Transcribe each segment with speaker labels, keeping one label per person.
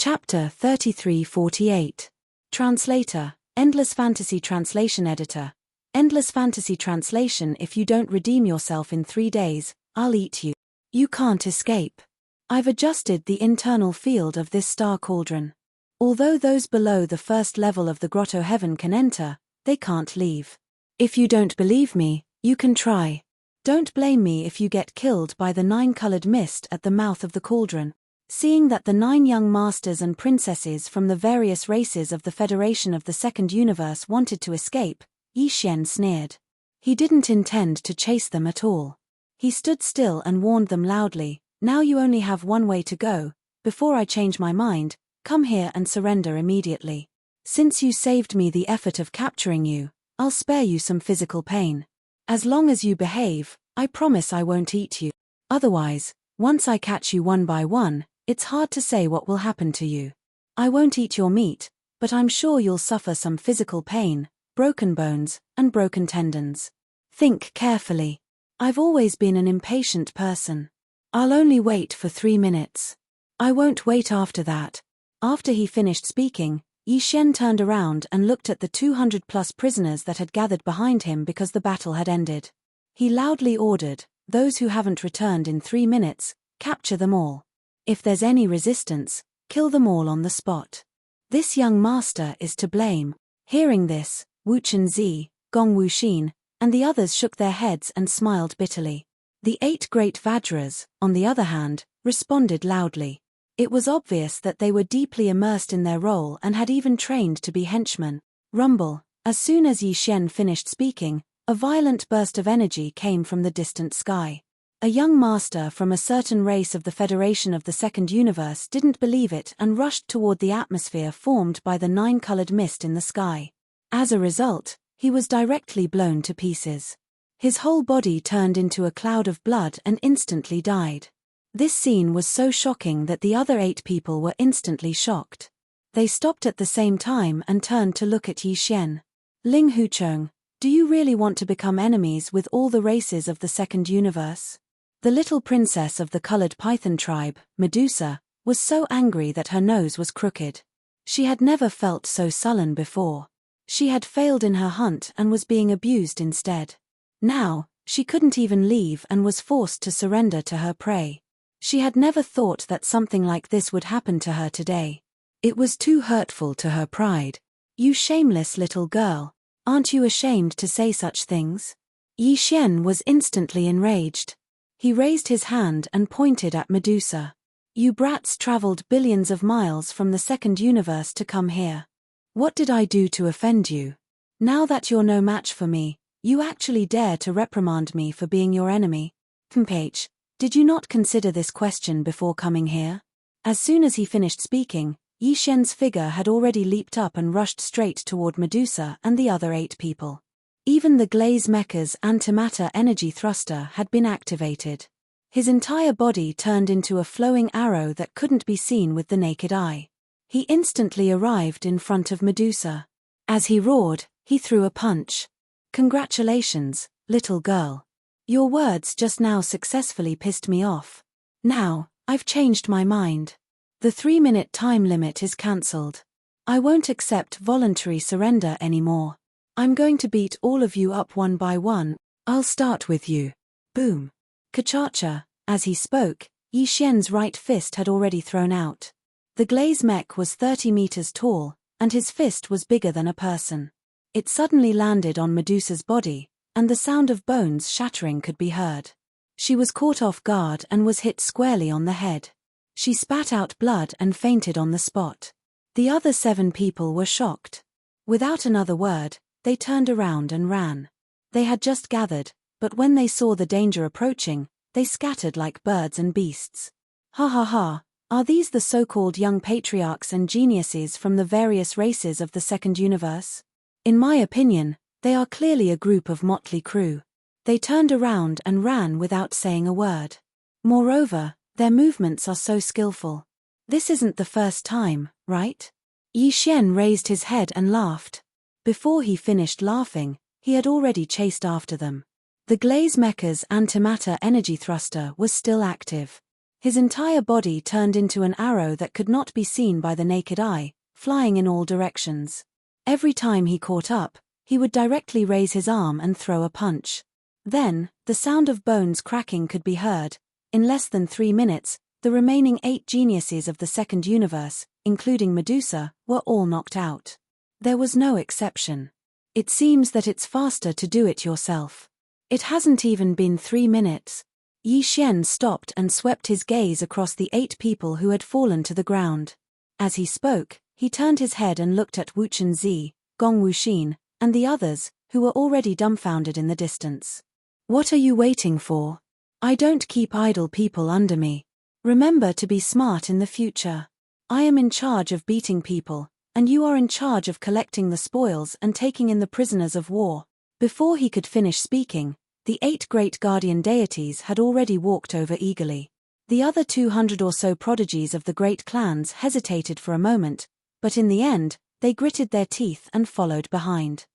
Speaker 1: Chapter 3348. Translator, Endless Fantasy Translation Editor. Endless Fantasy Translation. If you don't redeem yourself in 3 days, I'll eat you. You can't escape. I've adjusted the internal field of this star cauldron. Although those below the first level of the grotto heaven can enter, they can't leave. If you don't believe me, you can try. Don't blame me if you get killed by the 9-colored mist at the mouth of the cauldron. Seeing that the 9 young masters and princesses from the various races of the Federation of the Second Universe wanted to escape, Yi Xian sneered. He didn't intend to chase them at all. He stood still and warned them loudly, "Now you only have one way to go. Before I change my mind, come here and surrender immediately. Since you saved me the effort of capturing you, I'll spare you some physical pain. As long as you behave, I promise I won't eat you. Otherwise, once I catch you one by one, it's hard to say what will happen to you. I won't eat your meat, but I'm sure you'll suffer some physical pain, broken bones, and broken tendons. Think carefully. I've always been an impatient person. I'll only wait for 3 minutes. I won't wait after that." After he finished speaking, Yi Xian turned around and looked at the 200+ prisoners that had gathered behind him because the battle had ended. He loudly ordered, "Those who haven't returned in 3 minutes, capture them all. If there's any resistance, kill them all on the spot. This young master is to blame." Hearing this, Wu Chenzi, Gong Wuxin, and the others shook their heads and smiled bitterly. The 8 great Vajras, on the other hand, responded loudly. It was obvious that they were deeply immersed in their role and had even trained to be henchmen. Rumble. As soon as Yi Xian finished speaking, a violent burst of energy came from the distant sky. A young master from a certain race of the Federation of the Second Universe didn't believe it and rushed toward the atmosphere formed by the 9-colored mist in the sky. As a result, he was directly blown to pieces. His whole body turned into a cloud of blood and instantly died. This scene was so shocking that the other 8 people were instantly shocked. They stopped at the same time and turned to look at Yi Xian. "Ling Huchong, do you really want to become enemies with all the races of the Second Universe?" The little princess of the colored python tribe, Medusa, was so angry that her nose was crooked. She had never felt so sullen before. She had failed in her hunt and was being abused instead. Now, she couldn't even leave and was forced to surrender to her prey. She had never thought that something like this would happen to her today. It was too hurtful to her pride. "You shameless little girl, aren't you ashamed to say such things?" Yi Xian was instantly enraged. He raised his hand and pointed at Medusa. "You brats traveled billions of miles from the Second Universe to come here. What did I do to offend you? Now that you're no match for me, you actually dare to reprimand me for being your enemy? H, did you not consider this question before coming here?" As soon as he finished speaking, Yi Xian's figure had already leaped up and rushed straight toward Medusa and the other 8 people. Even the Glaze Mecha's antimatter energy thruster had been activated. His entire body turned into a flowing arrow that couldn't be seen with the naked eye. He instantly arrived in front of Medusa. As he roared, he threw a punch. "Congratulations, little girl. Your words just now successfully pissed me off. Now, I've changed my mind. The 3-minute time limit is cancelled. I won't accept voluntary surrender anymore. I'm going to beat all of you up one by one. I'll start with you." Boom. Kachacha. As he spoke, Yi Xian's right fist had already thrown out. The Glaze Mech was 30 meters tall, and his fist was bigger than a person. It suddenly landed on Medusa's body, and the sound of bones shattering could be heard. She was caught off guard and was hit squarely on the head. She spat out blood and fainted on the spot. The other 7 people were shocked. Without another word, they turned around and ran. They had just gathered, but when they saw the danger approaching, they scattered like birds and beasts. "Ha ha ha, are these the so-called young patriarchs and geniuses from the various races of the Second Universe? In my opinion, they are clearly a group of motley crew." They turned around and ran without saying a word. Moreover, their movements are so skillful. This isn't the first time, right? Yi Xian raised his head and laughed. Before he finished laughing, he had already chased after them. The Glaze Mecha's antimatter energy thruster was still active. His entire body turned into an arrow that could not be seen by the naked eye, flying in all directions. Every time he caught up, he would directly raise his arm and throw a punch. Then, the sound of bones cracking could be heard. In less than 3 minutes, the remaining 8 geniuses of the second universe, including Medusa, were all knocked out. There was no exception. It seems that it's faster to do it yourself. It hasn't even been 3 minutes. Yi Xian stopped and swept his gaze across the 8 people who had fallen to the ground. As he spoke, he turned his head and looked at Wu Chunzi, Gong Wuxin, and the others, who were already dumbfounded in the distance. What are you waiting for? I don't keep idle people under me. Remember to be smart in the future. I am in charge of beating people, and you are in charge of collecting the spoils and taking in the prisoners of war. Before he could finish speaking, the 8 great guardian deities had already walked over eagerly. The other 200 or so prodigies of the great clans hesitated for a moment, but in the end, they gritted their teeth and followed behind.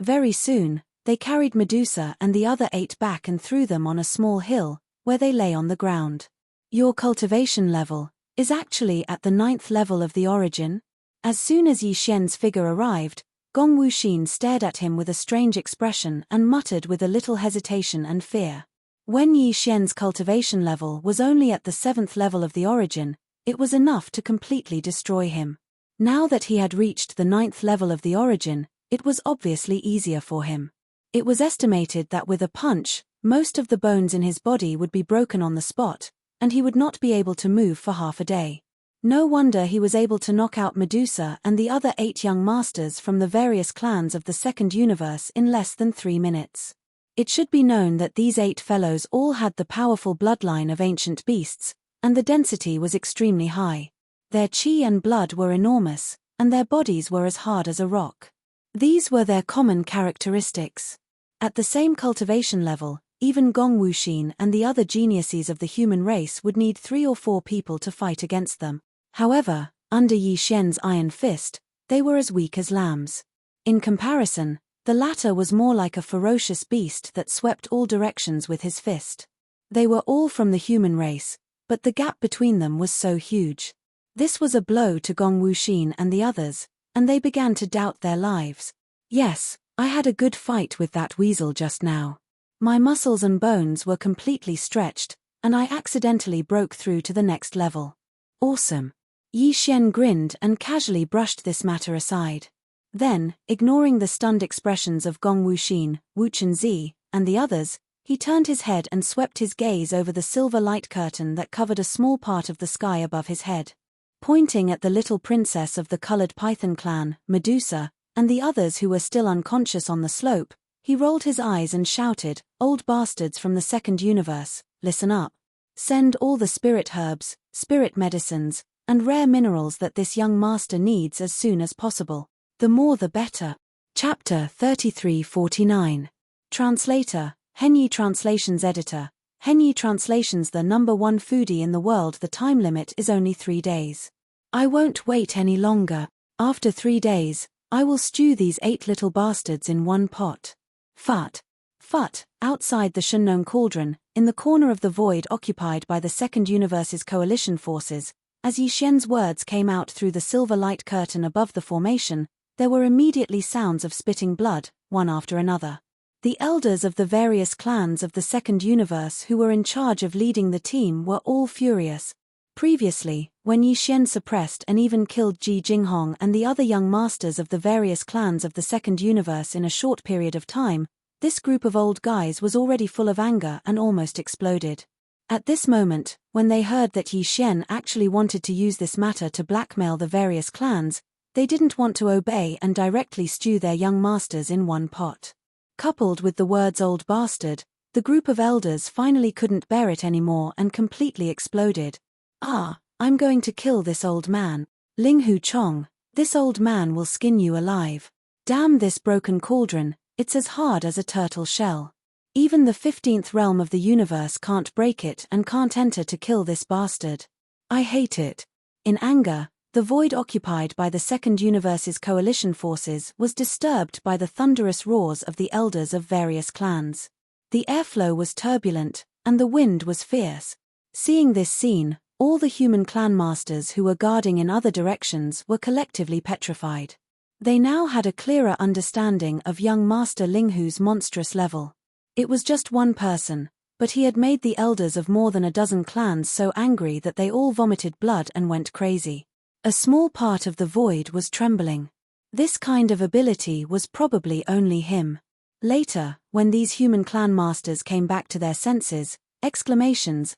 Speaker 1: Very soon, they carried Medusa and the other 8 back and threw them on a small hill, where they lay on the ground. Your cultivation level is actually at the 9th level of the origin. As soon as Yi Xian's figure arrived, Gong Wuxin stared at him with a strange expression and muttered with a little hesitation and fear. When Yi Xian's cultivation level was only at the 7th level of the origin, it was enough to completely destroy him. Now that he had reached the 9th level of the origin, it was obviously easier for him. It was estimated that with a punch, most of the bones in his body would be broken on the spot, and he would not be able to move for half a day. No wonder he was able to knock out Medusa and the other 8 young masters from the various clans of the second universe in less than 3 minutes. It should be known that these 8 fellows all had the powerful bloodline of ancient beasts, and the density was extremely high. Their chi and blood were enormous, and their bodies were as hard as a rock. These were their common characteristics. At the same cultivation level, even Gong Wuxin and the other geniuses of the human race would need 3 or 4 people to fight against them. However, under Yi Xian's iron fist, they were as weak as lambs. In comparison, the latter was more like a ferocious beast that swept all directions with his fist. They were all from the human race, but the gap between them was so huge. This was a blow to Gong Wuxin and the others, and they began to doubt their lives. Yes, I had a good fight with that weasel just now. My muscles and bones were completely stretched, and I accidentally broke through to the next level. Awesome. Yi Xian grinned and casually brushed this matter aside. Then, ignoring the stunned expressions of Gong Wuxin, Wu Chunzi, and the others, he turned his head and swept his gaze over the silver light curtain that covered a small part of the sky above his head. Pointing at the little princess of the colored python clan, Medusa, and the others who were still unconscious on the slope, he rolled his eyes and shouted, "Old bastards from the second universe, listen up. Send all the spirit herbs, spirit medicines, and rare minerals that this young master needs as soon as possible. The more the better." Chapter 3349. Translator, Henyi Translations Editor. Henyi Translations. The #1 foodie in the world. The time limit is only 3 days. I won't wait any longer. After 3 days, I will stew these 8 little bastards in one pot. Fut. Fut. Outside the Shunnong cauldron, in the corner of the void occupied by the Second Universe's coalition forces, as Yi Xian's words came out through the silver light curtain above the formation, there were immediately sounds of spitting blood, one after another. The elders of the various clans of the Second Universe who were in charge of leading the team were all furious. Previously, when Yi Xian suppressed and even killed Ji Jinghong and the other young masters of the various clans of the Second Universe in a short period of time, this group of old guys was already full of anger and almost exploded. At this moment, when they heard that Yi Xian actually wanted to use this matter to blackmail the various clans, they didn't want to obey and directly stew their young masters in one pot. Coupled with the words "old bastard," the group of elders finally couldn't bear it anymore and completely exploded. "Ah, I'm going to kill this old man. Ling Hu Chong, this old man will skin you alive. Damn this broken cauldron, it's as hard as a turtle shell. Even the 15th realm of the universe can't break it and can't enter to kill this bastard. I hate it." In anger, the void occupied by the Second Universe's coalition forces was disturbed by the thunderous roars of the elders of various clans. The airflow was turbulent, and the wind was fierce. Seeing this scene, All the human clan masters who were guarding in other directions were collectively petrified. They now had a clearer understanding of young Master Linghu's monstrous level. It was just one person, but he had made the elders of more than a dozen clans so angry that they all vomited blood and went crazy. A small part of the void was trembling. This kind of ability was probably only him. Later, when these human clan masters came back to their senses, exclamations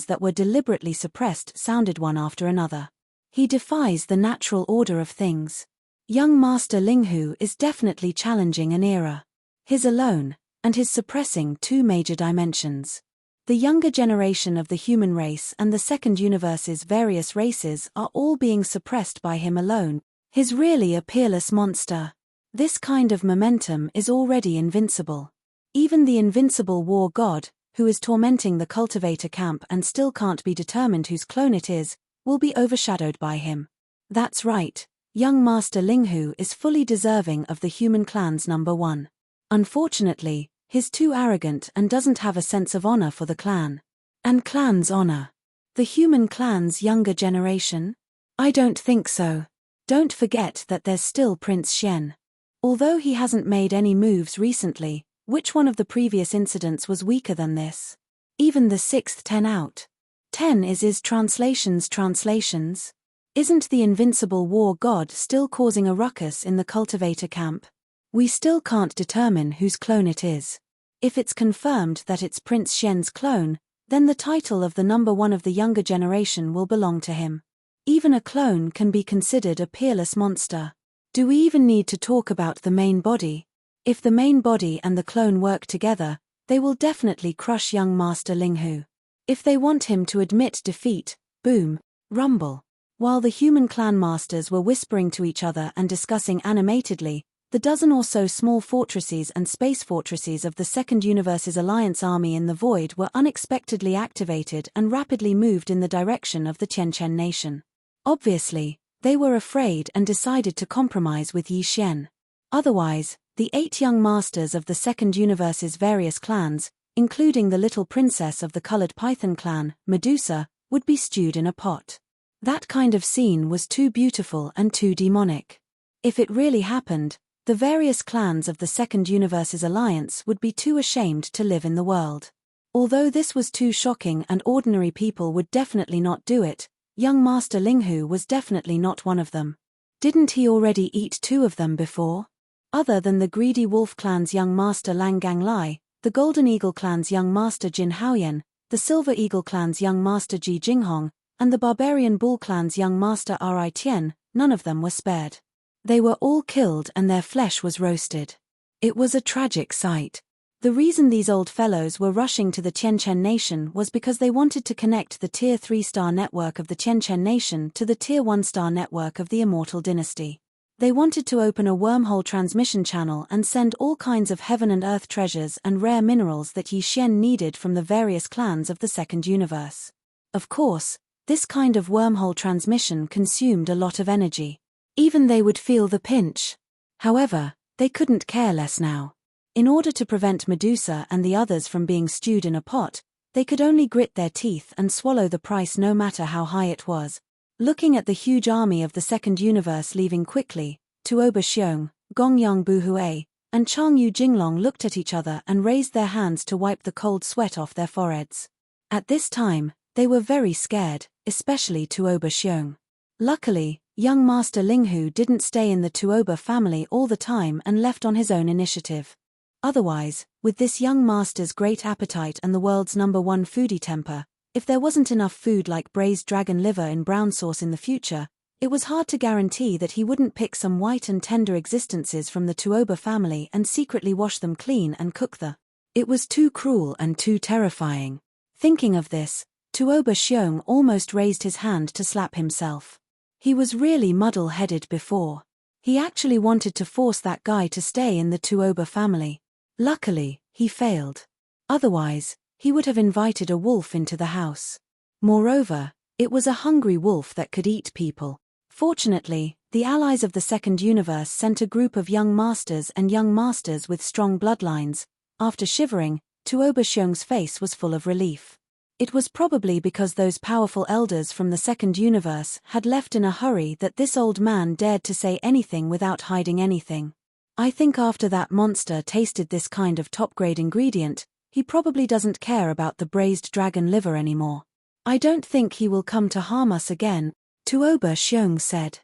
Speaker 1: that were deliberately suppressed sounded one after another. He defies the natural order of things. Young Master Linghu is definitely challenging an era. His alone, and his suppressing two major dimensions. The younger generation of the human race and the second universe's various races are all being suppressed by him alone. He's really a peerless monster. This kind of momentum is already invincible. Even the invincible war god, who is tormenting the cultivator camp and still can't be determined whose clone it is, will be overshadowed by him. That's right, young Master Linghu is fully deserving of the human clan's number one. Unfortunately, he's too arrogant and doesn't have a sense of honor for the clan. And clan's honor. The human clan's younger generation? I don't think so. Don't forget that there's still Prince Shen. Although he hasn't made any moves recently, which one of the previous incidents was weaker than this? Even the sixth 10 out. 10 is translations. Isn't the invincible war god still causing a ruckus in the cultivator camp? We still can't determine whose clone it is. If it's confirmed that it's Prince Shen's clone, then the title of the number one of the younger generation will belong to him. Even a clone can be considered a peerless monster. Do we even need to talk about the main body? If the main body and the clone work together, they will definitely crush young Master Linghu. If they want him to admit defeat, boom, rumble. While the human clan masters were whispering to each other and discussing animatedly, the dozen or so small fortresses and space fortresses of the Second Universe's Alliance army in the void were unexpectedly activated and rapidly moved in the direction of the Qianchen nation. Obviously, they were afraid and decided to compromise with Yi Xian. Otherwise, the 8 young masters of the Second Universe's various clans, including the little princess of the colored python clan, Medusa, would be stewed in a pot. That kind of scene was too beautiful and too demonic. If it really happened, the various clans of the Second Universe's Alliance would be too ashamed to live in the world. Although this was too shocking and ordinary people would definitely not do it, young Master Linghu was definitely not one of them. Didn't he already eat 2 of them before? Other than the Greedy Wolf clan's young Master Lang Ganglai, the Golden Eagle clan's young Master Jin Haoyan, the Silver Eagle clan's young Master Ji Jinghong, and the Barbarian Bull clan's young Master Ri Tian, none of them were spared. They were all killed and their flesh was roasted. It was a tragic sight. The reason these old fellows were rushing to the Qianchen nation was because they wanted to connect the Tier 3-star network of the Qianchen nation to the Tier 1-star network of the Immortal Dynasty. They wanted to open a wormhole transmission channel and send all kinds of heaven and earth treasures and rare minerals that Yi Xian needed from the various clans of the Second Universe. Of course, this kind of wormhole transmission consumed a lot of energy. Even they would feel the pinch. However, they couldn't care less now. In order to prevent Medusa and the others from being stewed in a pot, they could only grit their teeth and swallow the price no matter how high it was. Looking at the huge army of the Second Universe leaving quickly, Tuoba Xiong, Gongyang Buhui, and Chang Yu Jinglong looked at each other and raised their hands to wipe the cold sweat off their foreheads. At this time, they were very scared, especially Tuoba Xiong. Luckily, young Master Linghu didn't stay in the Tuoba family all the time and left on his own initiative. Otherwise, with this young master's great appetite and the world's number one foodie temper, if there wasn't enough food like braised dragon liver in brown sauce in the future, it was hard to guarantee that he wouldn't pick some white and tender existences from the Tuoba family and secretly wash them clean and cook the. It was too cruel and too terrifying. Thinking of this, Tuoba Xiong almost raised his hand to slap himself. He was really muddle-headed before. He actually wanted to force that guy to stay in the Tuoba family. Luckily, he failed. Otherwise, he would have invited a wolf into the house. Moreover, it was a hungry wolf that could eat people. Fortunately, the allies of the Second Universe sent a group of young masters and young masters with strong bloodlines. After shivering, Tuoba Xiong's face was full of relief. It was probably because those powerful elders from the second universe had left in a hurry that this old man dared to say anything without hiding anything. I think after that monster tasted this kind of top-grade ingredient, he probably doesn't care about the braised dragon liver anymore. I don't think he will come to harm us again, Tuoba Xiong said.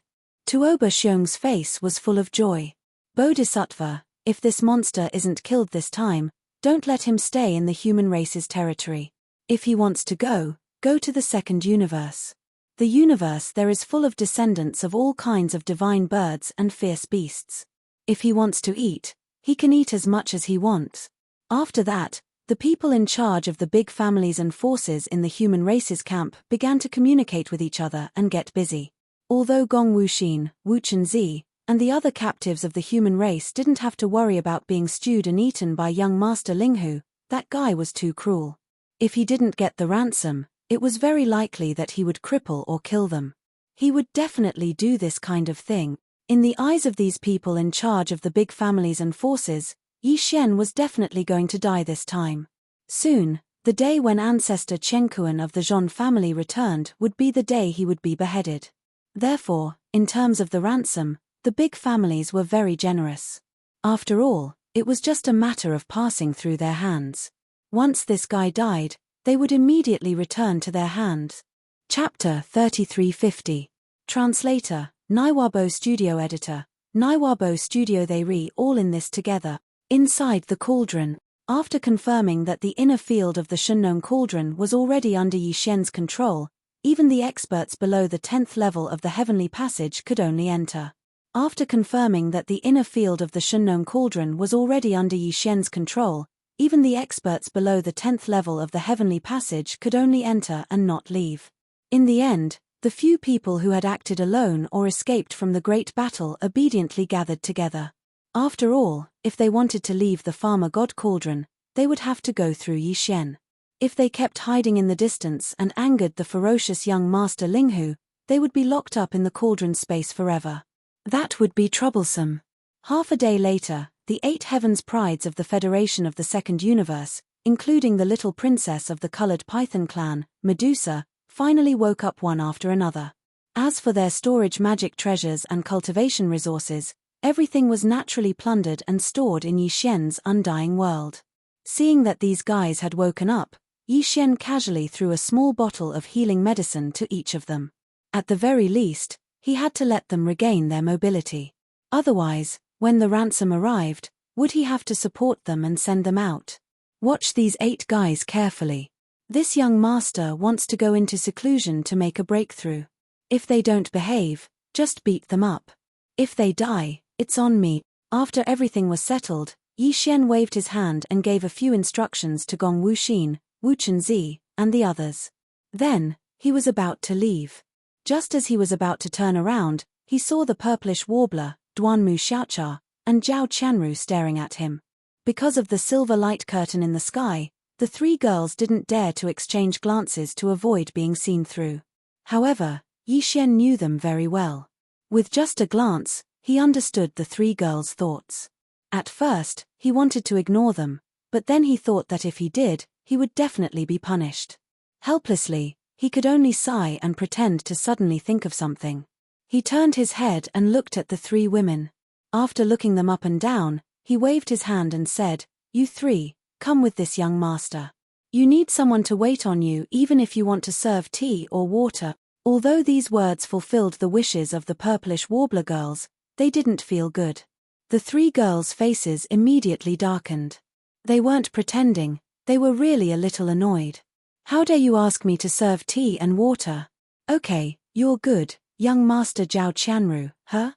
Speaker 1: Tuoba Xiong's face was full of joy. Bodhisattva, if this monster isn't killed this time, don't let him stay in the human race's territory. If he wants to go to the second universe. The universe there is full of descendants of all kinds of divine birds and fierce beasts. If he wants to eat, he can eat as much as he wants. After that, the people in charge of the big families and forces in the human race's camp began to communicate with each other and get busy. Although Gong Wuxin, Wu Chenzi, and the other captives of the human race didn't have to worry about being stewed and eaten by young Master Linghu, that guy was too cruel. If he didn't get the ransom, it was very likely that he would cripple or kill them. He would definitely do this kind of thing. In the eyes of these people in charge of the big families and forces, Yi Xian was definitely going to die this time. Soon, the day when ancestor Chen Kuan of the Zhon family returned would be the day he would be beheaded. Therefore, in terms of the ransom, the big families were very generous. After all, it was just a matter of passing through their hands. Once this guy died, they would immediately return to their hands. Chapter 3350. Translator, Naiwabo Studio Editor, Naiwabo Studio. They re all in this together. Inside the cauldron, after confirming that the inner field of the Shennon cauldron was already under Yi Xian's control, even the experts below the 10th level of the heavenly passage could only enter. After confirming that the inner field of the Shennon cauldron was already under Yi Xian's control, even the experts below the 10th level of the heavenly passage could only enter and not leave. In the end, the few people who had acted alone or escaped from the great battle obediently gathered together. After all, if they wanted to leave the Farmer God Cauldron, they would have to go through Yi Xian. If they kept hiding in the distance and angered the ferocious young Master Linghu, they would be locked up in the cauldron space forever. That would be troublesome. Half a day later, the 8 heavens prides of the Federation of the Second Universe, including the little princess of the colored python clan, Medusa, finally woke up one after another. As for their storage magic treasures and cultivation resources, everything was naturally plundered and stored in Yi Xian's undying world. Seeing that these guys had woken up, Yi Xian casually threw a small bottle of healing medicine to each of them. At the very least, he had to let them regain their mobility. Otherwise, when the ransom arrived, would he have to support them and send them out? Watch these 8 guys carefully. This young master wants to go into seclusion to make a breakthrough. If they don't behave, just beat them up. If they die, it's on me. After everything was settled, Yi Xian waved his hand and gave a few instructions to Gong Wuxin, Wu Chenzi, and the others. Then, he was about to leave. Just as he was about to turn around, he saw the purplish warbler, Duanmu Xiaocha, and Zhao Qianru staring at him. Because of the silver light curtain in the sky, the 3 girls didn't dare to exchange glances to avoid being seen through. However, Yi Xian knew them very well. With just a glance, he understood the 3 girls' thoughts. At first, he wanted to ignore them, but then he thought that if he did, he would definitely be punished. Helplessly, he could only sigh and pretend to suddenly think of something. He turned his head and looked at the 3 women. After looking them up and down, he waved his hand and said, "You 3, come with this young master. You need someone to wait on you even if you want to serve tea or water." Although these words fulfilled the wishes of the purplish warbler girls, they didn't feel good. The 3 girls' faces immediately darkened. They weren't pretending, they were really a little annoyed. "How dare you ask me to serve tea and water? Okay, you're good, young Master Zhao Qianru, huh?"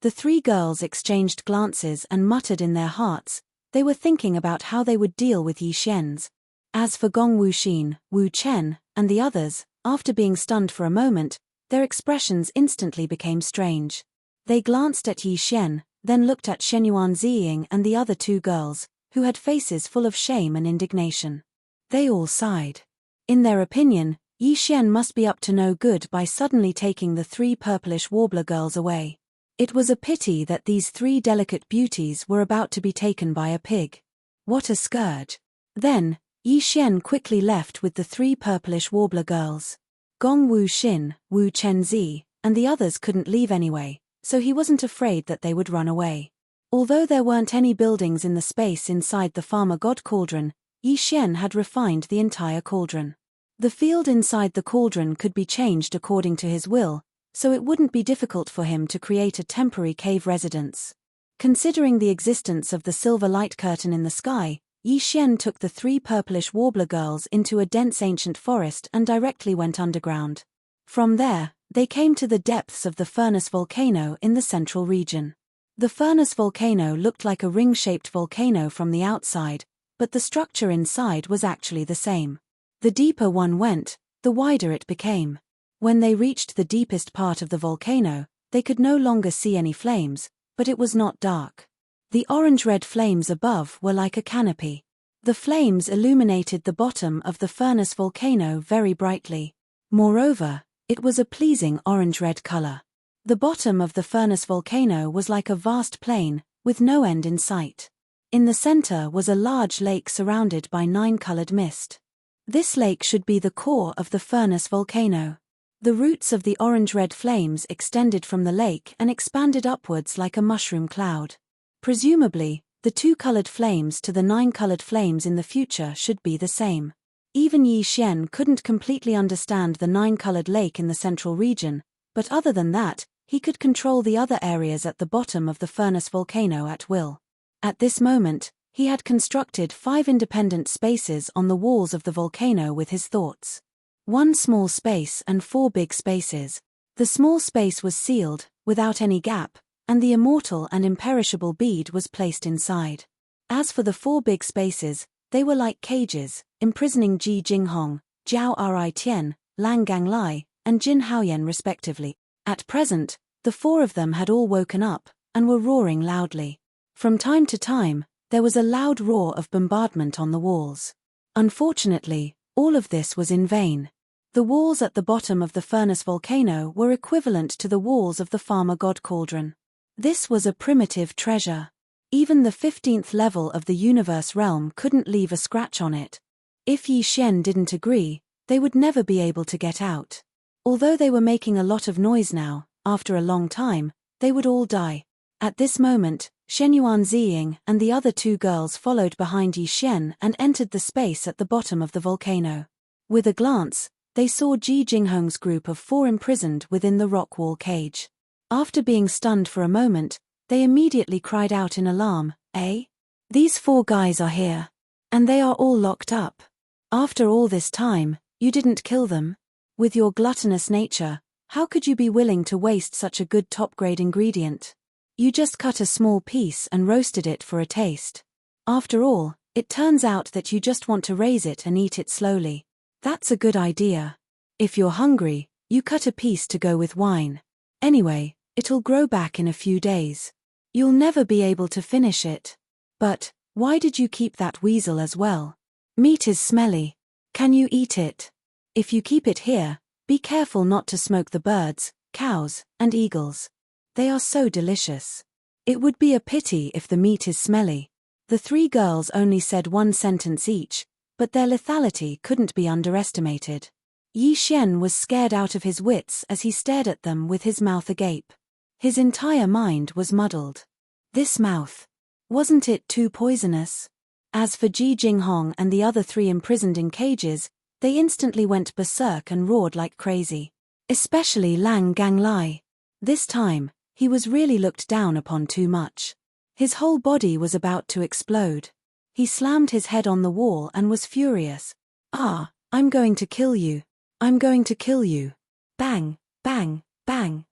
Speaker 1: The 3 girls exchanged glances and muttered in their hearts. They were thinking about how they would deal with Yi Xian's. As for Gong Wuxin, Wu Chen, and the others, after being stunned for a moment, their expressions instantly became strange. They glanced at Yi Xian, then looked at Shenyuan Ziying and the other 2 girls, who had faces full of shame and indignation. They all sighed. In their opinion, Yi Xian must be up to no good by suddenly taking the 3 purplish warbler girls away. It was a pity that these 3 delicate beauties were about to be taken by a pig. What a scourge. Then, Yi Xian quickly left with the 3 purplish warbler girls. Gong Wu Xin, Wu Chenzi, and the others couldn't leave anyway, so he wasn't afraid that they would run away. Although there weren't any buildings in the space inside the farmer god cauldron, Yi Xian had refined the entire cauldron. The field inside the cauldron could be changed according to his will, so it wouldn't be difficult for him to create a temporary cave residence. Considering the existence of the silver light curtain in the sky, Yi Xian took the 3 purplish warbler girls into a dense ancient forest and directly went underground. From there, they came to the depths of the furnace volcano in the central region. The furnace volcano looked like a ring-shaped volcano from the outside, but the structure inside was actually the same. The deeper one went, the wider it became. When they reached the deepest part of the volcano, they could no longer see any flames, but it was not dark. The orange-red flames above were like a canopy. The flames illuminated the bottom of the furnace volcano very brightly. Moreover, it was a pleasing orange-red color. The bottom of the furnace volcano was like a vast plain, with no end in sight. In the center was a large lake surrounded by 9-colored mist. This lake should be the core of the furnace volcano. The roots of the orange-red flames extended from the lake and expanded upwards like a mushroom cloud. Presumably, the 2-colored flames to the 9-colored flames in the future should be the same. Even Yi Xian couldn't completely understand the 9-colored lake in the central region, but other than that, he could control the other areas at the bottom of the furnace volcano at will. At this moment, he had constructed 5 independent spaces on the walls of the volcano with his thoughts. 1 small space and 4 big spaces. The small space was sealed, without any gap, and the immortal and imperishable bead was placed inside. As for the 4 big spaces, they were like cages, imprisoning Ji Jinghong, Jiao Ri Tian, Lang Ganglai, and Jin Haoyan respectively. At present, the 4 of them had all woken up, and were roaring loudly. From time to time, there was a loud roar of bombardment on the walls. Unfortunately, all of this was in vain. The walls at the bottom of the furnace volcano were equivalent to the walls of the farmer god cauldron. This was a primitive treasure. Even the 15th level of the universe realm couldn't leave a scratch on it. If Yi Xian didn't agree, they would never be able to get out. Although they were making a lot of noise now, after a long time, they would all die. At this moment, Shenyuan Ziying and the other 2 girls followed behind Yi Xian and entered the space at the bottom of the volcano. With a glance, they saw Ji Jinghong's group of 4 imprisoned within the rock wall cage. After being stunned for a moment, they immediately cried out in alarm, "Eh? These 4 guys are here. And they are all locked up. After all this time, you didn't kill them? With your gluttonous nature, how could you be willing to waste such a good top-grade ingredient? You just cut a small piece and roasted it for a taste. After all, it turns out that you just want to raise it and eat it slowly. That's a good idea. If you're hungry, you cut a piece to go with wine. Anyway, it'll grow back in a few days. You'll never be able to finish it. But, why did you keep that weasel as well? Meat is smelly. Can you eat it? If you keep it here, be careful not to smoke the birds, cows, and eagles. They are so delicious. It would be a pity if the meat is smelly." The 3 girls only said 1 sentence each, but their lethality couldn't be underestimated. Yi Xian was scared out of his wits as he stared at them with his mouth agape. His entire mind was muddled. This mouth. Wasn't it too poisonous? As for Ji Jinghong and the other 3 imprisoned in cages, they instantly went berserk and roared like crazy. Especially Lang Ganglai. This time, he was really looked down upon too much. His whole body was about to explode. He slammed his head on the wall and was furious. "Ah, I'm going to kill you. I'm going to kill you." Bang, bang, bang.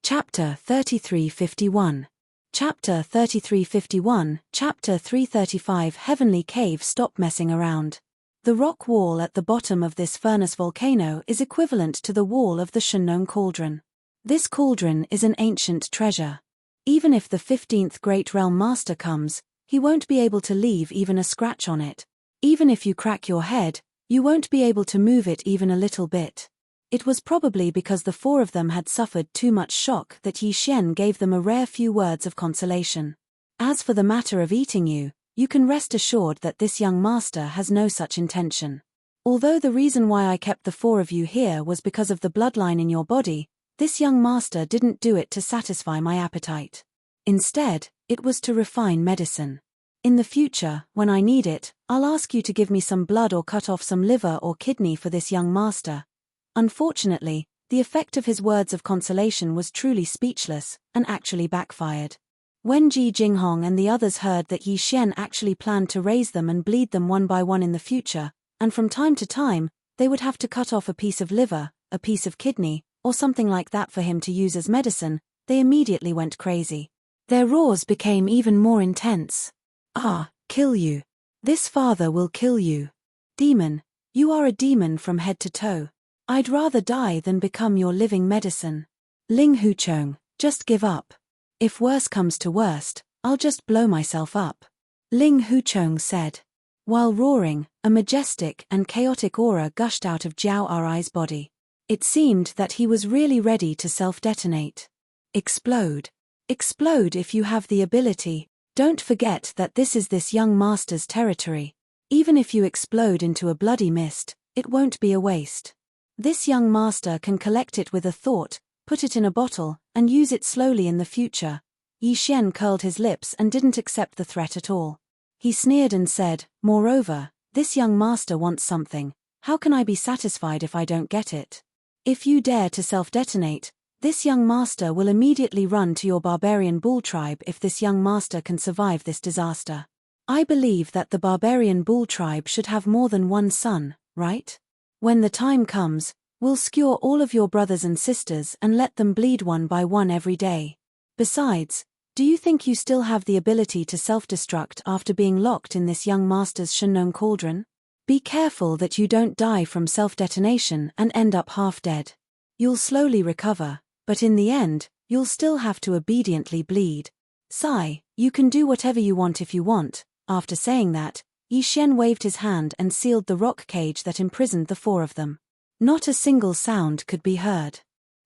Speaker 1: Chapter 3351. Chapter 3351, Chapter 335 Heavenly Cave. Stop messing around. The rock wall at the bottom of this furnace volcano is equivalent to the wall of the Shenong cauldron. This cauldron is an ancient treasure. Even if the 15th Great Realm Master comes, he won't be able to leave even a scratch on it. Even if you crack your head, you won't be able to move it even a little bit. It was probably because the 4 of them had suffered too much shock that Yi Xian gave them a rare few words of consolation. As for the matter of eating you, you can rest assured that this young master has no such intention. Although the reason why I kept the 4 of you here was because of the bloodline in your body, this young master didn't do it to satisfy my appetite. Instead, it was to refine medicine. In the future, when I need it, I'll ask you to give me some blood or cut off some liver or kidney for this young master. Unfortunately, the effect of his words of consolation was truly speechless, and actually backfired. When Ji Jinghong and the others heard that Yi Xian actually planned to raise them and bleed them one by one in the future, and from time to time, they would have to cut off a piece of liver, a piece of kidney, or something like that for him to use as medicine, they immediately went crazy. Their roars became even more intense. Ah, kill you. This father will kill you. Demon, you are a demon from head to toe. I'd rather die than become your living medicine. Ling Huchong, just give up. If worse comes to worst, I'll just blow myself up. Ling Huchong said. While roaring, a majestic and chaotic aura gushed out of Jiao Ri's body. It seemed that he was really ready to self-detonate. Explode. Explode if you have the ability. Don't forget that this is this young master's territory. Even if you explode into a bloody mist, it won't be a waste. This young master can collect it with a thought, put it in a bottle, and use it slowly in the future. Yi Xian curled his lips and didn't accept the threat at all. He sneered and said, moreover, this young master wants something. How can I be satisfied if I don't get it? If you dare to self-detonate, this young master will immediately run to your barbarian bull tribe if this young master can survive this disaster. I believe that the barbarian bull tribe should have more than one son, right? When the time comes, we'll skewer all of your brothers and sisters and let them bleed one by one every day. Besides, do you think you still have the ability to self-destruct after being locked in this young master's Shennon cauldron? Be careful that you don't die from self-detonation and end up half dead. You'll slowly recover, but in the end, you'll still have to obediently bleed. Sigh, you can do whatever you want if you want. After saying that, Yi Xian waved his hand and sealed the rock cage that imprisoned the 4 of them. Not a single sound could be heard.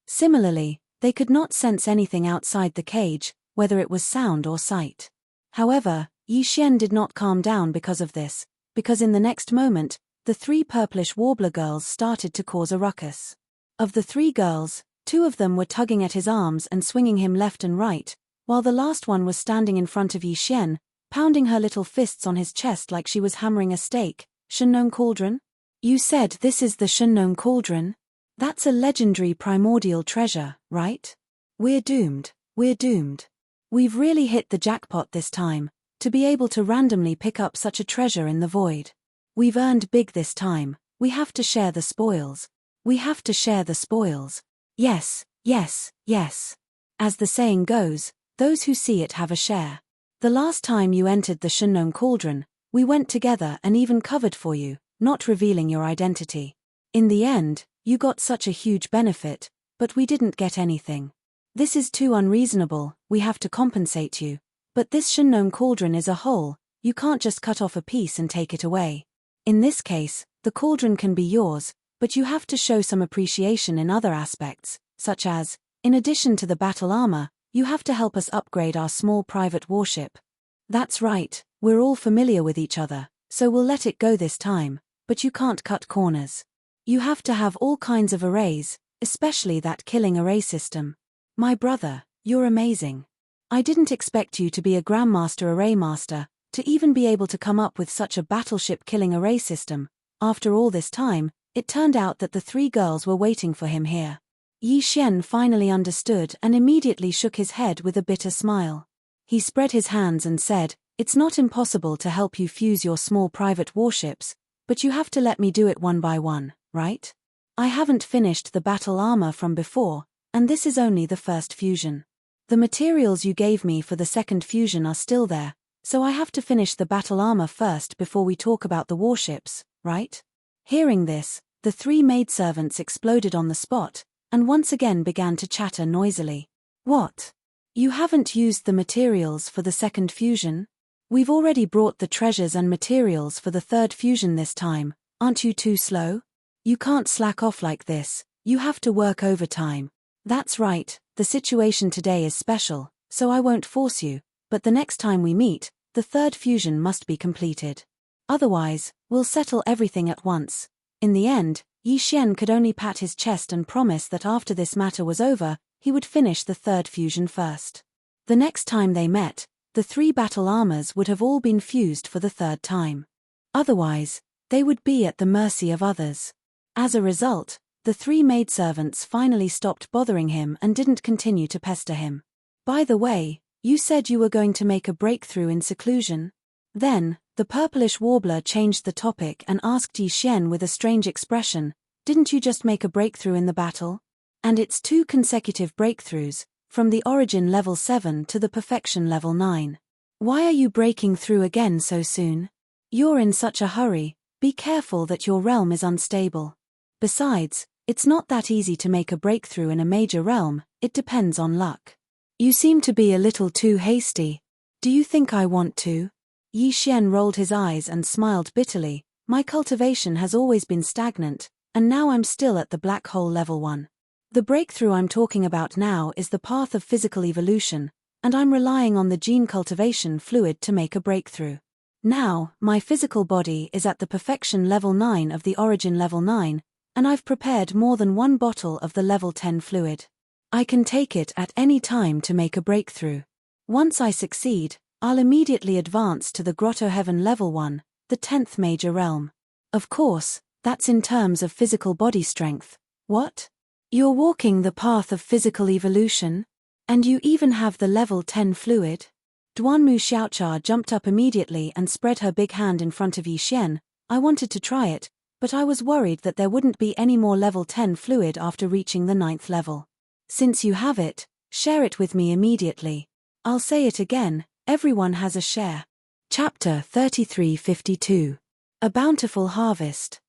Speaker 1: Similarly, they could not sense anything outside the cage, whether it was sound or sight. However, Yi Xian did not calm down because of this, because in the next moment, the 3 purplish warbler girls started to cause a ruckus. Of the 3 girls, 2 of them were tugging at his arms and swinging him left and right, while the last one was standing in front of Yi Xian, pounding her little fists on his chest like she was hammering a stake. Shennon Cauldron? You said this is the Shennon Cauldron? That's a legendary primordial treasure, right? We're doomed. We're doomed. We've really hit the jackpot this time, to be able to randomly pick up such a treasure in the void. We've earned big this time. We have to share the spoils. We have to share the spoils. Yes, yes, yes. As the saying goes, those who see it have a share. The last time you entered the Shennon Cauldron, we went together and even covered for you, not revealing your identity. In the end, you got such a huge benefit, but we didn't get anything. This is too unreasonable, we have to compensate you. But this Shennon Cauldron is a whole, you can't just cut off a piece and take it away. In this case, the cauldron can be yours, but you have to show some appreciation in other aspects, such as, in addition to the battle armor, you have to help us upgrade our small private warship. That's right, we're all familiar with each other, so we'll let it go this time, but you can't cut corners. You have to have all kinds of arrays, especially that killing array system. My brother, you're amazing. I didn't expect you to be a Grandmaster Array Master, to even be able to come up with such a battleship killing array system. After all this time, it turned out that the 3 girls were waiting for him here. Yi Xian finally understood and immediately shook his head with a bitter smile. He spread his hands and said, it's not impossible to help you fuse your small private warships, but you have to let me do it one by one, right? I haven't finished the battle armor from before, and this is only the first fusion. The materials you gave me for the second fusion are still there, so I have to finish the battle armor first before we talk about the warships, right? Hearing this, the 3 maidservants exploded on the spot, and once again began to chatter noisily. What? You haven't used the materials for the second fusion? We've already brought the treasures and materials for the third fusion this time, aren't you too slow? You can't slack off like this, you have to work overtime. That's right, the situation today is special, so I won't force you, but the next time we meet, the third fusion must be completed. Otherwise, we'll settle everything at once. In the end, Yi Xian could only pat his chest and promise that after this matter was over, he would finish the third fusion first. The next time they met, the 3 battle armors would have all been fused for the 3rd time. Otherwise, they would be at the mercy of others. As a result, the 3 maidservants finally stopped bothering him and didn't continue to pester him. By the way, you said you were going to make a breakthrough in seclusion? Then, the purplish warbler changed the topic and asked Yi Xian with a strange expression, didn't you just make a breakthrough in the battle? And it's 2 consecutive breakthroughs, from the origin level 7 to the perfection level 9. Why are you breaking through again so soon? You're in such a hurry, be careful that your realm is unstable. Besides, it's not that easy to make a breakthrough in a major realm, it depends on luck. You seem to be a little too hasty. Do you think I want to? Yi Xian rolled his eyes and smiled bitterly. My cultivation has always been stagnant, and now I'm still at the black hole level 1. The breakthrough I'm talking about now is the path of physical evolution, and I'm relying on the gene cultivation fluid to make a breakthrough. Now, my physical body is at the perfection level 9 of the origin level 9, and I've prepared more than 1 bottle of the level 10 fluid. I can take it at any time to make a breakthrough. Once I succeed, I'll immediately advance to the Grotto Heaven level 1, the 10th major realm. Of course, that's in terms of physical body strength. What? You're walking the path of physical evolution? And you even have the level 10 fluid? Duanmu Xiaocha jumped up immediately and spread her big hand in front of Yi Xian. I wanted to try it, but I was worried that there wouldn't be any more level 10 fluid after reaching the 9th level. Since you have it, share it with me immediately. I'll say it again, everyone has a share. Chapter 3352. A Bountiful Harvest.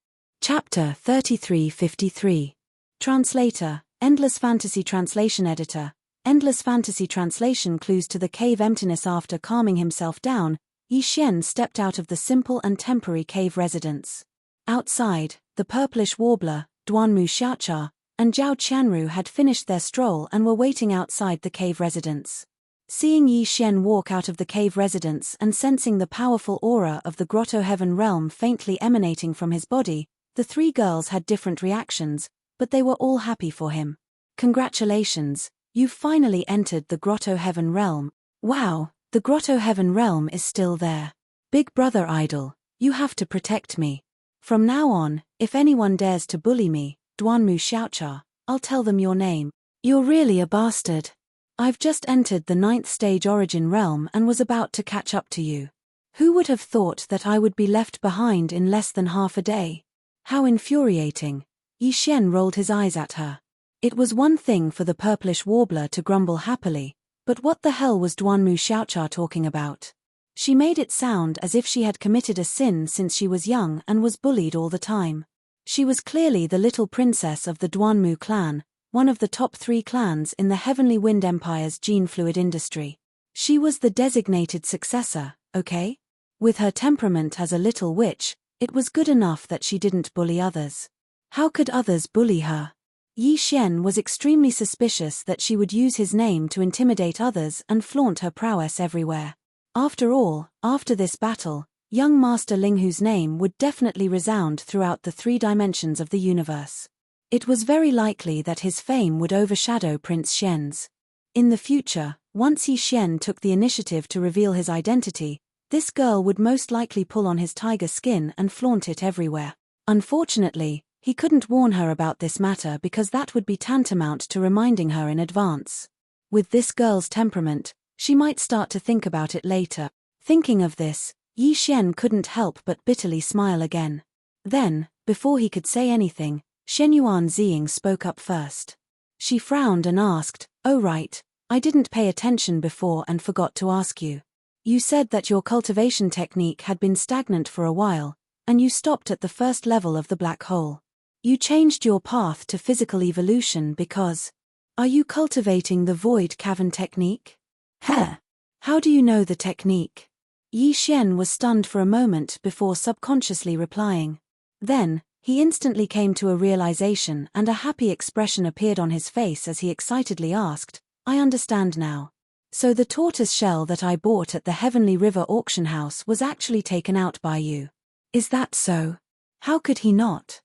Speaker 1: Chapter 3353. Translator, Endless Fantasy Translation Editor. Endless Fantasy Translation clues to the cave emptiness. After calming himself down, Yi Xian stepped out of the simple and temporary cave residence. Outside, the purplish warbler, Duanmu Xiaocha, and Zhao Qianru had finished their stroll and were waiting outside the cave residence. Seeing Yi Xian walk out of the cave residence and sensing the powerful aura of the Grotto Heaven realm faintly emanating from his body, the 3 girls had different reactions, but they were all happy for him. Congratulations, you've finally entered the Grotto Heaven realm. Wow, the Grotto Heaven realm is still there. Big brother idol, you have to protect me. From now on, if anyone dares to bully me, Duanmu Xiaocha, I'll tell them your name. You're really a bastard. I've just entered the 9th stage origin realm and was about to catch up to you. Who would have thought that I would be left behind in less than half a day? How infuriating. Yi Xian rolled his eyes at her. It was one thing for the purplish warbler to grumble happily, but what the hell was Duanmu Xiaocha talking about? She made it sound as if she had committed a sin since she was young and was bullied all the time. She was clearly the little princess of the Duanmu clan, one of the top 3 clans in the Heavenly Wind Empire's gene fluid industry. She was the designated successor, okay? With her temperament as a little witch, it was good enough that she didn't bully others. How could others bully her? Yi Xian was extremely suspicious that she would use his name to intimidate others and flaunt her prowess everywhere. After all, after this battle, young Master Linghu's name would definitely resound throughout the 3 dimensions of the universe. It was very likely that his fame would overshadow Prince Xian's. In the future, once Yi Xian took the initiative to reveal his identity, this girl would most likely pull on his tiger skin and flaunt it everywhere. Unfortunately, he couldn't warn her about this matter because that would be tantamount to reminding her in advance. With this girl's temperament, she might start to think about it later. Thinking of this, Yi Xian couldn't help but bitterly smile again. Then, before he could say anything, Shenyuan Ziying spoke up first. She frowned and asked, "Oh right, I didn't pay attention before and forgot to ask you. You said that your cultivation technique had been stagnant for a while, and you stopped at the first level of the black hole. You changed your path to physical evolution because... Are you cultivating the void cavern technique?" "Huh. How do you know the technique?" Yi Xian was stunned for a moment before subconsciously replying. Then, he instantly came to a realization and a happy expression appeared on his face as he excitedly asked, "I understand now. So the tortoise shell that I bought at the Heavenly River auction house was actually taken out by you. Is that so? How could he not?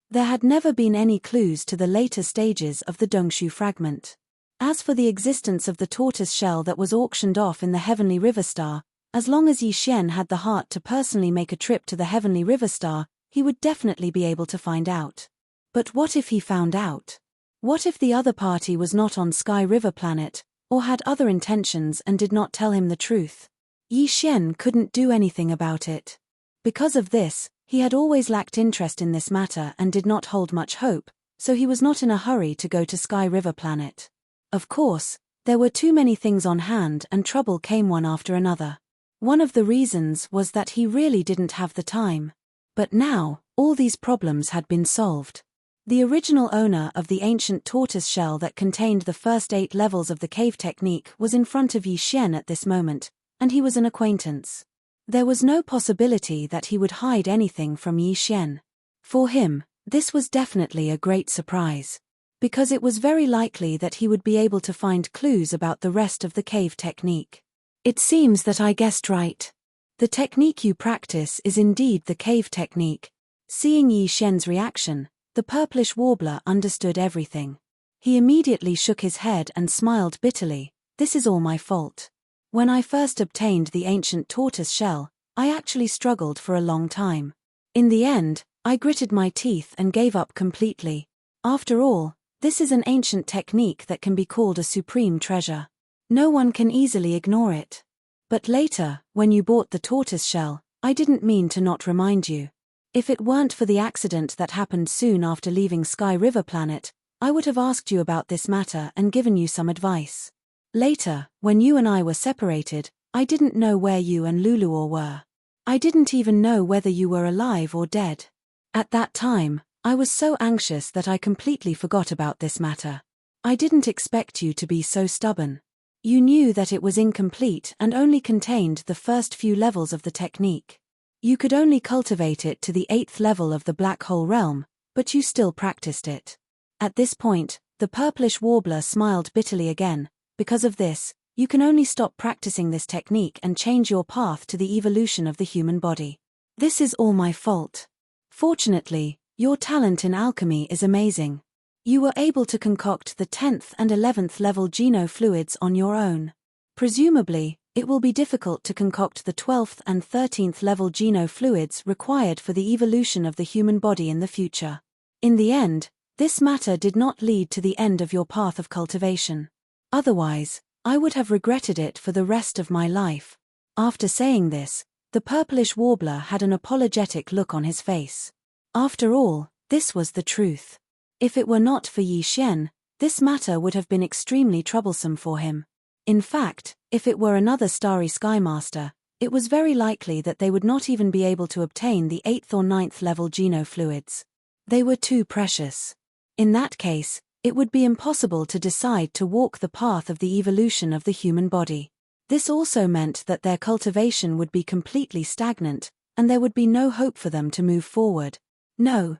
Speaker 1: There had never been any clues to the later stages of the Dongshu fragment. As for the existence of the tortoise shell that was auctioned off in the Heavenly River Star, as long as Yi Xian had the heart to personally make a trip to the Heavenly River Star, he would definitely be able to find out. But what if he found out? What if the other party was not on Sky River Planet, or had other intentions and did not tell him the truth? Yi Xian couldn't do anything about it. Because of this, he had always lacked interest in this matter and did not hold much hope, so he was not in a hurry to go to Sky River Planet. Of course, there were too many things on hand and trouble came one after another. One of the reasons was that he really didn't have the time. But now, all these problems had been solved. The original owner of the ancient tortoise shell that contained the first 8 levels of the cave technique was in front of Yi Xian at this moment, and he was an acquaintance. There was no possibility that he would hide anything from Yi Xian. For him, this was definitely a great surprise. Because it was very likely that he would be able to find clues about the rest of the cave technique. It seems that I guessed right. The technique you practice is indeed the cave technique. Seeing Yi Xian's reaction, the purplish warbler understood everything. He immediately shook his head and smiled bitterly. This is all my fault. When I first obtained the ancient tortoise shell, I actually struggled for a long time. In the end, I gritted my teeth and gave up completely. After all, this is an ancient technique that can be called a supreme treasure. No one can easily ignore it. But later, when you bought the tortoise shell, I didn't mean to not remind you. If it weren't for the accident that happened soon after leaving Sky River Planet, I would have asked you about this matter and given you some advice. Later, when you and I were separated, I didn't know where you and Luluor were. I didn't even know whether you were alive or dead. At that time, I was so anxious that I completely forgot about this matter. I didn't expect you to be so stubborn. You knew that it was incomplete and only contained the first few levels of the technique. You could only cultivate it to the 8th level of the black hole realm, but you still practiced it. At this point, the purplish warbler smiled bitterly again. Because of this, you can only stop practicing this technique and change your path to the evolution of the human body. This is all my fault. Fortunately, your talent in alchemy is amazing. You were able to concoct the 10th and 11th level genofluids on your own. Presumably, it will be difficult to concoct the 12th and 13th level genofluids required for the evolution of the human body in the future. In the end, this matter did not lead to the end of your path of cultivation. Otherwise, I would have regretted it for the rest of my life. After saying this, the purplish warbler had an apologetic look on his face. After all, this was the truth. If it were not for Yi Xian, this matter would have been extremely troublesome for him. In fact, if it were another starry sky master, it was very likely that they would not even be able to obtain the 8th or 9th level genofluids. They were too precious. In that case, it would be impossible to decide to walk the path of the evolution of the human body. This also meant that their cultivation would be completely stagnant, and there would be no hope for them to move forward. No,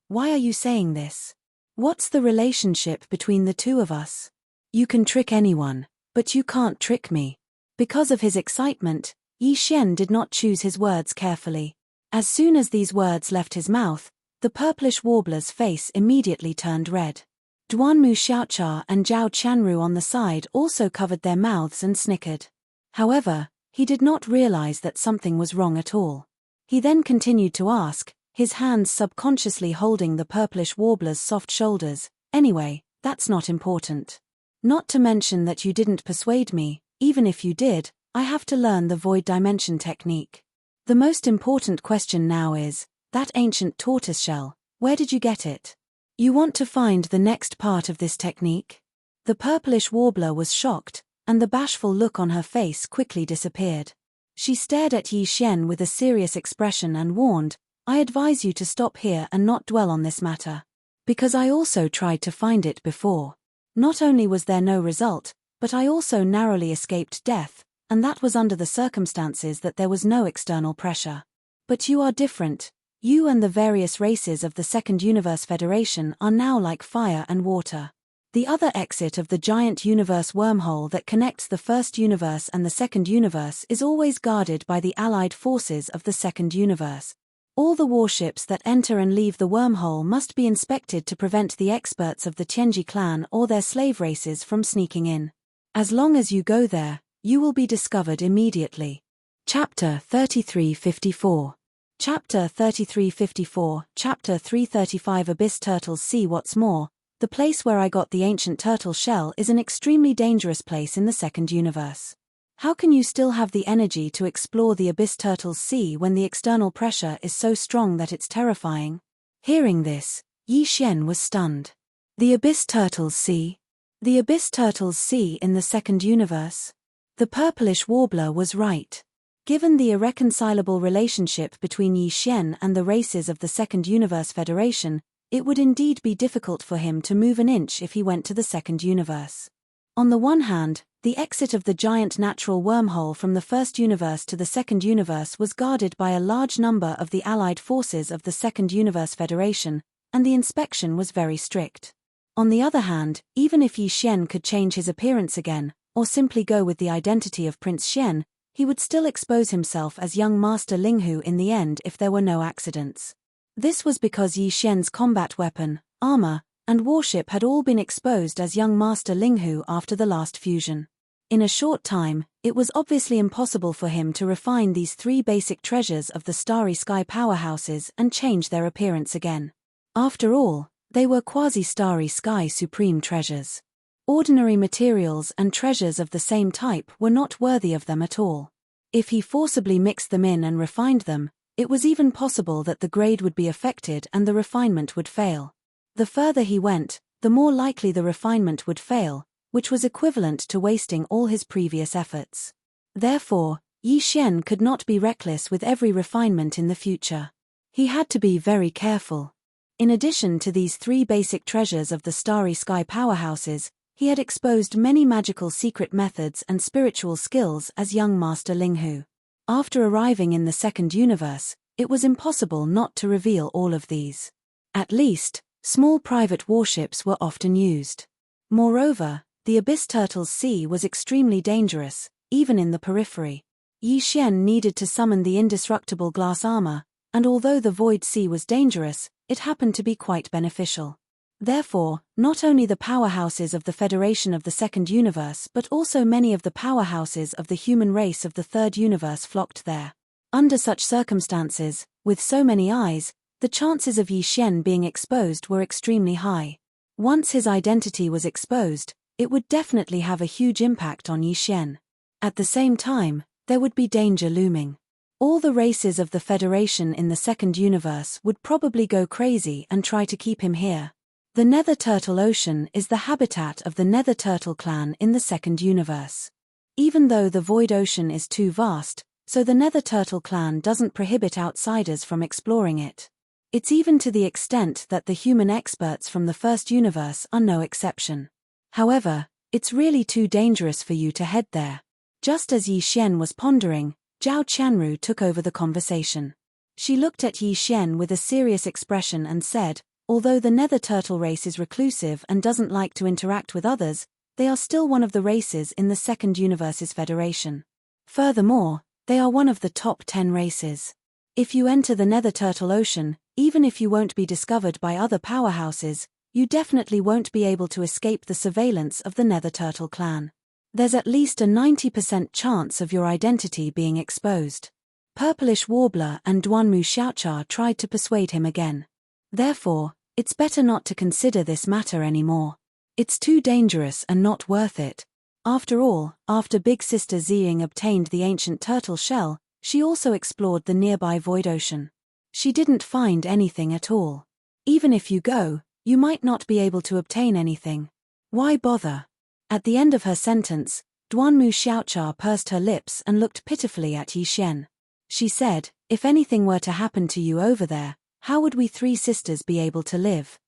Speaker 1: why are you saying this? What's the relationship between the two of us? You can trick anyone, but you can't trick me. Because of his excitement, Yi Xian did not choose his words carefully. As soon as these words left his mouth, the purplish warbler's face immediately turned red. Duanmu Xiaocha and Zhao Qianru on the side also covered their mouths and snickered. However, he did not realize that something was wrong at all. He then continued to ask, his hands subconsciously holding the purplish warbler's soft shoulders, "Anyway, that's not important. Not to mention that you didn't persuade me, even if you did, I have to learn the void dimension technique. The most important question now is, that ancient tortoise shell, where did you get it? You want to find the next part of this technique?" The purplish warbler was shocked, and the bashful look on her face quickly disappeared. She stared at Yi Xian with a serious expression and warned, "I advise you to stop here and not dwell on this matter. Because I also tried to find it before. Not only was there no result, but I also narrowly escaped death, and that was under the circumstances that there was no external pressure. But you are different. You and the various races of the Second Universe Federation are now like fire and water. The other exit of the giant universe wormhole that connects the first universe and the second universe is always guarded by the allied forces of the second universe. All the warships that enter and leave the wormhole must be inspected to prevent the experts of the Tianji clan or their slave races from sneaking in. As long as you go there, you will be discovered immediately. Chapter 3354. Chapter 3354, Chapter 335 Abyss Turtles. See what's more, the place where I got the ancient turtle shell is an extremely dangerous place in the second universe. How can you still have the energy to explore the Abyss Turtles Sea when the external pressure is so strong that it's terrifying? Hearing this, Yi Xian was stunned. The Abyss Turtles Sea? The Abyss Turtles Sea in the second universe? The purplish warbler was right. Given the irreconcilable relationship between Yi Xian and the races of the Second Universe Federation, it would indeed be difficult for him to move an inch if he went to the second universe. On the one hand, the exit of the giant natural wormhole from the first universe to the second universe was guarded by a large number of the allied forces of the Second Universe Federation, and the inspection was very strict. On the other hand, even if Yi Xian could change his appearance again, or simply go with the identity of Prince Xian, he would still expose himself as young Master Linghu in the end if there were no accidents. This was because Yi Xian's combat weapon, armor, and warship had all been exposed as young Master Linghu after the last fusion. In a short time, it was obviously impossible for him to refine these three basic treasures of the Starry Sky powerhouses and change their appearance again. After all, they were quasi-Starry Sky supreme treasures. Ordinary materials and treasures of the same type were not worthy of them at all. If he forcibly mixed them in and refined them, it was even possible that the grade would be affected and the refinement would fail. The further he went, the more likely the refinement would fail, which was equivalent to wasting all his previous efforts. Therefore, Yi Xian could not be reckless with every refinement in the future. He had to be very careful. In addition to these three basic treasures of the Starry Sky powerhouses, he had exposed many magical secret methods and spiritual skills as young Master Linghu. After arriving in the second universe, it was impossible not to reveal all of these. At least, small private warships were often used. Moreover, the Abyss Turtles Sea was extremely dangerous, even in the periphery. Yi Xian needed to summon the indestructible glass armor, and although the Void Sea was dangerous, it happened to be quite beneficial. Therefore, not only the powerhouses of the Federation of the Second Universe but also many of the powerhouses of the human race of the Third Universe flocked there. Under such circumstances, with so many eyes, the chances of Yi Xian being exposed were extremely high. Once his identity was exposed, it would definitely have a huge impact on Yi Xian. At the same time, there would be danger looming. All the races of the Federation in the Second Universe would probably go crazy and try to keep him here. The Nether Turtle Ocean is the habitat of the Nether Turtle clan in the second universe. Even though the Void Ocean is too vast, so the Nether Turtle clan doesn't prohibit outsiders from exploring it. It's even to the extent that the human experts from the first universe are no exception. However, it's really too dangerous for you to head there. Just as Yi Xian was pondering, Zhao Qianru took over the conversation. She looked at Yi Xian with a serious expression and said, although the Nether Turtle race is reclusive and doesn't like to interact with others, they are still one of the races in the Second Universe's Federation. Furthermore, they are one of the top 10 races. If you enter the Nether Turtle Ocean, even if you won't be discovered by other powerhouses, you definitely won't be able to escape the surveillance of the Nether Turtle clan. There's at least a 90% chance of your identity being exposed. Purplish Warbler and Duanmu Xiaocha tried to persuade him again. Therefore, it's better not to consider this matter anymore. It's too dangerous and not worth it. After all, after Big Sister Ziying obtained the ancient turtle shell, she also explored the nearby Void Ocean. She didn't find anything at all. Even if you go, you might not be able to obtain anything. Why bother? At the end of her sentence, Duanmu Xiaocha pursed her lips and looked pitifully at Yi Xian. She said, if anything were to happen to you over there, how would we three sisters be able to live?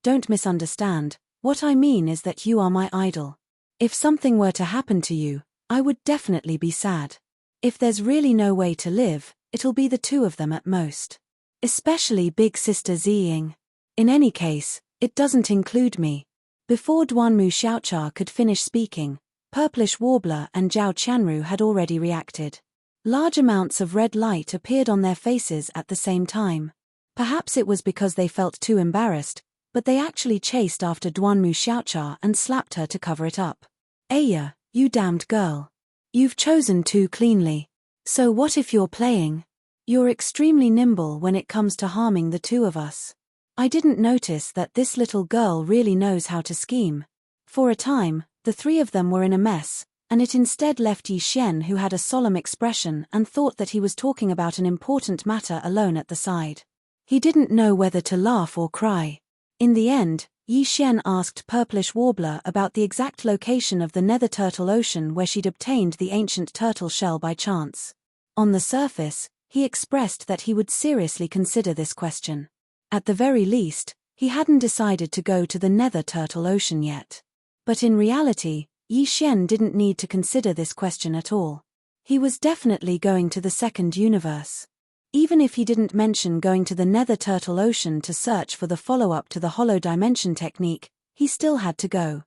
Speaker 1: Don't misunderstand, what I mean is that you are my idol. If something were to happen to you, I would definitely be sad. If there's really no way to live, it'll be the two of them at most. Especially Big Sister Ziying. In any case, it doesn't include me. Before Duanmu Xiaocha could finish speaking, Purplish Warbler and Zhao Qianru had already reacted. Large amounts of red light appeared on their faces at the same time. Perhaps it was because they felt too embarrassed, but they actually chased after Duanmu Xiaocha and slapped her to cover it up. Aya, you damned girl. You've chosen too cleanly. So what if you're playing? You're extremely nimble when it comes to harming the two of us. I didn't notice that this little girl really knows how to scheme. For a time, the three of them were in a mess, and it instead left Yi Xian, who had a solemn expression and thought that he was talking about an important matter, alone at the side. He didn't know whether to laugh or cry. In the end, Yi Xian asked Purplish Warbler about the exact location of the Nether Turtle Ocean where she'd obtained the ancient turtle shell by chance. On the surface, he expressed that he would seriously consider this question. At the very least, he hadn't decided to go to the Nether Turtle Ocean yet. But in reality, Yi Xian didn't need to consider this question at all. He was definitely going to the second universe. Even if he didn't mention going to the Nether Turtle Ocean to search for the follow-up to the Hollow Dimension technique, he still had to go.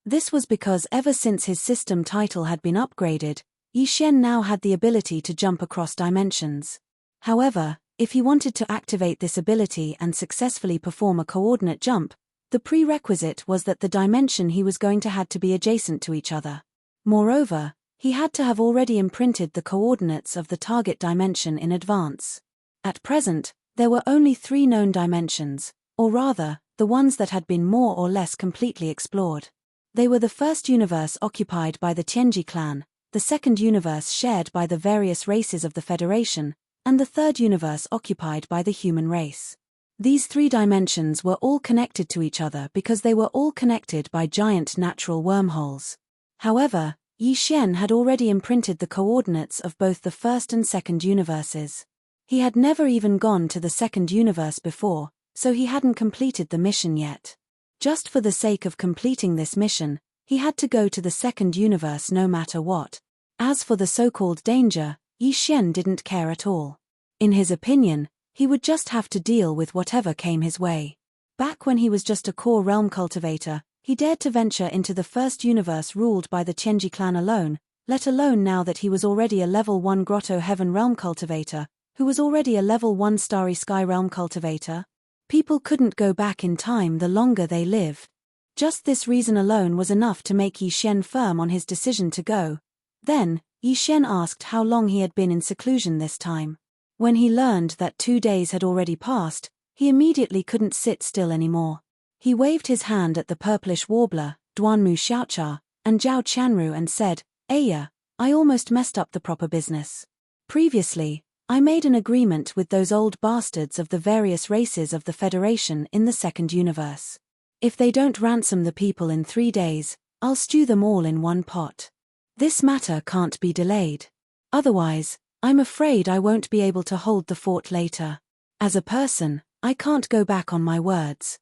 Speaker 1: This was because ever since his system title had been upgraded, Yi Xian now had the ability to jump across dimensions. However, if he wanted to activate this ability and successfully perform a coordinate jump, the prerequisite was that the dimension he was going to had to be adjacent to each other. Moreover, he had to have already imprinted the coordinates of the target dimension in advance. At present, there were only 3 known dimensions, or rather, the ones that had been more or less completely explored. They were the first universe occupied by the Tianji clan, the second universe shared by the various races of the Federation, and the third universe occupied by the human race. These 3 dimensions were all connected to each other because they were all connected by giant natural wormholes. However, Yi Xian had already imprinted the coordinates of both the first and second universes. He had never even gone to the second universe before, so he hadn't completed the mission yet. Just for the sake of completing this mission, he had to go to the second universe no matter what. As for the so-called danger, Yi Xian didn't care at all. In his opinion, he would just have to deal with whatever came his way. Back when he was just a core realm cultivator, he dared to venture into the first universe ruled by the Tianji clan alone, let alone now that he was already a level 1 Grotto Heaven realm cultivator, who was already a level 1 Starry Sky realm cultivator. People couldn't go back in time the longer they lived. Just this reason alone was enough to make Yi Xian firm on his decision to go. Then, Yi Xian asked how long he had been in seclusion this time. When he learned that 2 days had already passed, he immediately couldn't sit still anymore. He waved his hand at the Purplish Warbler, Duanmu Xiaocha, and Zhao Qianru and said, "Aya, I almost messed up the proper business. Previously, I made an agreement with those old bastards of the various races of the Federation in the second universe. If they don't ransom the people in 3 days, I'll stew them all in one pot. This matter can't be delayed. Otherwise, I'm afraid I won't be able to hold the fort later. As a person, I can't go back on my words."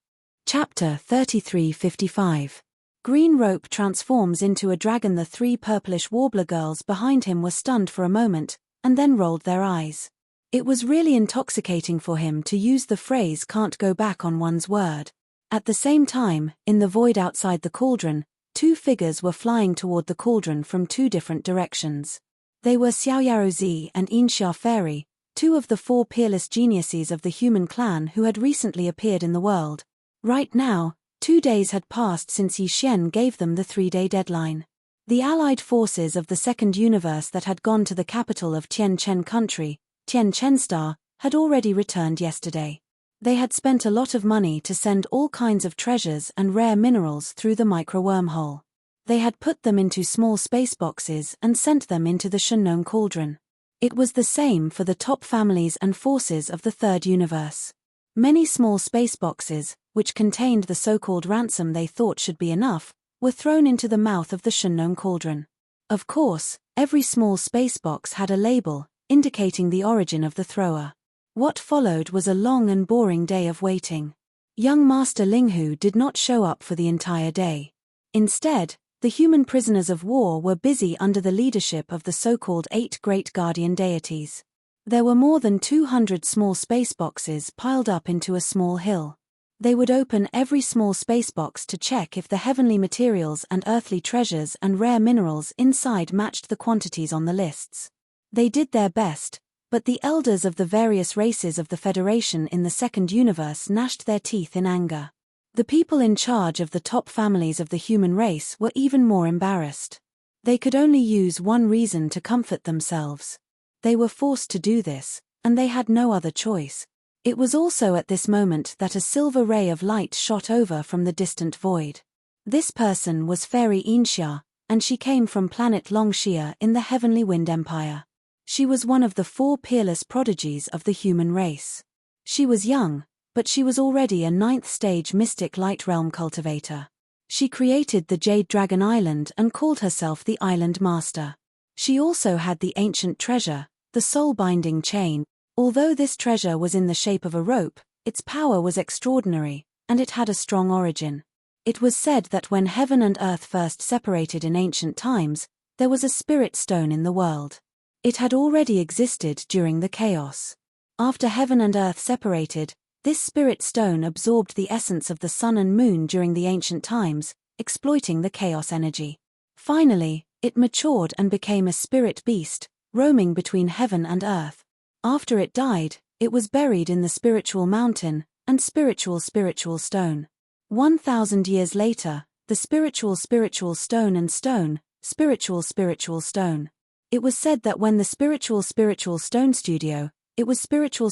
Speaker 1: Chapter 3355. Green Rope transforms into a dragon. The 3 Purplish Warbler girls behind him were stunned for a moment, and then rolled their eyes. It was really intoxicating for him to use the phrase "can't go back on one's word." At the same time, in the void outside the cauldron, 2 figures were flying toward the cauldron from 2 different directions. They were Xiaoyarozi and Inxia Fairy, 2 of the 4 peerless geniuses of the human clan who had recently appeared in the world. Right now, 2 days had passed since Yi Xian gave them the 3-day deadline. The allied forces of the second universe that had gone to the capital of Tian Chen country, Tian Chenstar, had already returned yesterday. They had spent a lot of money to send all kinds of treasures and rare minerals through the micro-wormhole. They had put them into small space boxes and sent them into the Shunnong cauldron. It was the same for the top families and forces of the third universe. Many small space boxes, which contained the so-called ransom they thought should be enough, were thrown into the mouth of the Shunnong cauldron. Of course, every small space box had a label, indicating the origin of the thrower. What followed was a long and boring day of waiting. Young Master Linghu did not show up for the entire day. Instead, the human prisoners of war were busy under the leadership of the so-called 8 great guardian deities. There were more than 200 small space boxes piled up into a small hill. They would open every small spacebox to check if the heavenly materials and earthly treasures and rare minerals inside matched the quantities on the lists. They did their best, but the elders of the various races of the Federation in the second universe gnashed their teeth in anger. The people in charge of the top families of the human race were even more embarrassed. They could only use one reason to comfort themselves. They were forced to do this, and they had no other choice. It was also at this moment that a silver ray of light shot over from the distant void. This person was Fairy Inxia, and she came from planet Longxia in the Heavenly Wind Empire. She was one of the 4 peerless prodigies of the human race. She was young, but she was already a 9th-stage mystic light realm cultivator. She created the Jade Dragon Island and called herself the Island Master. She also had the ancient treasure, the soul-binding chain. Although this treasure was in the shape of a rope, its power was extraordinary, and it had a strong origin. It was said that when heaven and earth first separated in ancient times, there was a spirit stone in the world. It had already existed during the chaos. After heaven and earth separated, this spirit stone absorbed the essence of the sun and moon during the ancient times, exploiting the chaos energy. Finally, it matured and became a spirit beast, roaming between heaven and earth. After it died, it was buried in the spiritual mountain and spiritual stone. 1,000 years later, the spiritual stone and stone, spiritual stone. It was said that when the spiritual stone studio, it was spiritual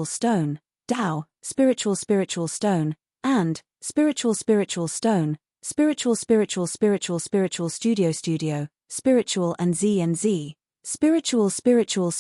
Speaker 1: stone, Tao, spiritual stone, and spiritual stone, spiritual studio, spiritual and Z, spiritual studio,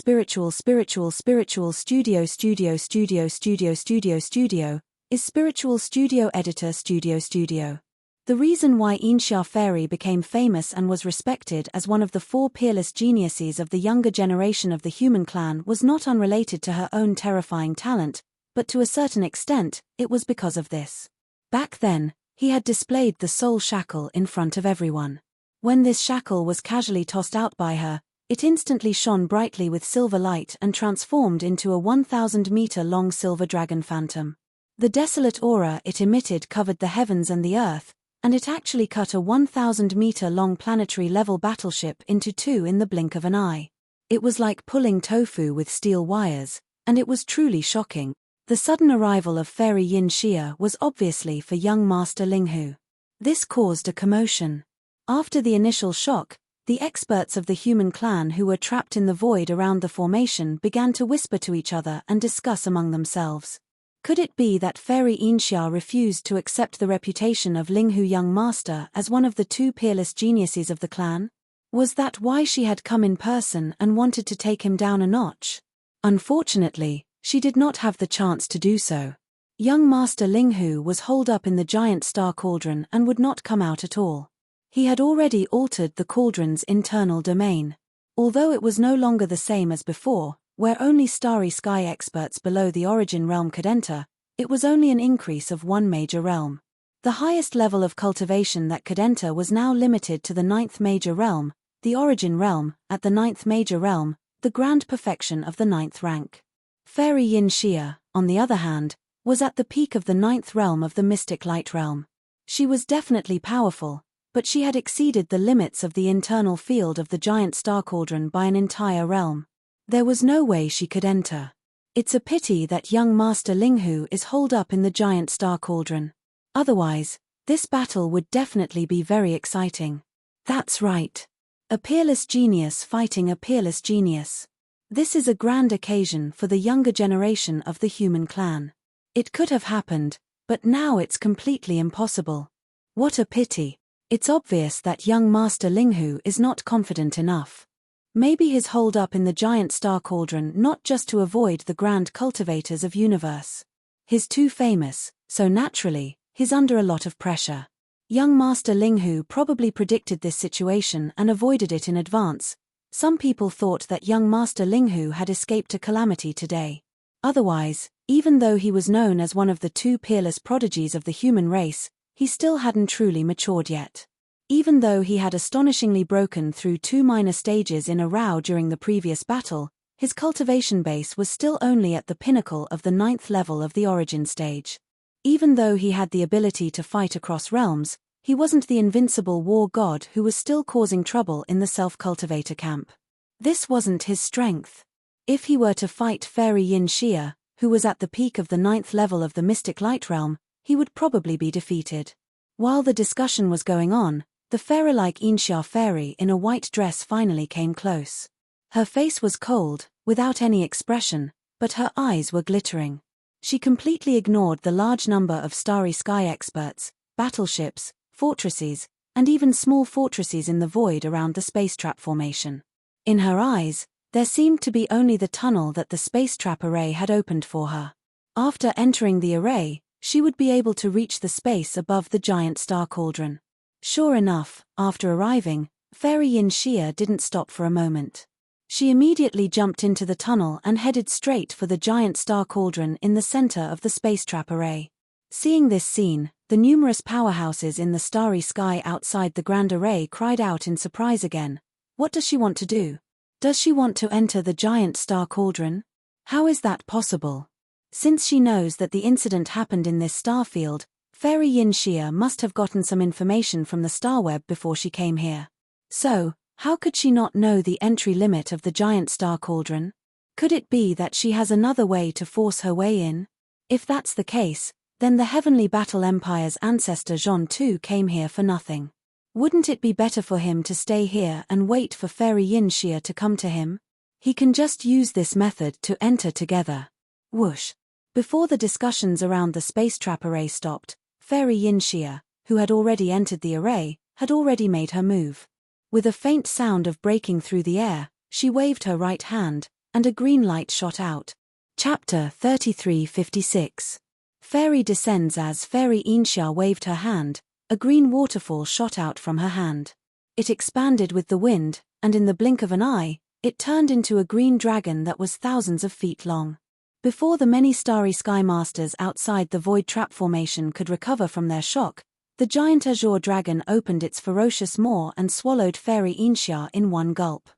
Speaker 1: is spiritual studio editor studio. The reason why Inxia Fairy became famous and was respected as one of the 4 peerless geniuses of the younger generation of the human clan was not unrelated to her own terrifying talent, but to a certain extent, it was because of this. Back then, he had displayed the soul shackle in front of everyone. When this shackle was casually tossed out by her, it instantly shone brightly with silver light and transformed into a 1,000-meter-long silver dragon phantom. The desolate aura it emitted covered the heavens and the earth, and it actually cut a 1,000-meter-long planetary-level battleship into 2 in the blink of an eye. It was like pulling tofu with steel wires, and it was truly shocking. The sudden arrival of Fairy Yin Xia was obviously for young Master Linghu. This caused a commotion. After the initial shock, the experts of the human clan who were trapped in the void around the formation began to whisper to each other and discuss among themselves. Could it be that Fairy Inxia refused to accept the reputation of Linghu Young Master as one of the 2 peerless geniuses of the clan? Was that why she had come in person and wanted to take him down a notch? Unfortunately, she did not have the chance to do so. Young Master Linghu was holed up in the giant star cauldron and would not come out at all. He had already altered the cauldron's internal domain. Although it was no longer the same as before, where only starry sky experts below the origin realm could enter, it was only an increase of 1 major realm. The highest level of cultivation that could enter was now limited to the 9th major realm, the origin realm, at the 9th major realm, the grand perfection of the 9th rank. Fairy Yin Xia, on the other hand, was at the peak of the 9th realm of the mystic light realm. She was definitely powerful, but she had exceeded the limits of the internal field of the giant star cauldron by an entire realm. There was no way she could enter. It's a pity that young Master Linghu is holed up in the giant star cauldron. Otherwise, this battle would definitely be very exciting. That's right. A peerless genius fighting a peerless genius. This is a grand occasion for the younger generation of the human clan. It could have happened, but now it's completely impossible. What a pity. It's obvious that young Master Linghu is not confident enough. Maybe he's holed up in the giant star cauldron not just to avoid the grand cultivators of universe. He's too famous, so naturally, he's under a lot of pressure. Young Master Linghu probably predicted this situation and avoided it in advance. Some people thought that young Master Linghu had escaped a calamity today. Otherwise, even though he was known as one of the 2 peerless prodigies of the human race, he still hadn't truly matured yet. Even though he had astonishingly broken through 2 minor stages in a row during the previous battle, his cultivation base was still only at the pinnacle of the 9th level of the origin stage. Even though he had the ability to fight across realms, he wasn't the invincible war god who was still causing trouble in the self-cultivator camp. This wasn't his strength. If he were to fight Fairy Yin Xia, who was at the peak of the 9th level of the Mystic Light Realm, he would probably be defeated. While the discussion was going on, the fairy-like Inxia fairy in a white dress finally came close. Her face was cold, without any expression, but her eyes were glittering. She completely ignored the large number of starry sky experts, battleships, fortresses, and even small fortresses in the void around the space trap formation. In her eyes, there seemed to be only the tunnel that the space trap array had opened for her. After entering the array, she would be able to reach the space above the giant star cauldron. Sure enough, after arriving, Fairy Yin Xia didn't stop for a moment. She immediately jumped into the tunnel and headed straight for the giant star cauldron in the center of the space trap array. Seeing this scene, the numerous powerhouses in the starry sky outside the grand array cried out in surprise again. What does she want to do? Does she want to enter the giant star cauldron? How is that possible? Since she knows that the incident happened in this star field, Fairy Yin Xia must have gotten some information from the star web before she came here. So, how could she not know the entry limit of the giant star cauldron? Could it be that she has another way to force her way in? If that's the case, then the Heavenly Battle Empire's ancestor Zhon too came here for nothing. Wouldn't it be better for him to stay here and wait for Fairy Yin Xia to come to him? He can just use this method to enter together. Whoosh. Before the discussions around the space trap array stopped, Fairy Yin Xia, who had already entered the array, had already made her move. With a faint sound of breaking through the air, she waved her right hand, and a green light shot out. Chapter 3356. Fairy descends. As Fairy Inxia waved her hand, a green waterfall shot out from her hand. It expanded with the wind, and in the blink of an eye, it turned into a green dragon that was thousands of feet long. Before the many starry sky masters outside the void trap formation could recover from their shock, the giant azure dragon opened its ferocious maw and swallowed Fairy Inxia in one gulp.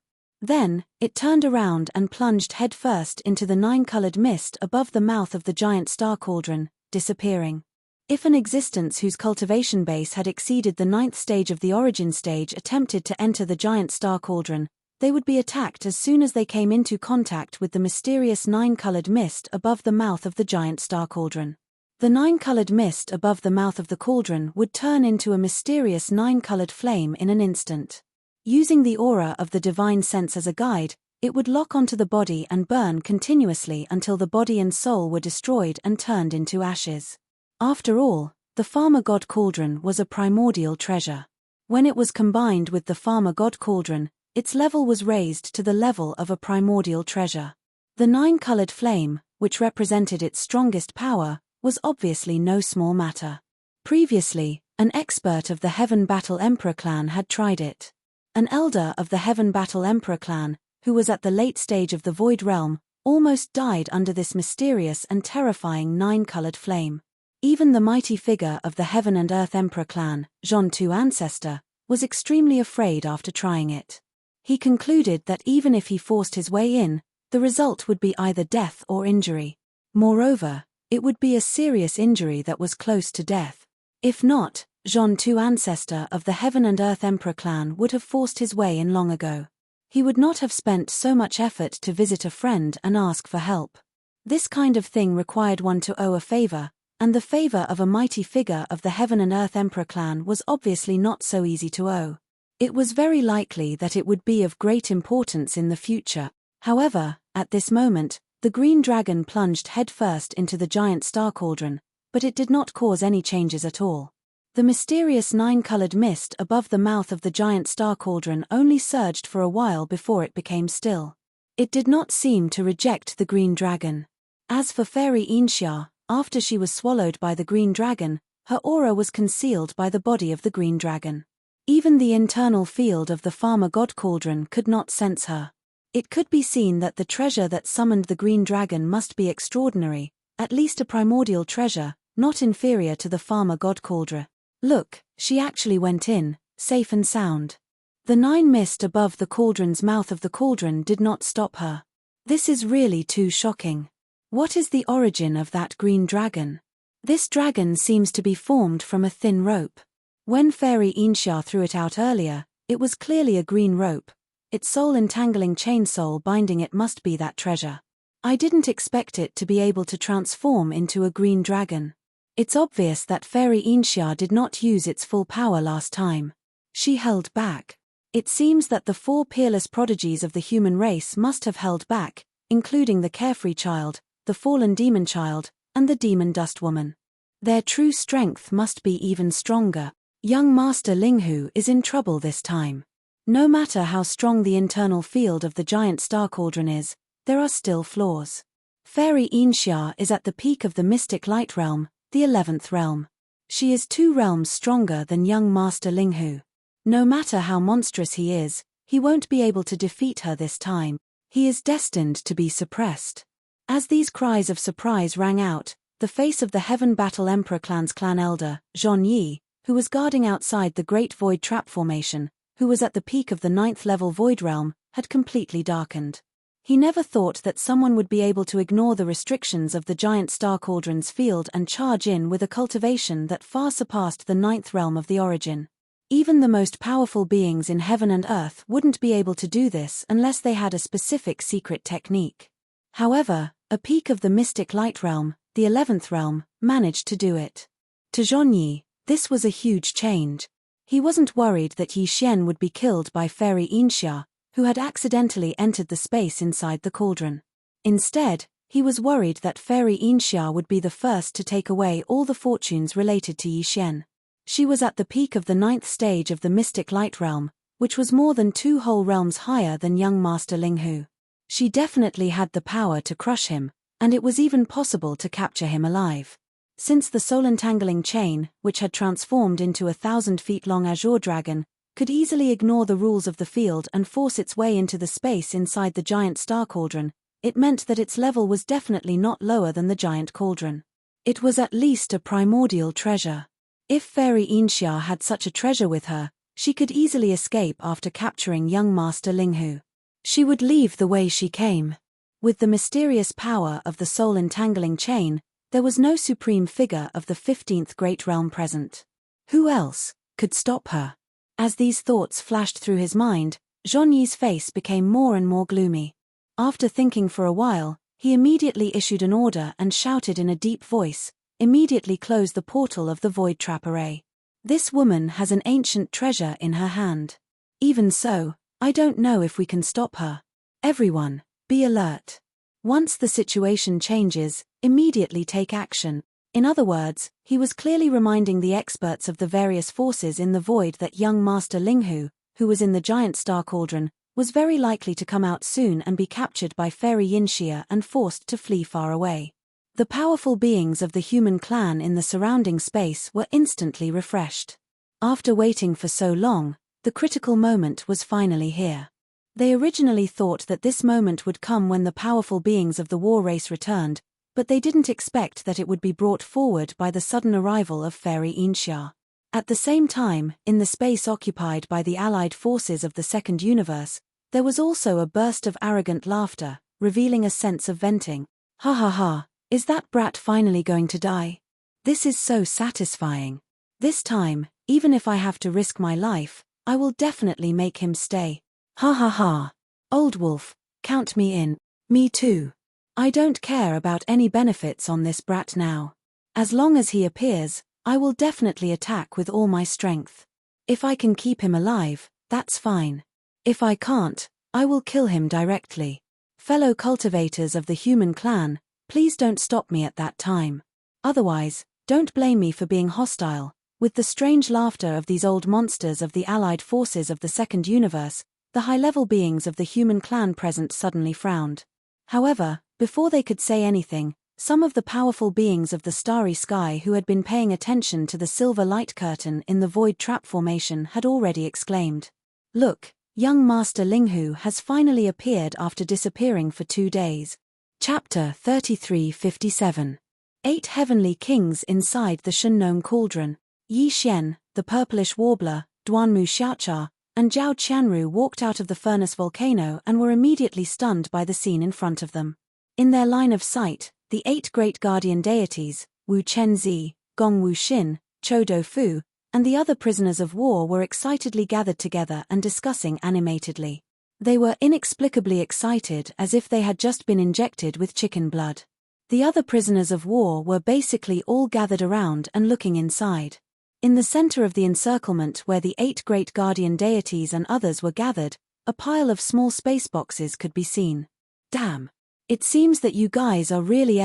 Speaker 1: Then, it turned around and plunged headfirst into the 9-colored mist above the mouth of the giant star cauldron, disappearing. If an existence whose cultivation base had exceeded the 9th stage of the origin stage attempted to enter the giant star cauldron, they would be attacked as soon as they came into contact with the mysterious 9-colored mist above the mouth of the giant star cauldron. The 9-colored mist above the mouth of the cauldron would turn into a mysterious 9-colored flame in an instant. Using the aura of the divine sense as a guide, it would lock onto the body and burn continuously until the body and soul were destroyed and turned into ashes. After all, the Farmer God Cauldron was a primordial treasure. When it was combined with the Farmer God Cauldron, its level was raised to the level of a primordial treasure. The 9-colored flame, which represented its strongest power, was obviously no small matter. Previously, an expert of the Heaven Battle Emperor clan had tried it. An elder of the Heaven Battle Emperor clan, who was at the late stage of the Void Realm, almost died under this mysterious and terrifying 9-colored flame. Even the mighty figure of the Heaven and Earth Emperor clan, Zhon Tu ancestor, was extremely afraid after trying it. He concluded that even if he forced his way in, the result would be either death or injury. Moreover, it would be a serious injury that was close to death. If not, Zhon Tu ancestor of the Heaven and Earth Emperor clan would have forced his way in long ago. He would not have spent so much effort to visit a friend and ask for help. This kind of thing required one to owe a favor, and the favor of a mighty figure of the Heaven and Earth Emperor clan was obviously not so easy to owe. It was very likely that it would be of great importance in the future. However, at this moment, the green dragon plunged headfirst into the giant star cauldron, but it did not cause any changes at all. The mysterious 9-colored mist above the mouth of the giant star cauldron only surged for a while before it became still. It did not seem to reject the green dragon. As for Fairy Inxia, after she was swallowed by the green dragon, her aura was concealed by the body of the green dragon. Even the internal field of the Farmer God Cauldron could not sense her. It could be seen that the treasure that summoned the green dragon must be extraordinary, at least a primordial treasure, not inferior to the Farmer God Cauldron. Look, she actually went in, safe and sound. The 9 mist above the cauldron's mouth of the cauldron did not stop her. This is really too shocking. What is the origin of that green dragon? This dragon seems to be formed from a thin rope. When Fairy Inxia threw it out earlier, it was clearly a green rope. Its soul-entangling chain soul binding it must be that treasure. I didn't expect it to be able to transform into a green dragon. It's obvious that Fairy Inxia did not use its full power last time. She held back. It seems that the 4 peerless prodigies of the human race must have held back, including the carefree child, the fallen demon child, and the demon dust woman. Their true strength must be even stronger. Young Master Linghu is in trouble this time. No matter how strong the internal field of the giant star cauldron is, there are still flaws. Fairy Inxia is at the peak of the mystic light realm, the 11th realm. She is 2 realms stronger than young Master Linghu. No matter how monstrous he is, he won't be able to defeat her this time. He is destined to be suppressed. As these cries of surprise rang out, the face of the Heaven Battle Emperor clan's clan elder, Zhong Yi, who was guarding outside the Great Void Trap Formation, who was at the peak of the 9th level Void Realm, had completely darkened. He never thought that someone would be able to ignore the restrictions of the giant star cauldron's field and charge in with a cultivation that far surpassed the 9th realm of the origin. Even the most powerful beings in heaven and earth wouldn't be able to do this unless they had a specific secret technique. However, a peak of the mystic light realm, the 11th realm, managed to do it. To Zhong Yi, this was a huge change. He wasn't worried that Yi Xian would be killed by Fairy Inxia, who had accidentally entered the space inside the cauldron. Instead, he was worried that Fairy Inxia would be the first to take away all the fortunes related to Yi Xian. She was at the peak of the 9th stage of the mystic light realm, which was more than 2 whole realms higher than young Master Linghu. She definitely had the power to crush him, and it was even possible to capture him alive. Since the soul-entangling chain, which had transformed into a 1,000-feet-long azure dragon, could easily ignore the rules of the field and force its way into the space inside the giant star cauldron, it meant that its level was definitely not lower than the giant cauldron. It was at least a primordial treasure. If Fairy Inxia had such a treasure with her, she could easily escape after capturing young Master Linghu. She would leave the way she came. With the mysterious power of the soul-entangling chain, there was no supreme figure of the 15th Great Realm present. Who else could stop her? As these thoughts flashed through his mind, Zhong Yi's face became more and more gloomy. After thinking for a while, he immediately issued an order and shouted in a deep voice, "Immediately close the portal of the Void Trap Array. This woman has an ancient treasure in her hand. Even so, I don't know if we can stop her. Everyone, be alert. Once the situation changes, immediately take action." In other words, he was clearly reminding the experts of the various forces in the void that young Master Linghu, who was in the giant star cauldron, was very likely to come out soon and be captured by Fairy Inxia and forced to flee far away. The powerful beings of the human clan in the surrounding space were instantly refreshed. After waiting for so long, the critical moment was finally here. They originally thought that this moment would come when the powerful beings of the war race returned, but they didn't expect that it would be brought forward by the sudden arrival of Fairy Inxia. At the same time, in the space occupied by the allied forces of the second universe, there was also a burst of arrogant laughter, revealing a sense of venting. "Ha ha ha, is that brat finally going to die? This is so satisfying. This time, even if I have to risk my life, I will definitely make him stay. Ha ha ha. Old wolf, count me in. Me too. I don't care about any benefits on this brat now. As long as he appears, I will definitely attack with all my strength. If I can keep him alive, that's fine. If I can't, I will kill him directly. Fellow cultivators of the human clan, please don't stop me at that time. Otherwise, don't blame me for being hostile." With the strange laughter of these old monsters of the allied forces of the second universe, the high-level beings of the human clan present suddenly frowned. However, before they could say anything, some of the powerful beings of the starry sky who had been paying attention to the silver light curtain in the void trap formation had already exclaimed, "Look, young Master Linghu has finally appeared after disappearing for 2 days." Chapter 3357. 8 Heavenly Kings inside the Shengnong Cauldron. Yi Xian, the purplish warbler, Duanmu Xiaocha, and Zhao Qianru walked out of the furnace volcano and were immediately stunned by the scene in front of them. In their line of sight, the 8 great guardian deities, Wu Chenzi, Gong Wu Xin, Chou Do Fu, and the other prisoners of war were excitedly gathered together and discussing animatedly. They were inexplicably excited, as if they had just been injected with chicken blood. The other prisoners of war were basically all gathered around and looking inside. In the center of the encirclement where the 8 great guardian deities and others were gathered, a pile of small space boxes could be seen. Damn. It seems that you guys are really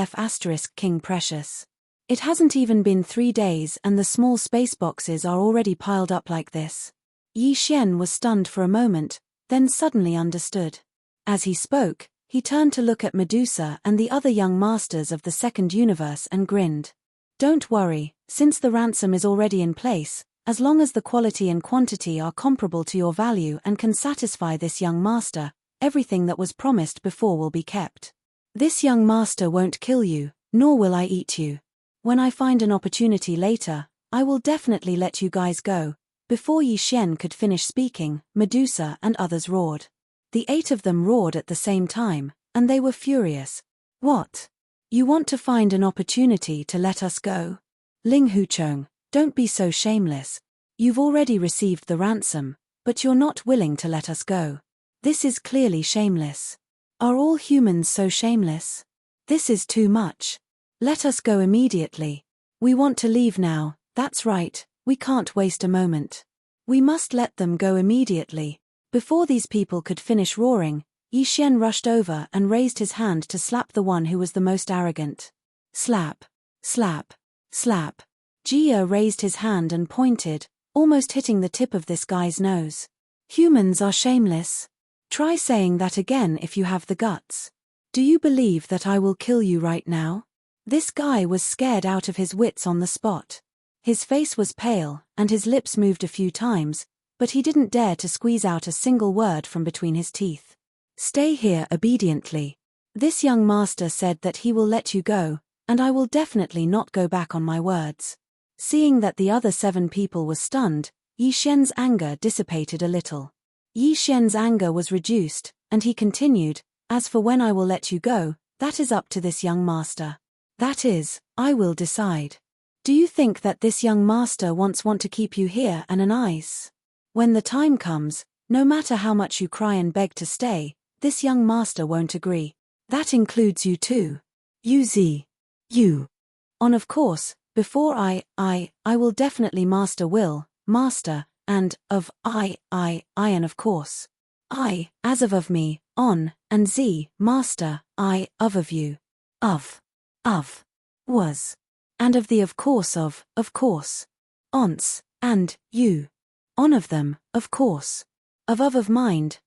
Speaker 1: King Precious. It hasn't even been 3 days and the small space boxes are already piled up like this. Yi Xian was stunned for a moment, then suddenly understood. As he spoke, he turned to look at Medusa and the other young masters of the second universe and grinned. Don't worry, since the ransom is already in place, as long as the quality and quantity are comparable to your value and can satisfy this young master, everything that was promised before will be kept. This young master won't kill you, nor will I eat you. When I find an opportunity later, I will definitely let you guys go. Before Yi Xian could finish speaking, Medusa and others roared. The 8 of them roared at the same time, and they were furious. What? You want to find an opportunity to let us go? Ling Huchong, don't be so shameless. You've already received the ransom, but you're not willing to let us go. This is clearly shameless. Are all humans so shameless? This is too much. Let us go immediately. We want to leave now, that's right, we can't waste a moment. We must let them go immediately. Before these people could finish roaring, Yi Xian rushed over and raised his hand to slap the one who was the most arrogant. Slap. Slap. Slap. Jia raised his hand and pointed, almost hitting the tip of this guy's nose. Humans are shameless. Try saying that again if you have the guts. Do you believe that I will kill you right now? This guy was scared out of his wits on the spot. His face was pale, and his lips moved a few times, but he didn't dare to squeeze out a single word from between his teeth. Stay here obediently. This young master said that he will let you go, and I will definitely not go back on my words. Seeing that the other 7 people were stunned, Yi Xian's anger dissipated a little. Yi Xian's anger was reduced, and he continued, as for when I will let you go, that is up to this young master. That is, I will decide. Do you think that this young master want to keep you here and an ice? When the time comes, no matter how much you cry and beg to stay, this young master won't agree. That includes you too. You Z. You. On of course, before I will definitely master, and, of, and of course. I, as of me, on, and Z, master, of you. Of, was. And of the of course, once, and, you. On of them, of course. Of mind,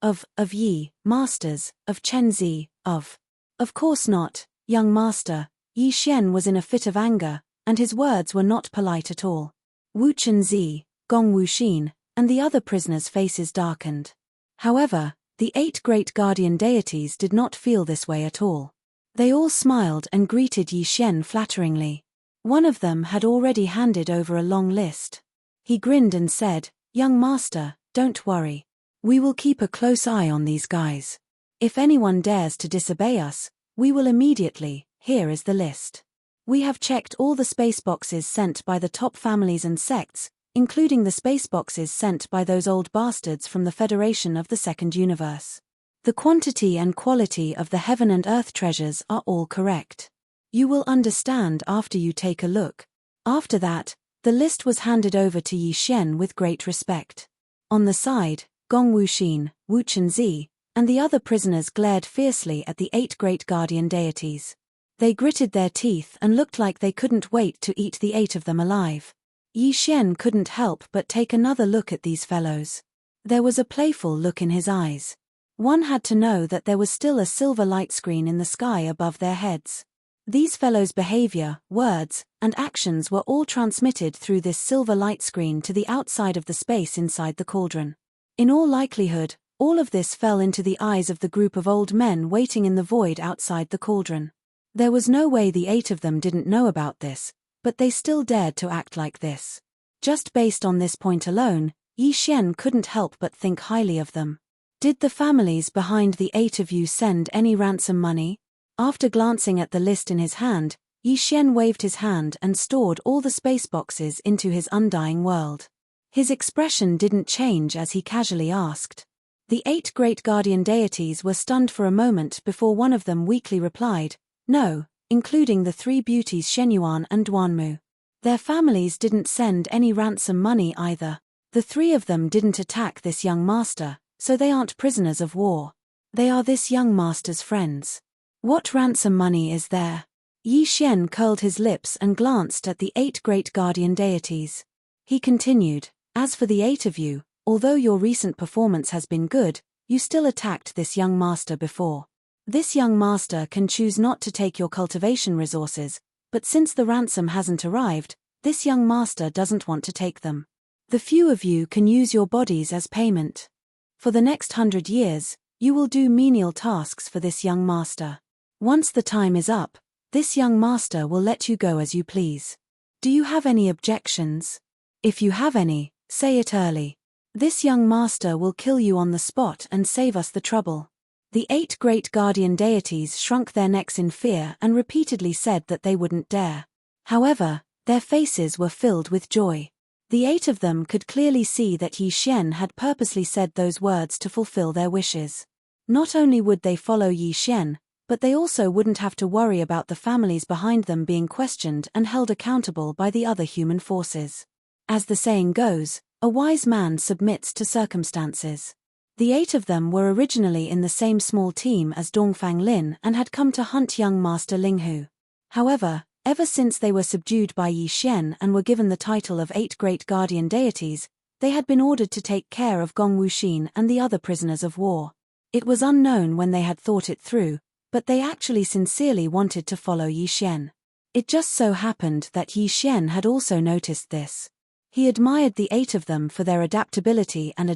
Speaker 1: of ye, masters, of Chenzi, of. Of course not, young master. Yi Xian was in a fit of anger, and his words were not polite at all. Wu Chenzi, Gong Wu Xin, and the other prisoners' faces darkened. However, the 8 great guardian deities did not feel this way at all. They all smiled and greeted Yi Xian flatteringly. One of them had already handed over a long list. He grinned and said, Young master, don't worry. We will keep a close eye on these guys. If anyone dares to disobey us, we will immediately. Here is the list. We have checked all the space boxes sent by the top families and sects, including the space boxes sent by those old bastards from the Federation of the Second Universe. The quantity and quality of the heaven and earth treasures are all correct. You will understand after you take a look. After that, the list was handed over to Yi Xian with great respect. On the side, Gong Wu Xin, Wu Chenzi, and the other prisoners glared fiercely at the 8 great guardian deities. They gritted their teeth and looked like they couldn't wait to eat the 8 of them alive. Yi Xian couldn't help but take another look at these fellows. There was a playful look in his eyes. One had to know that there was still a silver light screen in the sky above their heads. These fellows' behavior, words, and actions were all transmitted through this silver light screen to the outside of the space inside the cauldron. In all likelihood, all of this fell into the eyes of the group of old men waiting in the void outside the cauldron. There was no way the 8 of them didn't know about this, but they still dared to act like this. Just based on this point alone, Yi Xian couldn't help but think highly of them. Did the families behind the 8 of you send any ransom money? After glancing at the list in his hand, Yi Xian waved his hand and stored all the space boxes into his undying world. His expression didn't change as he casually asked. The 8 great guardian deities were stunned for a moment before one of them weakly replied, "No," including the 3 beauties Shenyuan and Duanmu. Their families didn't send any ransom money either. The 3 of them didn't attack this young master, so they aren't prisoners of war. They are this young master's friends. What ransom money is there? Yi Xian curled his lips and glanced at the 8 great guardian deities. He continued, "As for the 8 of you, although your recent performance has been good, you still attacked this young master before. This young master can choose not to take your cultivation resources, but since the ransom hasn't arrived, this young master doesn't want to take them. The few of you can use your bodies as payment. For the next 100 years, you will do menial tasks for this young master. Once the time is up, this young master will let you go as you please. Do you have any objections? If you have any, say it early. This young master will kill you on the spot and save us the trouble." The 8 great guardian deities shrunk their necks in fear and repeatedly said that they wouldn't dare. However, their faces were filled with joy. The 8 of them could clearly see that Yi Xian had purposely said those words to fulfill their wishes. Not only would they follow Yi Xian, but they also wouldn't have to worry about the families behind them being questioned and held accountable by the other human forces. As the saying goes, a wise man submits to circumstances. The 8 of them were originally in the same small team as Dongfang Lin and had come to hunt young Master Linghu. However, ever since they were subdued by Yi Xian and were given the title of 8 great guardian deities, they had been ordered to take care of Gong Wuxin and the other prisoners of war. It was unknown when they had thought it through, but they actually sincerely wanted to follow Yi Xian. It just so happened that Yi Xian had also noticed this. He admired the 8 of them for their adaptability and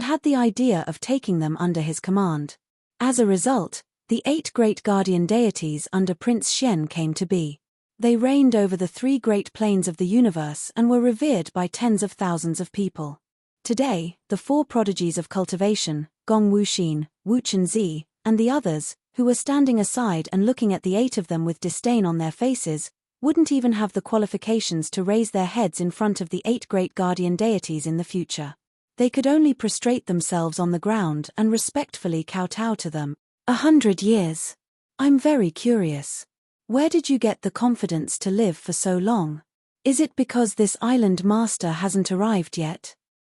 Speaker 1: had the idea of taking them under his command. As a result, the 8 great guardian deities under Prince Xian came to be. They reigned over the 3 great planes of the universe and were revered by tens of thousands of people. Today, the 4 prodigies of cultivation, Gong Wuxin, Wu Chunzi, and the others, who were standing aside and looking at the 8 of them with disdain on their faces, wouldn't even have the qualifications to raise their heads in front of the 8 great guardian deities in the future. They could only prostrate themselves on the ground and respectfully kowtow to them. 100 years. I'm very curious. Where did you get the confidence to live for so long? Is it because this island master hasn't arrived yet?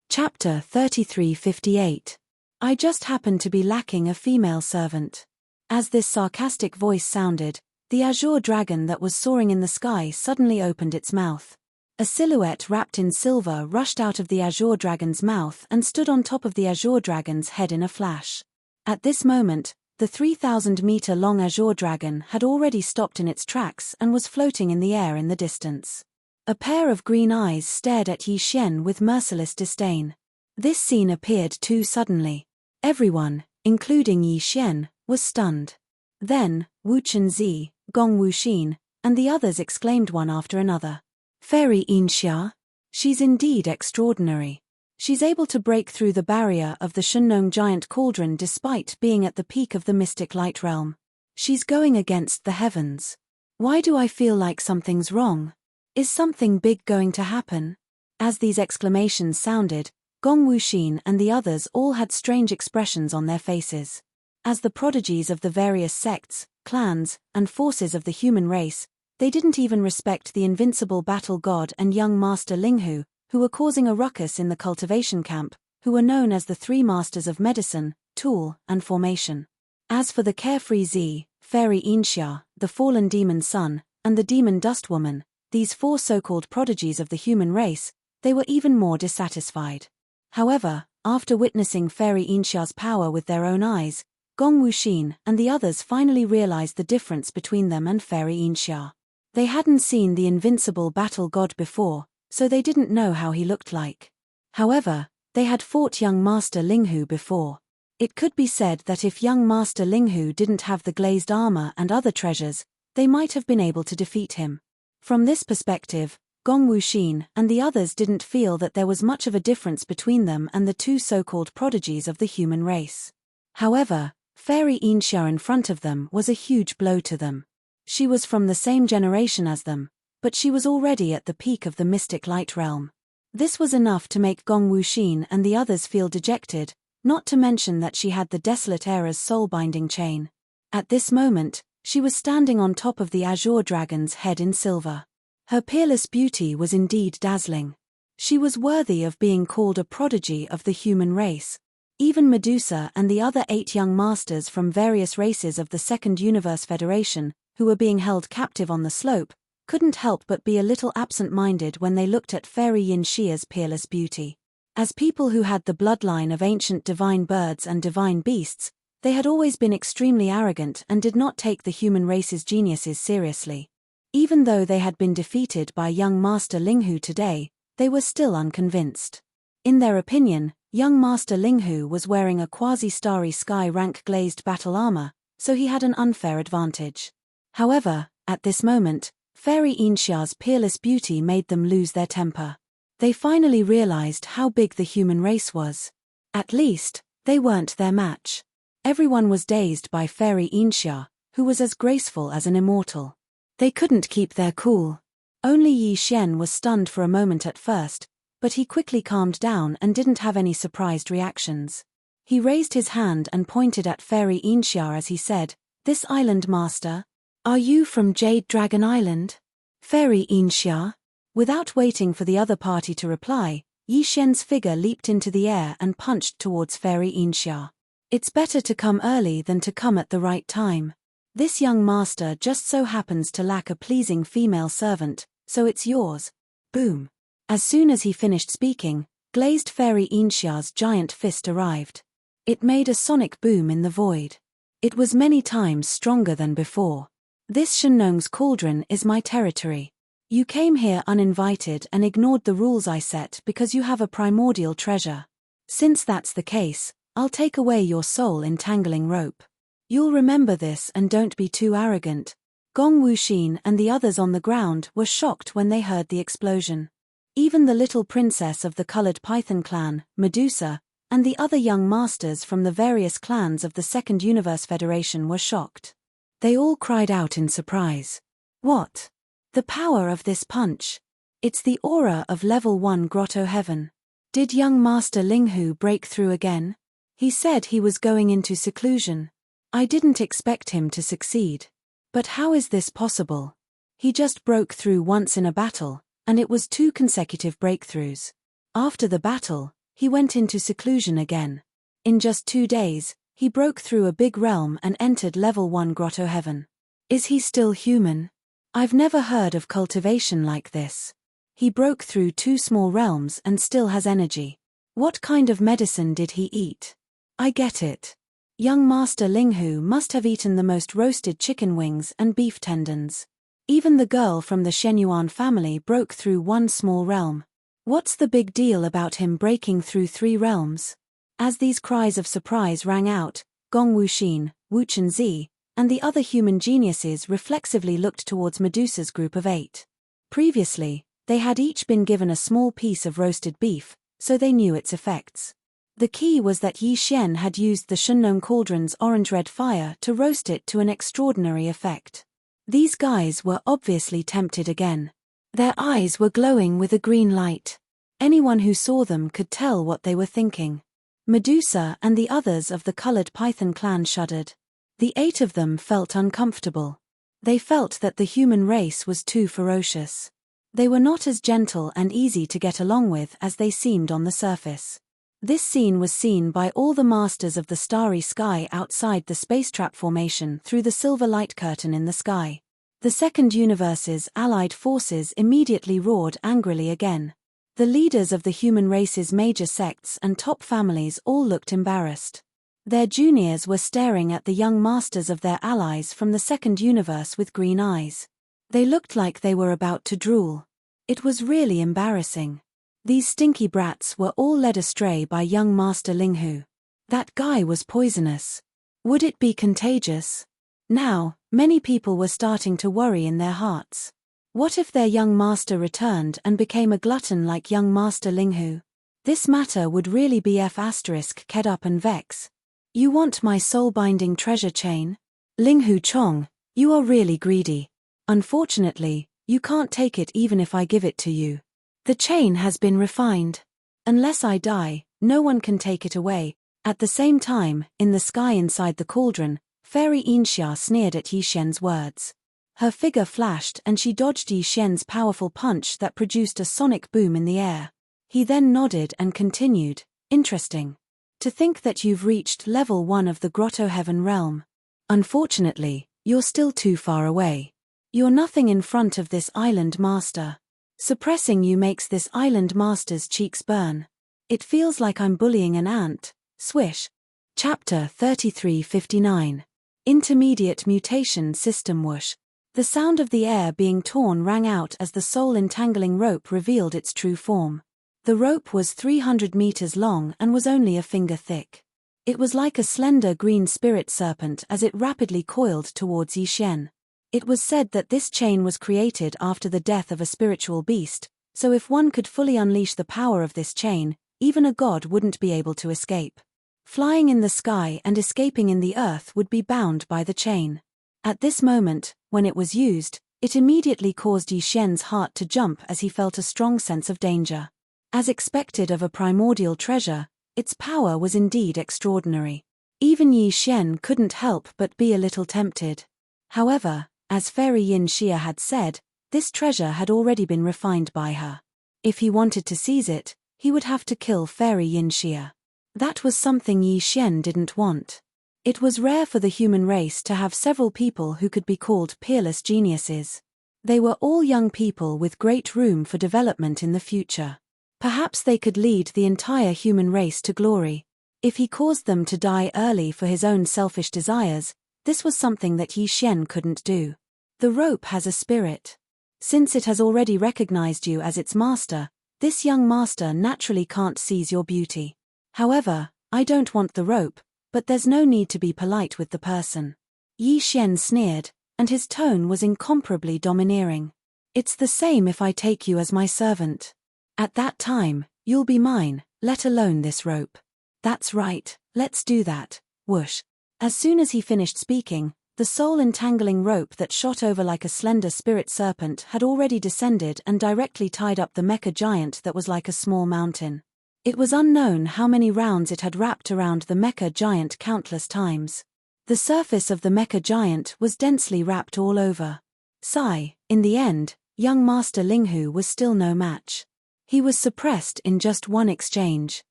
Speaker 1: Chapter 3358. I just happen to be lacking a female servant. As this sarcastic voice sounded, the azure dragon that was soaring in the sky suddenly opened its mouth. A silhouette wrapped in silver rushed out of the azure dragon's mouth and stood on top of the azure dragon's head in a flash. At this moment, the 3,000-meter-long azure dragon had already stopped in its tracks and was floating in the air in the distance. A pair of green eyes stared at Yi Xian with merciless disdain. This scene appeared too suddenly. Everyone, including Yi Xian, was stunned. Then, Wu Chunzi, Gong Wuxin, and the others exclaimed one after another. Fairy Inxia? She's indeed extraordinary. She's able to break through the barrier of the Shennong giant cauldron despite being at the peak of the mystic light realm. She's going against the heavens. Why do I feel like something's wrong? Is something big going to happen? As these exclamations sounded, Gong Wuxin and the others all had strange expressions on their faces. As the prodigies of the various sects, clans, and forces of the human race, they didn't even respect the invincible battle god and young master Linghu, who were causing a ruckus in the cultivation camp, who were known as the 3 masters of medicine, tool, and formation. As for the carefree Z, Fairy Inxia, the fallen demon sun, and the demon dust woman, these 4 so-called prodigies of the human race, they were even more dissatisfied. However, after witnessing Fairy Inxia's power with their own eyes, Gong Wuxin and the others finally realized the difference between them and Fairy Inxia. They hadn't seen the invincible battle god before, so they didn't know how he looked like. However, they had fought young Master Linghu before. It could be said that if young Master Linghu didn't have the glazed armor and other treasures, they might have been able to defeat him. From this perspective, Gong Wuxin and the others didn't feel that there was much of a difference between them and the 2 so-called prodigies of the human race. However, Fairy Inxia in front of them was a huge blow to them. She was from the same generation as them, but she was already at the peak of the mystic light realm. This was enough to make Gong Wuxin and the others feel dejected, not to mention that she had the Desolate Era's soul-binding chain. At this moment, she was standing on top of the azure dragon's head in silver. Her peerless beauty was indeed dazzling. She was worthy of being called a prodigy of the human race. Even Medusa and the other 8 young masters from various races of the Second Universe Federation, who were being held captive on the slope, couldn't help but be a little absent-minded when they looked at Fairy Yin Xia's peerless beauty. As people who had the bloodline of ancient divine birds and divine beasts, they had always been extremely arrogant and did not take the human race's geniuses seriously. Even though they had been defeated by young Master Linghu today, they were still unconvinced. In their opinion, young Master Linghu was wearing a quasi-starry sky rank glazed battle armor, so he had an unfair advantage. However, at this moment, Fairy Yin-Xia's peerless beauty made them lose their temper. They finally realized how big the human race was. At least, they weren't their match. Everyone was dazed by Fairy Yin-Xia, who was as graceful as an immortal. They couldn't keep their cool. Only Yi Xian was stunned for a moment at first, but he quickly calmed down and didn't have any surprised reactions. He raised his hand and pointed at Fairy Yin-Xia as he said, "This island master? Are you from Jade Dragon Island?" Fairy Yin-Xia? Without waiting for the other party to reply, Yi Xian's figure leaped into the air and punched towards Fairy Yin-Xia. It's better to come early than to come at the right time. This young master just so happens to lack a pleasing female servant, so it's yours. Boom. As soon as he finished speaking, glazed Fairy Yin-Xia's giant fist arrived. It made a sonic boom in the void. It was many times stronger than before. This Shenlong's cauldron is my territory. You came here uninvited and ignored the rules I set because you have a primordial treasure. Since that's the case, I'll take away your soul-entangling rope. You'll remember this and don't be too arrogant. Gong Wuxin and the others on the ground were shocked when they heard the explosion. Even the little princess of the colored python clan, Medusa, and the other young masters from the various clans of the Second Universe Federation were shocked. They all cried out in surprise. What? The power of this punch. It's the aura of level 1 Grotto Heaven. Did young Master Linghu break through again? He said he was going into seclusion. I didn't expect him to succeed. But how is this possible? He just broke through once in a battle, and it was 2 consecutive breakthroughs. After the battle, he went into seclusion again. In just 2 days, he broke through a big realm and entered level 1 Grotto Heaven. Is he still human? I've never heard of cultivation like this. He broke through 2 small realms and still has energy. What kind of medicine did he eat? I get it. Young Master Linghu must have eaten the most roasted chicken wings and beef tendons. Even the girl from the Shenyuan family broke through 1 small realm. What's the big deal about him breaking through 3 realms? As these cries of surprise rang out, Gong Wuxin, Wu Chenzi, and the other human geniuses reflexively looked towards Medusa's group of 8. Previously, they had each been given a small piece of roasted beef, so they knew its effects. The key was that Yi Xian had used the Shenlong cauldron's orange-red fire to roast it to an extraordinary effect. These guys were obviously tempted again. Their eyes were glowing with a green light. Anyone who saw them could tell what they were thinking. Medusa and the others of the colored python clan shuddered. The 8 of them felt uncomfortable. They felt that the human race was too ferocious. They were not as gentle and easy to get along with as they seemed on the surface. This scene was seen by all the masters of the starry sky outside the space trap formation through the silver light curtain in the sky. The Second Universe's allied forces immediately roared angrily again. The leaders of the human race's major sects and top families all looked embarrassed. Their juniors were staring at the young masters of their allies from the Second Universe with green eyes. They looked like they were about to drool. It was really embarrassing. These stinky brats were all led astray by young Master Linghu. That guy was poisonous. Would it be contagious? Now, many people were starting to worry in their hearts. What if their young master returned and became a glutton like young Master Linghu? This matter would really be ked up and vex. You want my soul-binding treasure chain? Linghu Chong, You are really greedy. Unfortunately, you can't take it even if I give it to you. The chain has been refined. Unless I die, no one can take it away. At the same time, in the sky inside the cauldron, Fairy Inxia sneered at Yi Shen's words. Her figure flashed and she dodged Yi Shen's powerful punch that produced a sonic boom in the air. He then nodded and continued, "Interesting. To think that you've reached level 1 of the Grotto Heaven realm. Unfortunately, you're still too far away. You're nothing in front of this island master. Suppressing you makes this island master's cheeks burn. It feels like I'm bullying an ant." Swish. Chapter 3359. Intermediate Mutation System. Whoosh. The sound of the air being torn rang out as the soul-entangling rope revealed its true form. The rope was 300 meters long and was only a finger thick. It was like a slender green spirit serpent as it rapidly coiled towards Yi Shen. It was said that this chain was created after the death of a spiritual beast, so if one could fully unleash the power of this chain, even a god wouldn't be able to escape. Flying in the sky and escaping in the earth would be bound by the chain. At this moment, when it was used, it immediately caused Yi Shen's heart to jump as he felt a strong sense of danger. As expected of a primordial treasure, its power was indeed extraordinary. Even Yi Shen couldn't help but be a little tempted. However, as Fairy Yin Xia had said, this treasure had already been refined by her. If he wanted to seize it, he would have to kill Fairy Yin Xia. That was something Yi Shen didn't want. It was rare for the human race to have several people who could be called peerless geniuses. They were all young people with great room for development in the future. Perhaps they could lead the entire human race to glory. If he caused them to die early for his own selfish desires, this was something that Yi Shen couldn't do. The rope has a spirit. Since it has already recognized you as its master, this young master naturally can't seize your beauty. However, I don't want the rope, but there's no need to be polite with the person. Yi Shen sneered, and his tone was incomparably domineering. It's the same if I take you as my servant. At that time, you'll be mine, let alone this rope. That's right, let's do that. Whoosh. As soon as he finished speaking, the soul-entangling rope that shot over like a slender spirit serpent had already descended and directly tied up the mecha giant that was like a small mountain. It was unknown how many rounds it had wrapped around the mecha giant countless times. The surface of the mecha giant was densely wrapped all over. Sigh, in the end, young Master Linghu was still no match. He was suppressed in just one exchange.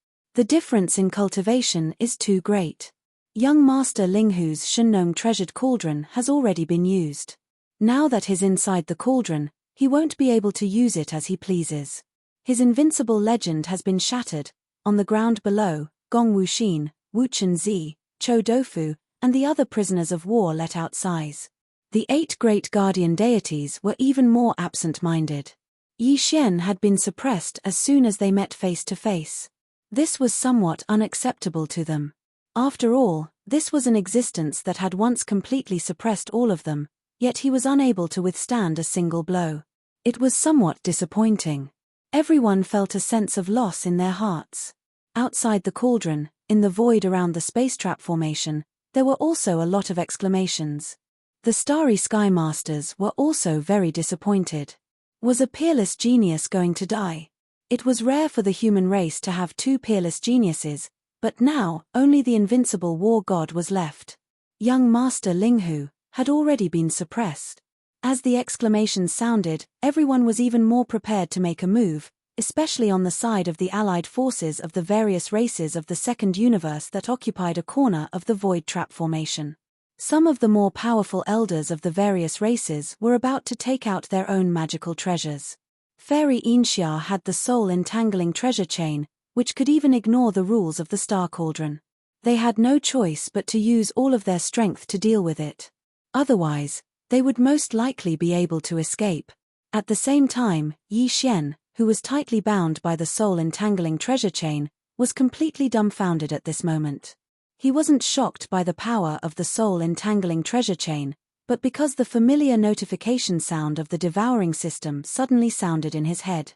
Speaker 1: The difference in cultivation is too great. Young Master Linghu's Shengnome treasured cauldron has already been used. Now that he's inside the cauldron, he won't be able to use it as he pleases. His invincible legend has been shattered. On the ground below, Gong Wuxin, Wuchen Zi, Cho Dofu, and the other prisoners of war let out sighs. The 8 great guardian deities were even more absent-minded. Yi Shen had been suppressed as soon as they met face to face. This was somewhat unacceptable to them. After all, this was an existence that had once completely suppressed all of them, yet he was unable to withstand a single blow. It was somewhat disappointing. Everyone felt a sense of loss in their hearts. Outside the cauldron, in the void around the space trap formation, there were also a lot of exclamations. The Starry Sky Masters were also very disappointed. Was a peerless genius going to die? It was rare for the human race to have 2 peerless geniuses, but now only the invincible war god was left. Young Master Linghu had already been suppressed. As the exclamations sounded, everyone was even more prepared to make a move, especially on the side of the allied forces of the various races of the second universe that occupied a corner of the void trap formation. Some of the more powerful elders of the various races were about to take out their own magical treasures. Fairy Inxia had the soul-entangling treasure chain, which could even ignore the rules of the Star Cauldron. They had no choice but to use all of their strength to deal with it. Otherwise, they would most likely be able to escape. At the same time, Yi Shen, who was tightly bound by the soul-entangling treasure chain, was completely dumbfounded at this moment. He wasn't shocked by the power of the soul-entangling treasure chain, but because the familiar notification sound of the devouring system suddenly sounded in his head.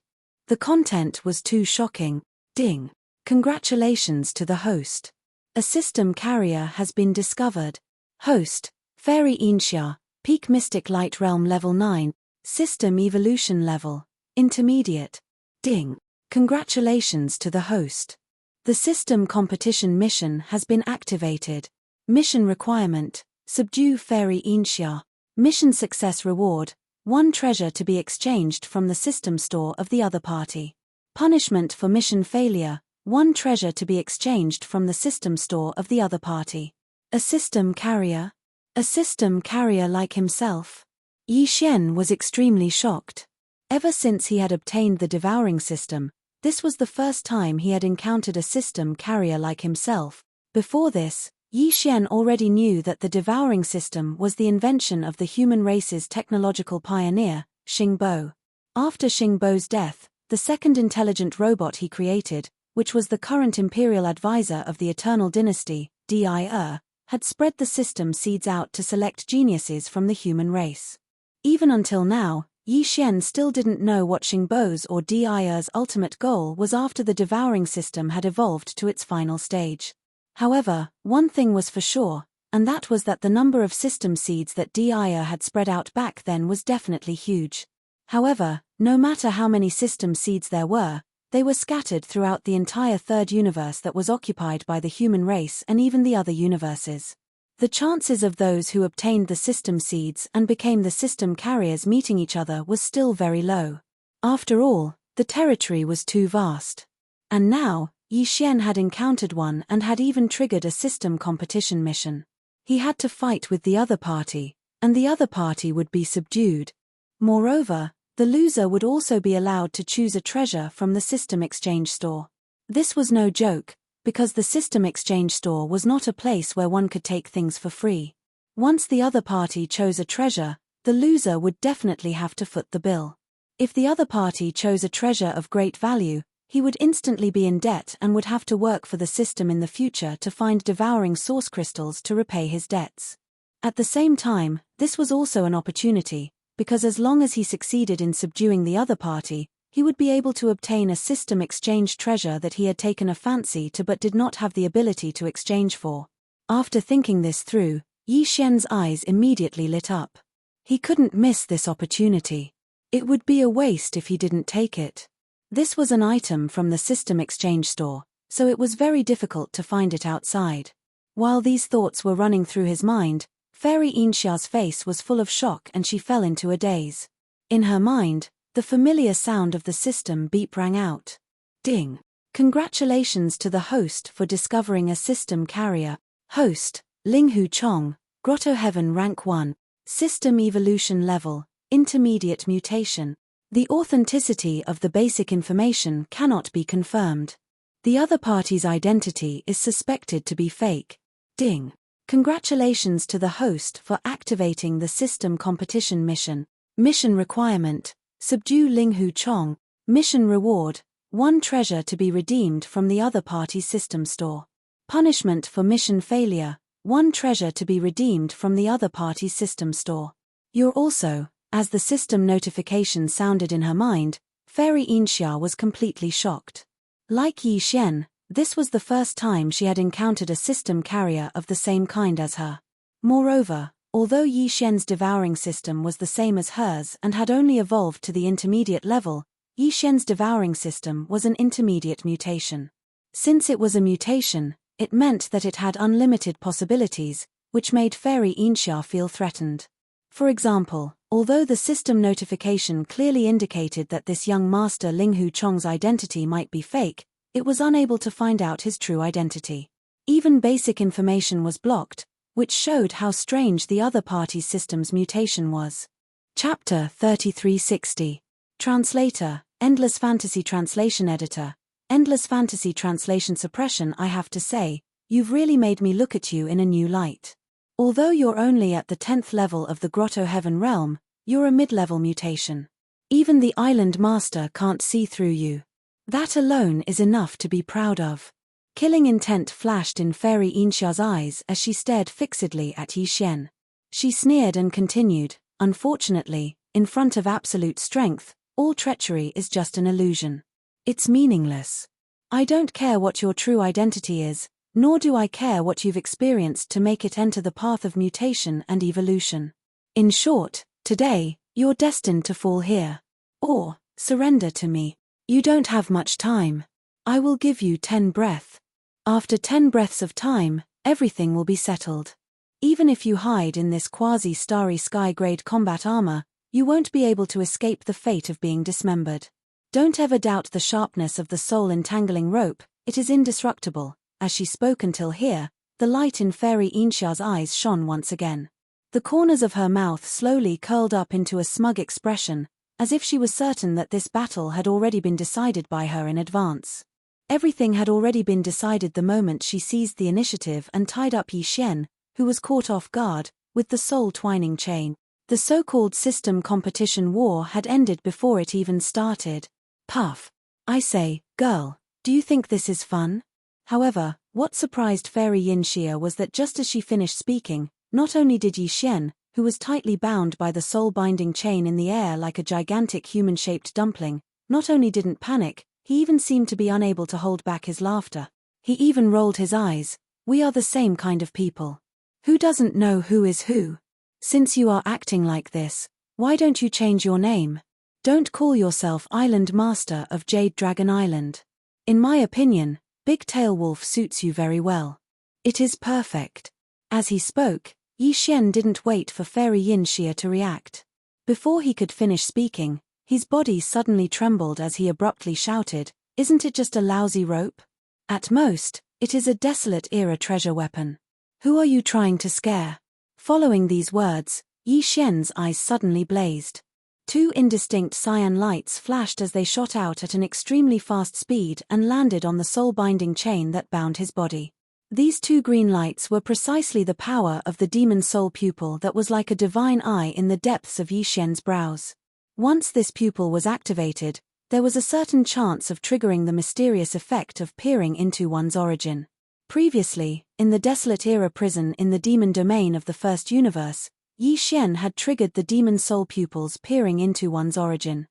Speaker 1: The content was too shocking. Ding! Congratulations to the host. A system carrier has been discovered. Host, Fairy Inxia, Peak Mystic Light Realm Level 9, System Evolution Level, Intermediate. Ding. Congratulations to the host. The system competition mission has been activated. Mission requirement: subdue Fairy Inxia. Mission success reward: 1 treasure to be exchanged from the system store of the other party. Punishment for mission failure: 1 treasure to be exchanged from the system store of the other party. A system carrier? A system carrier like himself? Yi Xian was extremely shocked. Ever since he had obtained the devouring system, this was the first time he had encountered a system carrier like himself. Before this, Yi Xian already knew that the devouring system was the invention of the human race's technological pioneer, Xingbo. After Xingbo's death, the second intelligent robot he created, which was the current imperial advisor of the Eternal Dynasty, Devour, had spread the system seeds out to select geniuses from the human race. Even until now, Yi Xian still didn't know what Xingbo's or Devour's ultimate goal was after the devouring system had evolved to its final stage. However, one thing was for sure, and that was that the number of system seeds that Devour had spread out back then was definitely huge. However, no matter how many system seeds there were, they were scattered throughout the entire third universe that was occupied by the human race and even the other universes. The chances of those who obtained the system seeds and became the system carriers meeting each other was still very low. After all, the territory was too vast. And now, Yi Xian had encountered one and had even triggered a system competition mission. He had to fight with the other party, and the other party would be subdued. Moreover, the loser would also be allowed to choose a treasure from the system exchange store. This was no joke, because the system exchange store was not a place where one could take things for free. Once the other party chose a treasure, the loser would definitely have to foot the bill. If the other party chose a treasure of great value, he would instantly be in debt and would have to work for the system in the future to find devouring source crystals to repay his debts. At the same time, this was also an opportunity, because as long as he succeeded in subduing the other party, he would be able to obtain a system exchange treasure that he had taken a fancy to but did not have the ability to exchange for. After thinking this through, Yi Xian's eyes immediately lit up. He couldn't miss this opportunity. It would be a waste if he didn't take it. This was an item from the system exchange store, so it was very difficult to find it outside. While these thoughts were running through his mind, Fairy Inxia's face was full of shock and she fell into a daze. In her mind, the familiar sound of the system beep rang out. Ding. Congratulations to the host for discovering a system carrier. Host, Linghu Chong, Grotto Heaven Rank 1, System Evolution Level, Intermediate Mutation. The authenticity of the basic information cannot be confirmed. The other party's identity is suspected to be fake. Ding. Congratulations to the host for activating the system competition mission. Mission requirement: subdue Linghu Chong. Mission reward: 1 treasure to be redeemed from the other party's system store. Punishment for mission failure: 1 treasure to be redeemed from the other party's system store. You're also, as the system notification sounded in her mind, Fairy Inxia was completely shocked. Like Yi Xian, this was the first time she had encountered a system carrier of the same kind as her. Moreover, although Yi Xian's devouring system was the same as hers and had only evolved to the intermediate level, Yi Xian's devouring system was an intermediate mutation. Since it was a mutation, it meant that it had unlimited possibilities, which made Fairy Inxia feel threatened. For example, although the system notification clearly indicated that this young master Linghu Chong's identity might be fake, it was unable to find out his true identity. Even basic information was blocked, which showed how strange the other party's system's mutation was. Chapter 3360. Translator, Endless Fantasy Translation Editor, Endless Fantasy Translation Suppression. I have to say, you've really made me look at you in a new light. Although you're only at the 10th level of the Grotto Heaven realm, you're a mid-level mutation. Even the Island Master can't see through you. That alone is enough to be proud of. Killing intent flashed in Fairy Inxia's eyes as she stared fixedly at Yi Xian. She sneered and continued, unfortunately, in front of absolute strength, all treachery is just an illusion. It's meaningless. I don't care what your true identity is, nor do I care what you've experienced to make it enter the path of mutation and evolution. In short, today, you're destined to fall here. Or, surrender to me. You don't have much time. I will give you 10 breaths. After 10 breaths of time, everything will be settled. Even if you hide in this quasi-starry sky-grade combat armor, you won't be able to escape the fate of being dismembered. Don't ever doubt the sharpness of the soul-entangling rope, it is indestructible. As she spoke until here, the light in Fairy Insha's eyes shone once again. The corners of her mouth slowly curled up into a smug expression, as if she was certain that this battle had already been decided by her in advance. Everything had already been decided the moment she seized the initiative and tied up Yi Xian, who was caught off guard, with the soul-twining chain. The so-called system competition war had ended before it even started. Puff. I say, girl, do you think this is fun? However, what surprised Fairy Yinxia was that just as she finished speaking, not only did Yi Xian, who was tightly bound by the soul-binding chain in the air like a gigantic human-shaped dumpling, not only didn't panic, he even seemed to be unable to hold back his laughter. He even rolled his eyes. We are the same kind of people. Who doesn't know who is who? Since you are acting like this, why don't you change your name? Don't call yourself Island Master of Jade Dragon Island. In my opinion, Big Tail Wolf suits you very well. It is perfect. As he spoke, Yi Xian didn't wait for Fairy Yinxia to react. Before he could finish speaking, his body suddenly trembled as he abruptly shouted, "Isn't it just a lousy rope? At most, it is a desolate-era treasure weapon. Who are you trying to scare?" Following these words, Yi Xian's eyes suddenly blazed. Two indistinct cyan lights flashed as they shot out at an extremely fast speed and landed on the soul-binding chain that bound his body. These two green lights were precisely the power of the demon soul pupil that was like a divine eye in the depths of Yi Xian's brows. Once this pupil was activated, there was a certain chance of triggering the mysterious effect of peering into one's origin. Previously, in the desolate-era prison in the demon domain of the first universe, Yi Xian had triggered the demon soul pupils peering into one's origin.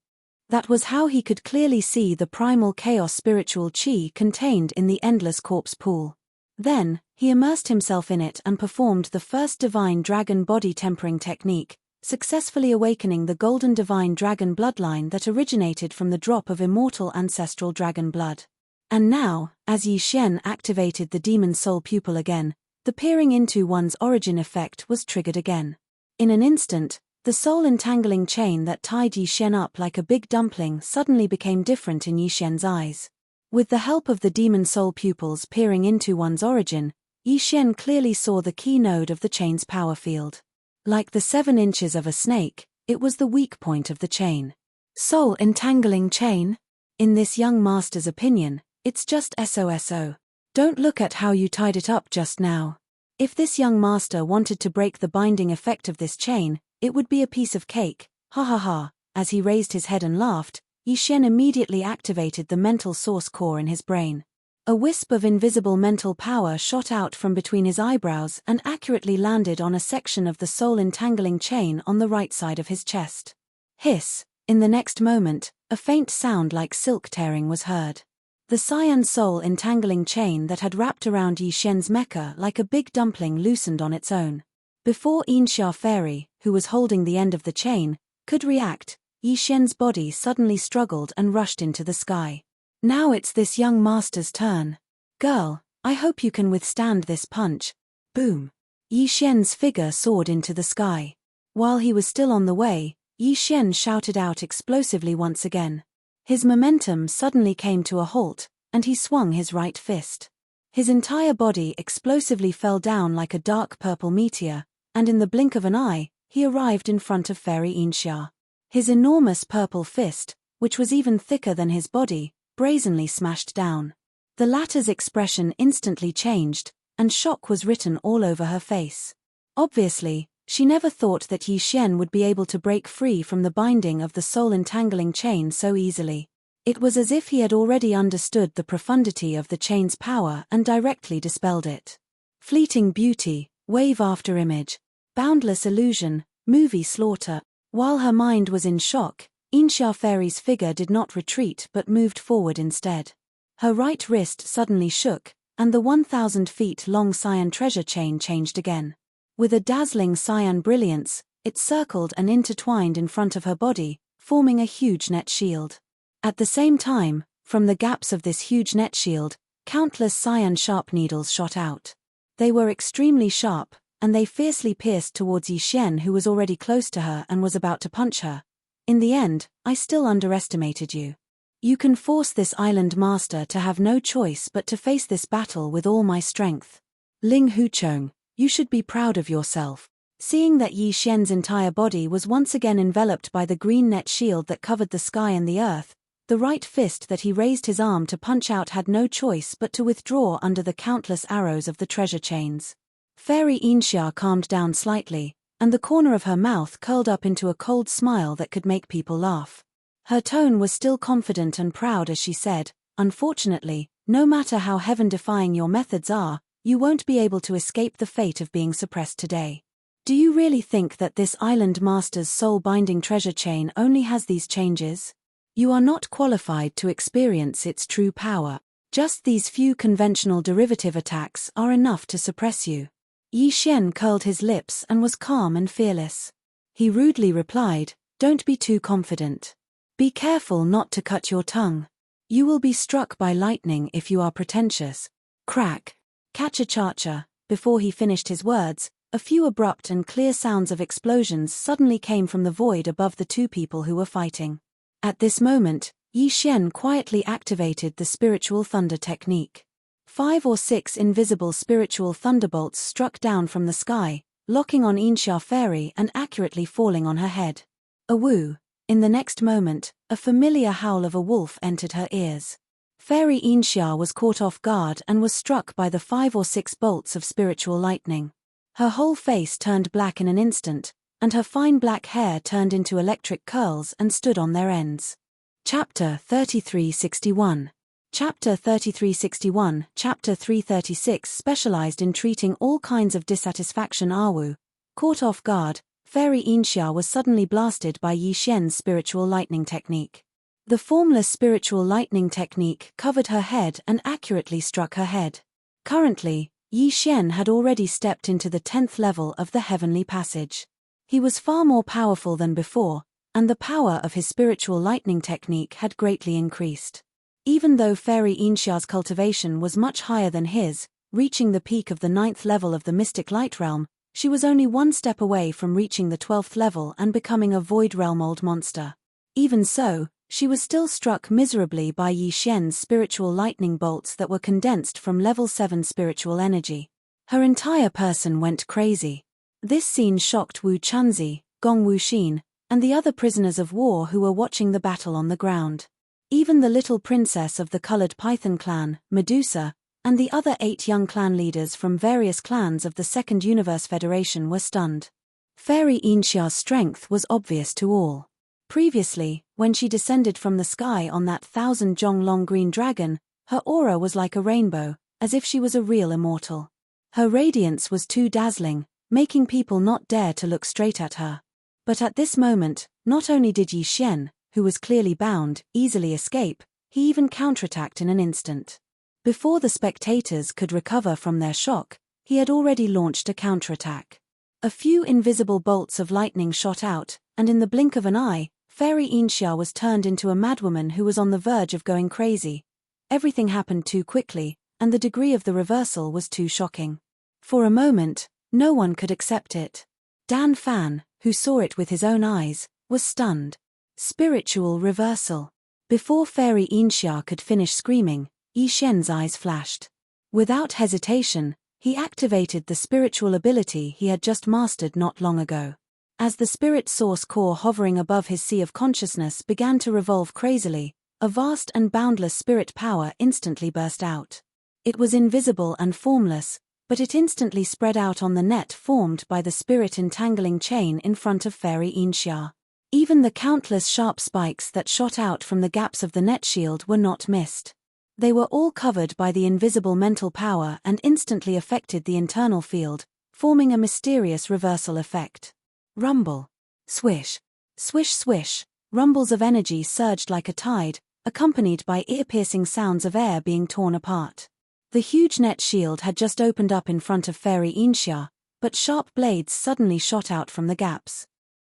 Speaker 1: That was how he could clearly see the primal chaos spiritual chi contained in the endless corpse pool. Then, he immersed himself in it and performed the first divine dragon body tempering technique, successfully awakening the golden divine dragon bloodline that originated from the drop of immortal ancestral dragon blood. And now, as Yi Xian activated the demon soul pupil again, the peering into one's origin effect was triggered again. In an instant, the soul-entangling chain that tied Yi Xian up like a big dumpling suddenly became different in Yi Xian's eyes. With the help of the demon soul pupils peering into one's origin, Yi Xian clearly saw the key node of the chain's power field. Like the 7 inches of a snake, it was the weak point of the chain. Soul-entangling chain? In this young master's opinion, it's just SOSO. Don't look at how you tied it up just now. If this young master wanted to break the binding effect of this chain, it would be a piece of cake. Ha ha ha. As he raised his head and laughed, Yi Xian immediately activated the mental source core in his brain. A wisp of invisible mental power shot out from between his eyebrows and accurately landed on a section of the soul-entangling chain on the right side of his chest. Hiss. In the next moment, a faint sound like silk tearing was heard. The cyan soul-entangling chain that had wrapped around Yi Xian's mecha like a big dumpling loosened on its own. Before Insha Fairy, who was holding the end of the chain, could react, Yi Xian's body suddenly struggled and rushed into the sky. Now it's this young master's turn. Girl, I hope you can withstand this punch. Boom. Yi Xian's figure soared into the sky. While he was still on the way, Yi Xian shouted out explosively once again. His momentum suddenly came to a halt, and he swung his right fist. His entire body explosively fell down like a dark purple meteor, and in the blink of an eye, he arrived in front of Fairy Insha. His enormous purple fist, which was even thicker than his body, brazenly smashed down. The latter's expression instantly changed, and shock was written all over her face. Obviously, she never thought that Yi Xian would be able to break free from the binding of the soul-entangling chain so easily. It was as if he had already understood the profundity of the chain's power and directly dispelled it. Fleeting beauty, wave after image, boundless illusion, movie slaughter. While her mind was in shock, Insha Fairy's figure did not retreat but moved forward instead. Her right wrist suddenly shook, and the 1,000 feet long cyan treasure chain changed again. With a dazzling cyan brilliance, It circled and intertwined in front of her body, forming a huge net shield. At the same time, from the gaps of this huge net shield, countless cyan-sharp needles shot out. They were extremely sharp, and they fiercely pierced towards Yi Xian, who was already close to her and was about to punch her. In the end, I still underestimated you. You can force this island master to have no choice but to face this battle with all my strength. Ling Huchong, you should be proud of yourself. Seeing that Yi Xian's entire body was once again enveloped by the green net shield that covered the sky and the earth, the right fist that he raised his arm to punch out had no choice but to withdraw under the countless arrows of the treasure chains. Fairy Inxia calmed down slightly, and the corner of her mouth curled up into a cold smile that could make people laugh. Her tone was still confident and proud as she said, "Unfortunately, no matter how heaven-defying your methods are, you won't be able to escape the fate of being suppressed today. Do you really think that this island master's soul-binding treasure chain only has these changes? You are not qualified to experience its true power. Just these few conventional derivative attacks are enough to suppress you." Yi Xian curled his lips and was calm and fearless. He rudely replied, "Don't be too confident. Be careful not to cut your tongue. You will be struck by lightning if you are pretentious." Crack. Catcha-cha-cha. Before he finished his words, a few abrupt and clear sounds of explosions suddenly came from the void above the two people who were fighting. At this moment, Yi Xian quietly activated the spiritual thunder technique. 5 or 6 invisible spiritual thunderbolts struck down from the sky, locking on Inxia Fairy and accurately falling on her head. A woo. In the next moment, a familiar howl of a wolf entered her ears. Fairy Inxia was caught off guard and was struck by the 5 or 6 bolts of spiritual lightning. Her whole face turned black in an instant, and her fine black hair turned into electric curls and stood on their ends. Chapter 3361. Chapter 3361, Chapter 336 specialized in treating all kinds of dissatisfaction. Awu. Caught off guard, Fairy Inxia was suddenly blasted by Yi Xian's spiritual lightning technique. The formless spiritual lightning technique covered her head and accurately struck her head. Currently, Yi Xian had already stepped into the 10th level of the heavenly passage. He was far more powerful than before, and the power of his spiritual lightning technique had greatly increased. Even though Fairy Inxia's cultivation was much higher than his, reaching the peak of the 9th level of the mystic light realm, she was only one step away from reaching the 12th level and becoming a void realm old monster. Even so, she was still struck miserably by Yi Xian's spiritual lightning bolts that were condensed from level 7 spiritual energy. Her entire person went crazy. This scene shocked Wu Chunzi, Gong Wuxin, and the other prisoners of war who were watching the battle on the ground. Even the little princess of the colored python clan, Medusa, and the other 8 young clan leaders from various clans of the Second Universe Federation were stunned. Fairy Inxia's strength was obvious to all. Previously, when she descended from the sky on that 1,000-jong-long green dragon, her aura was like a rainbow, as if she was a real immortal. Her radiance was too dazzling, making people not dare to look straight at her. But at this moment, not only did Yi Xian, who was clearly bound, easily escape, he even counterattacked in an instant. Before the spectators could recover from their shock, he had already launched a counterattack. A few invisible bolts of lightning shot out, and in the blink of an eye, Fairy Inxia was turned into a madwoman who was on the verge of going crazy. Everything happened too quickly, and the degree of the reversal was too shocking. For a moment, no one could accept it. Dan Fan, who saw it with his own eyes, was stunned. Spiritual reversal. Before Fairy Inxia could finish screaming, Yi Xian's eyes flashed. Without hesitation, he activated the spiritual ability he had just mastered not long ago. As the spirit source core hovering above his sea of consciousness began to revolve crazily, a vast and boundless spirit power instantly burst out. It was invisible and formless, but it instantly spread out on the net formed by the spirit entangling chain in front of Fairy Inxia. Even the countless sharp spikes that shot out from the gaps of the net shield were not missed. They were all covered by the invisible mental power and instantly affected the internal field, forming a mysterious reversal effect. Rumble. Swish. Swish swish. Rumbles of energy surged like a tide, accompanied by ear-piercing sounds of air being torn apart. The huge net shield had just opened up in front of Fairy Inxia, but sharp blades suddenly shot out from the gaps.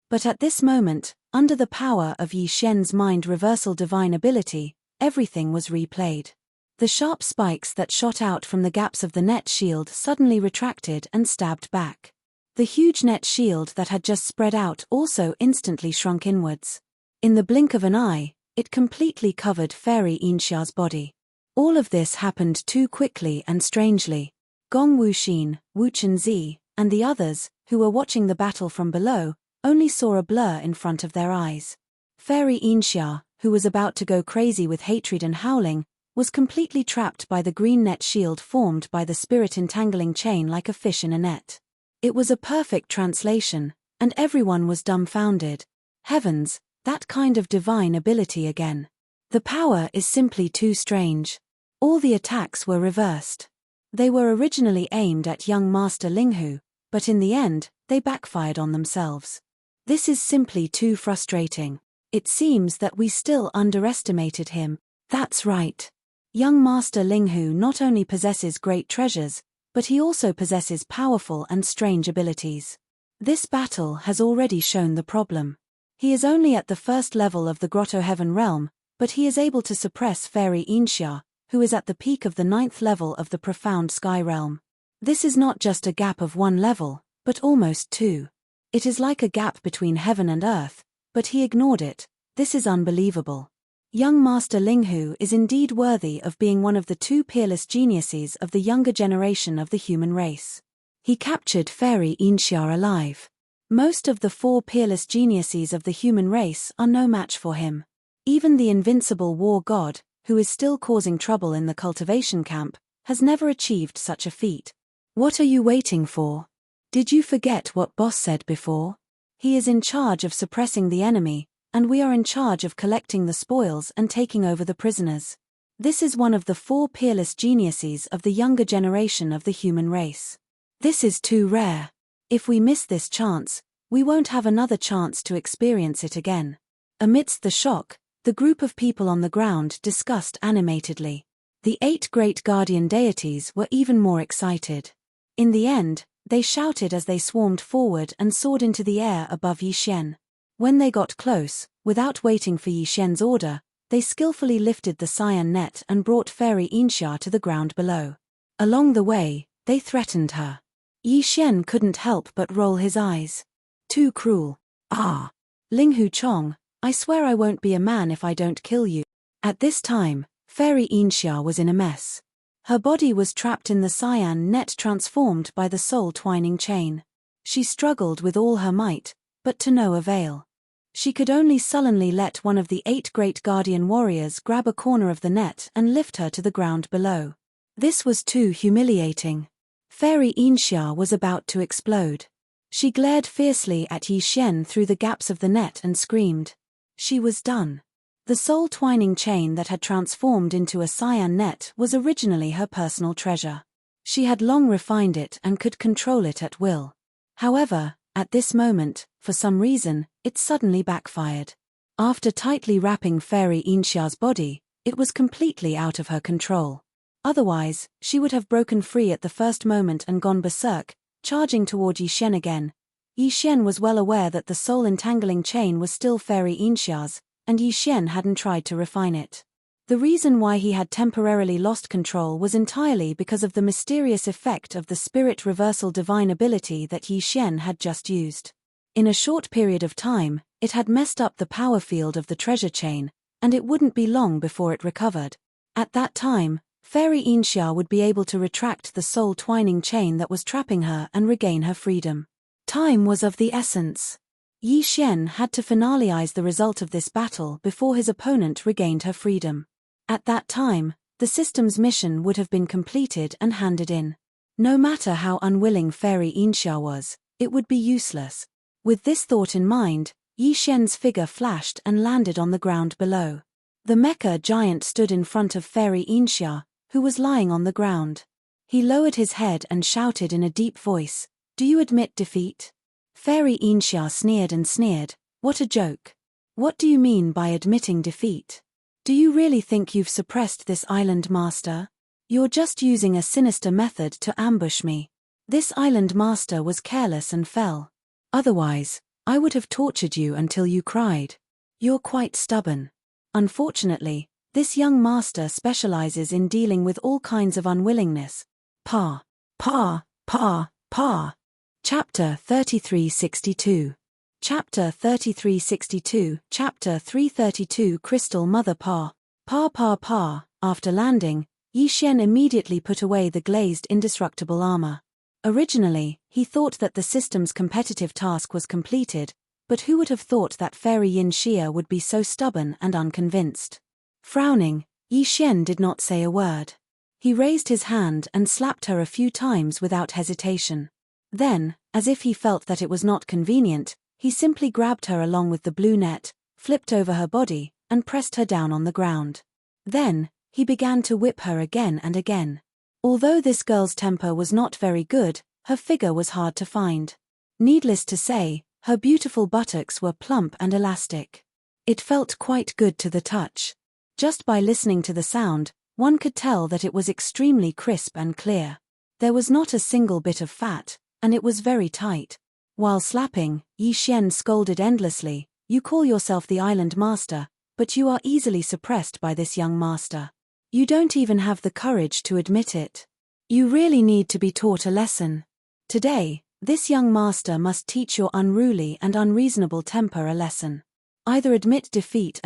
Speaker 1: But at this moment, under the power of Yi Xian's mind reversal divine ability, everything was replayed. The sharp spikes that shot out from the gaps of the net shield suddenly retracted and stabbed back. The huge net shield that had just spread out also instantly shrunk inwards. In the blink of an eye, it completely covered Fairy Yixia's body. All of this happened too quickly and strangely. Gong Wuxin, Wu Chenzi, and the others, who were watching the battle from below, only saw a blur in front of their eyes. Fairy Yixia, who was about to go crazy with hatred and howling, was completely trapped by the green net shield formed by the spirit entangling chain like a fish in a net. It was a perfect translation, and everyone was dumbfounded. Heavens, that kind of divine ability again. The power is simply too strange. All the attacks were reversed. They were originally aimed at young Master Linghu, but in the end, they backfired on themselves. This is simply too frustrating. It seems that we still underestimated him. That's right. Young Master Linghu not only possesses great treasures, but he also possesses powerful and strange abilities. This battle has already shown the problem. He is only at the first level of the Grotto Heaven realm, but he is able to suppress Fairy Yixia, who is at the peak of the 9th level of the Profound Sky realm. This is not just a gap of 1 level, but almost 2. It is like a gap between heaven and earth, but he ignored it. This is unbelievable. Young Master Linghu is indeed worthy of being one of the 2 peerless geniuses of the younger generation of the human race. He captured Fairy Yixia alive. Most of the 4 peerless geniuses of the human race are no match for him. Even the invincible war god, who is still causing trouble in the cultivation camp, has never achieved such a feat. What are you waiting for? Did you forget what Boss said before? He is in charge of suppressing the enemy, and we are in charge of collecting the spoils and taking over the prisoners. This is one of the 4 peerless geniuses of the younger generation of the human race. This is too rare. If we miss this chance, we won't have another chance to experience it again. Amidst the shock, the group of people on the ground discussed animatedly. The 8 great guardian deities were even more excited. In the end, they shouted as they swarmed forward and soared into the air above Yi Xian. When they got close, without waiting for Yi Xian's order, they skillfully lifted the cyan net and brought Fairy Yixia to the ground below. Along the way, they threatened her. Yi Xian couldn't help but roll his eyes. Too cruel. Ah! Linghu Chong, I swear I won't be a man if I don't kill you. At this time, Fairy Yixia was in a mess. Her body was trapped in the cyan net transformed by the soul twining chain. She struggled with all her might, but to no avail. She could only sullenly let one of the 8 great guardian warriors grab a corner of the net and lift her to the ground below. This was too humiliating. Fairy Yixia was about to explode. She glared fiercely at Yi Xian through the gaps of the net and screamed. She was done. The soul twining chain that had transformed into a cyan net was originally her personal treasure. She had long refined it and could control it at will. However, at this moment, for some reason, it suddenly backfired. After tightly wrapping Fairy Yixia's body, it was completely out of her control. Otherwise, she would have broken free at the first moment and gone berserk, charging toward Yi Xian again. Yi Xian was well aware that the soul entangling chain was still Fairy Yixia's, and Yi Xian hadn't tried to refine it. The reason why he had temporarily lost control was entirely because of the mysterious effect of the spirit reversal divine ability that Yi Xian had just used. In a short period of time, it had messed up the power field of the treasure chain, and it wouldn't be long before it recovered. At that time, Fairy Yixia would be able to retract the soul twining chain that was trapping her and regain her freedom. Time was of the essence. Yi Xian had to finalize the result of this battle before his opponent regained her freedom. At that time, the system's mission would have been completed and handed in. No matter how unwilling Fairy Yixia was, it would be useless. With this thought in mind, Yi Xian's figure flashed and landed on the ground below. The mecha giant stood in front of Fairy Yixia, who was lying on the ground. He lowered his head and shouted in a deep voice, "Do you admit defeat?" Fairy Yixia sneered and sneered, "What a joke. What do you mean by admitting defeat? Do you really think you've suppressed this island master? You're just using a sinister method to ambush me. This island master was careless and fell. Otherwise, I would have tortured you until you cried. You're quite stubborn. Unfortunately, this young master specializes in dealing with all kinds of unwillingness. Pa. Pa. Pa. Pa. Chapter 3362. Chapter 3362. Chapter 332. Crystal Mother Pa. Pa Pa Pa. After landing, Yi Xian immediately put away the glazed indestructible armor. Originally, he thought that the system's competitive task was completed, but who would have thought that Fairy Yin Xia would be so stubborn and unconvinced? Frowning, Yi Xian did not say a word. He raised his hand and slapped her a few times without hesitation. Then, as if he felt that it was not convenient, he simply grabbed her along with the blue net, flipped over her body, and pressed her down on the ground. Then, he began to whip her again and again. Although this girl's temper was not very good, her figure was hard to find. Needless to say, her beautiful buttocks were plump and elastic. It felt quite good to the touch. Just by listening to the sound, one could tell that it was extremely crisp and clear. There was not a single bit of fat, and it was very tight. While slapping, Yi Xian scolded endlessly, "You call yourself the island master, but you are easily suppressed by this young master. You don't even have the courage to admit it. You really need to be taught a lesson. Today, this young master must teach your unruly and unreasonable temper a lesson. Either admit defeat,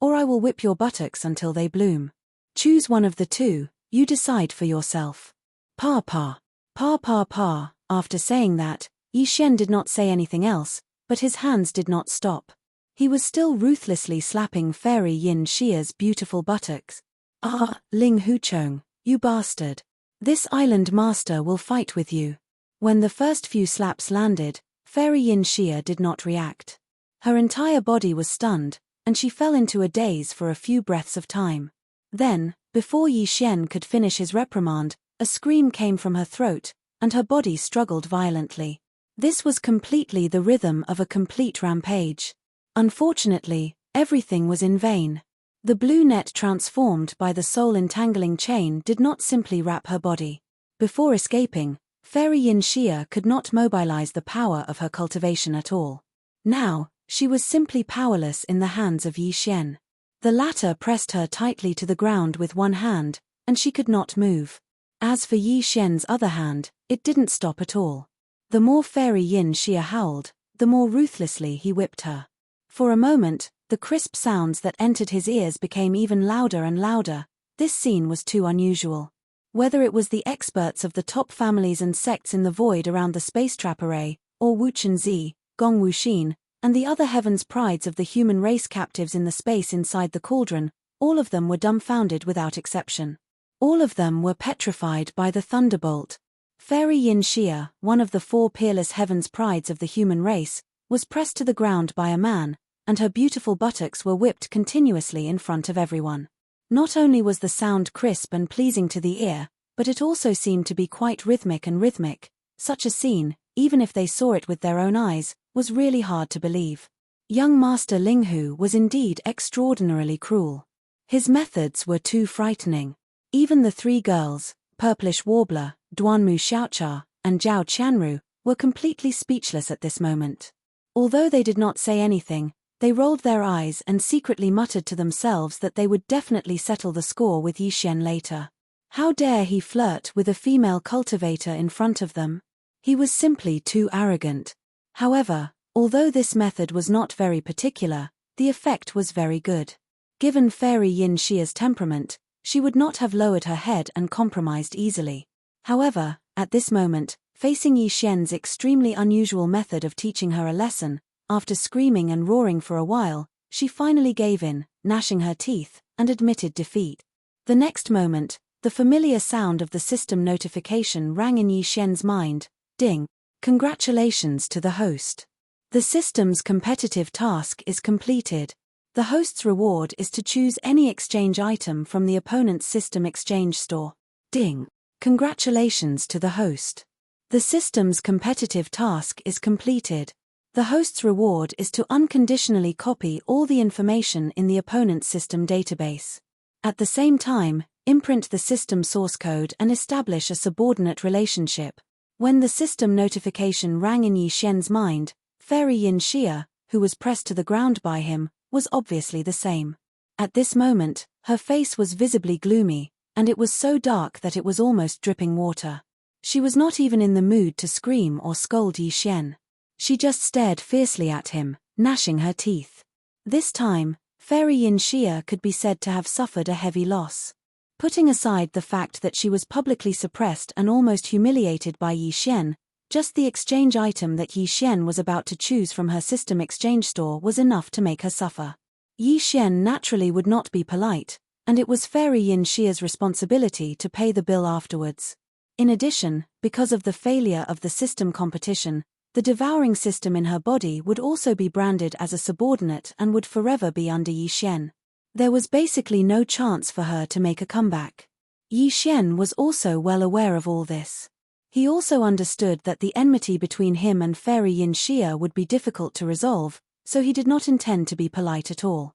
Speaker 1: or I will whip your buttocks until they bloom. Choose one of the two, you decide for yourself." Pa Pa. Pa Pa Pa. After saying that, Yi Xian did not say anything else, but his hands did not stop. He was still ruthlessly slapping Fairy Yin Xia's beautiful buttocks. "Ah, Ling Huchong, you bastard. This island master will fight with you." When the first few slaps landed, Fairy Yin Xia did not react. Her entire body was stunned, and she fell into a daze for a few breaths of time. Then, before Yi Xian could finish his reprimand, a scream came from her throat, and her body struggled violently. This was completely the rhythm of a complete rampage. Unfortunately, everything was in vain. The blue net transformed by the soul-entangling chain did not simply wrap her body. Before escaping, Fairy Yin Xia could not mobilize the power of her cultivation at all. Now, she was simply powerless in the hands of Yi Xian. The latter pressed her tightly to the ground with one hand, and she could not move. As for Yi Xian's other hand, it didn't stop at all. The more Fairy Yin Xia howled, the more ruthlessly he whipped her. For a moment, the crisp sounds that entered his ears became even louder and louder. This scene was too unusual. Whether it was the experts of the top families and sects in the void around the space trap array, or Wu Chenzi, Gong Wuxin, and the other heavens prides of the human race captives in the space inside the cauldron, all of them were dumbfounded without exception. All of them were petrified by the thunderbolt. Fairy Yin Xia, one of the four peerless heavens prides of the human race, was pressed to the ground by a man, and her beautiful buttocks were whipped continuously in front of everyone. Not only was the sound crisp and pleasing to the ear, but it also seemed to be quite rhythmic. Such a scene, even if they saw it with their own eyes, was really hard to believe. Young Master Linghu was indeed extraordinarily cruel. His methods were too frightening. Even the three girls, Purplish Warbler, Duanmu Xiaocha, and Zhao Qianru, were completely speechless at this moment. Although they did not say anything, they rolled their eyes and secretly muttered to themselves that they would definitely settle the score with Yi Xian later. How dare he flirt with a female cultivator in front of them? He was simply too arrogant. However, although this method was not very particular, the effect was very good. Given Fairy Yin Xia's temperament, she would not have lowered her head and compromised easily. However, at this moment, facing Yi Xian's extremely unusual method of teaching her a lesson, after screaming and roaring for a while, she finally gave in, gnashing her teeth, and admitted defeat. The next moment, the familiar sound of the system notification rang in Yi Xian's mind. Ding! Congratulations to the host. The system's competitive task is completed. The host's reward is to choose any exchange item from the opponent's system exchange store. Ding! Congratulations to the host. The system's competitive task is completed. The host's reward is to unconditionally copy all the information in the opponent's system database. At the same time, imprint the system source code and establish a subordinate relationship. When the system notification rang in Yi Xian's mind, Fairy Yin Xia, who was pressed to the ground by him, was obviously the same. At this moment, her face was visibly gloomy, and it was so dark that it was almost dripping water. She was not even in the mood to scream or scold Yi Xian. She just stared fiercely at him, gnashing her teeth. This time, Fairy Yin Xia could be said to have suffered a heavy loss. Putting aside the fact that she was publicly suppressed and almost humiliated by Yi Xian, just the exchange item that Yi Xian was about to choose from her system exchange store was enough to make her suffer. Yi Xian naturally would not be polite, and it was Fairy Yin Xia's responsibility to pay the bill afterwards. In addition, because of the failure of the system competition, the devouring system in her body would also be branded as a subordinate and would forever be under Yi Xian. There was basically no chance for her to make a comeback. Yi Xian was also well aware of all this. He also understood that the enmity between him and Fairy Yin Xia would be difficult to resolve, so he did not intend to be polite at all.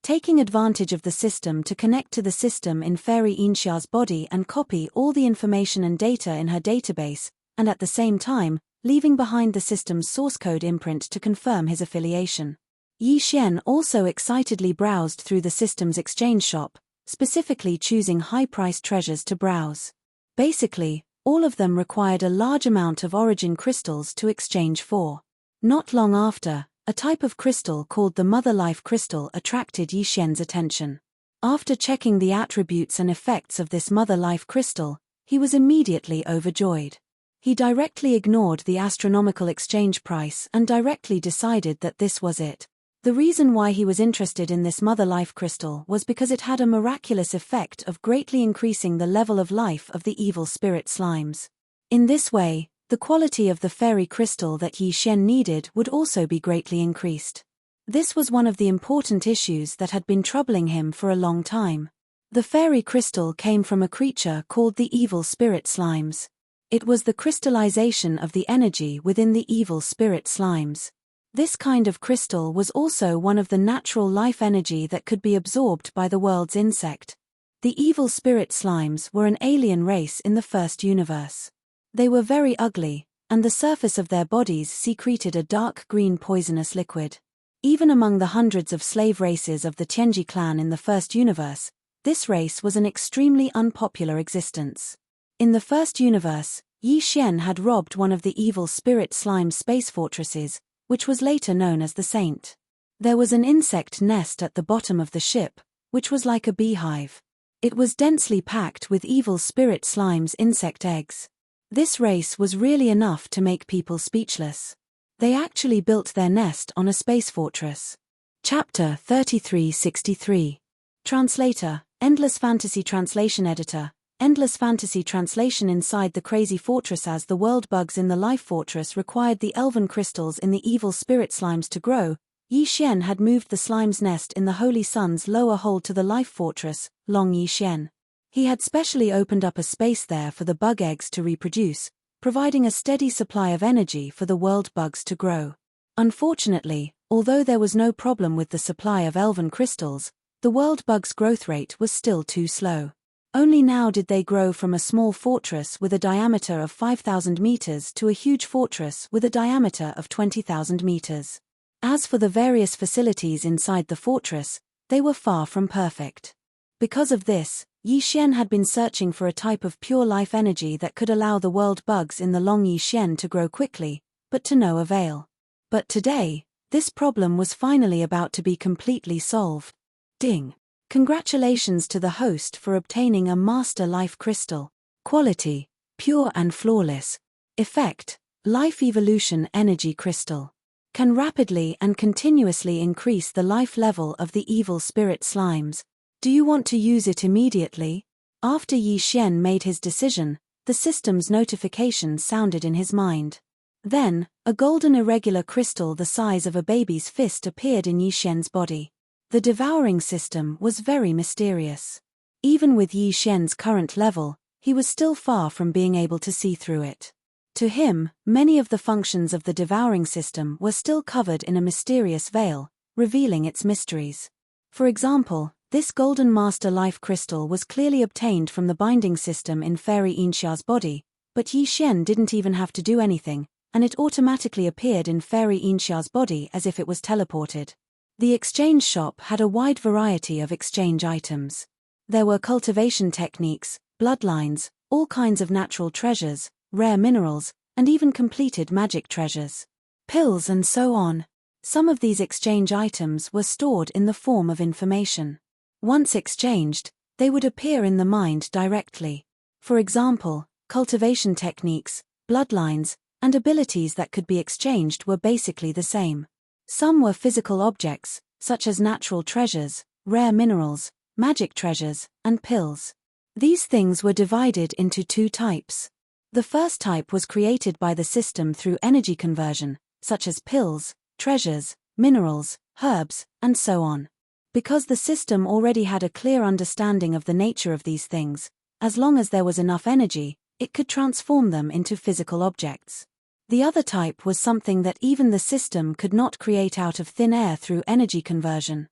Speaker 1: Taking advantage of the system to connect to the system in Fairy Yin Xia's body and copy all the information and data in her database, and at the same time, leaving behind the system's source code imprint to confirm his affiliation. Yi Xian also excitedly browsed through the system's exchange shop, specifically choosing high-priced treasures to browse. Basically, all of them required a large amount of origin crystals to exchange for. Not long after, a type of crystal called the Mother Life Crystal attracted Yi Xian's attention. After checking the attributes and effects of this Mother Life Crystal, he was immediately overjoyed. He directly ignored the astronomical exchange price and directly decided that this was it. The reason why he was interested in this Mother Life Crystal was because it had a miraculous effect of greatly increasing the level of life of the evil spirit slimes. In this way, the quality of the fairy crystal that Yi Xian needed would also be greatly increased. This was one of the important issues that had been troubling him for a long time. The fairy crystal came from a creature called the evil spirit slimes. It was the crystallization of the energy within the evil spirit slimes. This kind of crystal was also one of the natural life energy that could be absorbed by the world's insect. The evil spirit slimes were an alien race in the first universe. They were very ugly, and the surface of their bodies secreted a dark green poisonous liquid. Even among the hundreds of slave races of the Tianji clan in the first universe, this race was an extremely unpopular existence. In the first universe, Yi Xian had robbed one of the evil spirit slime space fortresses, which was later known as the Saint. There was an insect nest at the bottom of the ship, which was like a beehive. It was densely packed with evil spirit slime's insect eggs. This race was really enough to make people speechless. They actually built their nest on a space fortress. Chapter 3363. Translator, Endless Fantasy Translation Editor. Endless fantasy translation. Inside the crazy fortress. As the world bugs in the life fortress required the elven crystals in the evil spirit slimes to grow, Yi Xian had moved the slime's nest in the Holy Sun's lower hold to the life fortress, Long Yi Xian. He had specially opened up a space there for the bug eggs to reproduce, providing a steady supply of energy for the world bugs to grow. Unfortunately, although there was no problem with the supply of elven crystals, the world bugs' growth rate was still too slow. Only now did they grow from a small fortress with a diameter of 5,000 meters to a huge fortress with a diameter of 20,000 meters. As for the various facilities inside the fortress, they were far from perfect. Because of this, Yi Xian had been searching for a type of pure life energy that could allow the world bugs in the Long Yi Xian to grow quickly, but to no avail. But today, this problem was finally about to be completely solved. Ding! Congratulations to the host for obtaining a Master Life Crystal. Quality: pure and flawless. Effect: Life Evolution Energy Crystal. Can rapidly and continuously increase the life level of the evil spirit slimes. Do you want to use it immediately? After Yi Xian made his decision, the system's notification sounded in his mind. Then, a golden irregular crystal the size of a baby's fist appeared in Yi Xian's body. The devouring system was very mysterious. Even with Yi Xian's current level, he was still far from being able to see through it. To him, many of the functions of the devouring system were still covered in a mysterious veil, revealing its mysteries. For example, this golden master life crystal was clearly obtained from the binding system in Fairy Yin Xia's body, but Yi Xian didn't even have to do anything, and it automatically appeared in Fairy Inxia's body as if it was teleported. The exchange shop had a wide variety of exchange items. There were cultivation techniques, bloodlines, all kinds of natural treasures, rare minerals, and even completed magic treasures. Pills and so on. Some of these exchange items were stored in the form of information. Once exchanged, they would appear in the mind directly. For example, cultivation techniques, bloodlines, and abilities that could be exchanged were basically the same. Some were physical objects, such as natural treasures, rare minerals, magic treasures, and pills. These things were divided into two types. The first type was created by the system through energy conversion, such as pills, treasures, minerals, herbs, and so on. Because the system already had a clear understanding of the nature of these things, as long as there was enough energy, it could transform them into physical objects. The other type was something that even the system could not create out of thin air through energy conversion.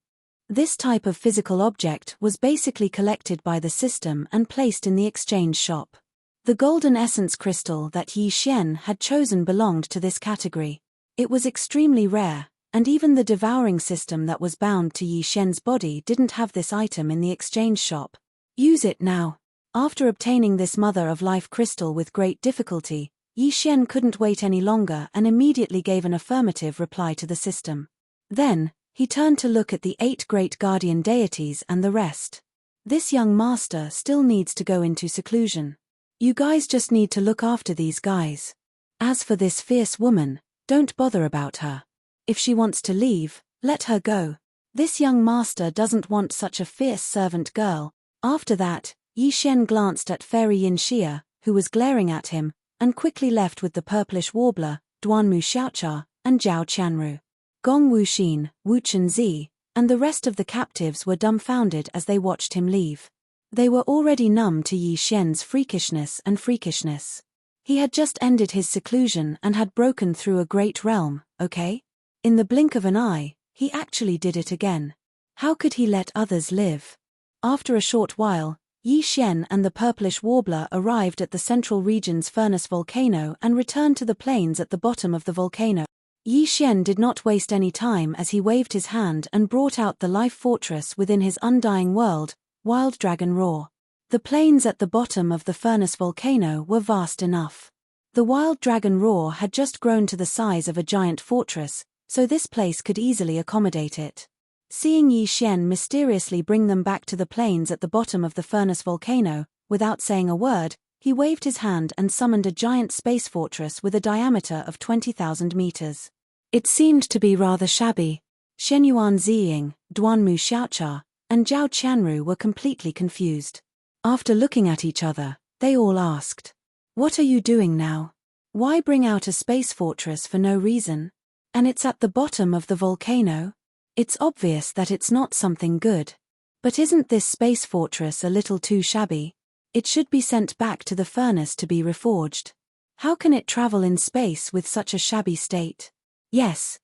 Speaker 1: This type of physical object was basically collected by the system and placed in the exchange shop. The golden essence crystal that Yi Xian had chosen belonged to this category. It was extremely rare, and even the devouring system that was bound to Yi Xian's body didn't have this item in the exchange shop. Use it now. After obtaining this Mother of Life crystal with great difficulty, Yi Xian couldn't wait any longer and immediately gave an affirmative reply to the system. Then, he turned to look at the 8 great guardian deities and the rest. This young master still needs to go into seclusion. You guys just need to look after these guys. As for this fierce woman, don't bother about her. If she wants to leave, let her go. This young master doesn't want such a fierce servant girl. After that, Yi Xian glanced at Fairy Yinxia, who was glaring at him, and quickly left with the purplish warbler, Duanmu Xiaocha, and Zhao Qianru. Gong Wuxin, Wu Chenzi, and the rest of the captives were dumbfounded as they watched him leave. They were already numb to Yi Xian's freakishness. He had just ended his seclusion and had broken through a great realm, okay? In the blink of an eye, he actually did it again. How could he let others live? After a short while, Yi Xian and the purplish warbler arrived at the central region's furnace volcano and returned to the plains at the bottom of the volcano. Yi Xian did not waste any time as he waved his hand and brought out the life fortress within his undying world, Wild Dragon Roar. The plains at the bottom of the furnace volcano were vast enough. The Wild Dragon Roar had just grown to the size of a giant fortress, so this place could easily accommodate it. Seeing Yi Xian mysteriously bring them back to the plains at the bottom of the furnace volcano, without saying a word, he waved his hand and summoned a giant space fortress with a diameter of 20,000 meters. It seemed to be rather shabby. Shenyuan Ziying, Duanmu Xiaocha, and Zhao Qianru were completely confused. After looking at each other, they all asked, "What are you doing now? Why bring out a space fortress for no reason? And it's at the bottom of the volcano? It's obvious that it's not something good. But isn't this space fortress a little too shabby? It should be sent back to the furnace to be reforged. How can it travel in space with such a shabby state? Yes.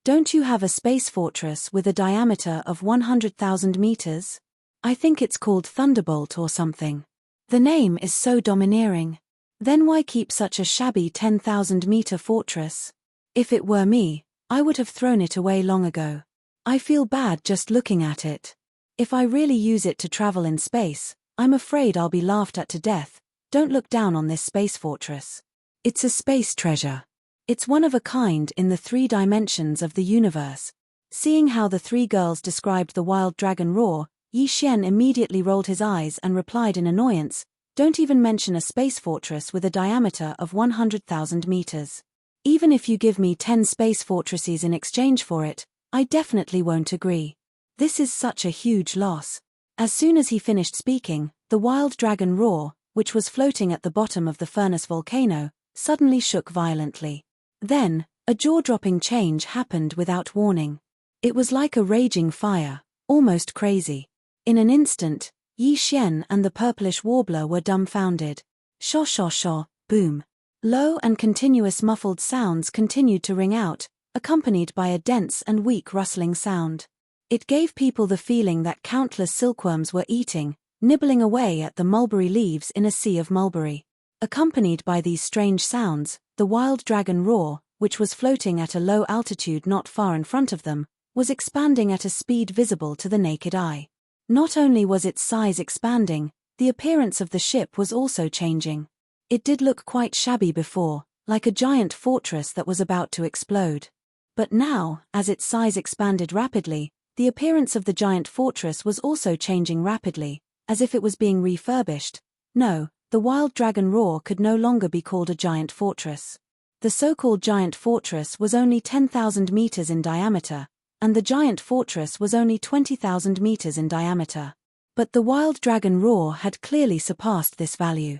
Speaker 1: Don't you have a space fortress with a diameter of 100,000 meters? I think it's called Thunderbolt or something. The name is so domineering. Then why keep such a shabby 10,000-meter fortress? If it were me, I would have thrown it away long ago. I feel bad just looking at it. If I really use it to travel in space, I'm afraid I'll be laughed at to death. Don't look down on this space fortress. It's a space treasure. It's one of a kind in the 3 dimensions of the universe." Seeing how the 3 girls described the Wild Dragon Roar, Yi Xian immediately rolled his eyes and replied in annoyance, "Don't even mention a space fortress with a diameter of 100,000 meters. Even if you give me 10 space fortresses in exchange for it, I definitely won't agree. This is such a huge loss." As soon as he finished speaking, the Wild Dragon Roar, which was floating at the bottom of the furnace volcano, suddenly shook violently. Then, a jaw-dropping change happened without warning. It was like a raging fire, almost crazy. In an instant, Yi Xian and the purplish warbler were dumbfounded. Shaw, boom. Low and continuous muffled sounds continued to ring out, accompanied by a dense and weak rustling sound. It gave people the feeling that countless silkworms were eating, nibbling away at the mulberry leaves in a sea of mulberry. Accompanied by these strange sounds, the wild dragon roar, which was floating at a low altitude not far in front of them, was expanding at a speed visible to the naked eye. Not only was its size expanding, the appearance of the ship was also changing. It did look quite shabby before, like a giant fortress that was about to explode. But now, as its size expanded rapidly, the appearance of the giant fortress was also changing rapidly, as if it was being refurbished. No, the wild dragon roar could no longer be called a giant fortress. The so-called giant fortress was only 10,000 meters in diameter, and the giant fortress was only 20,000 meters in diameter. But the wild dragon roar had clearly surpassed this value.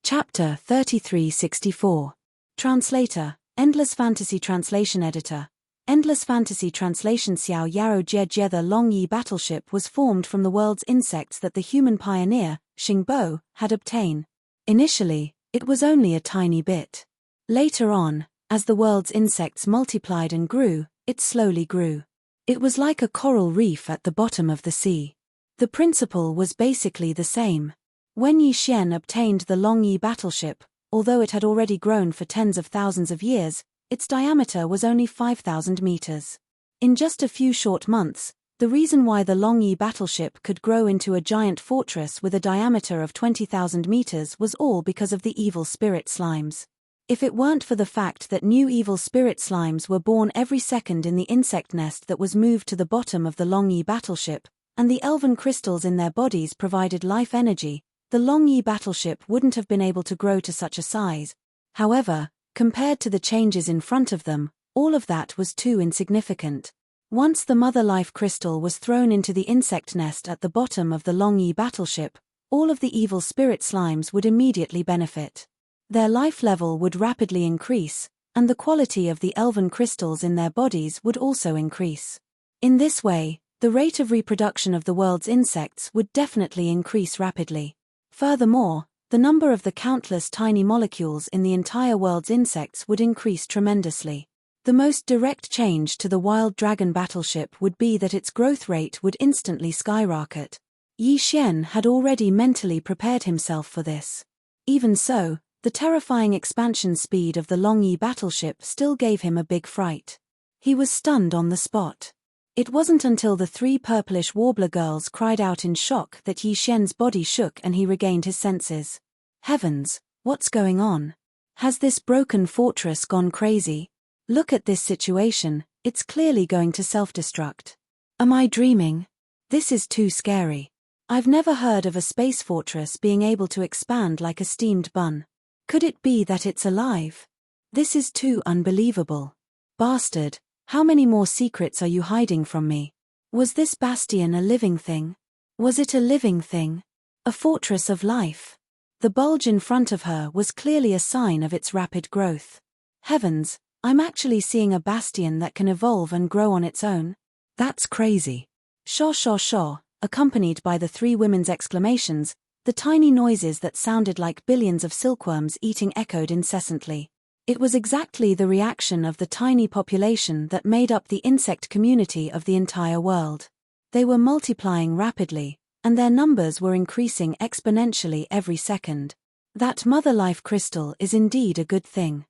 Speaker 1: Chapter 3364. Translator, Endless Fantasy Translation Editor. Endless Fantasy Translation. Xiao Yarou Jie Jie. The Long Yi battleship was formed from the world's insects that the human pioneer, Xingbo, had obtained. Initially, it was only a tiny bit. Later on, as the world's insects multiplied and grew, it slowly grew. It was like a coral reef at the bottom of the sea. The principle was basically the same. When Yi Xian obtained the Long Yi battleship, although it had already grown for tens of thousands of years, its diameter was only 5,000 meters. In just a few short months, the reason why the Long Yi battleship could grow into a giant fortress with a diameter of 20,000 meters was all because of the evil spirit slimes. If it weren't for the fact that new evil spirit slimes were born every second in the insect nest that was moved to the bottom of the Long Yi battleship, and the elven crystals in their bodies provided life energy, the Long Yi battleship wouldn't have been able to grow to such a size. However, compared to the changes in front of them, all of that was too insignificant. Once the mother life crystal was thrown into the insect nest at the bottom of the Long Yi battleship, all of the evil spirit slimes would immediately benefit. Their life level would rapidly increase, and the quality of the elven crystals in their bodies would also increase. In this way, the rate of reproduction of the world's insects would definitely increase rapidly. Furthermore, the number of the countless tiny molecules in the entire world's insects would increase tremendously. The most direct change to the wild dragon battleship would be that its growth rate would instantly skyrocket. Yi Xian had already mentally prepared himself for this. Even so, the terrifying expansion speed of the Long Yi battleship still gave him a big fright. He was stunned on the spot. It wasn't until the three purplish warbler girls cried out in shock that Yi Xian's body shook and he regained his senses. Heavens, what's going on? Has this broken fortress gone crazy? Look at this situation, it's clearly going to self-destruct. Am I dreaming? This is too scary. I've never heard of a space fortress being able to expand like a steamed bun. Could it be that it's alive? This is too unbelievable. Bastard, how many more secrets are you hiding from me? Was this bastion a living thing? Was it a living thing? A fortress of life? The bulge in front of her was clearly a sign of its rapid growth. Heavens, I'm actually seeing a bastion that can evolve and grow on its own. That's crazy. Shaw shaw shaw, accompanied by the three women's exclamations, the tiny noises that sounded like billions of silkworms eating echoed incessantly. It was exactly the reaction of the tiny population that made up the insect community of the entire world. They were multiplying rapidly, and their numbers were increasing exponentially every second. That mother life crystal is indeed a good thing.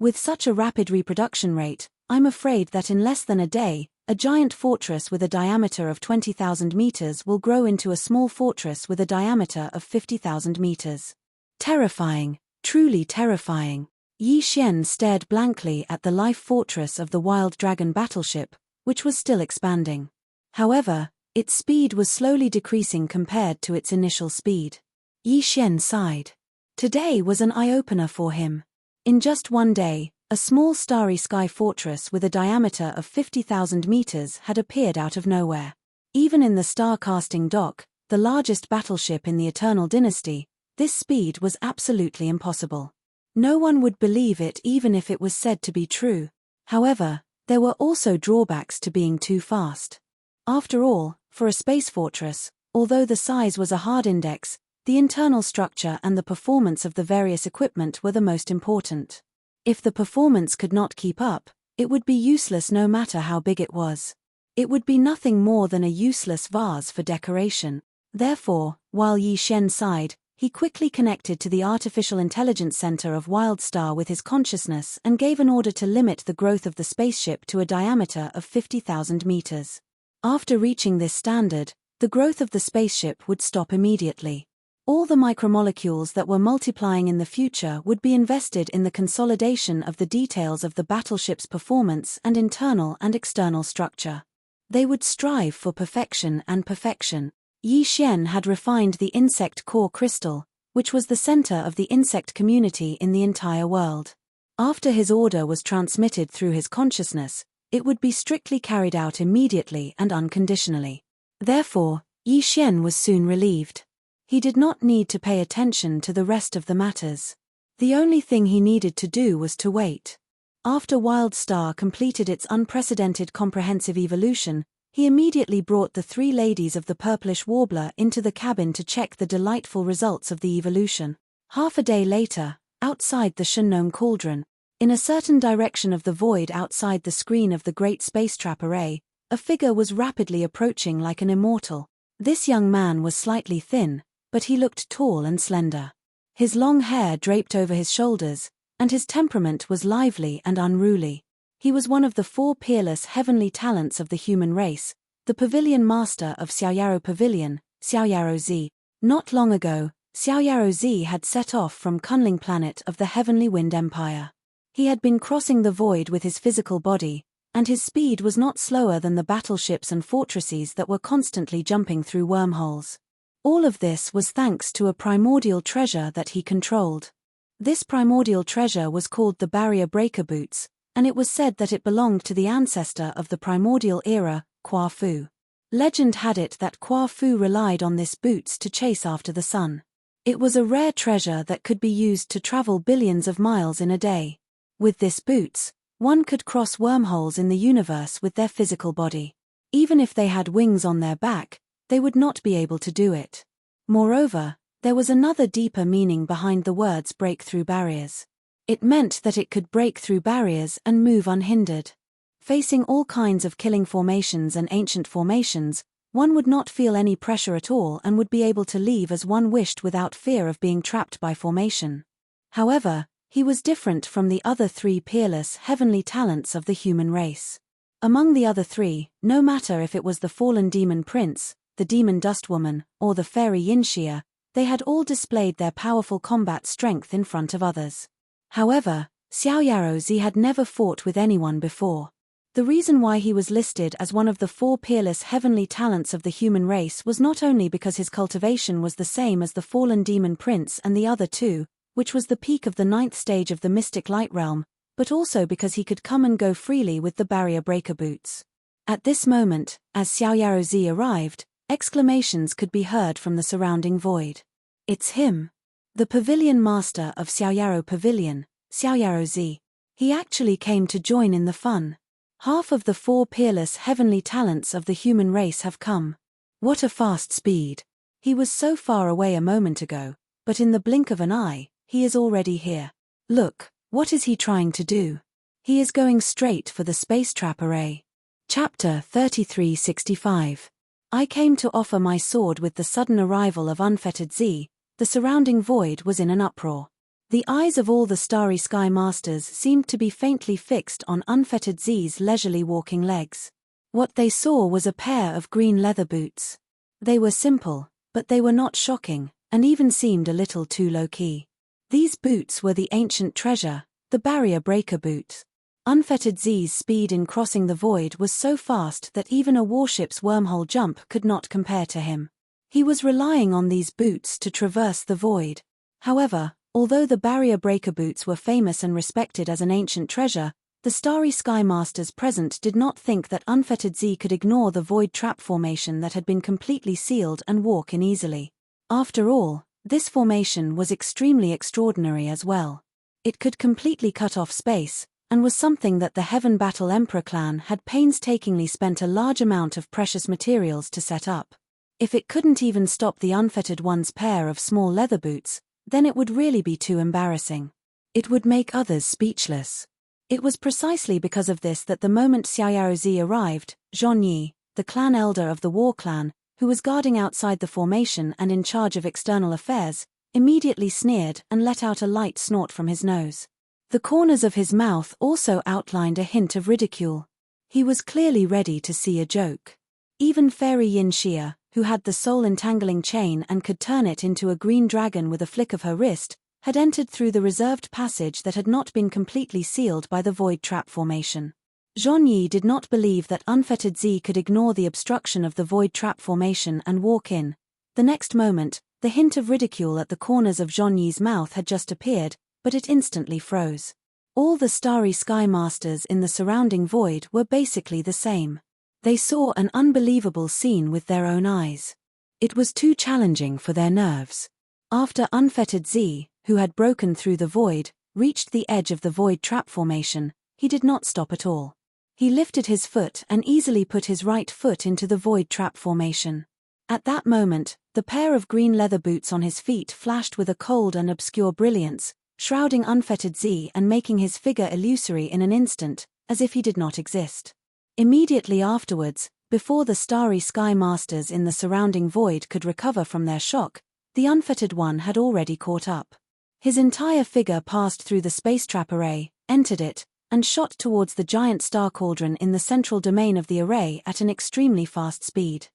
Speaker 1: With such a rapid reproduction rate, I'm afraid that in less than a day, a giant fortress with a diameter of 20,000 meters will grow into a small fortress with a diameter of 50,000 meters. Terrifying, truly terrifying. Yi Xian stared blankly at the life fortress of the wild dragon battleship, which was still expanding. However, its speed was slowly decreasing compared to its initial speed. Yi Xian sighed. Today was an eye-opener for him. In just one day, a small starry sky fortress with a diameter of 50,000 meters had appeared out of nowhere. Even in the star-casting dock, the largest battleship in the Eternal Dynasty, this speed was absolutely impossible. No one would believe it even if it was said to be true. However, there were also drawbacks to being too fast. After all, for a space fortress, although the size was a hard index, the internal structure and the performance of the various equipment were the most important. If the performance could not keep up, it would be useless no matter how big it was. It would be nothing more than a useless vase for decoration. Therefore, while Yi Xian sighed, he quickly connected to the artificial intelligence center of WildStar with his consciousness and gave an order to limit the growth of the spaceship to a diameter of 50,000 meters. After reaching this standard, the growth of the spaceship would stop immediately. All the micromolecules that were multiplying in the future would be invested in the consolidation of the details of the battleship's performance and internal and external structure. They would strive for perfection and perfection. Yi Xian had refined the insect core crystal, which was the center of the insect community in the entire world. After his order was transmitted through his consciousness, it would be strictly carried out immediately and unconditionally. Therefore, Yi Xian was soon relieved. He did not need to pay attention to the rest of the matters. The only thing he needed to do was to wait. After WildStar completed its unprecedented comprehensive evolution, he immediately brought the 3 ladies of the purplish warbler into the cabin to check the delightful results of the evolution. Half a day later, outside the Shunnome Cauldron, in a certain direction of the void outside the screen of the Great Space Trap Array, a figure was rapidly approaching like an immortal. This young man was slightly thin, but he looked tall and slender. His long hair draped over his shoulders, and his temperament was lively and unruly. He was one of the 4 peerless heavenly talents of the human race, the pavilion master of Xiaoyaro Pavilion, Xiaoyaro Z. Not long ago, Xiaoyaro Z had set off from Kunling planet of the Heavenly Wind Empire. He had been crossing the void with his physical body, and his speed was not slower than the battleships and fortresses that were constantly jumping through wormholes. All of this was thanks to a primordial treasure that he controlled. This primordial treasure was called the Barrier Breaker Boots, and it was said that it belonged to the ancestor of the primordial era, Kwa Fu. Legend had it that Kwa Fu relied on this boots to chase after the sun. It was a rare treasure that could be used to travel billions of miles in a day. With this boots, one could cross wormholes in the universe with their physical body. Even if they had wings on their back, they would not be able to do it. Moreover, there was another deeper meaning behind the words break through barriers. It meant that it could break through barriers and move unhindered. Facing all kinds of killing formations and ancient formations, one would not feel any pressure at all and would be able to leave as one wished without fear of being trapped by formation. However, he was different from the other 3 peerless heavenly talents of the human race. Among the other 3, no matter if it was the fallen demon prince, the demon dustwoman, or the fairy Yinxia, they had all displayed their powerful combat strength in front of others. However, Xiaoyaro Z had never fought with anyone before. The reason why he was listed as one of the 4 peerless heavenly talents of the human race was not only because his cultivation was the same as the fallen demon prince and the other 2, which was the peak of the 9th stage of the mystic light realm, but also because he could come and go freely with the barrier breaker boots. At this moment, as Xiaoyaro Z arrived, exclamations could be heard from the surrounding void. It's him! The pavilion master of Xiaoyaro Pavilion, Xiaoyaro Z. He actually came to join in the fun. Half of the 4 peerless heavenly talents of the human race have come. What a fast speed! He was so far away a moment ago, but in the blink of an eye, he is already here. Look, what is he trying to do? He is going straight for the space trap array. Chapter 3365. I came to offer my sword. With the sudden arrival of Unfettered Z, the surrounding void was in an uproar. The eyes of all the Starry Sky Masters seemed to be faintly fixed on Unfettered Z's leisurely walking legs. What they saw was a pair of green leather boots. They were simple, but they were not shocking, and even seemed a little too low-key. These boots were the ancient treasure, the barrier breaker boots. Unfettered Z's speed in crossing the void was so fast that even a warship's wormhole jump could not compare to him. He was relying on these boots to traverse the void. However, although the barrier breaker boots were famous and respected as an ancient treasure, the Starry Sky Masters present did not think that Unfettered Z could ignore the void trap formation that had been completely sealed and walk in easily. After all, this formation was extremely extraordinary as well. It could completely cut off space, and was something that the Heaven Battle Emperor clan had painstakingly spent a large amount of precious materials to set up. If it couldn't even stop the Unfettered One's pair of small leather boots, then it would really be too embarrassing. It would make others speechless. It was precisely because of this that the moment Xiaoyaro Z arrived, Zhong Yi, the clan elder of the War Clan, who was guarding outside the formation and in charge of external affairs, immediately sneered and let out a light snort from his nose. The corners of his mouth also outlined a hint of ridicule. He was clearly ready to see a joke. Even Fairy Yin Xia, who had the soul-entangling chain and could turn it into a green dragon with a flick of her wrist, had entered through the reserved passage that had not been completely sealed by the void trap formation. Zhongyi did not believe that unfettered Z could ignore the obstruction of the void trap formation and walk in. The next moment, the hint of ridicule at the corners of Zhongyi's mouth had just appeared, but it instantly froze. All the starry sky masters in the surrounding void were basically the same. They saw an unbelievable scene with their own eyes. It was too challenging for their nerves. After unfettered Z, who had broken through the void, reached the edge of the void trap formation, he did not stop at all. He lifted his foot and easily put his right foot into the void trap formation. At that moment, the pair of green leather boots on his feet flashed with a cold and obscure brilliance, shrouding unfettered Z and making his figure illusory in an instant, as if he did not exist. Immediately afterwards, before the starry sky masters in the surrounding void could recover from their shock, the unfettered one had already caught up. His entire figure passed through the space trap array, entered it, and shot towards the giant star cauldron in the central domain of the array at an extremely fast speed.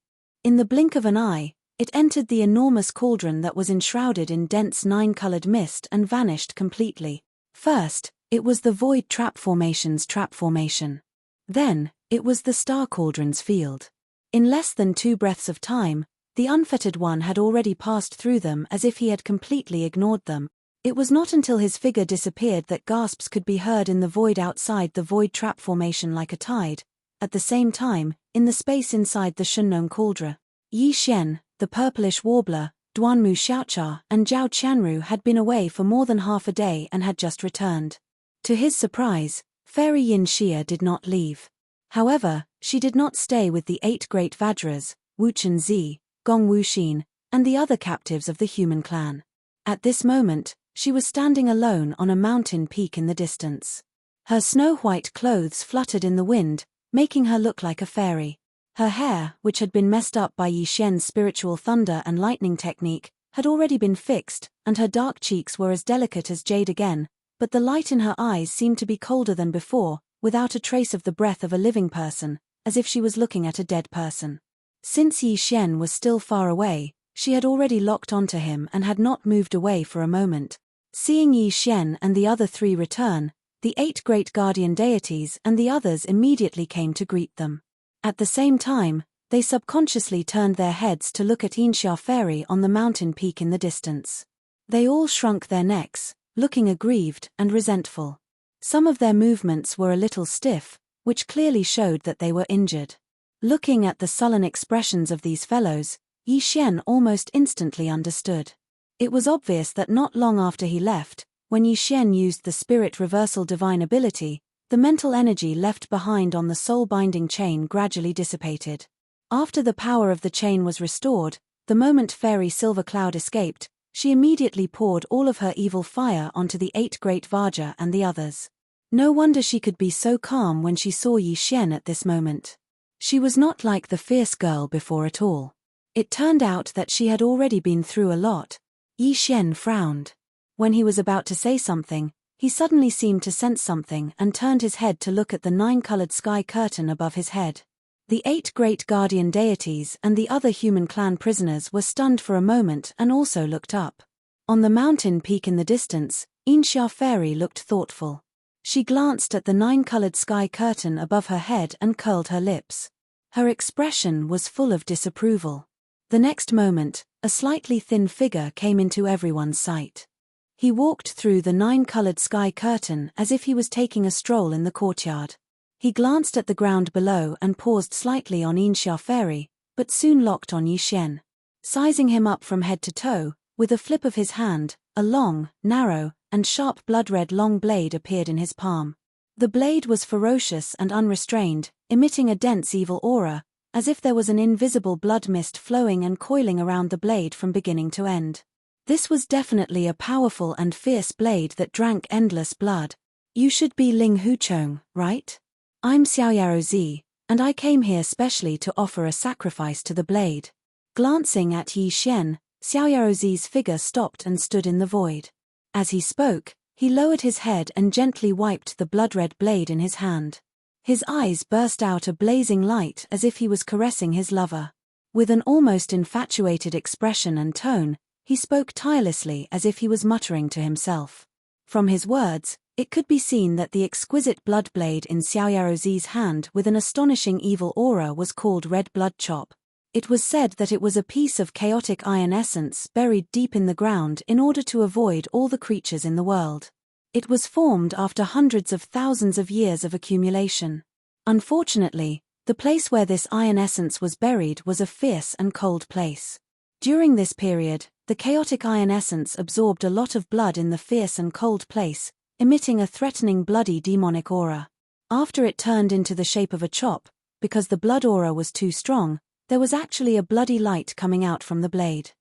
Speaker 1: In the blink of an eye, it entered the enormous cauldron that was enshrouded in dense nine-colored mist and vanished completely. First, it was the void trap formation's trap formation. Then, it was the star cauldron's field. In less than 2 breaths of time, the unfettered one had already passed through them as if he had completely ignored them. It was not until his figure disappeared that gasps could be heard in the void outside the void trap formation like a tide. At the same time, in the space inside the Shunnong cauldron, Yi Xian, the purplish warbler, Duanmu Xiaocha, and Zhao Qianru had been away for more than half a day and had just returned. To his surprise, Fairy Yin Xia did not leave. However, she did not stay with the 8 great Vajras, Wuchen Zi, Gong Wuxin, and the other captives of the human clan. At this moment, she was standing alone on a mountain peak in the distance. Her snow-white clothes fluttered in the wind, making her look like a fairy. Her hair, which had been messed up by Yi Xian's spiritual thunder and lightning technique, had already been fixed, and her dark cheeks were as delicate as jade again, but the light in her eyes seemed to be colder than before, without a trace of the breath of a living person, as if she was looking at a dead person. Since Yi Xian was still far away, she had already locked onto him and had not moved away for a moment. Seeing Yi Xian and the other 3 return, the 8 great guardian deities and the others immediately came to greet them. At the same time, they subconsciously turned their heads to look at Inxia Fairy on the mountain peak in the distance. They all shrunk their necks, looking aggrieved and resentful. Some of their movements were a little stiff, which clearly showed that they were injured. Looking at the sullen expressions of these fellows, Yi Xian almost instantly understood. It was obvious that not long after he left, when Yi Xian used the spirit reversal divine ability, the mental energy left behind on the soul-binding chain gradually dissipated. After the power of the chain was restored, the moment Fairy Silver Cloud escaped, she immediately poured all of her evil fire onto the 8 great Vajra and the others. No wonder she could be so calm when she saw Yi Xian at this moment. She was not like the fierce girl before at all. It turned out that she had already been through a lot. Yi Xian frowned. When he was about to say something, he suddenly seemed to sense something and turned his head to look at the 9-colored sky curtain above his head. The 8 great guardian deities and the other human clan prisoners were stunned for a moment and also looked up. On the mountain peak in the distance, Inxia Fairy looked thoughtful. She glanced at the 9-colored sky curtain above her head and curled her lips. Her expression was full of disapproval. The next moment, a slightly thin figure came into everyone's sight. He walked through the 9-colored sky curtain as if he was taking a stroll in the courtyard. He glanced at the ground below and paused slightly on Inxia Fairy, but soon locked on Yi Xian. Sizing him up from head to toe, with a flip of his hand, a long, narrow, and sharp blood-red long blade appeared in his palm. The blade was ferocious and unrestrained, emitting a dense evil aura, as if there was an invisible blood mist flowing and coiling around the blade from beginning to end. This was definitely a powerful and fierce blade that drank endless blood. You should be Ling Huchong, right? I'm Xiaoyaro Zi, and I came here specially to offer a sacrifice to the blade. Glancing at Yi Xian, Xiaoyaozi's figure stopped and stood in the void. As he spoke, he lowered his head and gently wiped the blood-red blade in his hand. His eyes burst out a blazing light as if he was caressing his lover. With an almost infatuated expression and tone, he spoke tirelessly as if he was muttering to himself. From his words, it could be seen that the exquisite blood blade in Xiaoyaozi's hand with an astonishing evil aura was called Red Blood Chop. It was said that it was a piece of chaotic iron essence buried deep in the ground in order to avoid all the creatures in the world. It was formed after hundreds of thousands of years of accumulation. Unfortunately, the place where this iron essence was buried was a fierce and cold place. During this period, the chaotic iron essence absorbed a lot of blood in the fierce and cold place, emitting a threatening bloody demonic aura. After it turned into the shape of a chop, because the blood aura was too strong, there was actually a bloody light coming out from the blade.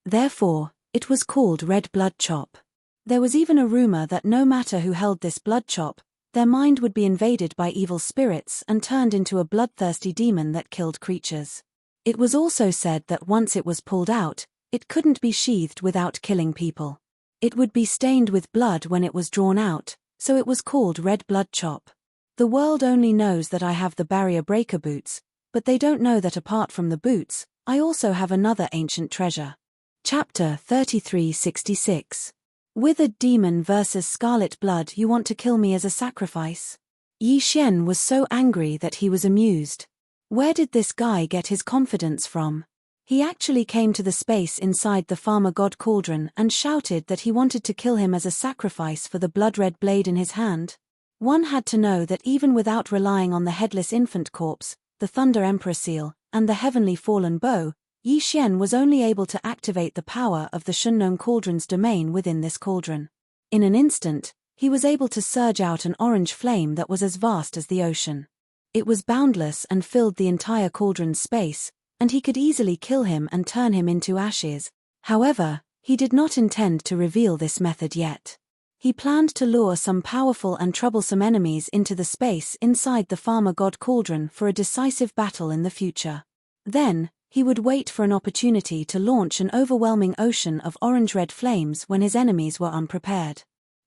Speaker 1: Therefore, it was called Red Blood Chop. There was even a rumor that no matter who held this blood chop, their mind would be invaded by evil spirits and turned into a bloodthirsty demon that killed creatures. It was also said that once it was pulled out, it couldn't be sheathed without killing people. It would be stained with blood when it was drawn out, so it was called Red Blood Chop. The world only knows that I have the barrier breaker boots, but they don't know that apart from the boots, I also have another ancient treasure. Chapter 3366. Withered Demon vs. Scarlet Blood. You want to kill me as a sacrifice? Yi Xian was so angry that he was amused. Where did this guy get his confidence from? He actually came to the space inside the farmer god cauldron and shouted that he wanted to kill him as a sacrifice for the blood-red blade in his hand. One had to know that even without relying on the headless infant corpse, the Thunder Emperor seal, and the heavenly fallen bow, Yi Xian was only able to activate the power of the Shunnong cauldron's domain within this cauldron. In an instant, he was able to surge out an orange flame that was as vast as the ocean. It was boundless and filled the entire cauldron's space, and he could easily kill him and turn him into ashes. However, he did not intend to reveal this method yet. He planned to lure some powerful and troublesome enemies into the space inside the farmer god cauldron for a decisive battle in the future. Then, he would wait for an opportunity to launch an overwhelming ocean of orange-red flames when his enemies were unprepared.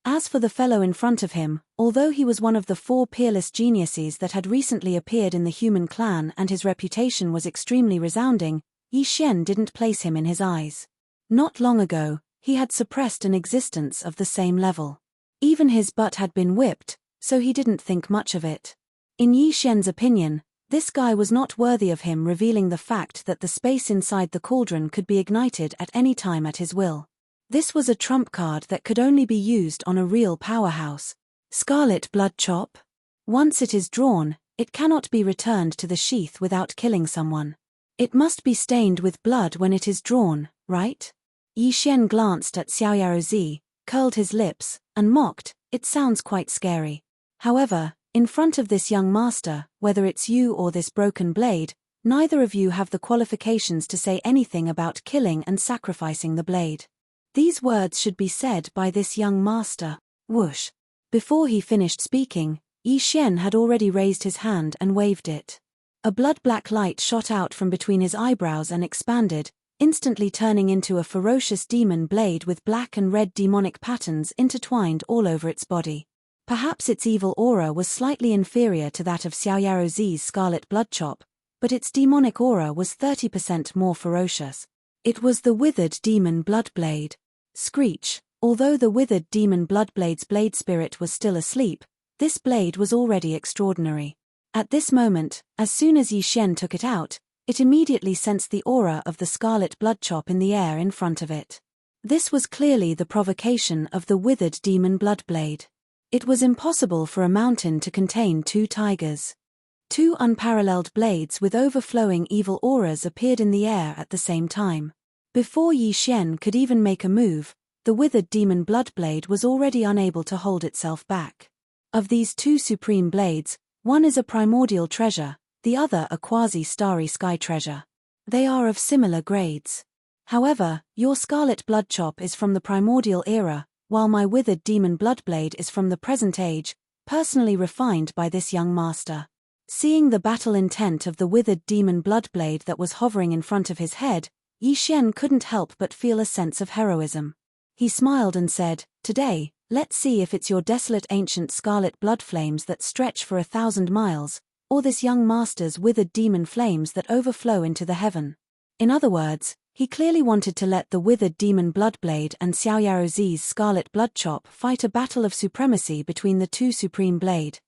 Speaker 1: As for the fellow in front of him, although he was one of the 4 peerless geniuses that had recently appeared in the human clan and his reputation was extremely resounding, Yi Xian didn't place him in his eyes. Not long ago, he had suppressed an existence of the same level. Even his butt had been whipped, so he didn't think much of it. In Yi Xian's opinion, this guy was not worthy of him revealing the fact that the space inside the cauldron could be ignited at any time at his will. This was a trump card that could only be used on a real powerhouse. Scarlet Blood Chop? Once it is drawn, it cannot be returned to the sheath without killing someone. It must be stained with blood when it is drawn, right? Yi Xian glanced at Xiaoyaozi, curled his lips, and mocked. It sounds quite scary. However, in front of this young master, whether it's you or this broken blade, neither of you have the qualifications to say anything about killing and sacrificing the blade. These words should be said by this young master. Whoosh. Before he finished speaking, Yi Xian had already raised his hand and waved it. A blood-black light shot out from between his eyebrows and expanded, instantly turning into a ferocious demon blade with black and red demonic patterns intertwined all over its body. Perhaps its evil aura was slightly inferior to that of Xiaoyaozi's Scarlet Blood Chop, but its demonic aura was 30% more ferocious. It was the withered demon Bloodblade. Screech. Although the withered demon Bloodblade's blade spirit was still asleep, this blade was already extraordinary. At this moment, as soon as Yi Xian took it out, it immediately sensed the aura of the Scarlet Blood Chop in the air in front of it. This was clearly the provocation of the withered demon Bloodblade. It was impossible for a mountain to contain 2 tigers. 2 unparalleled blades with overflowing evil auras appeared in the air at the same time. Before Yi Xian could even make a move, the withered demon Bloodblade was already unable to hold itself back. Of these 2 supreme blades, one is a primordial treasure, the other a quasi-starry sky treasure. They are of similar grades. However, your Scarlet Blood Chop is from the primordial era, while my withered demon Bloodblade is from the present age, personally refined by this young master. Seeing the battle intent of the withered demon Bloodblade that was hovering in front of his head, Yi Xian couldn't help but feel a sense of heroism. He smiled and said, "Today, let's see if it's your desolate ancient scarlet blood flames that stretch for 1,000 miles, or this young master's withered demon flames that overflow into the heaven." In other words, he clearly wanted to let the withered demon bloodblade and Xiao Yaozi's scarlet bloodchop fight a battle of supremacy between the two supreme blade.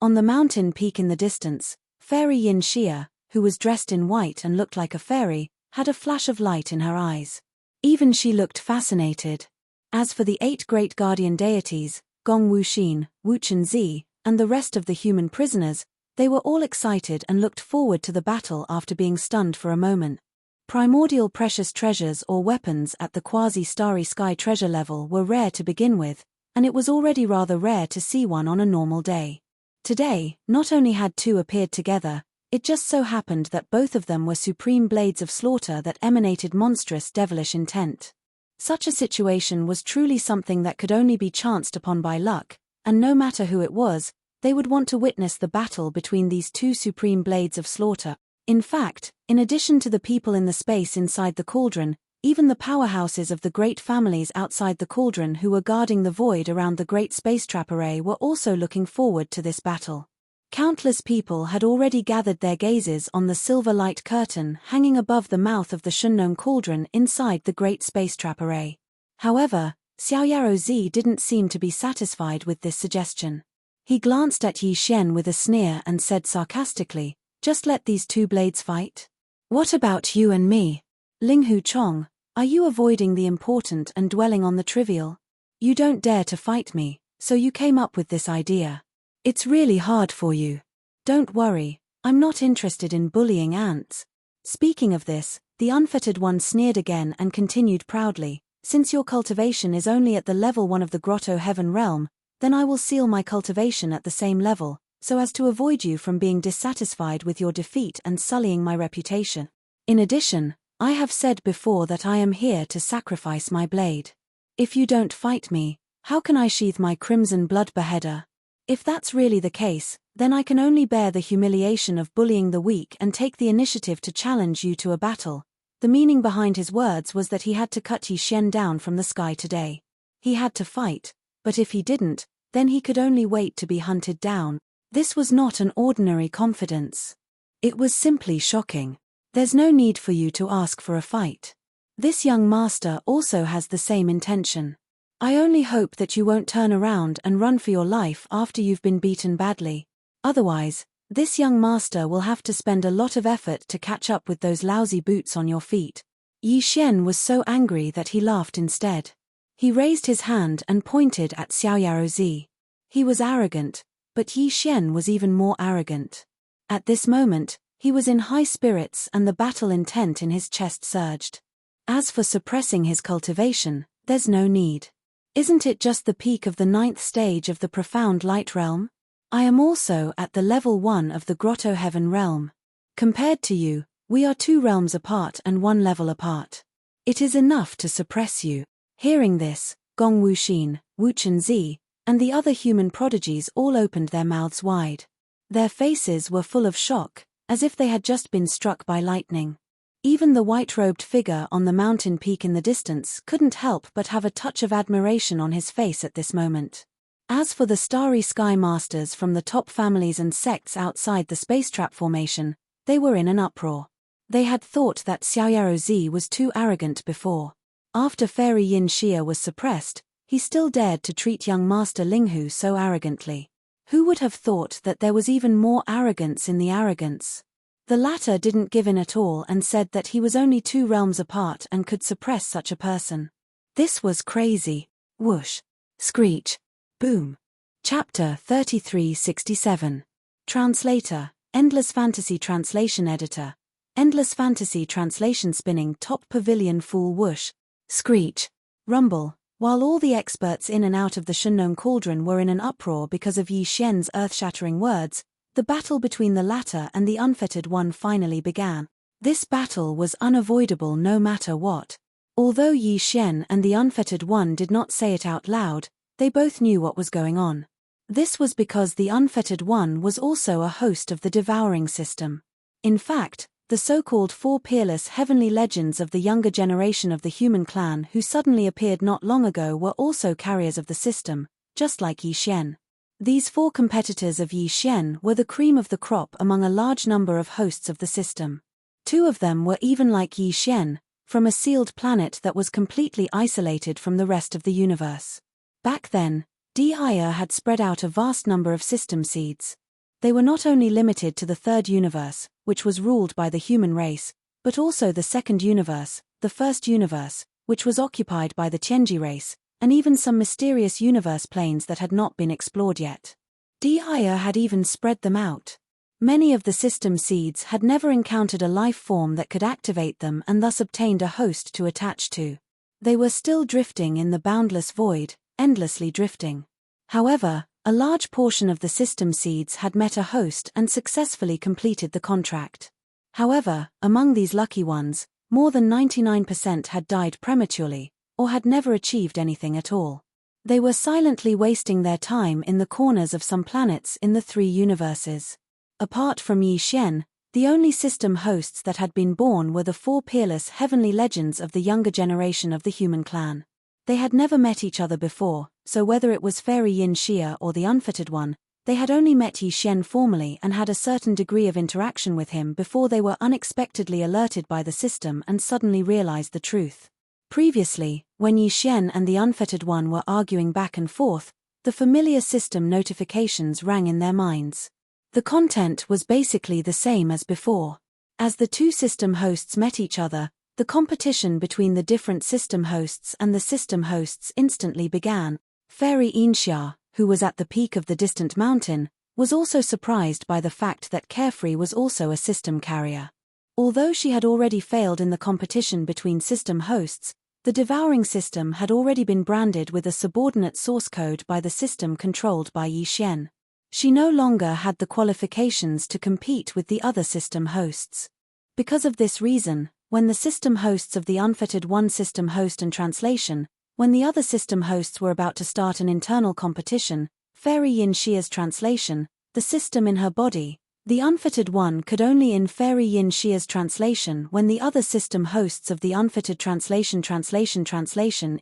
Speaker 1: On the mountain peak in the distance, Fairy Yin Xia, who was dressed in white and looked like a fairy, had a flash of light in her eyes. Even she looked fascinated. As for the 8 great guardian deities, Gong Wuxin, Wuchen Zi, and the rest of the human prisoners, they were all excited and looked forward to the battle after being stunned for a moment. Primordial precious treasures or weapons at the quasi-starry sky treasure level were rare to begin with, and it was already rather rare to see one on a normal day. Today, not only had 2 appeared together, it just so happened that both of them were supreme blades of slaughter that emanated monstrous devilish intent. Such a situation was truly something that could only be chanced upon by luck, and no matter who it was, they would want to witness the battle between these 2 supreme blades of slaughter. In fact, in addition to the people in the space inside the cauldron, even the powerhouses of the great families outside the cauldron who were guarding the void around the great space trap array were also looking forward to this battle. Countless people had already gathered their gazes on the silver light curtain hanging above the mouth of the Shunnom cauldron inside the great space trap array. However, Xiao Yaozi didn't seem to be satisfied with this suggestion. He glanced at Yi Xian with a sneer and said sarcastically, "Just let these 2 blades fight? What about you and me? Linghu Chong, are you avoiding the important and dwelling on the trivial? You don't dare to fight me, so you came up with this idea. It's really hard for you. Don't worry, I'm not interested in bullying ants." Speaking of this, the unfettered one sneered again and continued proudly, "Since your cultivation is only at the level 1 of the Grotto Heaven realm, then I will seal my cultivation at the same level, so as to avoid you from being dissatisfied with your defeat and sullying my reputation. In addition, I have said before that I am here to sacrifice my blade. If you don't fight me, how can I sheathe my crimson blood beheader? If that's really the case, then I can only bear the humiliation of bullying the weak and take the initiative to challenge you to a battle." The meaning behind his words was that he had to cut Yi Xian down from the sky today. He had to fight, but if he didn't, then he could only wait to be hunted down. This was not an ordinary confidence. It was simply shocking. "There's no need for you to ask for a fight. This young master also has the same intention. I only hope that you won't turn around and run for your life after you've been beaten badly. Otherwise, this young master will have to spend a lot of effort to catch up with those lousy boots on your feet." Yi Xian was so angry that he laughed instead. He raised his hand and pointed at Xiao Yaozi. He was arrogant, but Yi Xian was even more arrogant. At this moment, he was in high spirits and the battle intent in his chest surged. As for suppressing his cultivation, there's no need. Isn't it just the peak of the 9th stage of the profound light realm? I am also at the level 1 of the Grotto Heaven realm. Compared to you, we are 2 realms apart and 1 level apart. It is enough to suppress you. Hearing this, Gong Wuxin, Wuchen Zi, and the other human prodigies all opened their mouths wide. Their faces were full of shock, as if they had just been struck by lightning. Even the white-robed figure on the mountain peak in the distance couldn't help but have a touch of admiration on his face at this moment. As for the starry sky masters from the top families and sects outside the space trap formation, they were in an uproar. They had thought that Xiao Yaozi was too arrogant before. After Fairy Yin Xia was suppressed, he still dared to treat young Master Linghu so arrogantly. Who would have thought that there was even more arrogance in the arrogance? The latter didn't give in at all and said that he was only 2 realms apart and could suppress such a person. This was crazy. Whoosh. Screech. Boom. Chapter 3367. Translator, Endless Fantasy Translation Editor. Endless Fantasy Translation Spinning Top Pavilion Fool Whoosh. Screech. Rumble. While all the experts in and out of the Shunnom cauldron were in an uproar because of Yi Xian's earth-shattering words, the battle between the latter and the unfettered one finally began. This battle was unavoidable no matter what. Although Yi Xian and the unfettered one did not say it out loud, they both knew what was going on. This was because the unfettered one was also a host of the devouring system. In fact, The so-called four peerless heavenly legends of the younger generation of the human clan who suddenly appeared not long ago were also carriers of the system, just like Yi Xian. These four competitors of Yi Xian were the cream of the crop among a large number of hosts of the system. Two of them were even like Yi Xian, from a sealed planet that was completely isolated from the rest of the universe. Back then, Devour had spread out a vast number of system seeds. They were not only limited to the third universe, which was ruled by the human race, but also the second universe, the first universe, which was occupied by the Tianji race, and even some mysterious universe planes that had not been explored yet. Devour had even spread them out. Many of the system seeds had never encountered a life form that could activate them and thus obtained a host to attach to. They were still drifting in the boundless void, endlessly drifting. However, a large portion of the system seeds had met a host and successfully completed the contract. However, among these lucky ones, more than 99% had died prematurely, or had never achieved anything at all. They were silently wasting their time in the corners of some planets in the three universes. Apart from Yi Xian, the only system hosts that had been born were the four peerless heavenly legends of the younger generation of the human clan. They had never met each other before, so whether it was Fairy Yin Xia or the Unfettered One, they had only met Yi Xian formally and had a certain degree of interaction with him before they were unexpectedly alerted by the system and suddenly realized the truth. Previously, when Yi Xian and the Unfettered One were arguing back and forth, the familiar system notifications rang in their minds. The content was basically the same as before. As the two system hosts met each other, the competition between the different system hosts and the system hosts instantly began. Fairy Yin Xia, who was at the peak of the distant mountain, was also surprised by the fact that Carefree was also a system carrier. Although she had already failed in the competition between system hosts, the devouring system had already been branded with a subordinate source code by the system controlled by Yi Xian. She no longer had the qualifications to compete with the other system hosts. Because of this reason, when the system hosts of the Unfettered One system host and translation, when the other system hosts were about to start an internal competition, Fairy Yin Xia's translation, the system in her body, the Unfettered One could only in Fairy Yin Xia's translation when the other system hosts of the Unfettered translation is translation translation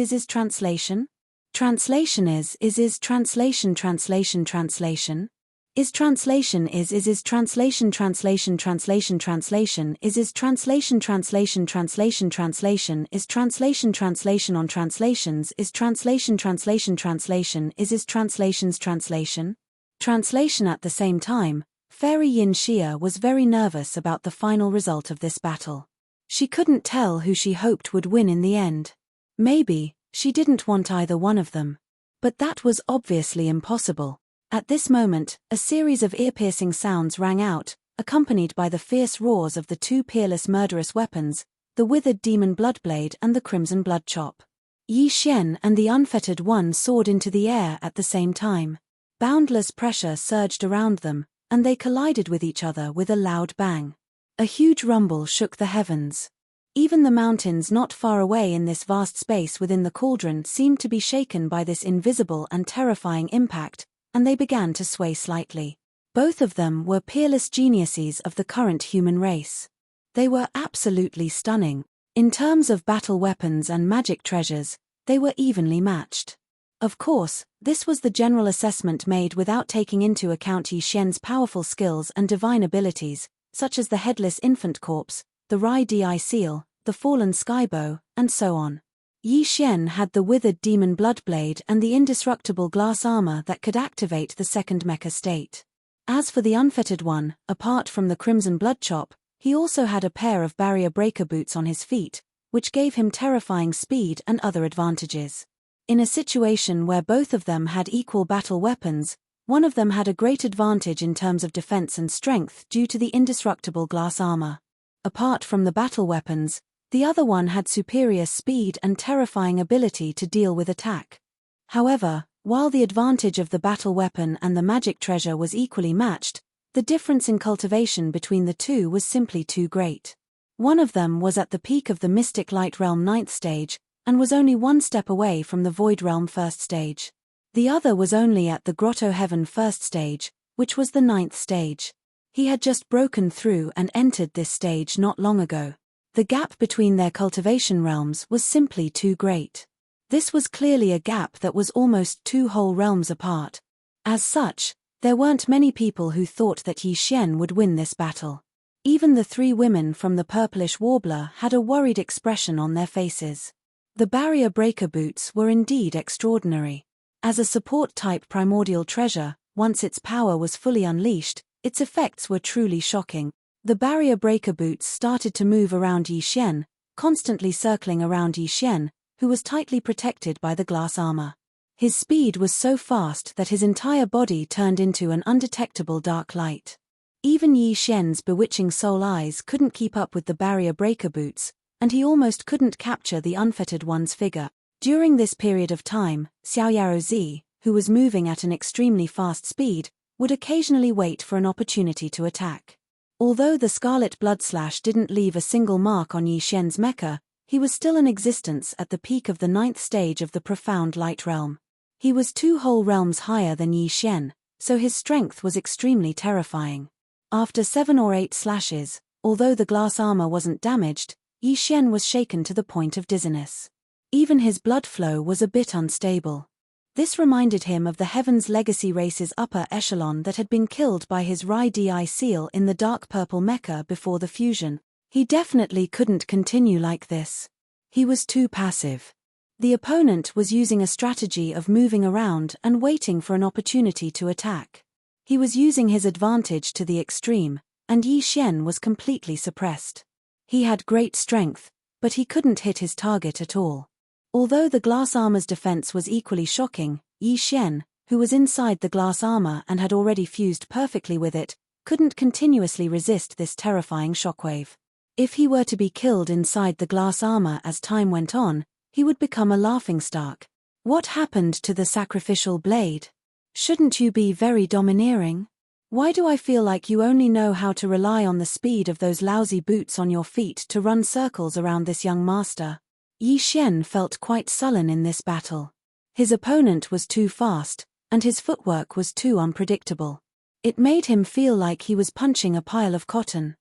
Speaker 1: is translation translation is translation translation translation is translation is translation translation translation translation is translation translation translation translation is translation translation on translations is translation translation translation is translations translation translation. At the same time, Fairy Yin Xia was very nervous about the final result of this battle. She couldn't tell who she hoped would win in the end. Maybe she didn't want either one of them. But that was obviously impossible. At this moment, a series of ear-piercing sounds rang out, accompanied by the fierce roars of the two peerless murderous weapons, the withered demon bloodblade and the crimson blood chop. Yi Xian and the Unfettered One soared into the air at the same time. Boundless pressure surged around them, and they collided with each other with a loud bang. A huge rumble shook the heavens. Even the mountains not far away in this vast space within the cauldron seemed to be shaken by this invisible and terrifying impact, and they began to sway slightly. Both of them were peerless geniuses of the current human race. They were absolutely stunning. In terms of battle weapons and magic treasures, they were evenly matched. Of course, this was the general assessment made without taking into account Yi Xian's powerful skills and divine abilities, such as the headless infant corpse, the Rai Di seal, the fallen skybow, and so on. Yi Xian had the withered demon bloodblade and the indestructible glass armor that could activate the second mecha state. As for the Unfettered One, apart from the crimson blood chop, he also had a pair of barrier breaker boots on his feet, which gave him terrifying speed and other advantages. In a situation where both of them had equal battle weapons, one of them had a great advantage in terms of defense and strength due to the indestructible glass armor. Apart from the battle weapons, the other one had superior speed and terrifying ability to deal with attack. However, while the advantage of the battle weapon and the magic treasure was equally matched, the difference in cultivation between the two was simply too great. One of them was at the peak of the Mystic Light Realm 9th stage, and was only one step away from the Void Realm 1st stage. The other was only at the Grotto Heaven 1st stage, which was the 9th stage. He had just broken through and entered this stage not long ago. The gap between their cultivation realms was simply too great. This was clearly a gap that was almost 2 whole realms apart. As such, there weren't many people who thought that Yi Xian would win this battle. Even the 3 women from the purplish warbler had a worried expression on their faces. The barrier breaker boots were indeed extraordinary. As a support-type primordial treasure, once its power was fully unleashed, its effects were truly shocking. The barrier breaker boots started to move around Yi Xian, constantly circling around Yi Xian, who was tightly protected by the glass armor. His speed was so fast that his entire body turned into an undetectable dark light. Even Yi Xian's bewitching soul eyes couldn't keep up with the barrier breaker boots, and he almost couldn't capture the unfettered one's figure. During this period of time, Xiaoyao Zi, who was moving at an extremely fast speed, would occasionally wait for an opportunity to attack. Although the scarlet blood slash didn't leave a single mark on Yi Xian's mecha, he was still in existence at the peak of the 9th stage of the profound light realm. He was 2 whole realms higher than Yi Xian, so his strength was extremely terrifying. After 7 or 8 slashes, although the glass armor wasn't damaged, Yi Xian was shaken to the point of dizziness. Even his blood flow was a bit unstable. This reminded him of the Heaven's Legacy race's upper echelon that had been killed by his Rai Di seal in the dark purple mecha before the fusion. He definitely couldn't continue like this. He was too passive. The opponent was using a strategy of moving around and waiting for an opportunity to attack. He was using his advantage to the extreme, and Yi Xian was completely suppressed. He had great strength, but he couldn't hit his target at all. Although the glass armor's defense was equally shocking, Yi Xian, who was inside the glass armor and had already fused perfectly with it, couldn't continuously resist this terrifying shockwave. If he were to be killed inside the glass armor as time went on, he would become a laughingstock. What happened to the sacrificial blade? Shouldn't you be very domineering? Why do I feel like you only know how to rely on the speed of those lousy boots on your feet to run circles around this young master? Yi Xian felt quite sullen in this battle. His opponent was too fast, and his footwork was too unpredictable. It made him feel like he was punching a pile of cotton.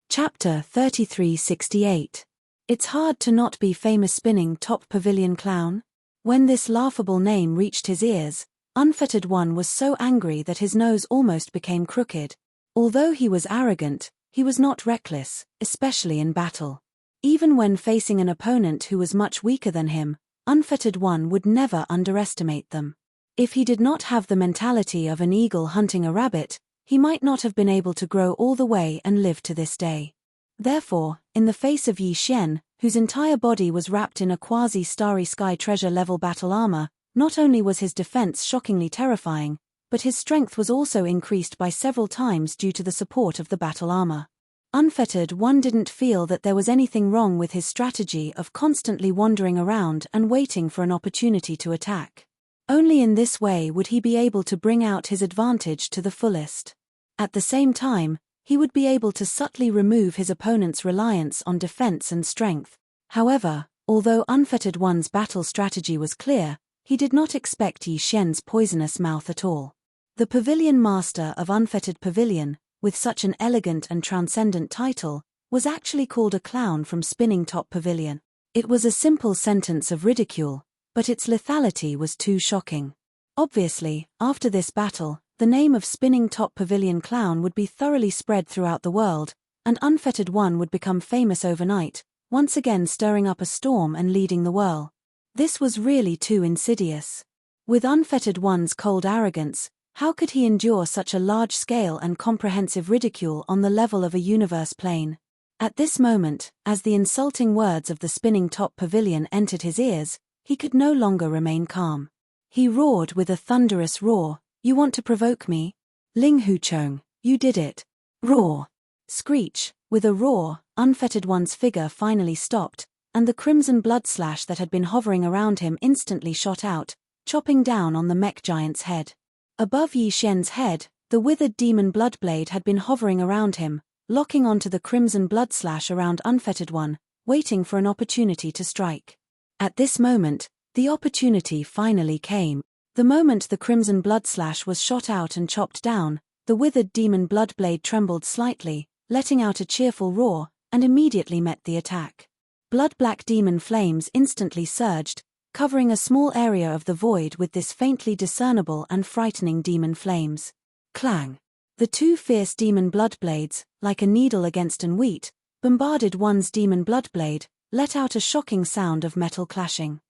Speaker 1: Chapter 3368. It's hard to not be famous spinning top pavilion clown. When this laughable name reached his ears, Unfettered One was so angry that his nose almost became crooked. Although he was arrogant, he was not reckless, especially in battle. Even when facing an opponent who was much weaker than him, Unfettered One would never underestimate them. If he did not have the mentality of an eagle hunting a rabbit, he might not have been able to grow all the way and live to this day. Therefore, in the face of Yi Xian, whose entire body was wrapped in a quasi-starry sky treasure-level battle armor, not only was his defense shockingly terrifying, but his strength was also increased by several times due to the support of the battle armor. Unfettered One didn't feel that there was anything wrong with his strategy of constantly wandering around and waiting for an opportunity to attack. Only in this way would he be able to bring out his advantage to the fullest. At the same time, he would be able to subtly remove his opponent's reliance on defense and strength. However, although Unfettered One's battle strategy was clear, he did not expect Yi Xian's poisonous mouth at all. The Pavilion Master of Unfettered Pavilion, with such an elegant and transcendent title, was actually called a clown from Spinning Top Pavilion. It was a simple sentence of ridicule, but its lethality was too shocking. Obviously, after this battle, the name of Spinning Top Pavilion Clown would be thoroughly spread throughout the world, and Unfettered One would become famous overnight, once again stirring up a storm and leading the whirl. This was really too insidious. With Unfettered One's cold arrogance, how could he endure such a large-scale and comprehensive ridicule on the level of a universe plane? At this moment, as the insulting words of the Spinning Top Pavilion entered his ears, he could no longer remain calm. He roared with a thunderous roar, "You want to provoke me? Ling Huchong, you did it." Roar. Screech. With a roar, Unfettered One's figure finally stopped, and the crimson blood slash that had been hovering around him instantly shot out, chopping down on the mech giant's head. Above Yi Xian's head, the withered demon bloodblade had been hovering around him, locking onto the crimson blood slash around Unfettered One, waiting for an opportunity to strike. At this moment, the opportunity finally came. The moment the crimson blood slash was shot out and chopped down, The withered demon bloodblade trembled slightly, letting out a cheerful roar, and immediately met the attack. Blood-black demon flames instantly surged, covering a small area of the void with this faintly discernible and frightening demon flames. Clang! The two fierce demon bloodblades, like a needle against an wheat, bombarded one's demon bloodblade, let out a shocking sound of metal clashing.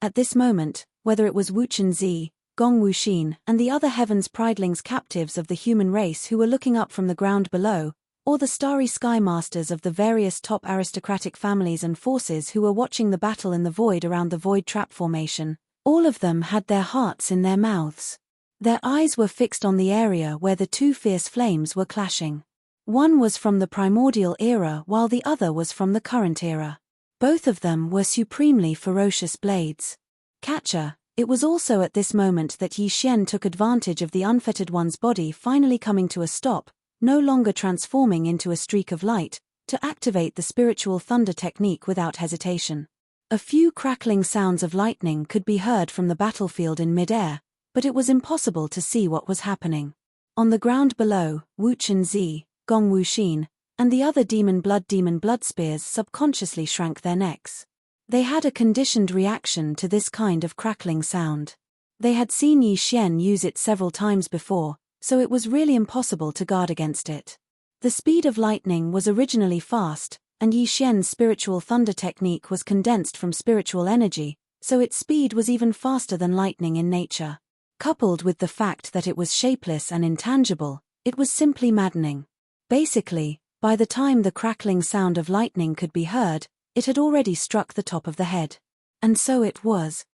Speaker 1: At this moment, whether it was Wuchen Zi, Gong Wuxin, and the other heavens pridelings captives of the human race who were looking up from the ground below, or the starry sky masters of the various top aristocratic families and forces who were watching the battle in the void around the void trap formation, all of them had their hearts in their mouths. Their eyes were fixed on the area where the two fierce flames were clashing. One was from the primordial era while the other was from the current era. Both of them were supremely ferocious blades. Catcher, it was also at this moment that Yi Xian took advantage of the unfettered one's body finally coming to a stop, no longer transforming into a streak of light, to activate the spiritual thunder technique without hesitation. A few crackling sounds of lightning could be heard from the battlefield in midair, but it was impossible to see what was happening. On the ground below, Wuchen Zi, Gong Wuxin, and the other demon blood spears subconsciously shrank their necks. They had a conditioned reaction to this kind of crackling sound. They had seen Yi Xian use it several times before, so it was really impossible to guard against it. The speed of lightning was originally fast, and Yi Xian's spiritual thunder technique was condensed from spiritual energy, so its speed was even faster than lightning in nature. Coupled with the fact that it was shapeless and intangible, it was simply maddening. Basically, by the time the crackling sound of lightning could be heard, it had already struck the top of the head. And so it was.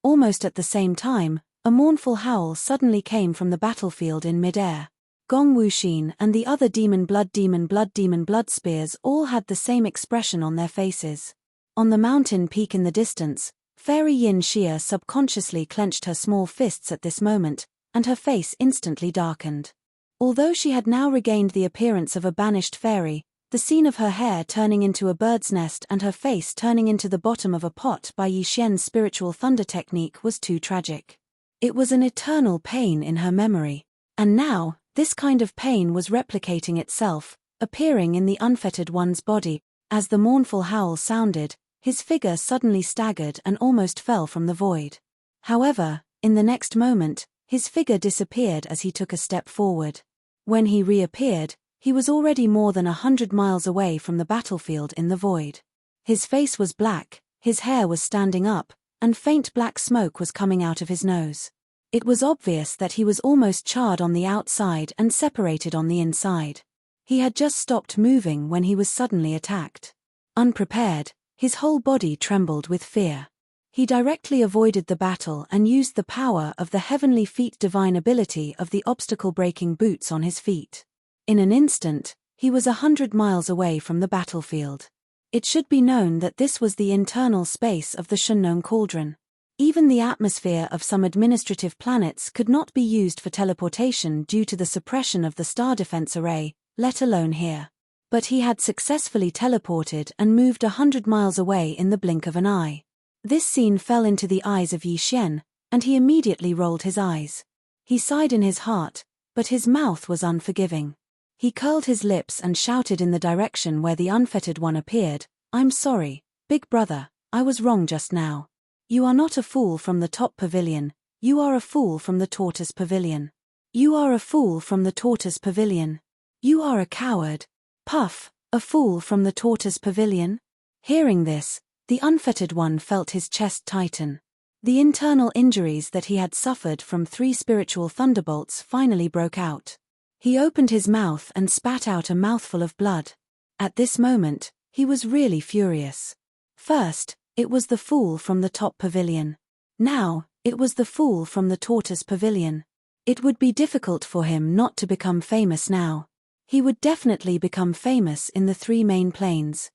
Speaker 1: Almost at the same time, a mournful howl suddenly came from the battlefield in midair. Gong Wuxin and the other demon blood spears all had the same expression on their faces. On the mountain peak in the distance, Fairy Yin Xia subconsciously clenched her small fists at this moment, and her face instantly darkened. Although she had now regained the appearance of a banished fairy, the scene of her hair turning into a bird's nest and her face turning into the bottom of a pot by Yi Xian's spiritual thunder technique was too tragic. It was an eternal pain in her memory. And now, this kind of pain was replicating itself, appearing in the unfettered one's body. As the mournful howl sounded, his figure suddenly staggered and almost fell from the void. However, in the next moment, his figure disappeared as he took a step forward. When he reappeared, he was already more than 100 miles away from the battlefield in the void. His face was black, his hair was standing up, and faint black smoke was coming out of his nose. It was obvious that he was almost charred on the outside and separated on the inside. He had just stopped moving when he was suddenly attacked. Unprepared, his whole body trembled with fear. He directly avoided the battle and used the power of the heavenly feet divine ability of the obstacle-breaking boots on his feet. In an instant, he was 100 miles away from the battlefield. It should be known that this was the internal space of the Shunnong Cauldron. Even the atmosphere of some administrative planets could not be used for teleportation due to the suppression of the star defense array, let alone here. But he had successfully teleported and moved 100 miles away in the blink of an eye. This scene fell into the eyes of Yi Xian, and he immediately rolled his eyes. He sighed in his heart, but his mouth was unforgiving. He curled his lips and shouted in the direction where the unfettered one appeared, "I'm sorry, big brother, I was wrong just now. You are not a fool from the top pavilion, you are a fool from the tortoise pavilion. You are a fool from the tortoise pavilion. You are a coward. Puff, a fool from the tortoise pavilion." Hearing this, the unfettered one felt his chest tighten. The internal injuries that he had suffered from 3 spiritual thunderbolts finally broke out. He opened his mouth and spat out a mouthful of blood. At this moment, he was really furious. First, it was the fool from the top pavilion. Now, it was the fool from the tortoise pavilion. It would be difficult for him not to become famous now. He would definitely become famous in the 3 main planes.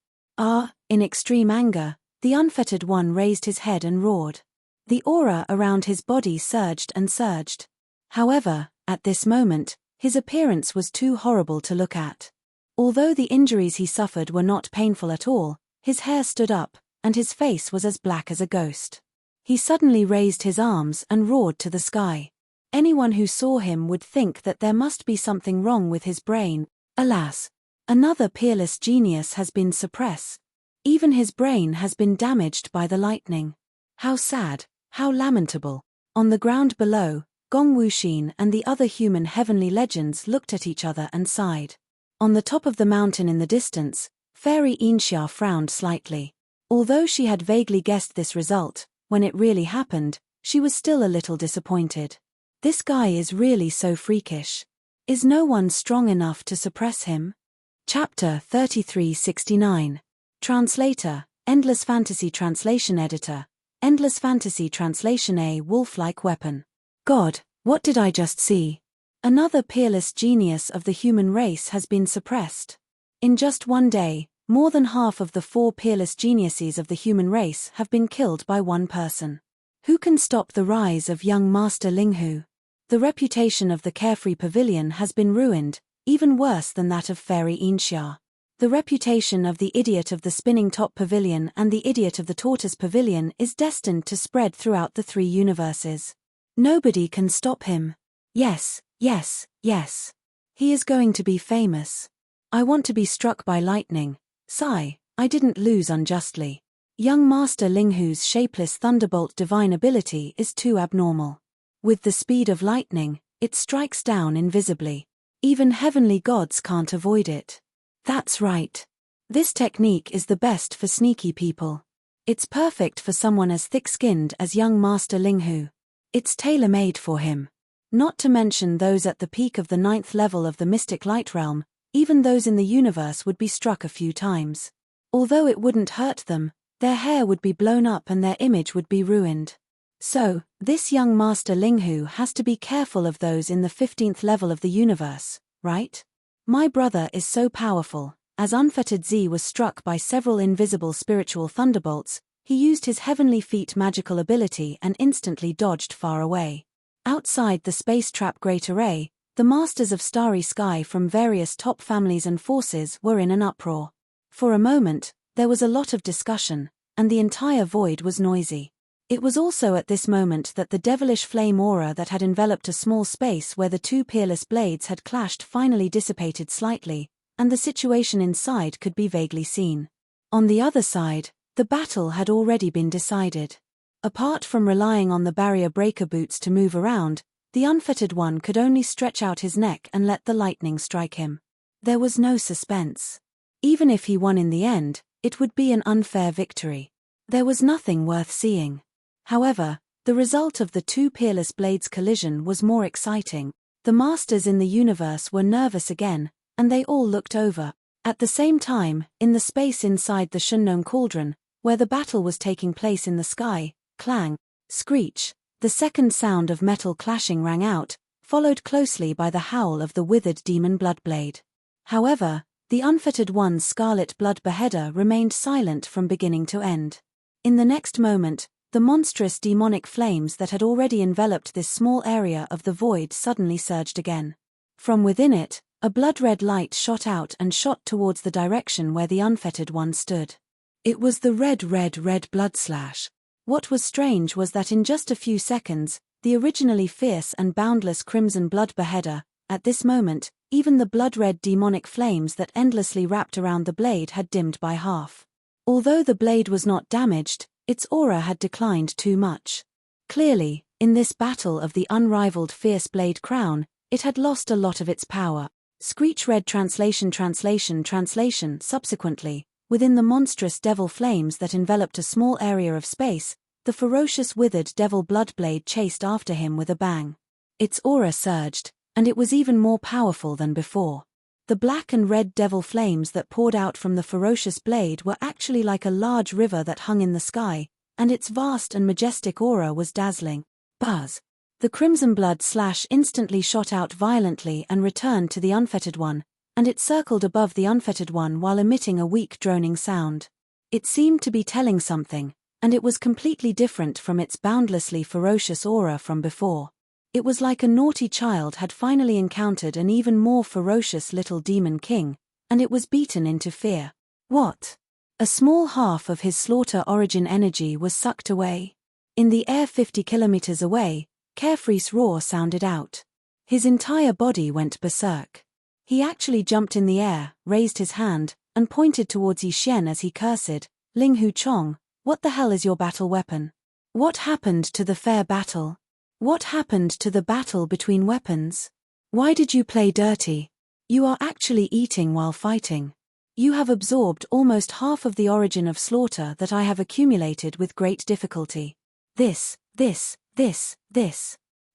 Speaker 1: In extreme anger, the unfettered one raised his head and roared. The aura around his body surged and surged. However, at this moment, his appearance was too horrible to look at. Although the injuries he suffered were not painful at all, his hair stood up, and his face was as black as a ghost. He suddenly raised his arms and roared to the sky. Anyone who saw him would think that there must be something wrong with his brain. Alas! Another peerless genius has been suppressed. Even his brain has been damaged by the lightning. How sad, how lamentable. On the ground below, Gong Wuxin and the other human heavenly legends looked at each other and sighed. On the top of the mountain in the distance, Fairy Inxia frowned slightly. Although she had vaguely guessed this result, when it really happened, she was still a little disappointed. This guy is really so freakish. Is no one strong enough to suppress him? Chapter 3369. Translator, Endless Fantasy Translation Editor. Endless Fantasy Translation. A wolf-like weapon. God, what did I just see? Another peerless genius of the human race has been suppressed. In just one day, more than half of the 4 peerless geniuses of the human race have been killed by one person. Who can stop the rise of young Master Linghu? The reputation of the Carefree Pavilion has been ruined, even worse than that of Fairy Inxia. The reputation of the idiot of the Spinning Top Pavilion and the idiot of the Tortoise Pavilion is destined to spread throughout the 3 universes. Nobody can stop him. Yes, yes, yes. He is going to be famous. I want to be struck by lightning. Sigh, I didn't lose unjustly. Young Master Linghu's shapeless thunderbolt divine ability is too abnormal. With the speed of lightning, it strikes down invisibly. Even heavenly gods can't avoid it. That's right. This technique is the best for sneaky people. It's perfect for someone as thick-skinned as young Master Linghu. It's tailor-made for him. Not to mention those at the peak of the 9th level of the mystic light realm, even those in the universe would be struck a few times. Although it wouldn't hurt them, their hair would be blown up and their image would be ruined. So, this young Master Linghu has to be careful of those in the 15th level of the universe, right? My brother is so powerful. As Unfettered Z was struck by several invisible spiritual thunderbolts, he used his heavenly feet magical ability and instantly dodged far away. Outside the space trap Great Array, the masters of Starry Sky from various top families and forces were in an uproar. For a moment, there was a lot of discussion, and the entire void was noisy. It was also at this moment that the devilish flame aura that had enveloped a small space where the 2 peerless blades had clashed finally dissipated slightly, and the situation inside could be vaguely seen. On the other side, the battle had already been decided. Apart from relying on the barrier breaker boots to move around, the unfettered one could only stretch out his neck and let the lightning strike him. There was no suspense. Even if he won in the end, it would be an unfair victory. There was nothing worth seeing. However, the result of the 2 peerless blades' collision was more exciting. The masters in the universe were nervous again, and they all looked over. At the same time, in the space inside the Shunnome Cauldron, where the battle was taking place in the sky, clang, screech, the second sound of metal clashing rang out, followed closely by the howl of the withered demon Bloodblade. However, the unfettered one's scarlet blood beheader remained silent from beginning to end. In the next moment, the monstrous demonic flames that had already enveloped this small area of the void suddenly surged again. From within it, a blood-red light shot out and shot towards the direction where the unfettered one stood. It was the red blood slash. What was strange was that in just a few seconds, the originally fierce and boundless crimson blood beheader, at this moment, even the blood-red demonic flames that endlessly wrapped around the blade had dimmed by half. Although the blade was not damaged, its aura had declined too much. Clearly, in this battle of the unrivaled fierce blade crown, it had lost a lot of its power. Screech read translation. Subsequently, within the monstrous devil flames that enveloped a small area of space, the ferocious withered devil Bloodblade chased after him with a bang. Its aura surged, and it was even more powerful than before. The black and red devil flames that poured out from the ferocious blade were actually like a large river that hung in the sky, and its vast and majestic aura was dazzling. Buzz! The crimson blood slash instantly shot out violently and returned to the unfettered one, and it circled above the unfettered one while emitting a weak droning sound. It seemed to be telling something, and it was completely different from its boundlessly ferocious aura from before. It was like a naughty child had finally encountered an even more ferocious little demon king, and it was beaten into fear. What? A small half of his slaughter origin energy was sucked away. In the air 50 kilometers away, Carefree's roar sounded out. His entire body went berserk. He actually jumped in the air, raised his hand, and pointed towards Yi Xian as he cursed, "Ling Hu Chong, what the hell is your battle weapon? What happened to the fair battle? What happened to the battle between weapons? Why did you play dirty? You are actually eating while fighting. You have absorbed almost half of the origin of slaughter that I have accumulated with great difficulty. This.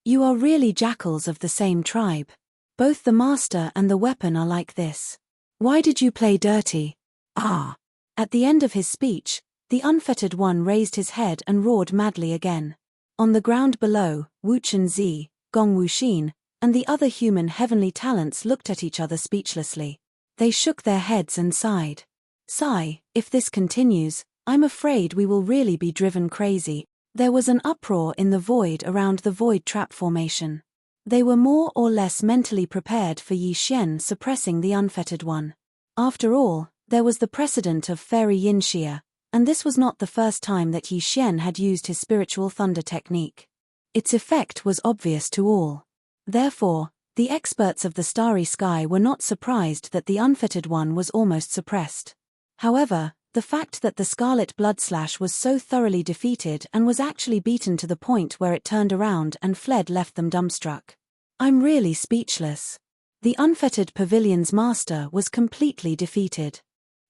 Speaker 1: You are really jackals of the same tribe. Both the master and the weapon are like this. Why did you play dirty? Ah!" At the end of his speech, the unfettered one raised his head and roared madly again. On the ground below, Wu Chunzi, Gong Wuxin, and the other human heavenly talents looked at each other speechlessly. They shook their heads and sighed. "Sigh, if this continues, I'm afraid we will really be driven crazy." There was an uproar in the void around the void trap formation. They were more or less mentally prepared for Yi Xian suppressing the unfettered one. After all, there was the precedent of Fairy Yin Xia, and this was not the first time that Yi Xian had used his spiritual thunder technique. Its effect was obvious to all. Therefore, the experts of the starry sky were not surprised that the unfettered one was almost suppressed. However, the fact that the Scarlet Bloodslash was so thoroughly defeated and was actually beaten to the point where it turned around and fled left them dumbstruck. "I'm really speechless." The unfettered pavilion's master was completely defeated.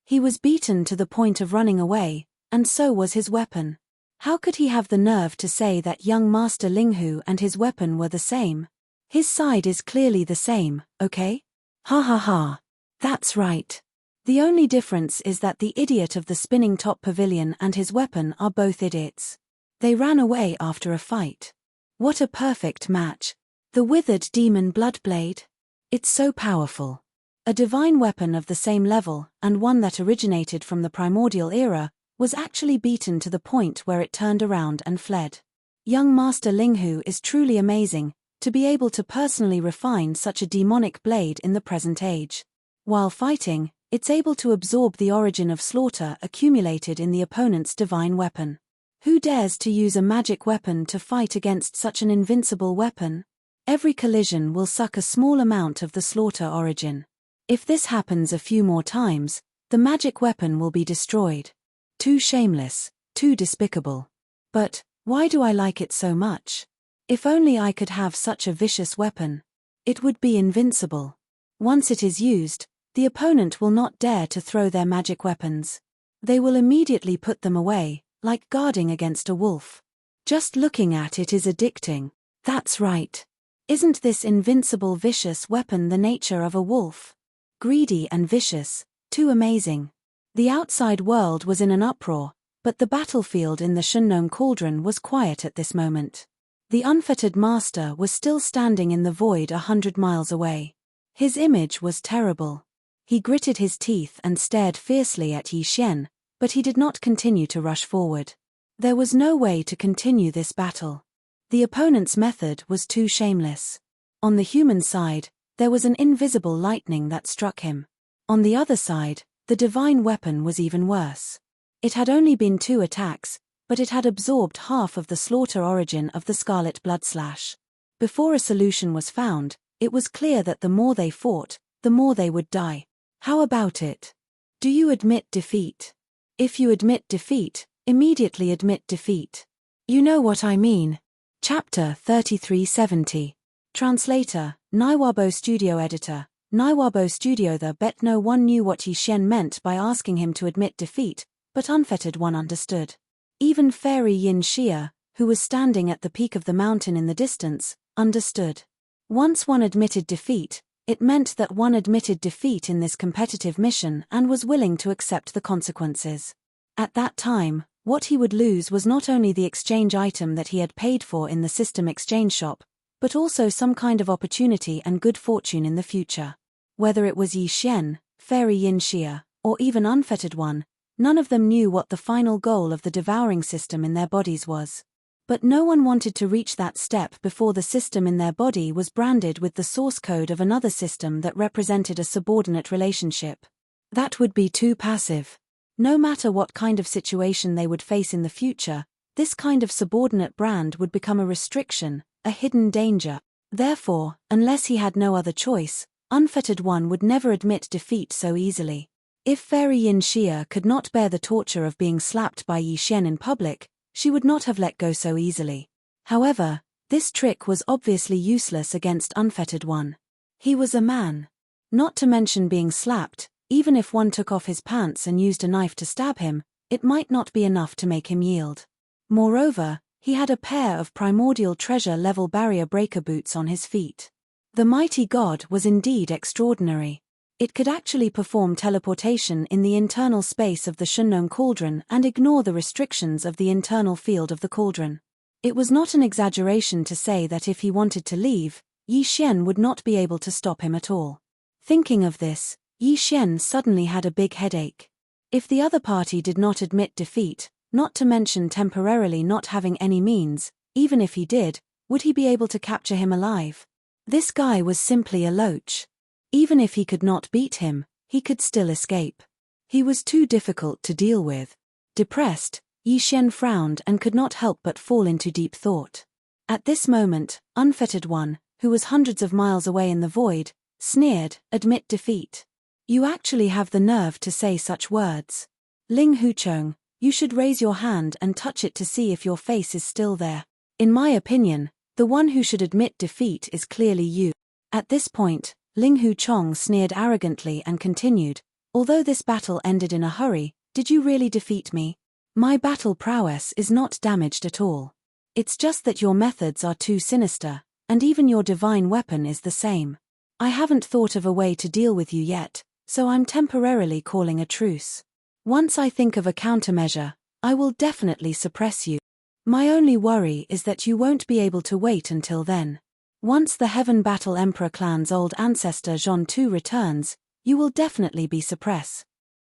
Speaker 1: He was beaten to the point of running away, and so was his weapon. How could he have the nerve to say that young Master Linghu and his weapon were the same? His side is clearly the same, okay? Ha ha ha. That's right. The only difference is that the idiot of the spinning top pavilion and his weapon are both idiots. They ran away after a fight. What a perfect match. The withered demon Bloodblade? It's so powerful. A divine weapon of the same level, and one that originated from the primordial era, was actually beaten to the point where it turned around and fled. Young Master Linghu is truly amazing, to be able to personally refine such a demonic blade in the present age. While fighting, it's able to absorb the origin of slaughter accumulated in the opponent's divine weapon. Who dares to use a magic weapon to fight against such an invincible weapon? Every collision will suck a small amount of the slaughter origin. If this happens a few more times, the magic weapon will be destroyed. Too shameless, too despicable. But, why do I like it so much? If only I could have such a vicious weapon. It would be invincible. Once it is used, the opponent will not dare to throw their magic weapons. They will immediately put them away, like guarding against a wolf. Just looking at it is addicting. That's right. Isn't this invincible vicious weapon the nature of a wolf? Greedy and vicious, too amazing. The outside world was in an uproar, but the battlefield in the Shunnong Cauldron was quiet at this moment. The unfettered master was still standing in the void 100 miles away. His image was terrible. He gritted his teeth and stared fiercely at Yi Xian, but he did not continue to rush forward. There was no way to continue this battle. The opponent's method was too shameless. On the human side, there was an invisible lightning that struck him. On the other side, the divine weapon was even worse. It had only been 2 attacks, but it had absorbed half of the slaughter origin of the Scarlet Bloodslash. Before a solution was found, it was clear that the more they fought, the more they would die. How about it? Do you admit defeat? If you admit defeat, immediately admit defeat. You know what I mean. Chapter 3370. Translator, Naiwabo Studio Editor. Naiwabo Studio. The bet no one knew what Yi Xian meant by asking him to admit defeat, but Unfettered One understood. Even Fairy Yin Xia, who was standing at the peak of the mountain in the distance, understood. Once one admitted defeat, it meant that one admitted defeat in this competitive mission and was willing to accept the consequences. At that time, what he would lose was not only the exchange item that he had paid for in the system exchange shop, but also some kind of opportunity and good fortune in the future. Whether it was Yi Xian, Fairy Yin Xia, or even Unfettered One, none of them knew what the final goal of the devouring system in their bodies was. But no one wanted to reach that step before the system in their body was branded with the source code of another system that represented a subordinate relationship. That would be too passive. No matter what kind of situation they would face in the future, this kind of subordinate brand would become a restriction, a hidden danger. Therefore, unless he had no other choice, Unfettered One would never admit defeat so easily. If Fairy Yin Xia could not bear the torture of being slapped by Yi Xian in public, she would not have let go so easily. However, this trick was obviously useless against Unfettered One. He was a man. Not to mention being slapped, even if one took off his pants and used a knife to stab him, it might not be enough to make him yield. Moreover, he had a pair of primordial treasure-level barrier breaker boots on his feet. The mighty god was indeed extraordinary. It could actually perform teleportation in the internal space of the Shunnong cauldron and ignore the restrictions of the internal field of the cauldron. It was not an exaggeration to say that if he wanted to leave, Yi Xian would not be able to stop him at all. Thinking of this, Yi Xian suddenly had a big headache. If the other party did not admit defeat, not to mention temporarily not having any means, even if he did, would he be able to capture him alive? This guy was simply a loach. Even if he could not beat him, he could still escape. He was too difficult to deal with. Depressed, Yi Xian frowned and could not help but fall into deep thought. At this moment, Unfettered One, who was hundreds of miles away in the void, sneered, "Admit defeat. You actually have the nerve to say such words. Ling Huchong, you should raise your hand and touch it to see if your face is still there. In my opinion, the one who should admit defeat is clearly you." At this point, Ling Huchong sneered arrogantly and continued, "Although this battle ended in a hurry, did you really defeat me? My battle prowess is not damaged at all. It's just that your methods are too sinister, and even your divine weapon is the same. I haven't thought of a way to deal with you yet, so I'm temporarily calling a truce. Once I think of a countermeasure, I will definitely suppress you. My only worry is that you won't be able to wait until then. Once the Heaven Battle Emperor clan's old ancestor Zhon Tu returns, you will definitely be suppressed.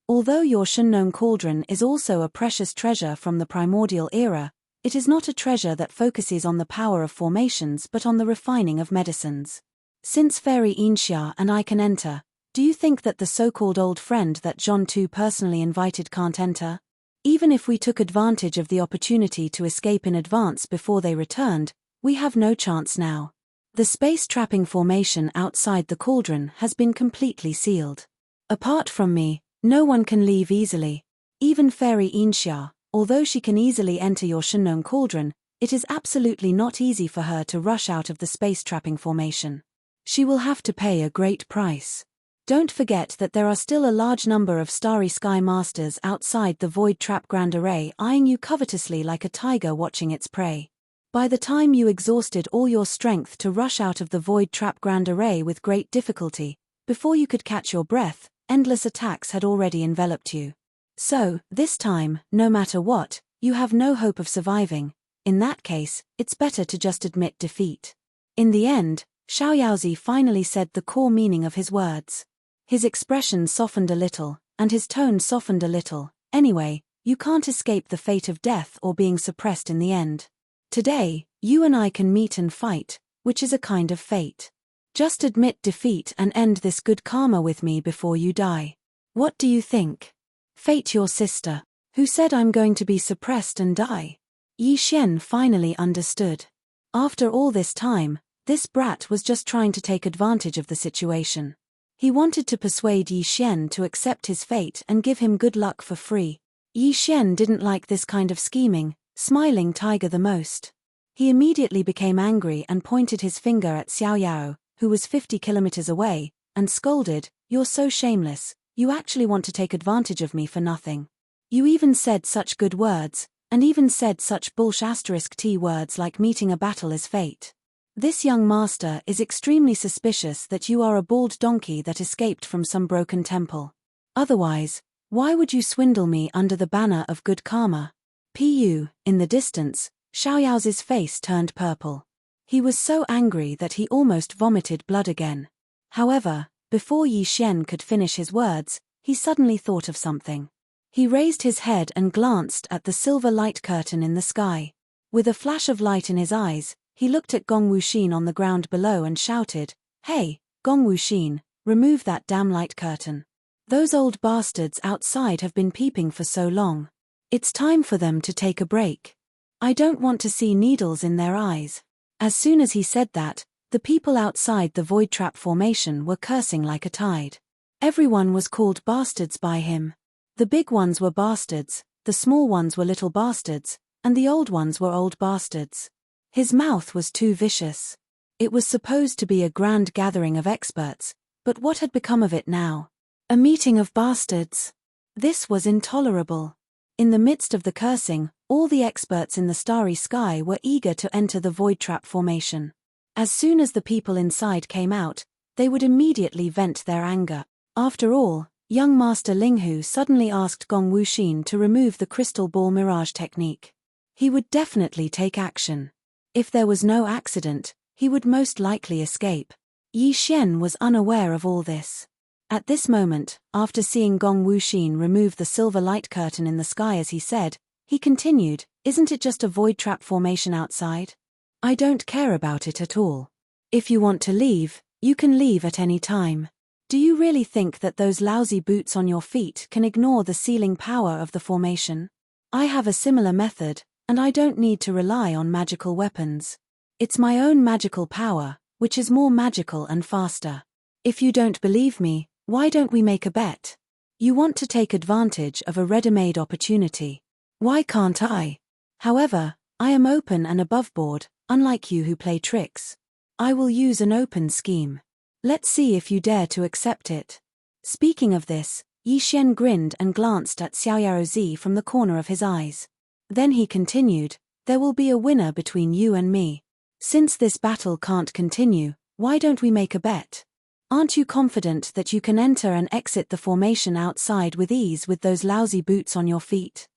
Speaker 1: Although your Shunnong cauldron is also a precious treasure from the primordial era, it is not a treasure that focuses on the power of formations but on the refining of medicines. Since Fairy Yin Xia and I can enter, do you think that the so-called old friend that Zhon Tu personally invited can't enter? Even if we took advantage of the opportunity to escape in advance before they returned, we have no chance now. The space-trapping formation outside the cauldron has been completely sealed. Apart from me, no one can leave easily. Even Fairy Yin Xia, although she can easily enter your Shunnong cauldron, it is absolutely not easy for her to rush out of the space-trapping formation. She will have to pay a great price. Don't forget that there are still a large number of Starry Sky Masters outside the Void Trap Grand Array eyeing you covetously like a tiger watching its prey. By the time you exhausted all your strength to rush out of the Void Trap Grand Array with great difficulty, before you could catch your breath, endless attacks had already enveloped you. So, this time, no matter what, you have no hope of surviving. In that case, it's better to just admit defeat. In the end, Xiaoyaozi finally said the core meaning of his words. His expression softened a little, and his tone softened a little. Anyway, you can't escape the fate of death or being suppressed in the end. Today, you and I can meet and fight, which is a kind of fate. Just admit defeat and end this good karma with me before you die. What do you think? Fate your sister, who said I'm going to be suppressed and die. Yi Xian finally understood. After all this time, this brat was just trying to take advantage of the situation. He wanted to persuade Yi Xian to accept his fate and give him good luck for free. Yi Xian didn't like this kind of scheming, smiling tiger the most. He immediately became angry and pointed his finger at Xiaoyao, who was 50 kilometers away, and scolded, "You're so shameless, you actually want to take advantage of me for nothing. You even said such good words, and even said such bullsh*t words like meeting a battle is fate. This young master is extremely suspicious that you are a bald donkey that escaped from some broken temple. Otherwise, why would you swindle me under the banner of good karma?" In the distance, Xiaoyaozi's face turned purple. He was so angry that he almost vomited blood again. However, before Yi Xian could finish his words, he suddenly thought of something. He raised his head and glanced at the silver light curtain in the sky. With a flash of light in his eyes, he looked at Gong Wuxin on the ground below and shouted, "Hey, Gong Wuxin, remove that damn light curtain. Those old bastards outside have been peeping for so long. It's time for them to take a break. I don't want to see needles in their eyes." As soon as he said that, the people outside the void trap formation were cursing like a tide. Everyone was called bastards by him. The big ones were bastards, the small ones were little bastards, and the old ones were old bastards. His mouth was too vicious. It was supposed to be a grand gathering of experts, but what had become of it now? A meeting of bastards. This was intolerable. In the midst of the cursing, all the experts in the starry sky were eager to enter the void trap formation. As soon as the people inside came out, they would immediately vent their anger. After all, young Master Linghu suddenly asked Gong Wuxin to remove the crystal ball mirage technique. He would definitely take action. If there was no accident, he would most likely escape. Yi Xian was unaware of all this. At this moment, after seeing Gong Wuxin remove the silver light curtain in the sky as he said, he continued, "Isn't it just a void trap formation outside? I don't care about it at all. If you want to leave, you can leave at any time. Do you really think that those lousy boots on your feet can ignore the sealing power of the formation? I have a similar method, and I don't need to rely on magical weapons. It's my own magical power, which is more magical and faster. If you don't believe me, why don't we make a bet? You want to take advantage of a ready-made opportunity. Why can't I? However, I am open and aboveboard, unlike you who play tricks. I will use an open scheme. Let's see if you dare to accept it." Speaking of this, Yi Xian grinned and glanced at Xiaoyao Zi from the corner of his eyes. Then he continued, "There will be a winner between you and me. Since this battle can't continue, why don't we make a bet? Aren't you confident that you can enter and exit the formation outside with ease with those lousy boots on your feet?"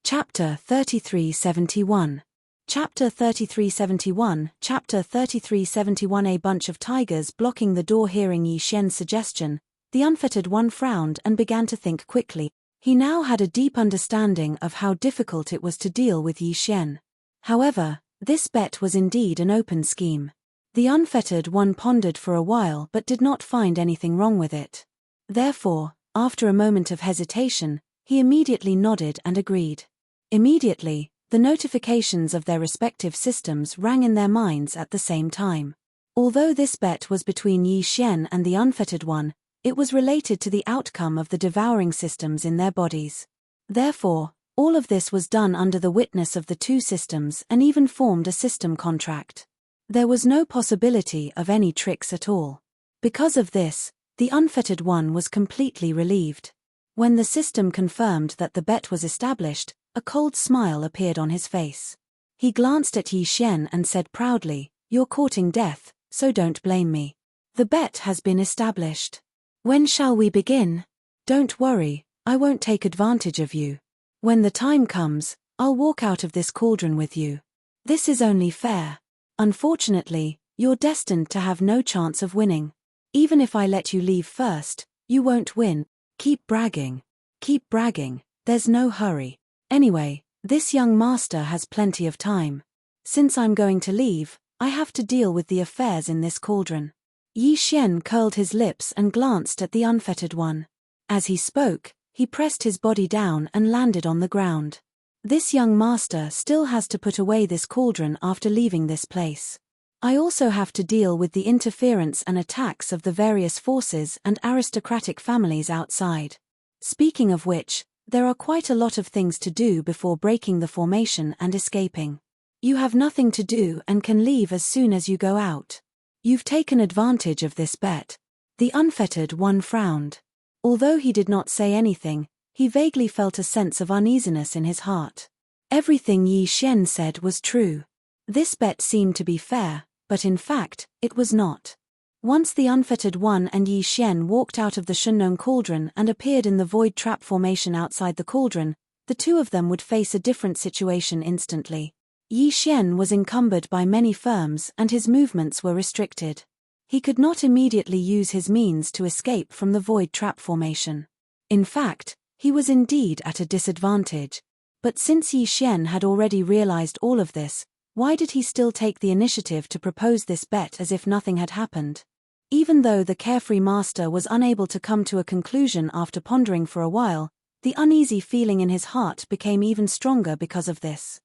Speaker 1: Chapter 3371. Chapter 3371. Chapter 3371. A bunch of tigers blocking the door. Hearing Yi Xian's suggestion, the unfettered one frowned and began to think quickly. He now had a deep understanding of how difficult it was to deal with Yi Xian. However, this bet was indeed an open scheme. The unfettered one pondered for a while but did not find anything wrong with it. Therefore, after a moment of hesitation, he immediately nodded and agreed. Immediately, the notifications of their respective systems rang in their minds at the same time. Although this bet was between Yi Xian and the unfettered one, it was related to the outcome of the devouring systems in their bodies. Therefore, all of this was done under the witness of the two systems and even formed a system contract. There was no possibility of any tricks at all. Because of this, the unfettered one was completely relieved. When the system confirmed that the bet was established, a cold smile appeared on his face. He glanced at Yi Xian and said proudly, "You're courting death, so don't blame me. The bet has been established. When shall we begin? Don't worry, I won't take advantage of you. When the time comes, I'll walk out of this cauldron with you. This is only fair. Unfortunately, you're destined to have no chance of winning. Even if I let you leave first, you won't win. Keep bragging. Keep bragging, there's no hurry. Anyway, this young master has plenty of time. Since I'm going to leave, I have to deal with the affairs in this cauldron." Yi Xian curled his lips and glanced at the unfettered one. As he spoke, he pressed his body down and landed on the ground. This young master still has to put away this cauldron after leaving this place. I also have to deal with the interference and attacks of the various forces and aristocratic families outside. Speaking of which, there are quite a lot of things to do before breaking the formation and escaping. You have nothing to do and can leave as soon as you go out. You've taken advantage of this bet. The unfettered one frowned. Although he did not say anything, he vaguely felt a sense of uneasiness in his heart. Everything Yi Xian said was true. This bet seemed to be fair, but in fact, it was not. Once the unfettered one and Yi Xian walked out of the Shunnong cauldron and appeared in the void trap formation outside the cauldron, the two of them would face a different situation instantly. Yi Xian was encumbered by many firms and his movements were restricted. He could not immediately use his means to escape from the void trap formation. In fact, he was indeed at a disadvantage. But since Yi Xian had already realized all of this, why did he still take the initiative to propose this bet as if nothing had happened? Even though the carefree master was unable to come to a conclusion after pondering for a while, the uneasy feeling in his heart became even stronger because of this.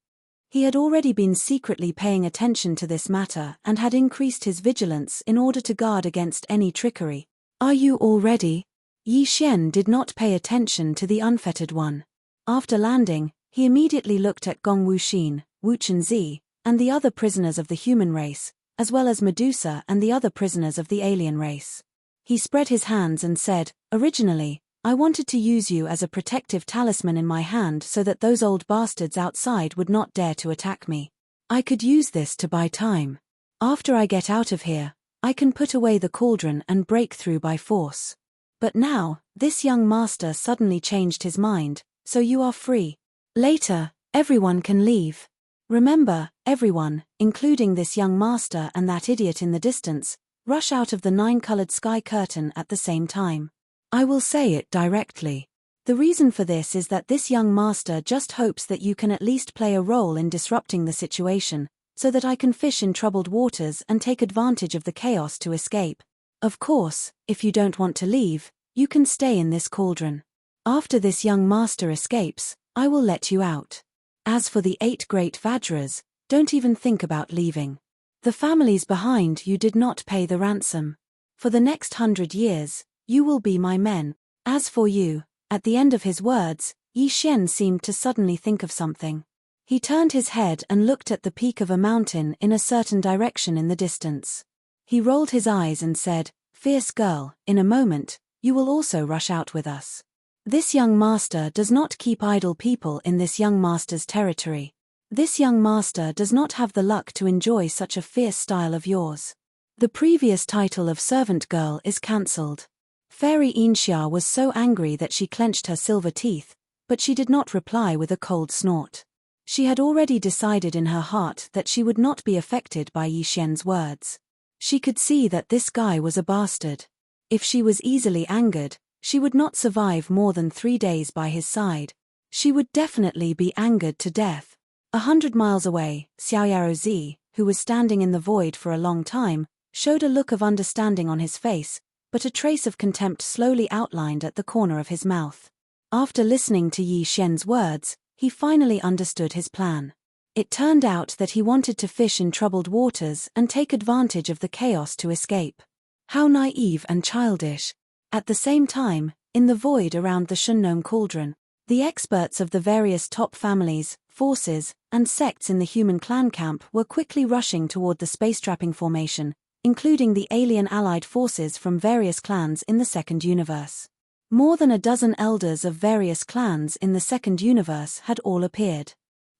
Speaker 1: He had already been secretly paying attention to this matter and had increased his vigilance in order to guard against any trickery. "Are you all ready?" Yi Xian did not pay attention to the unfettered one. After landing, he immediately looked at Gong Wuxin, Wu Chenzi, and the other prisoners of the human race, as well as Medusa and the other prisoners of the alien race. He spread his hands and said, "Originally, I wanted to use you as a protective talisman in my hand so that those old bastards outside would not dare to attack me. I could use this to buy time. After I get out of here, I can put away the cauldron and break through by force. But now, this young master suddenly changed his mind, so you are free. Later, everyone can leave. Remember, everyone, including this young master and that idiot in the distance, rush out of the 9-colored sky curtain at the same time. I will say it directly. The reason for this is that this young master just hopes that you can at least play a role in disrupting the situation, so that I can fish in troubled waters and take advantage of the chaos to escape. Of course, if you don't want to leave, you can stay in this cauldron. After this young master escapes, I will let you out. As for the 8 great Vajras, don't even think about leaving. The families behind you did not pay the ransom. For the next 100 years, you will be my men. As for you," at the end of his words, Yi Xian seemed to suddenly think of something. He turned his head and looked at the peak of a mountain in a certain direction in the distance. He rolled his eyes and said, "Fierce girl, in a moment, you will also rush out with us. This young master does not keep idle people in this young master's territory. This young master does not have the luck to enjoy such a fierce style of yours. The previous title of servant girl is cancelled." Fairy Inxia was so angry that she clenched her silver teeth, but she did not reply with a cold snort. She had already decided in her heart that she would not be affected by Yi Xian's words. She could see that this guy was a bastard. If she was easily angered, she would not survive more than 3 days by his side. She would definitely be angered to death. 100 miles away, Xiaoyaro Zi, who was standing in the void for a long time, showed a look of understanding on his face, but a trace of contempt slowly outlined at the corner of his mouth. After listening to Yi Xian's words, he finally understood his plan. It turned out that he wanted to fish in troubled waters and take advantage of the chaos to escape. How naive and childish. At the same time, in the void around the Shunnong cauldron, the experts of the various top families, forces, and sects in the human clan camp were quickly rushing toward the space-trapping formation, including the alien allied forces from various clans in the second universe. More than a dozen elders of various clans in the second universe had all appeared.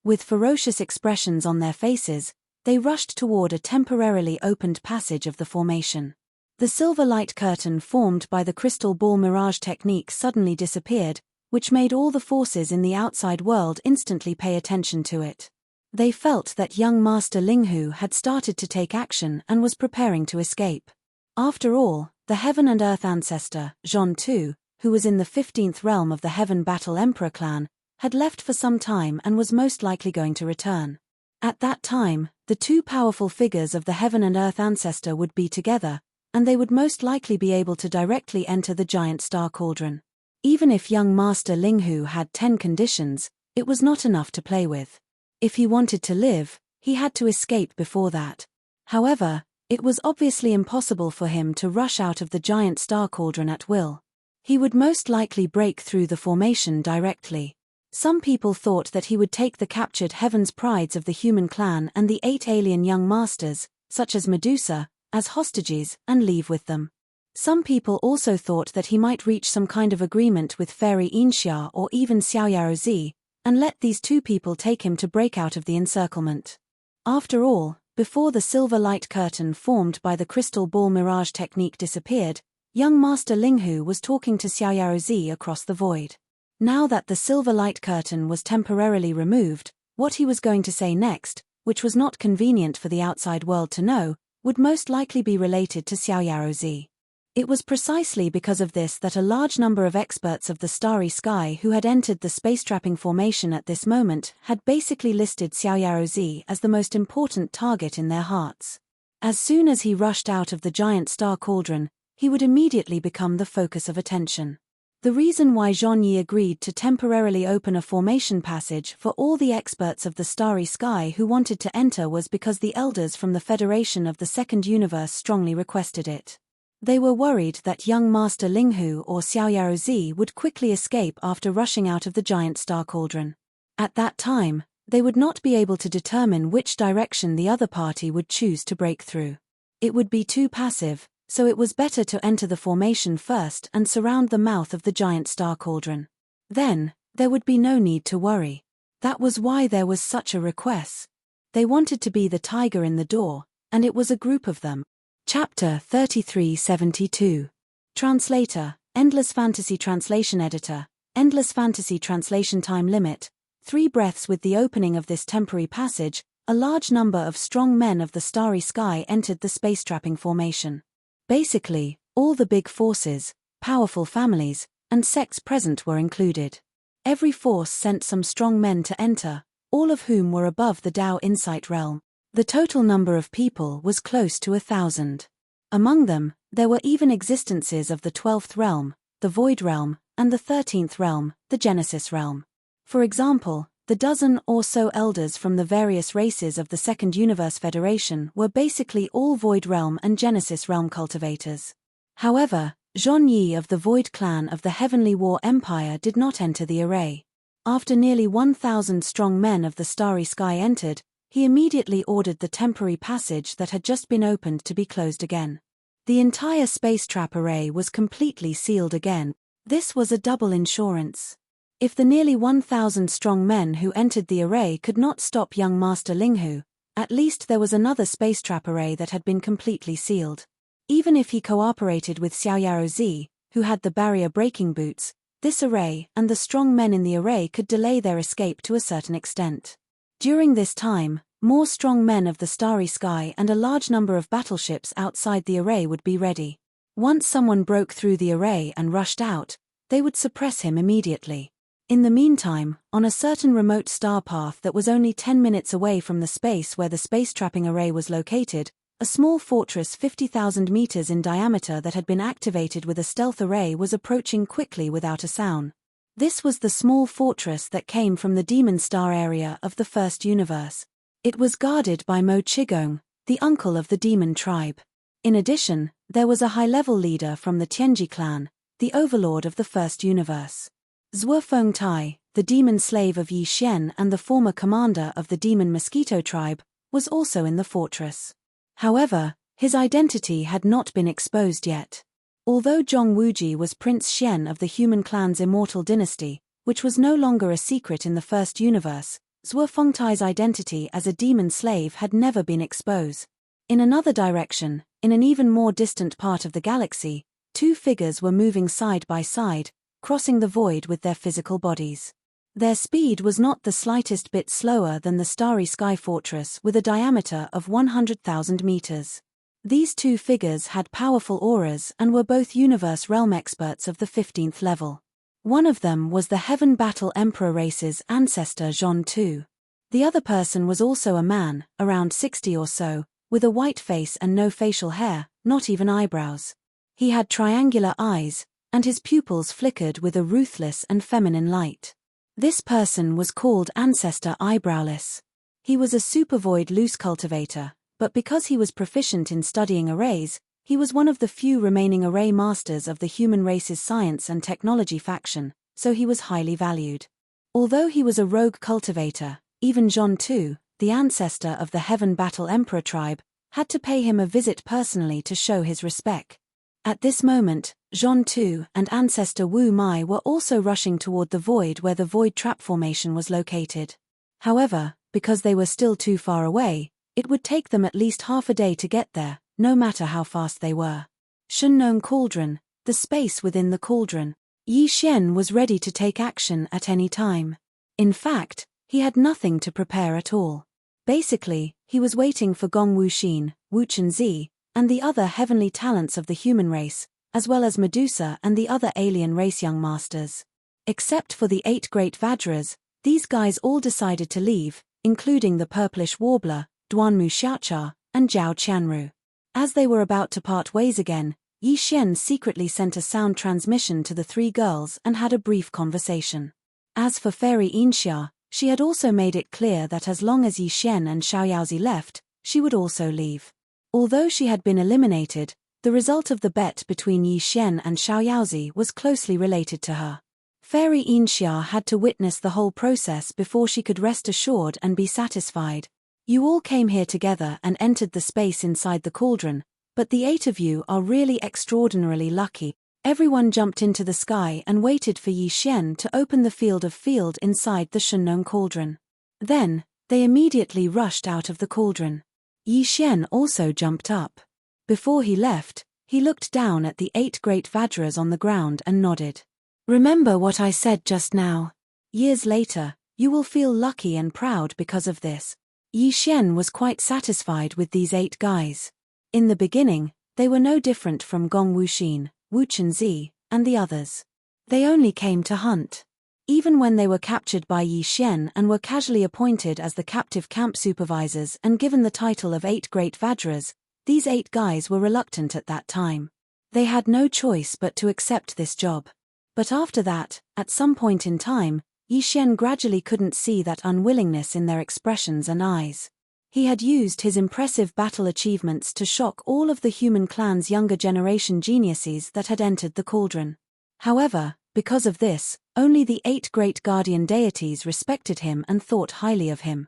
Speaker 1: With ferocious expressions on their faces, they rushed toward a temporarily opened passage of the formation. The silver light curtain formed by the crystal ball mirage technique suddenly disappeared, which made all the forces in the outside world instantly pay attention to it. They felt that young Master Linghu had started to take action and was preparing to escape. After all, the Heaven and Earth ancestor, Zhon Tu, who was in the 15th realm of the Heaven Battle Emperor clan, had left for some time and was most likely going to return. At that time, the 2 powerful figures of the Heaven and Earth ancestor would be together, and they would most likely be able to directly enter the giant star cauldron. Even if young Master Linghu had 10 conditions, it was not enough to play with. If he wanted to live, he had to escape before that. However, it was obviously impossible for him to rush out of the giant star cauldron at will. He would most likely break through the formation directly. Some people thought that he would take the captured Heaven's Prides of the human clan and the 8 alien young masters, such as Medusa, as hostages and leave with them. Some people also thought that he might reach some kind of agreement with Fairy Inxia or even Xiaoyaro Zi, and let these 2 people take him to break out of the encirclement. After all, before the silver light curtain formed by the crystal ball mirage technique disappeared, young Master Linghu was talking to Xiaoyaro Zi across the void. Now that the silver light curtain was temporarily removed, what he was going to say next, which was not convenient for the outside world to know, would most likely be related to Xiaoyaro Zi. It was precisely because of this that a large number of experts of the starry sky who had entered the space-trapping formation at this moment had basically listed Xiaoyaro Zi as the most important target in their hearts. As soon as he rushed out of the giant star cauldron, he would immediately become the focus of attention. The reason why Zhong Yi agreed to temporarily open a formation passage for all the experts of the starry sky who wanted to enter was because the elders from the Federation of the Second Universe strongly requested it. They were worried that young Master Linghu or Xiaoyao Zi would quickly escape after rushing out of the giant star cauldron. At that time, they would not be able to determine which direction the other party would choose to break through. It would be too passive, so it was better to enter the formation first and surround the mouth of the giant star cauldron. Then, there would be no need to worry. That was why there was such a request. They wanted to be the tiger in the door, and it was a group of them. Chapter 3372. Translator, Endless Fantasy Translation Editor, Endless Fantasy Translation Time Limit. 3 breaths with the opening of this temporary passage, a large number of strong men of the starry sky entered the space-trapping formation. Basically, all the big forces, powerful families, and sects present were included. Every force sent some strong men to enter, all of whom were above the Tao Insight realm. The total number of people was close to 1,000. Among them, there were even existences of the 12th realm, the Void realm, and the 13th realm, the Genesis realm. For example, the dozen or so elders from the various races of the Second Universe Federation were basically all Void Realm and Genesis Realm cultivators. However, Zhong Yi of the Void clan of the Heavenly War Empire did not enter the array. After nearly 1,000 strong men of the Starry Sky entered, he immediately ordered the temporary passage that had just been opened to be closed again. The entire space trap array was completely sealed again. This was a double insurance. If the nearly 1,000 strong men who entered the array could not stop young Master Linghu, at least there was another space trap array that had been completely sealed. Even if he cooperated with Xiaoyao Zi, who had the barrier-breaking boots, this array and the strong men in the array could delay their escape to a certain extent. During this time, more strong men of the starry sky and a large number of battleships outside the array would be ready. Once someone broke through the array and rushed out, they would suppress him immediately. In the meantime, on a certain remote star path that was only 10 minutes away from the space where the space-trapping array was located, a small fortress 50,000 meters in diameter that had been activated with a stealth array was approaching quickly without a sound. This was the small fortress that came from the Demon Star area of the First Universe. It was guarded by Mo Qigong, the uncle of the demon tribe. In addition, there was a high-level leader from the Tianji clan, the overlord of the First Universe. Zhuo Fengtai, the demon slave of Yi Xian and the former commander of the demon mosquito tribe, was also in the fortress. However, his identity had not been exposed yet. Although Zhong Wuji was Prince Xian of the human clan's immortal dynasty, which was no longer a secret in the First Universe, Zhuo Fengtai's identity as a demon slave had never been exposed. In another direction, in an even more distant part of the galaxy, 2 figures were moving side by side, crossing the void with their physical bodies. Their speed was not the slightest bit slower than the starry sky fortress with a diameter of 100,000 meters. These 2 figures had powerful auras and were both universe realm experts of the 15th level. One of them was the Heaven Battle Emperor race's ancestor Zhong Tu. The other person was also a man, around 60 or so, with a white face and no facial hair, not even eyebrows. He had triangular eyes, and his pupils flickered with a ruthless and feminine light. This person was called Ancestor Eyebrowless. He was a supervoid loose cultivator, but because he was proficient in studying arrays, he was one of the few remaining array masters of the human race's science and technology faction, so he was highly valued. Although he was a rogue cultivator, even Zhong Tu, the ancestor of the Heaven Battle Emperor tribe, had to pay him a visit personally to show his respect. At this moment, Zhong Tu and ancestor Wu Mai were also rushing toward the void where the void trap formation was located. However, because they were still too far away, it would take them at least half a day to get there, no matter how fast they were. Shunnong Cauldron, the space within the cauldron. Yi Xian was ready to take action at any time. In fact, he had nothing to prepare at all. Basically, he was waiting for Gong Wuxin, Wu Chenzi, and the other heavenly talents of the human race, as well as Medusa and the other alien race young masters. Except for the 8 great Vajras, these guys all decided to leave, including the purplish warbler, Duanmu Xiaocha, and Zhao Qianru. As they were about to part ways again, Yi Xian secretly sent a sound transmission to the three girls and had a brief conversation. As for Fairy Inxia, she had also made it clear that as long as Yi Xian and Xiaoyaozi left, she would also leave. Although she had been eliminated, the result of the bet between Yi Xian and Xiaoyaozi was closely related to her. Fairy Inxia had to witness the whole process before she could rest assured and be satisfied. You all came here together and entered the space inside the cauldron, but the 8 of you are really extraordinarily lucky. Everyone jumped into the sky and waited for Yi Xian to open the field inside the Shunnong cauldron. Then, they immediately rushed out of the cauldron. Yi Xian also jumped up. Before he left, he looked down at the 8 great Vajras on the ground and nodded. Remember what I said just now. Years later, you will feel lucky and proud because of this. Yi Xian was quite satisfied with these 8 guys. In the beginning, they were no different from Gong Wuxin, Wu Chenzi, and the others. They only came to hunt. Even when they were captured by Yi Xian and were casually appointed as the captive camp supervisors and given the title of 8 great Vajras, these 8 guys were reluctant at that time. They had no choice but to accept this job. But after that, at some point in time, Yi Xian gradually couldn't see that unwillingness in their expressions and eyes. He had used his impressive battle achievements to shock all of the human clan's younger generation geniuses that had entered the cauldron. However, because of this, only the 8 great guardian deities respected him and thought highly of him.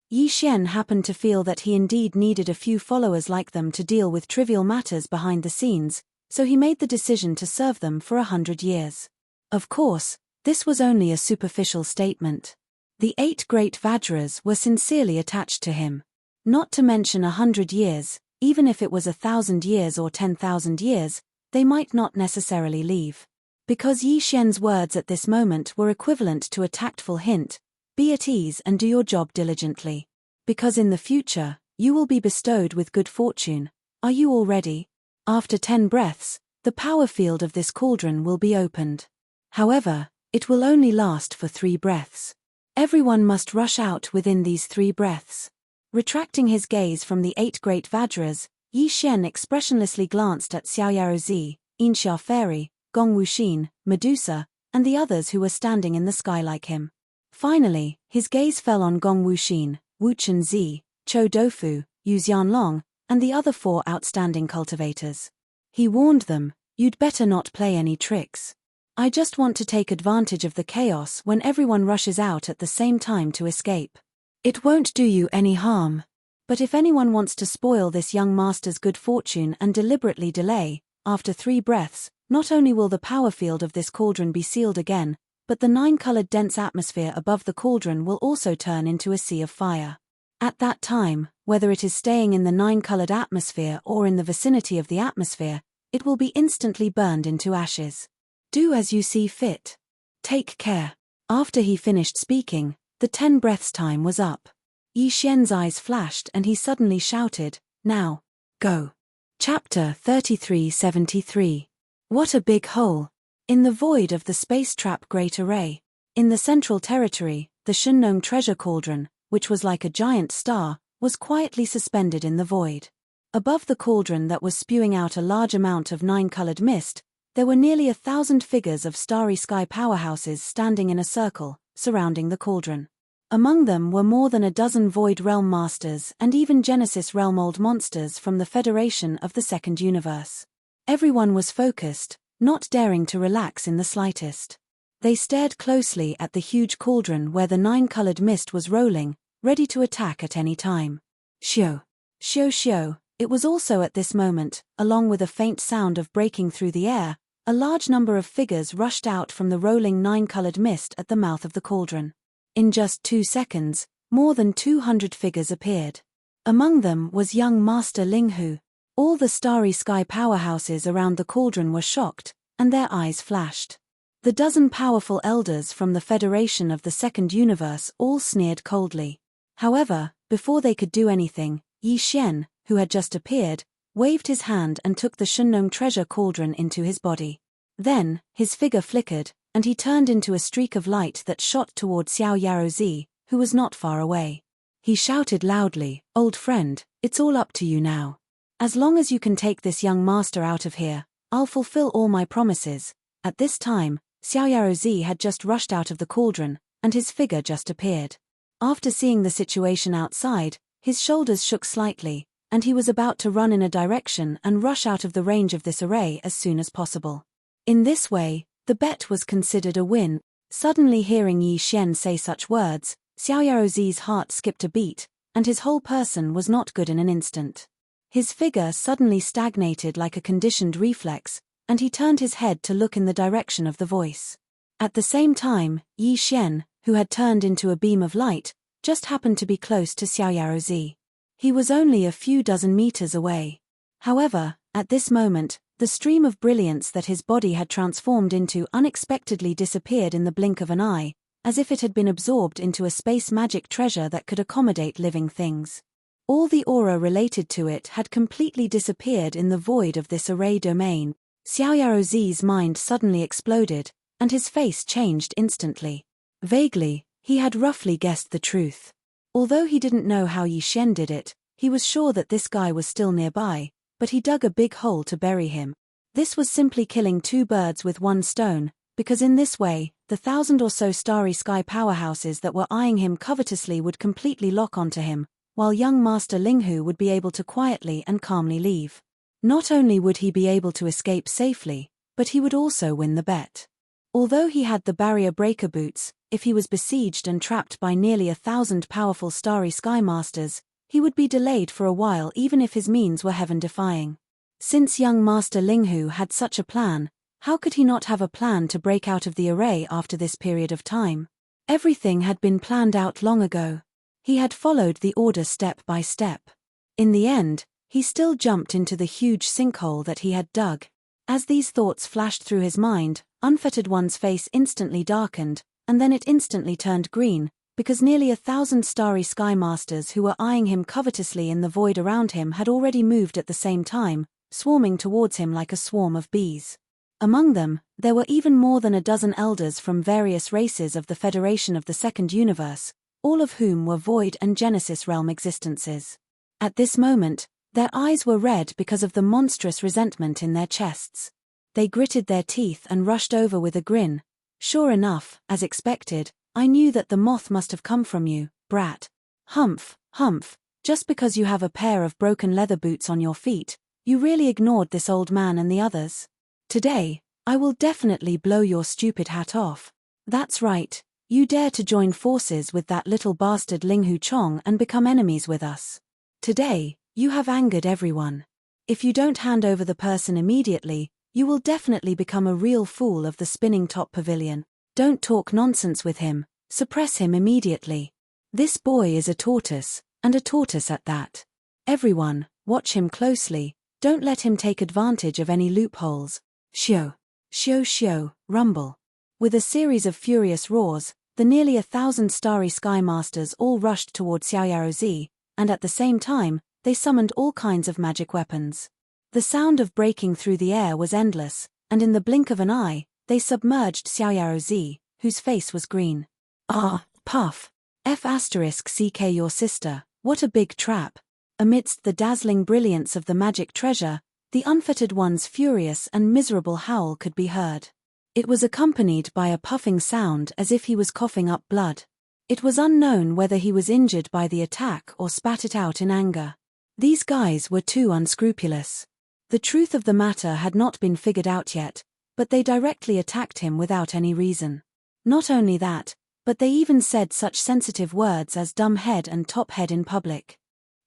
Speaker 1: Yi Xian happened to feel that he indeed needed a few followers like them to deal with trivial matters behind the scenes, so he made the decision to serve them for 100 years. Of course, this was only a superficial statement. The 8 great Vajras were sincerely attached to him. Not to mention 100 years, even if it was 1,000 years or 10,000 years, they might not necessarily leave. Because Yi Xian's words at this moment were equivalent to a tactful hint, be at ease and do your job diligently. Because in the future, you will be bestowed with good fortune. Are you all ready? After 10 breaths, the power field of this cauldron will be opened. However, it will only last for 3 breaths. Everyone must rush out within these 3 breaths. Retracting his gaze from the 8 great Vajras, Yi Xian expressionlessly glanced at Xiaoyaozi, Inxia Fairy, Gong Wuxin, Medusa, and the others who were standing in the sky like him. Finally, his gaze fell on Gong Wuxin, Wu Chenzi, Chou Doufu, Yu Xianlong, and the other 4 outstanding cultivators. He warned them, "You'd better not play any tricks. I just want to take advantage of the chaos when everyone rushes out at the same time to escape. It won't do you any harm. But if anyone wants to spoil this young master's good fortune and deliberately delay, after 3 breaths, not only will the power field of this cauldron be sealed again, but the 9-colored dense atmosphere above the cauldron will also turn into a sea of fire. At that time, whether it is staying in the 9-colored atmosphere or in the vicinity of the atmosphere, it will be instantly burned into ashes. Do as you see fit. Take care." After he finished speaking, the 10 breaths time was up. Yi Xian's eyes flashed and he suddenly shouted, "Now, go." Chapter 3373. What a big hole! In the void of the space trap Great Array. In the central territory, the Shunnong treasure cauldron, which was like a giant star, was quietly suspended in the void. Above the cauldron that was spewing out a large amount of 9-colored mist, there were nearly 1,000 figures of starry sky powerhouses standing in a circle, surrounding the cauldron. Among them were more than a dozen Void Realm Masters and even Genesis Realm Old Monsters from the Federation of the Second Universe. Everyone was focused, not daring to relax in the slightest. They stared closely at the huge cauldron where the 9-colored mist was rolling, ready to attack at any time. Shio! Shio shio! It was also at this moment, along with a faint sound of breaking through the air, a large number of figures rushed out from the rolling 9-colored mist at the mouth of the cauldron. In just 2 seconds, more than 200 figures appeared. Among them was young Master Linghu. All the starry sky powerhouses around the cauldron were shocked, and their eyes flashed. The dozen powerful elders from the Federation of the Second Universe all sneered coldly. However, before they could do anything, Yi Xian, who had just appeared, waved his hand and took the Shunnong treasure cauldron into his body. Then, his figure flickered, and he turned into a streak of light that shot toward Xiaoyaozi, who was not far away. He shouted loudly, "Old friend, it's all up to you now. As long as you can take this young master out of here, I'll fulfill all my promises. At this time, Xiaoyaozi had just rushed out of the cauldron, and his figure just appeared. After seeing the situation outside, his shoulders shook slightly, and he was about to run in a direction and rush out of the range of this array as soon as possible. In this way, the bet was considered a win. Suddenly hearing Yi Xian say such words, Xiaoyaozi's heart skipped a beat, and his whole person was not good in an instant. His figure suddenly stagnated like a conditioned reflex, and he turned his head to look in the direction of the voice. At the same time, Yi Xian, who had turned into a beam of light, just happened to be close to Xiaoyaozi. He was only a few dozen meters away. However, at this moment, the stream of brilliance that his body had transformed into unexpectedly disappeared in the blink of an eye, as if it had been absorbed into a space magic treasure that could accommodate living things. All the aura related to it had completely disappeared in the void of this array domain. Xiaoyaozi's mind suddenly exploded, and his face changed instantly. Vaguely, he had roughly guessed the truth. Although he didn't know how Yi Xian did it, he was sure that this guy was still nearby, but he dug a big hole to bury him. This was simply killing two birds with one stone, because in this way, the 1,000 or so starry sky powerhouses that were eyeing him covetously would completely lock onto him, while young Master Linghu would be able to quietly and calmly leave. Not only would he be able to escape safely, but he would also win the bet. Although he had the barrier breaker boots, if he was besieged and trapped by nearly 1,000 powerful starry sky masters, he would be delayed for a while even if his means were heaven-defying. Since young Master Linghu had such a plan, how could he not have a plan to break out of the array after this period of time? Everything had been planned out long ago. He had followed the order step by step. In the end, he still jumped into the huge sinkhole that he had dug. As these thoughts flashed through his mind, Unfettered One's face instantly darkened, and then it instantly turned green, because nearly 1,000 starry sky masters who were eyeing him covetously in the void around him had already moved at the same time, swarming towards him like a swarm of bees. Among them, there were even more than a dozen elders from various races of the Federation of the Second Universe, all of whom were Void and Genesis realm existences. At this moment, their eyes were red because of the monstrous resentment in their chests. They gritted their teeth and rushed over with a grin. Sure enough, as expected, I knew that the moth must have come from you, brat. Humph, humph, just because you have a pair of broken leather boots on your feet, you really ignored this old man and the others. Today, I will definitely blow your stupid hat off. That's right, you dare to join forces with that little bastard Linghu Chong and become enemies with us. Today, you have angered everyone. If you don't hand over the person immediately, you will definitely become a real fool of the Spinning Top Pavilion. Don't talk nonsense with him, suppress him immediately. This boy is a tortoise, and a tortoise at that. Everyone, watch him closely, don't let him take advantage of any loopholes. Shio, shio shio, rumble. With a series of furious roars, the nearly 1,000 starry sky masters all rushed toward Xiaoyaozi, and at the same time, they summoned all kinds of magic weapons. The sound of breaking through the air was endless, and in the blink of an eye, they submerged Xiaoyaozi, whose face was green. Ah, puff. F***ck your sister, what a big trap. Amidst the dazzling brilliance of the magic treasure, the Unfettered One's furious and miserable howl could be heard. It was accompanied by a puffing sound as if he was coughing up blood. It was unknown whether he was injured by the attack or spat it out in anger. These guys were too unscrupulous. The truth of the matter had not been figured out yet, but they directly attacked him without any reason. Not only that, but they even said such sensitive words as dumb head and top head in public.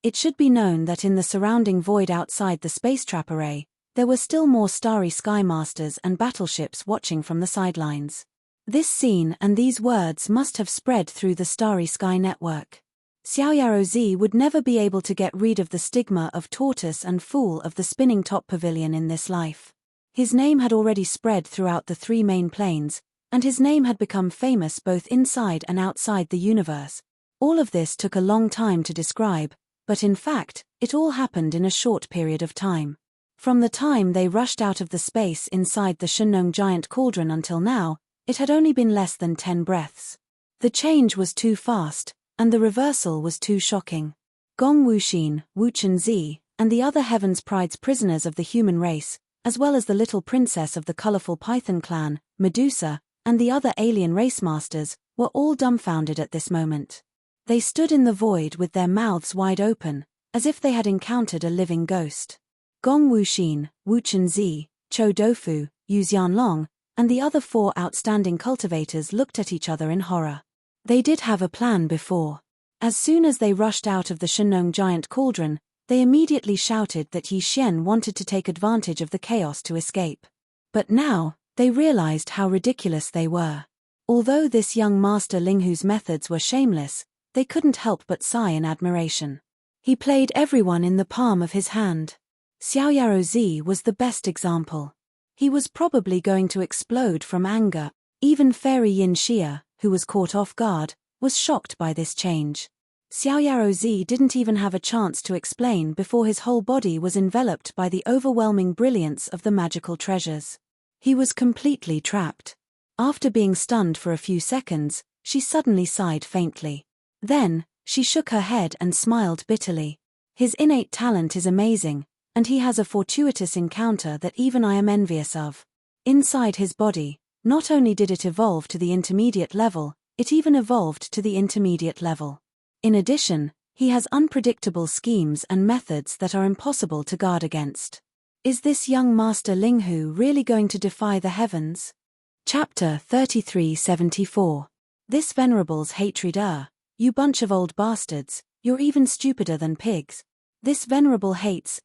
Speaker 1: It should be known that in the surrounding void outside the space trap array, there were still more starry sky masters and battleships watching from the sidelines. This scene and these words must have spread through the starry sky network. Xiaoyaozi would never be able to get rid of the stigma of tortoise and fool of the Spinning Top Pavilion in this life. His name had already spread throughout the 3 main planes, and his name had become famous both inside and outside the universe. All of this took a long time to describe, but in fact, it all happened in a short period of time. From the time they rushed out of the space inside the Shenong giant cauldron until now, it had only been less than 10 breaths. The change was too fast, and the reversal was too shocking. Gong Wuxin, Wu Chunzi, and the other Heaven's Pride's prisoners of the human race, as well as the little princess of the colorful Python clan, Medusa, and the other alien race masters, were all dumbfounded at this moment. They stood in the void with their mouths wide open, as if they had encountered a living ghost. Gong Wuxin, Wu Chunzi, Chou Doufu, Yu Xianlong, and the other 4 outstanding cultivators looked at each other in horror. They did have a plan before. As soon as they rushed out of the Shenong giant cauldron, they immediately shouted that Yi Xian wanted to take advantage of the chaos to escape. But now, they realized how ridiculous they were. Although this young master Linghu's methods were shameless, they couldn't help but sigh in admiration. He played everyone in the palm of his hand. Xiaoyaro Zi was the best example. He was probably going to explode from anger. Even Fairy Yin Xia, who was caught off guard, was shocked by this change. Xiaoyaro Zi didn't even have a chance to explain before his whole body was enveloped by the overwhelming brilliance of the magical treasures. He was completely trapped. After being stunned for a few seconds, she suddenly sighed faintly. Then, she shook her head and smiled bitterly. His innate talent is amazing, and he has a fortuitous encounter that even I am envious of. Inside his body, not only did it evolve to the intermediate level, it even evolved to the intermediate level. In addition, he has unpredictable schemes and methods that are impossible to guard against. Is this young master Linghu really going to defy the heavens? Chapter 3374. This venerable's hatred. You bunch of old bastards, you're even stupider than pigs. This venerable hates,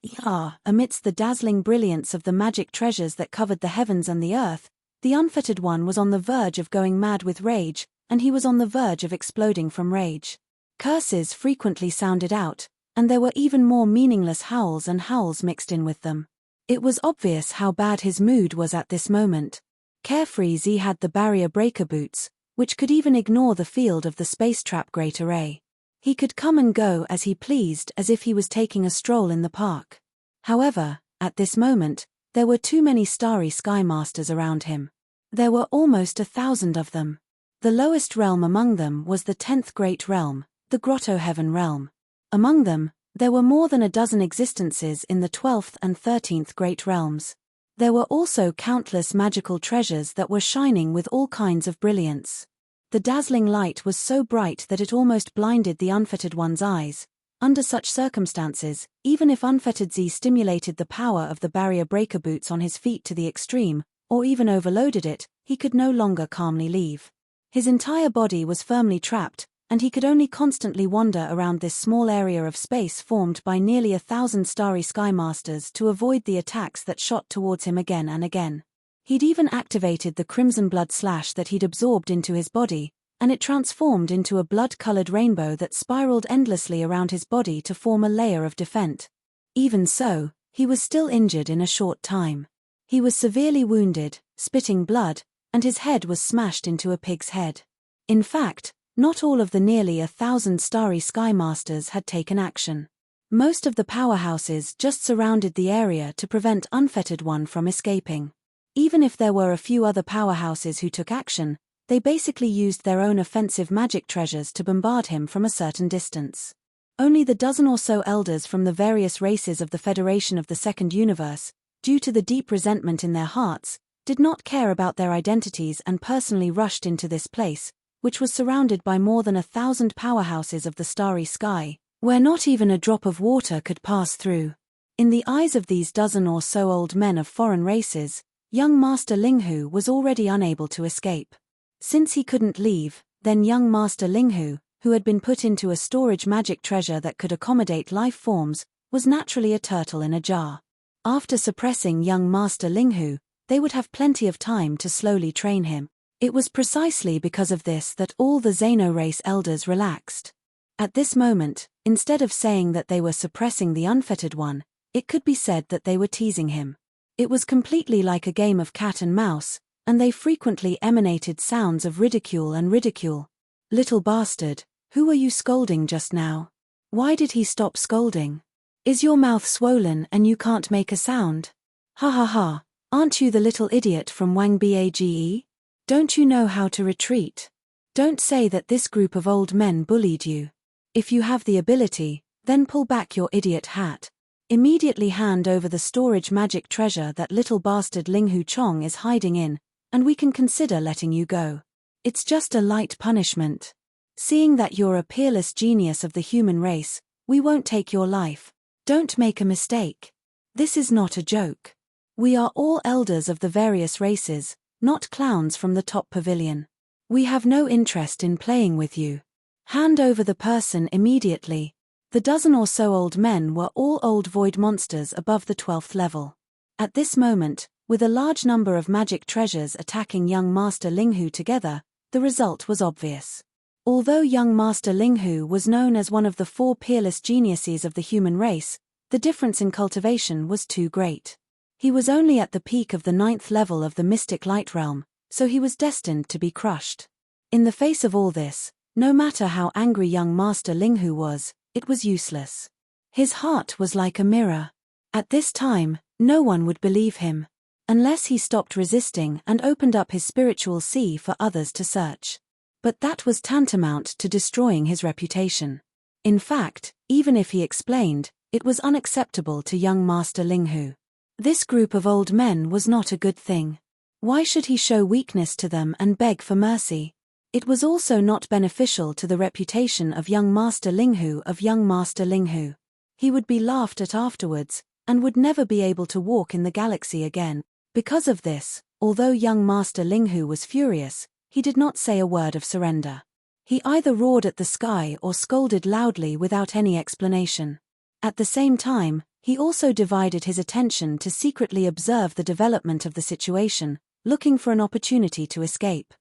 Speaker 1: amidst the dazzling brilliance of the magic treasures that covered the heavens and the earth, the unfettered one was on the verge of going mad with rage, and he was on the verge of exploding from rage. Curses frequently sounded out, and there were even more meaningless howls and howls mixed in with them. It was obvious how bad his mood was at this moment. Carefree Z had the barrier breaker boots, which could even ignore the field of the space trap great array. He could come and go as he pleased, as if he was taking a stroll in the park. However, at this moment, there were too many starry sky masters around him. There were almost 1,000 of them. The lowest realm among them was the 10th great realm, the Grotto Heaven realm. Among them, there were more than a dozen existences in the 12th and 13th great realms. There were also countless magical treasures that were shining with all kinds of brilliance. The dazzling light was so bright that it almost blinded the unfettered one's eyes. Under such circumstances, even if unfettered Z stimulated the power of the barrier breaker boots on his feet to the extreme, or even overloaded it, he could no longer calmly leave. His entire body was firmly trapped, and he could only constantly wander around this small area of space formed by nearly 1,000 starry sky masters to avoid the attacks that shot towards him again and again. He'd even activated the crimson blood slash that he'd absorbed into his body, and it transformed into a blood-colored rainbow that spiraled endlessly around his body to form a layer of defense. Even so, he was still injured in a short time. He was severely wounded, spitting blood, and his head was smashed into a pig's head. In fact, not all of the nearly 1,000 starry sky masters had taken action. Most of the powerhouses just surrounded the area to prevent Unfettered One from escaping. Even if there were a few other powerhouses who took action, they basically used their own offensive magic treasures to bombard him from a certain distance. Only the dozen or so elders from the various races of the Federation of the Second Universe, due to the deep resentment in their hearts, did not care about their identities and personally rushed into this place, which was surrounded by more than 1,000 powerhouses of the starry sky, where not even a drop of water could pass through. In the eyes of these dozen or so old men of foreign races, young Master Linghu was already unable to escape. Since he couldn't leave, then young Master Linghu, who had been put into a storage magic treasure that could accommodate life forms, was naturally a turtle in a jar. After suppressing young Master Linghu, they would have plenty of time to slowly train him. It was precisely because of this that all the Xeno-race elders relaxed. At this moment, instead of saying that they were suppressing the Unfettered One, it could be said that they were teasing him. It was completely like a game of cat and mouse, and they frequently emanated sounds of ridicule and ridicule. Little bastard, who were you scolding just now? Why did he stop scolding? Is your mouth swollen and you can't make a sound? Ha ha ha, aren't you the little idiot from Wang Bage? Don't you know how to retreat? Don't say that this group of old men bullied you. If you have the ability, then pull back your idiot hat. Immediately hand over the storage magic treasure that little bastard Linghu Chong is hiding in, and we can consider letting you go. It's just a light punishment. Seeing that you're a peerless genius of the human race, we won't take your life. Don't make a mistake. This is not a joke. We are all elders of the various races, not clowns from the top pavilion. We have no interest in playing with you. Hand over the person immediately. The dozen or so old men were all old void monsters above the 12th level. At this moment, with a large number of magic treasures attacking young Master Linghu together, the result was obvious. Although young Master Linghu was known as one of the 4 peerless geniuses of the human race, the difference in cultivation was too great. He was only at the peak of the 9th level of the mystic light realm, so he was destined to be crushed. In the face of all this, no matter how angry young Master Linghu was, it was useless. His heart was like a mirror. At this time, no one would believe him. Unless he stopped resisting and opened up his spiritual sea for others to search. But that was tantamount to destroying his reputation. In fact, even if he explained, it was unacceptable to young Master Linghu. This group of old men was not a good thing. Why should he show weakness to them and beg for mercy? It was also not beneficial to the reputation of young Master Linghu. He would be laughed at afterwards, and would never be able to walk in the galaxy again. Because of this, although young Master Linghu was furious, he did not say a word of surrender. He either roared at the sky or scolded loudly without any explanation. At the same time, he also divided his attention to secretly observe the development of the situation, looking for an opportunity to escape.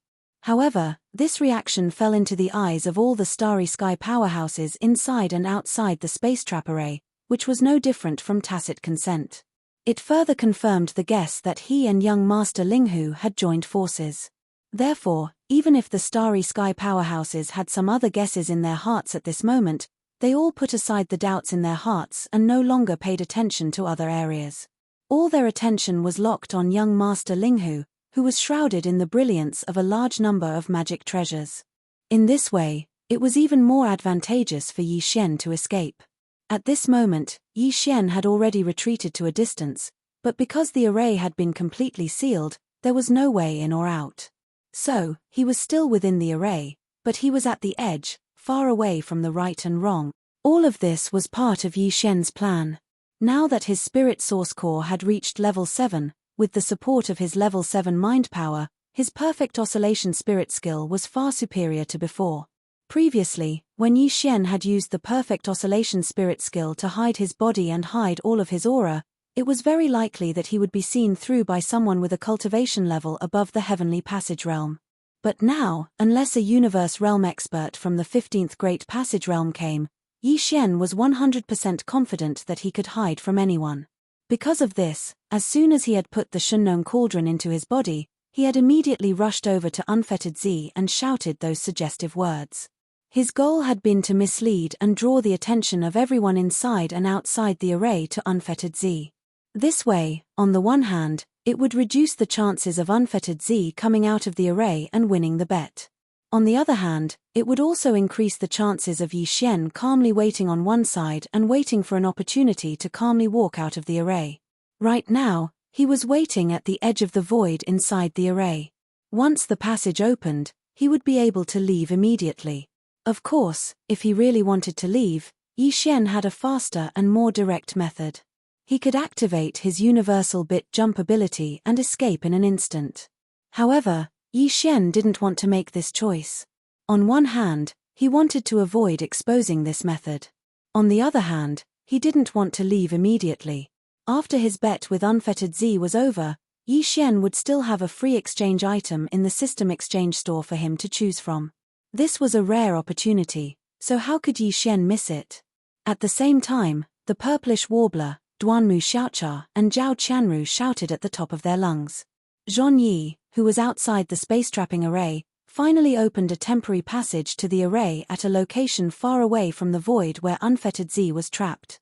Speaker 1: However, this reaction fell into the eyes of all the starry sky powerhouses inside and outside the space trap array, which was no different from tacit consent. It further confirmed the guess that he and young Master Linghu had joined forces. Therefore, even if the starry sky powerhouses had some other guesses in their hearts at this moment, they all put aside the doubts in their hearts and no longer paid attention to other areas. All their attention was locked on young Master Linghu, who was shrouded in the brilliance of a large number of magic treasures. In this way, it was even more advantageous for Yi Xian to escape. At this moment, Yi Xian had already retreated to a distance, but because the array had been completely sealed, there was no way in or out. So, he was still within the array, but he was at the edge, far away from the right and wrong. All of this was part of Yi Xian's plan. Now that his spirit source core had reached level 7, with the support of his level 7 mind power, his perfect oscillation spirit skill was far superior to before. Previously, when Yi Xian had used the perfect oscillation spirit skill to hide his body and hide all of his aura, it was very likely that he would be seen through by someone with a cultivation level above the heavenly passage realm. But now, unless a universe realm expert from the 15th Great Passage realm came, Yi Xian was 100% confident that he could hide from anyone. Because of this, as soon as he had put the Shunnong cauldron into his body, he had immediately rushed over to Unfettered Z and shouted those suggestive words. His goal had been to mislead and draw the attention of everyone inside and outside the array to Unfettered Z. This way, on the one hand, it would reduce the chances of Unfettered Z coming out of the array and winning the bet. On the other hand, it would also increase the chances of Yi Xian calmly waiting on one side and waiting for an opportunity to calmly walk out of the array. Right now, he was waiting at the edge of the void inside the array. Once the passage opened, he would be able to leave immediately. Of course, if he really wanted to leave, Yi Xian had a faster and more direct method. He could activate his universal bit jump ability and escape in an instant. However, Yi Xian didn't want to make this choice. On one hand, he wanted to avoid exposing this method. On the other hand, he didn't want to leave immediately. After his bet with Unfettered Z was over, Yi Xian would still have a free exchange item in the system exchange store for him to choose from. This was a rare opportunity, so how could Yi Xian miss it? At the same time, the purplish warbler, Duanmu Xiaocha and Zhao Qianru shouted at the top of their lungs. Zhong Yi, who was outside the space trapping array, finally opened a temporary passage to the array at a location far away from the void where Unfettered Z was trapped.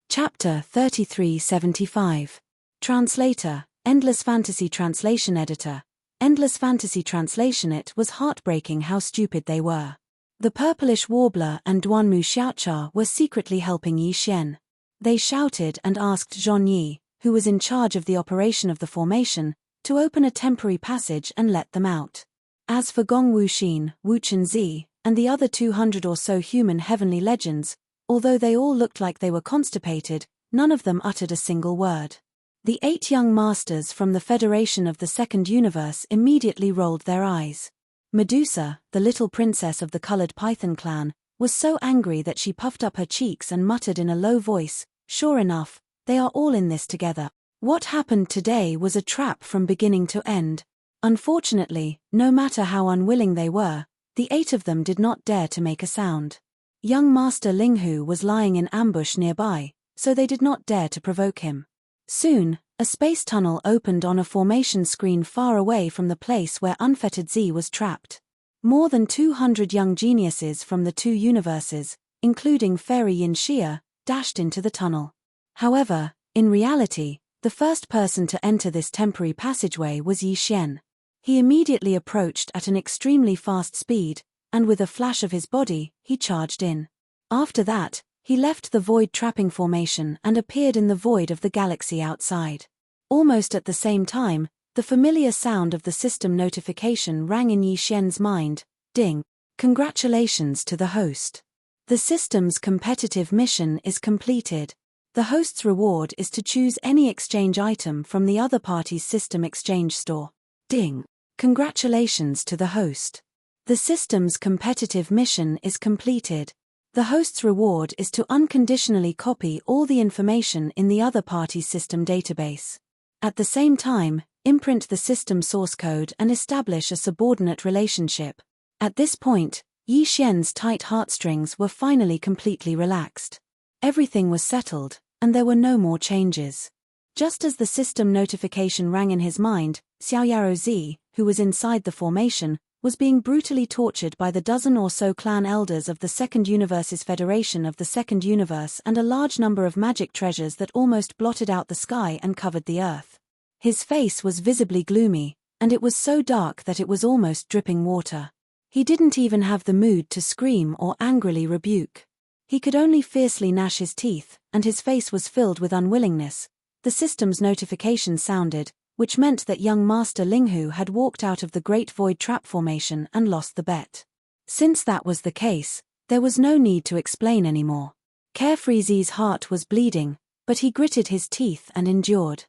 Speaker 1: Chapter 3375. Translator, Endless Fantasy Translation Editor. Endless Fantasy Translation. It was heartbreaking how stupid they were. The purplish warbler and Duanmu Xiaocha were secretly helping Yi Xian. They shouted and asked Zhong Yi, who was in charge of the operation of the formation, to open a temporary passage and let them out. As for Gong Wuxin, Wu Chenzi, and the other 200 or so human heavenly legends, although they all looked like they were constipated, none of them uttered a single word. The 8 young masters from the Federation of the Second Universe immediately rolled their eyes. Medusa, the little princess of the colored python clan, was so angry that she puffed up her cheeks and muttered in a low voice, "Sure enough, they are all in this together." What happened today was a trap from beginning to end. Unfortunately, no matter how unwilling they were, the 8 of them did not dare to make a sound. Young Master Linghu was lying in ambush nearby, so they did not dare to provoke him. Soon, a space tunnel opened on a formation screen far away from the place where unfettered Z was trapped. More than 200 young geniuses from the 2 universes, including Fairy Yin Xia, dashed into the tunnel. However, in reality, the first person to enter this temporary passageway was Yi Xian. He immediately approached at an extremely fast speed, and with a flash of his body, he charged in. After that, he left the void trapping formation and appeared in the void of the galaxy outside. Almost at the same time, the familiar sound of the system notification rang in Yi Xian's mind. Ding! Congratulations to the host. The system's competitive mission is completed. The host's reward is to choose any exchange item from the other party's system exchange store. Ding! Congratulations to the host. The system's competitive mission is completed. The host's reward is to unconditionally copy all the information in the other party's system database. At the same time, imprint the system source code and establish a subordinate relationship. At this point, Yi Xian's tight heartstrings were finally completely relaxed. Everything was settled, and there were no more changes. Just as the system notification rang in his mind, Xiao Yaro Z, who was inside the formation, was being brutally tortured by the dozen or so clan elders of the Second Universe's Federation of the Second Universe and a large number of magic treasures that almost blotted out the sky and covered the earth. His face was visibly gloomy, and it was so dark that it was almost dripping water. He didn't even have the mood to scream or angrily rebuke. He could only fiercely gnash his teeth, and his face was filled with unwillingness. The system's notification sounded, which meant that young Master Linghu had walked out of the Great Void Trap formation and lost the bet. Since that was the case, there was no need to explain anymore. Carefree Z's heart was bleeding, but he gritted his teeth and endured.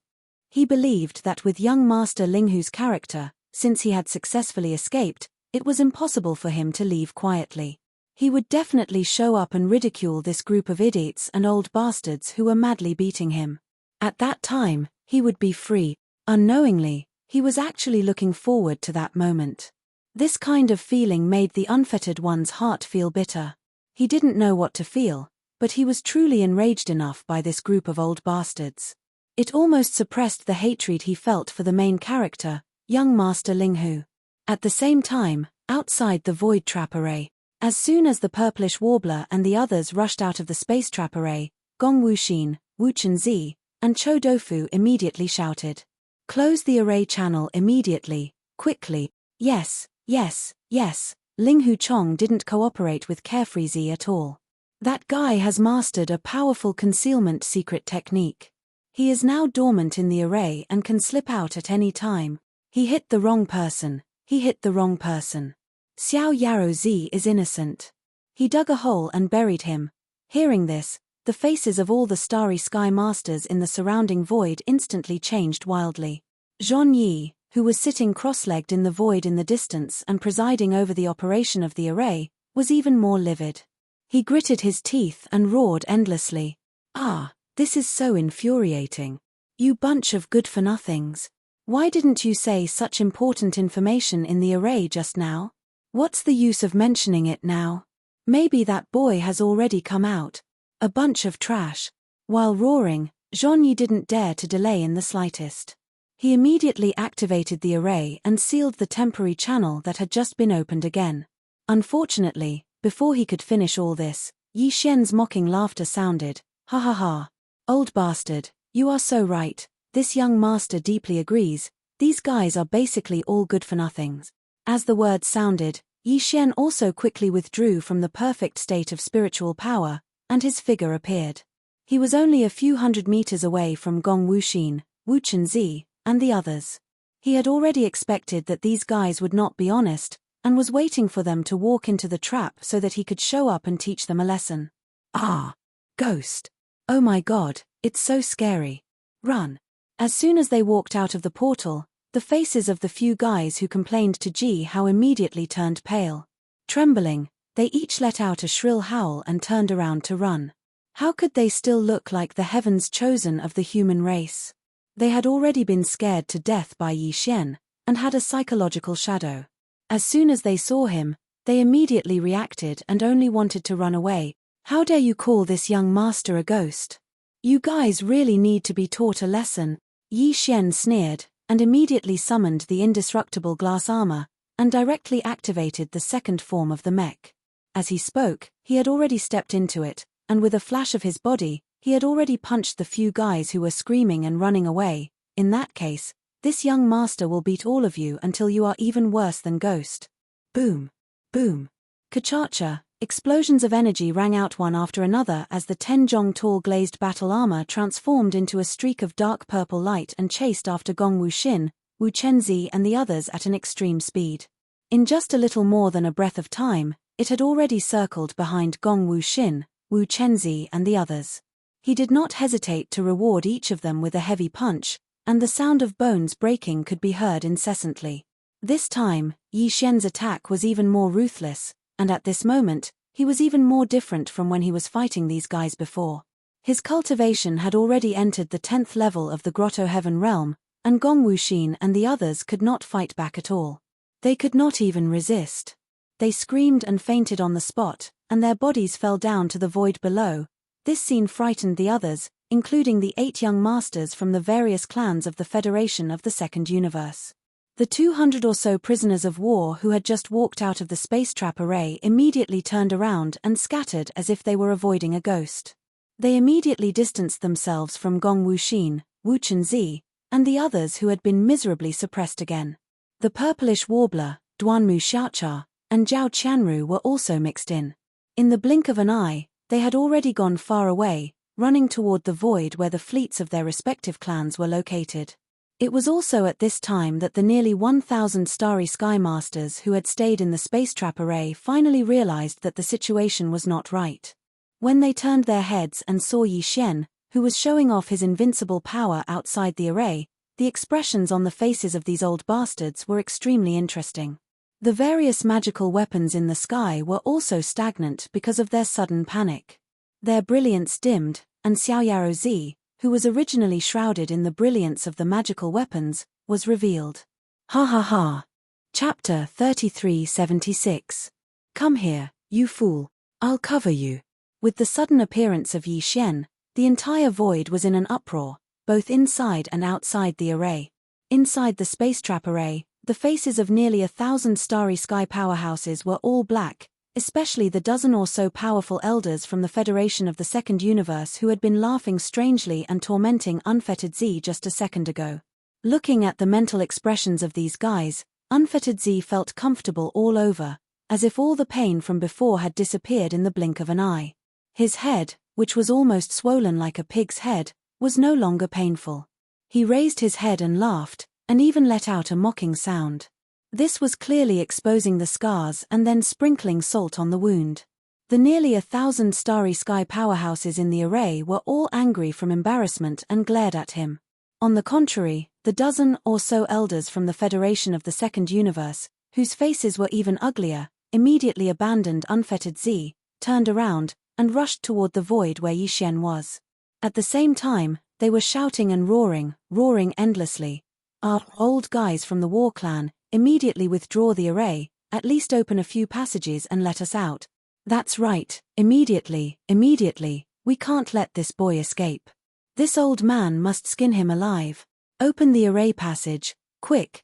Speaker 1: He believed that with young Master Linghu's character, since he had successfully escaped, it was impossible for him to leave quietly. He would definitely show up and ridicule this group of idiots and old bastards who were madly beating him. At that time, he would be free. Unknowingly, he was actually looking forward to that moment. This kind of feeling made the unfettered one's heart feel bitter. He didn't know what to feel, but he was truly enraged enough by this group of old bastards. It almost suppressed the hatred he felt for the main character, young Master Linghu. At the same time, outside the void trap array, as soon as the purplish warbler and the others rushed out of the space trap array, Gong Wuxin, Wu Chenzi, and Cho Dofu immediately shouted, "Close the array channel immediately, quickly." Yes, yes, yes, Linghu Chong didn't cooperate with Carefree Z at all. That guy has mastered a powerful concealment secret technique. He is now dormant in the array and can slip out at any time. He hit the wrong person. He hit the wrong person. Xiao Yaro Z is innocent. He dug a hole and buried him. Hearing this, the faces of all the Starry Sky Masters in the surrounding void instantly changed wildly. Zhong Yi, who was sitting cross-legged in the void in the distance and presiding over the operation of the array, was even more livid. He gritted his teeth and roared endlessly. "Ah, this is so infuriating. You bunch of good-for-nothings. Why didn't you say such important information in the array just now? What's the use of mentioning it now? Maybe that boy has already come out. A bunch of trash." While roaring, Zhong Yi didn't dare to delay in the slightest. He immediately activated the array and sealed the temporary channel that had just been opened again. Unfortunately, before he could finish all this, Yi Xian's mocking laughter sounded. "Ha ha ha. Old bastard, you are so right. This young master deeply agrees. These guys are basically all good-for-nothings." As the words sounded, Yi Xian also quickly withdrew from the perfect state of spiritual power, and his figure appeared. He was only a few hundred meters away from Gong Wuxin, Wu Chenzi, and the others. He had already expected that these guys would not be honest, and was waiting for them to walk into the trap so that he could show up and teach them a lesson. Ah! Ghost! Oh my god, it's so scary. Run! As soon as they walked out of the portal, the faces of the few guys who complained to Ji Hao immediately turned pale. Trembling, they each let out a shrill howl and turned around to run. How could they still look like the heavens chosen of the human race? They had already been scared to death by Yi Xian, and had a psychological shadow. As soon as they saw him, they immediately reacted and only wanted to run away. How dare you call this young master a ghost? You guys really need to be taught a lesson. Yi Xian sneered, and immediately summoned the indestructible glass armor, and directly activated the second form of the mech. As he spoke, he had already stepped into it, and with a flash of his body, he had already punched the few guys who were screaming and running away. In that case, this young master will beat all of you until you are even worse than Ghost. Boom! Boom! Ka-cha-cha! Explosions of energy rang out one after another as the 10 jong tall glazed battle armor transformed into a streak of dark purple light and chased after Gong Wuxin, Wu Chenzi and the others at an extreme speed. In just a little more than a breath of time, it had already circled behind Gong Wuxin, Wu Chenzi and the others. He did not hesitate to reward each of them with a heavy punch, and the sound of bones breaking could be heard incessantly. This time, Yi Xian's attack was even more ruthless, and at this moment, he was even more different from when he was fighting these guys before. His cultivation had already entered the 10th level of the Grotto Heaven realm, and Gong Wuxin and the others could not fight back at all. They could not even resist. They screamed and fainted on the spot, and their bodies fell down to the void below. This scene frightened the others, including the 8 young masters from the various clans of the Federation of the Second Universe. The 200 or so prisoners of war who had just walked out of the space trap array immediately turned around and scattered as if they were avoiding a ghost. They immediately distanced themselves from Gong Wuxin, Wu Chenzi, and the others who had been miserably suppressed again. The purplish warbler, Duanmu Xiaocha, and Zhao Qianru were also mixed in. In the blink of an eye, they had already gone far away, running toward the void where the fleets of their respective clans were located. It was also at this time that the nearly 1,000 starry sky masters who had stayed in the space trap array finally realized that the situation was not right. When they turned their heads and saw Yi Xian, who was showing off his invincible power outside the array, the expressions on the faces of these old bastards were extremely interesting. The various magical weapons in the sky were also stagnant because of their sudden panic. Their brilliance dimmed, and Xiaoyaro Zi, who was originally shrouded in the brilliance of the magical weapons, was revealed. Ha ha ha! Chapter 3376. Come here, you fool. I'll cover you. With the sudden appearance of Yi Xian, the entire void was in an uproar, both inside and outside the array. Inside the space trap array, the faces of nearly 1,000 starry sky powerhouses were all black, especially the dozen or so powerful elders from the Federation of the Second Universe who had been laughing strangely and tormenting Unfettered Z just a second ago. Looking at the mental expressions of these guys, Unfettered Z felt comfortable all over, as if all the pain from before had disappeared in the blink of an eye. His head, which was almost swollen like a pig's head, was no longer painful. He raised his head and laughed, and even let out a mocking sound. This was clearly exposing the scars and then sprinkling salt on the wound. The nearly 1,000 starry sky powerhouses in the array were all angry from embarrassment and glared at him. On the contrary, the dozen or so elders from the Federation of the Second Universe, whose faces were even uglier, immediately abandoned Unfettered Z, turned around, and rushed toward the void where Yi Xian was. At the same time, they were shouting and roaring endlessly. Our old guys from the war clan, immediately withdraw the array, at least open a few passages and let us out. That's right, immediately, we can't let this boy escape. This old man must skin him alive. Open the array passage, quick.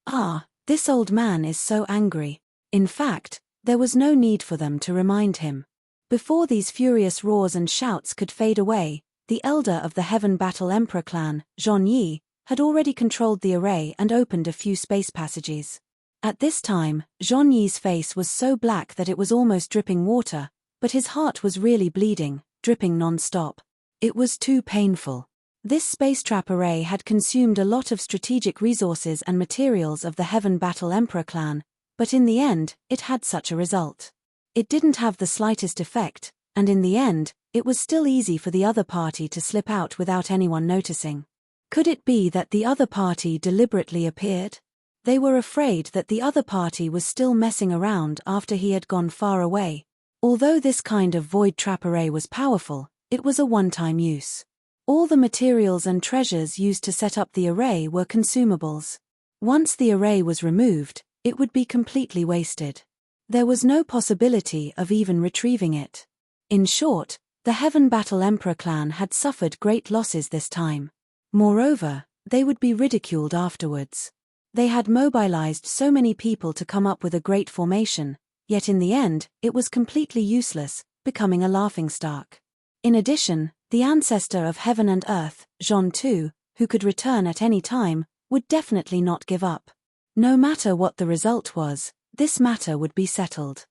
Speaker 1: Ah, this old man is so angry. In fact, there was no need for them to remind him. Before these furious roars and shouts could fade away, the elder of the Heaven Battle Emperor clan, Zhon Yi, had already controlled the array and opened a few space passages. At this time, Zhon Yi's face was so black that it was almost dripping water, but his heart was really bleeding, dripping non-stop. It was too painful. This space trap array had consumed a lot of strategic resources and materials of the Heaven Battle Emperor clan, but in the end, it had such a result. It didn't have the slightest effect, and in the end, it was still easy for the other party to slip out without anyone noticing. Could it be that the other party deliberately appeared? They were afraid that the other party was still messing around after he had gone far away. Although this kind of void trap array was powerful, it was a one-time use. All the materials and treasures used to set up the array were consumables. Once the array was removed, it would be completely wasted. There was no possibility of even retrieving it. In short, the Heaven Battle Emperor clan had suffered great losses this time. Moreover, they would be ridiculed afterwards. They had mobilized so many people to come up with a great formation, yet in the end, it was completely useless, becoming a laughingstock. In addition, the ancestor of heaven and earth, Jean too, who could return at any time, would definitely not give up. No matter what the result was, this matter would be settled.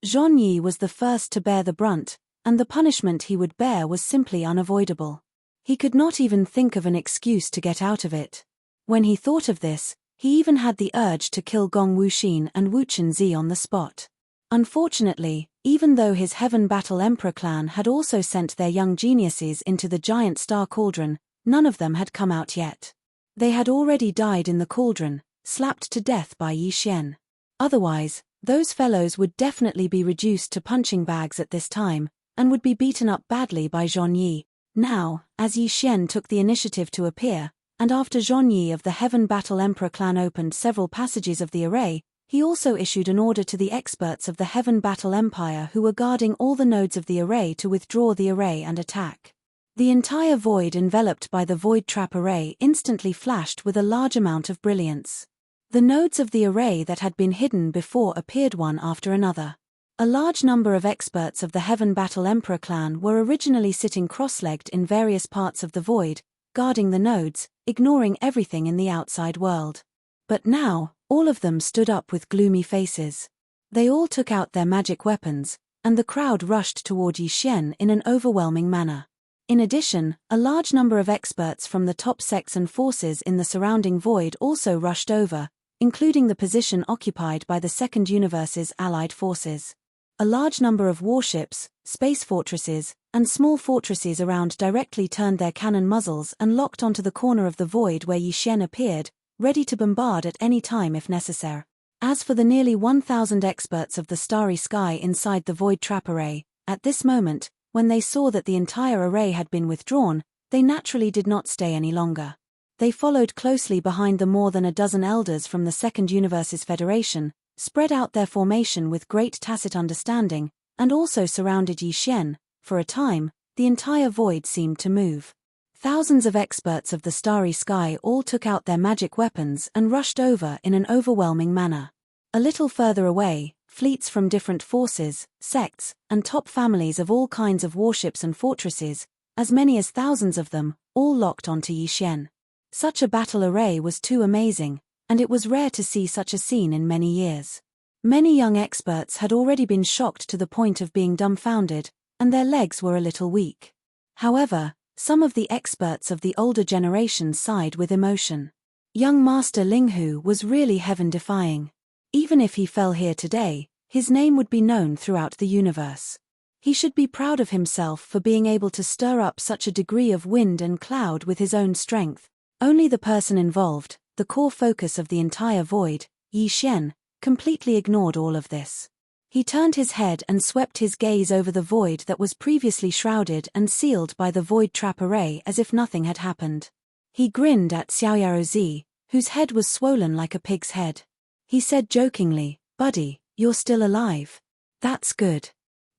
Speaker 1: Jean Yi was the first to bear the brunt, and the punishment he would bear was simply unavoidable. He could not even think of an excuse to get out of it. When he thought of this, he even had the urge to kill Gong Wuxin and Wu Chenzi on the spot. Unfortunately, even though his Heaven Battle Emperor clan had also sent their young geniuses into the giant star cauldron, none of them had come out yet. They had already died in the cauldron, slapped to death by Yi Xian. Otherwise, those fellows would definitely be reduced to punching bags at this time, and would be beaten up badly by Zhong Yi. Now, as Yi Xian took the initiative to appear, and after Zhong Yi of the Heaven Battle Emperor clan opened several passages of the array, he also issued an order to the experts of the Heaven Battle Empire who were guarding all the nodes of the array to withdraw the array and attack. The entire void enveloped by the void trap array instantly flashed with a large amount of brilliance. The nodes of the array that had been hidden before appeared one after another. A large number of experts of the Heaven Battle Emperor clan were originally sitting cross-legged in various parts of the void, guarding the nodes, ignoring everything in the outside world. But now, all of them stood up with gloomy faces. They all took out their magic weapons, and the crowd rushed toward Yi Xian in an overwhelming manner. In addition, a large number of experts from the top sects and forces in the surrounding void also rushed over, including the position occupied by the Second Universe's allied forces. A large number of warships, space fortresses, and small fortresses around directly turned their cannon muzzles and locked onto the corner of the void where Yi Xian appeared, ready to bombard at any time if necessary. As for the nearly 1,000 experts of the starry sky inside the void trap array, at this moment, when they saw that the entire array had been withdrawn, they naturally did not stay any longer. They followed closely behind the more than a dozen elders from the Second Universe's Federation, spread out their formation with great tacit understanding, and also surrounded Yi Xian. For a time, the entire void seemed to move. Thousands of experts of the starry sky all took out their magic weapons and rushed over in an overwhelming manner. A little further away, fleets from different forces, sects, and top families of all kinds of warships and fortresses, as many as thousands of them, all locked onto Yi Xian. Such a battle array was too amazing, and it was rare to see such a scene in many years. Many young experts had already been shocked to the point of being dumbfounded, and their legs were a little weak. However, some of the experts of the older generation sighed with emotion. Young Master Linghu was really heaven-defying. Even if he fell here today, his name would be known throughout the universe. He should be proud of himself for being able to stir up such a degree of wind and cloud with his own strength. Only the person involved, the core focus of the entire void, Yi Xian, completely ignored all of this. He turned his head and swept his gaze over the void that was previously shrouded and sealed by the void trap array as if nothing had happened. He grinned at Xiaoyaozi, whose head was swollen like a pig's head. He said jokingly, "Buddy, you're still alive. That's good.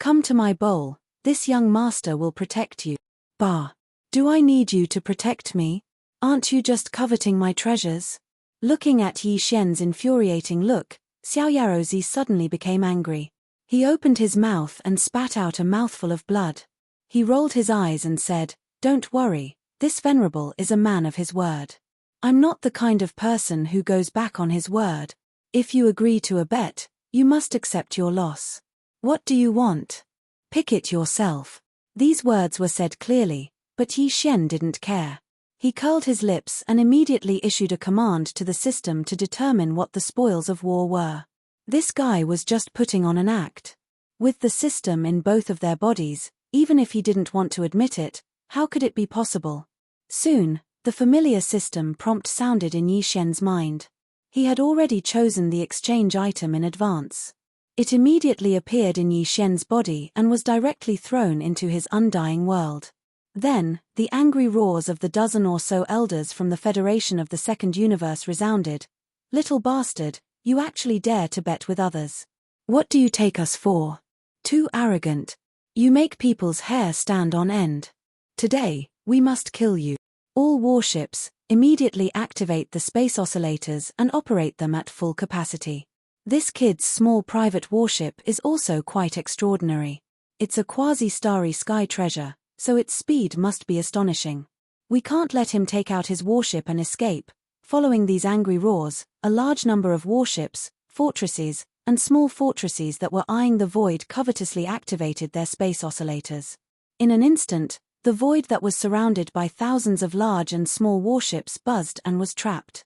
Speaker 1: Come to my bowl, this young master will protect you." "Bah. Do I need you to protect me? Aren't you just coveting my treasures?" Looking at Yi Xian's infuriating look, Xiaoyaozi suddenly became angry. He opened his mouth and spat out a mouthful of blood. He rolled his eyes and said, "Don't worry, this venerable is a man of his word. I'm not the kind of person who goes back on his word. If you agree to a bet, you must accept your loss. What do you want? Pick it yourself." These words were said clearly, but Yi Xian didn't care. He curled his lips and immediately issued a command to the system to determine what the spoils of war were. This guy was just putting on an act. With the system in both of their bodies, even if he didn't want to admit it, how could it be possible? Soon, the familiar system prompt sounded in Yi Xian's mind. He had already chosen the exchange item in advance. It immediately appeared in Yi Xian's body and was directly thrown into his undying world. Then, the angry roars of the dozen or so elders from the Federation of the Second Universe resounded. "Little bastard, you actually dare to bet with others. What do you take us for? Too arrogant. You make people's hair stand on end. Today, we must kill you. All warships, immediately activate the space oscillators and operate them at full capacity. This kid's small private warship is also quite extraordinary. It's a quasi-starry sky treasure, so its speed must be astonishing. We can't let him take out his warship and escape." Following these angry roars, a large number of warships, fortresses, and small fortresses that were eyeing the void covetously activated their space oscillators. In an instant, the void that was surrounded by thousands of large and small warships buzzed and was trapped.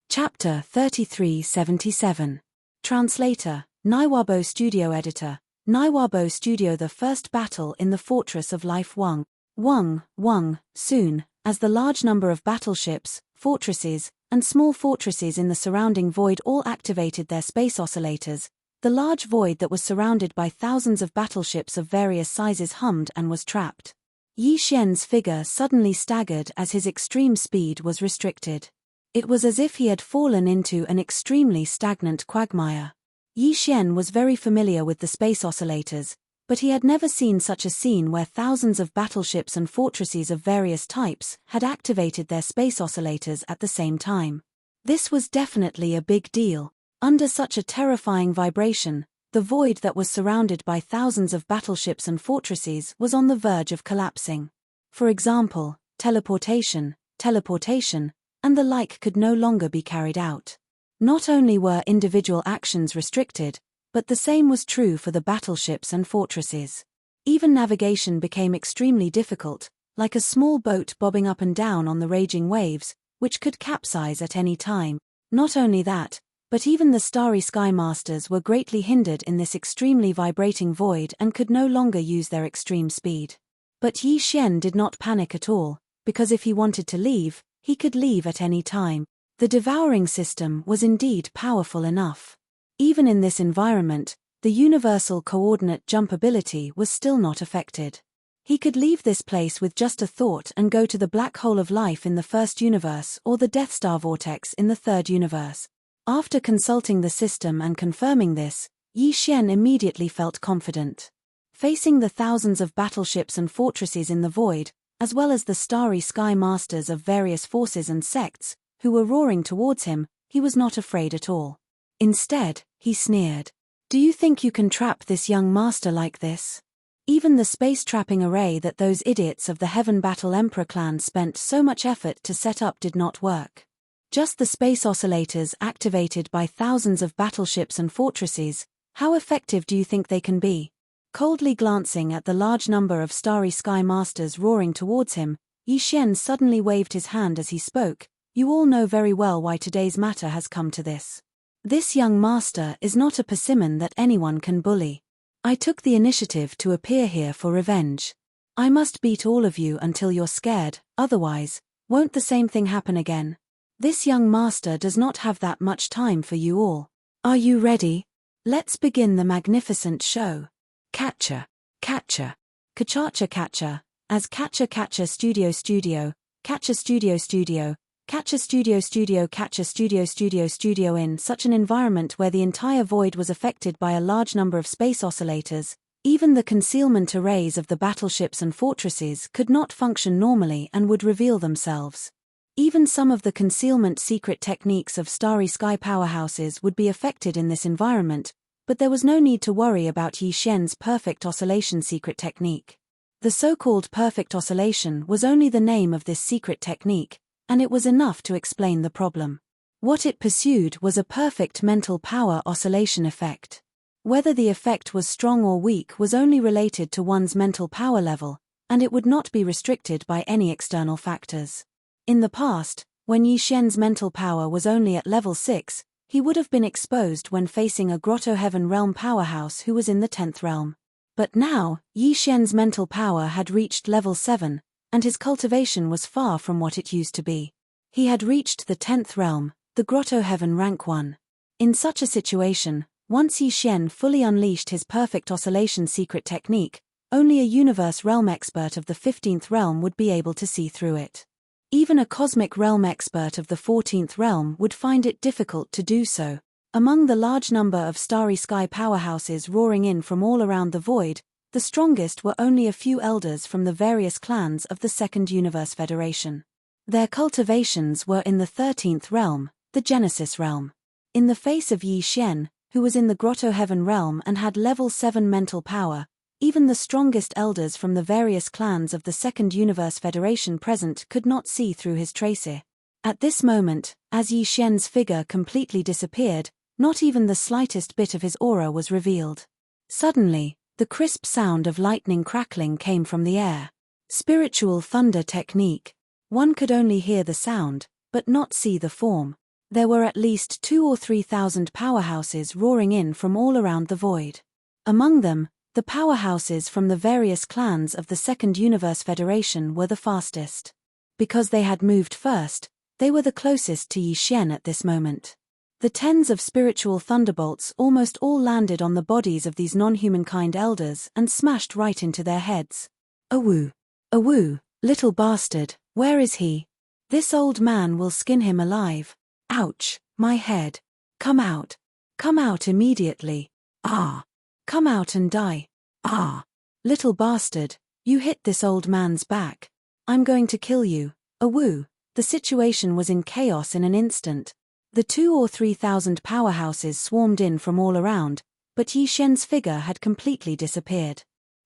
Speaker 1: Chapter 3377. Translator, Naiwabo Studio Editor, Naiwabo Studio. The first battle in the Fortress of Life. Wang. Soon, as the large number of battleships, fortresses, and small fortresses in the surrounding void all activated their space oscillators, the large void that was surrounded by thousands of battleships of various sizes hummed and was trapped. Yi Xian's figure suddenly staggered as his extreme speed was restricted. It was as if he had fallen into an extremely stagnant quagmire. Yi Xian was very familiar with the space oscillators, but he had never seen such a scene where thousands of battleships and fortresses of various types had activated their space oscillators at the same time. This was definitely a big deal. Under such a terrifying vibration, the void that was surrounded by thousands of battleships and fortresses was on the verge of collapsing. For example, teleportation, and the like could no longer be carried out. Not only were individual actions restricted, but the same was true for the battleships and fortresses. Even navigation became extremely difficult, like a small boat bobbing up and down on the raging waves, which could capsize at any time. Not only that, but even the starry sky masters were greatly hindered in this extremely vibrating void and could no longer use their extreme speed. But Yi Xian did not panic at all, because if he wanted to leave, he could leave at any time. The devouring system was indeed powerful enough. Even in this environment, the universal coordinate jump ability was still not affected. He could leave this place with just a thought and go to the black hole of life in the first universe or the Death Star vortex in the third universe. After consulting the system and confirming this, Yi Xian immediately felt confident. Facing the thousands of battleships and fortresses in the void, as well as the starry sky masters of various forces and sects, who were roaring towards him, he was not afraid at all. Instead, he sneered. "Do you think you can trap this young master like this? Even the space-trapping array that those idiots of the Heaven Battle Emperor clan spent so much effort to set up did not work. Just the space oscillators activated by thousands of battleships and fortresses, how effective do you think they can be?" Coldly glancing at the large number of starry sky masters roaring towards him, Yi Xian suddenly waved his hand as he spoke. "You all know very well why today's matter has come to this. This young master is not a persimmon that anyone can bully. I took the initiative to appear here for revenge. I must beat all of you until you're scared, otherwise, won't the same thing happen again? This young master does not have that much time for you all. Are you ready? Let's begin the magnificent show. Catcher, Kachacha, as Catcher Studio, Catcher Studio, Catcher Studio. In such an environment where the entire void was affected by a large number of space oscillators, even the concealment arrays of the battleships and fortresses could not function normally and would reveal themselves. Even some of the concealment secret techniques of starry sky powerhouses would be affected in this environment, but there was no need to worry about Yi Xian's perfect oscillation secret technique. The so-called perfect oscillation was only the name of this secret technique, and it was enough to explain the problem. What it pursued was a perfect mental power oscillation effect. Whether the effect was strong or weak was only related to one's mental power level, and it would not be restricted by any external factors. In the past, when Yi Xian's mental power was only at level 6, he would have been exposed when facing a Grotto Heaven realm powerhouse who was in the 10th realm. But now, Yi Xian's mental power had reached level 7, and his cultivation was far from what it used to be. He had reached the 10th realm, the Grotto Heaven rank 1. In such a situation, once Yi Xian fully unleashed his perfect oscillation secret technique, only a universe realm expert of the 15th realm would be able to see through it. Even a cosmic realm expert of the 14th realm would find it difficult to do so. Among the large number of starry sky powerhouses roaring in from all around the void, the strongest were only a few elders from the various clans of the Second Universe Federation. Their cultivations were in the 13th realm, the Genesis realm. In the face of Yi Xian, who was in the Grotto Heaven realm and had level 7 mental power, even the strongest elders from the various clans of the Second Universe Federation present could not see through his tracer. At this moment, as Yi Xian's figure completely disappeared, not even the slightest bit of his aura was revealed. Suddenly, the crisp sound of lightning crackling came from the air. Spiritual thunder technique. One could only hear the sound, but not see the form. There were at least 2,000 or 3,000 powerhouses roaring in from all around the void. Among them, the powerhouses from the various clans of the Second Universe Federation were the fastest. Because they had moved first, they were the closest to Yi Xian at this moment. The tens of spiritual thunderbolts almost all landed on the bodies of these non-humankind elders and smashed right into their heads. Awoo! Awoo! Little bastard, where is he? This old man will skin him alive. Ouch, my head. Come out. Come out immediately. Ah! Come out and die. Ah! Little bastard, you hit this old man's back. I'm going to kill you. Awoo! The situation was in chaos in an instant. The 2,000 or 3,000 powerhouses swarmed in from all around, but Yi Xian's figure had completely disappeared.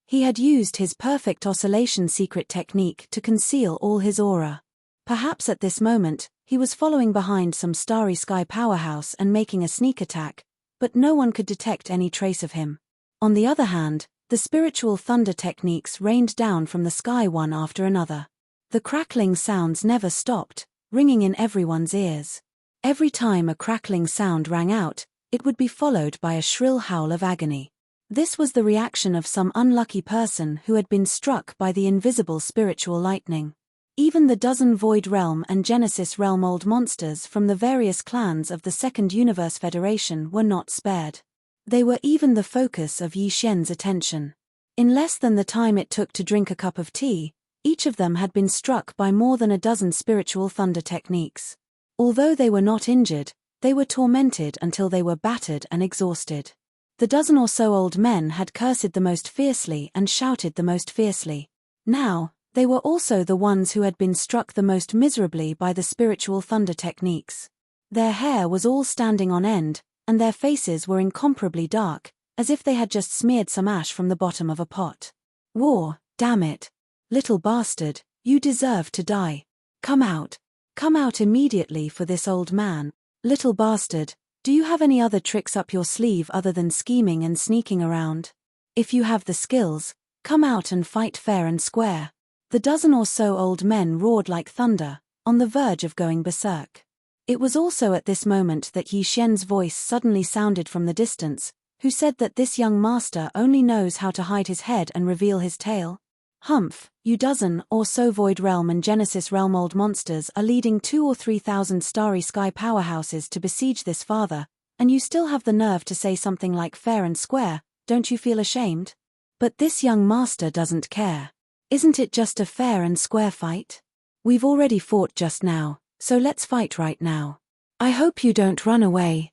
Speaker 1: He had used his perfect oscillation secret technique to conceal all his aura. Perhaps at this moment, he was following behind some starry sky powerhouse and making a sneak attack, but no one could detect any trace of him. On the other hand, the spiritual thunder techniques rained down from the sky one after another. The crackling sounds never stopped, ringing in everyone's ears. Every time a crackling sound rang out, it would be followed by a shrill howl of agony. This was the reaction of some unlucky person who had been struck by the invisible spiritual lightning. Even the dozen Void Realm and Genesis Realm old monsters from the various clans of the Second Universe Federation were not spared. They were even the focus of Yi Xian's attention. In less than the time it took to drink a cup of tea, each of them had been struck by more than a dozen spiritual thunder techniques. Although they were not injured, they were tormented until they were battered and exhausted. The dozen or so old men had cursed the most fiercely and shouted the most fiercely. Now, they were also the ones who had been struck the most miserably by the spiritual thunder techniques. Their hair was all standing on end, and their faces were incomparably dark, as if they had just smeared some ash from the bottom of a pot. War, damn it. Little bastard, you deserve to die. Come out. Come out immediately for this old man. Little bastard, do you have any other tricks up your sleeve other than scheming and sneaking around? If you have the skills, come out and fight fair and square. The dozen or so old men roared like thunder, on the verge of going berserk. It was also at this moment that Yi Xian's voice suddenly sounded from the distance, who said that this young master only knows how to hide his head and reveal his tail. Humph, you dozen or so Void Realm and Genesis Realm old monsters are leading 2,000 or 3,000 starry sky powerhouses to besiege this father, and you still have the nerve to say something like fair and square, don't you feel ashamed? But this young master doesn't care. Isn't it just a fair and square fight? We've already fought just now, so let's fight right now. I hope you don't run away.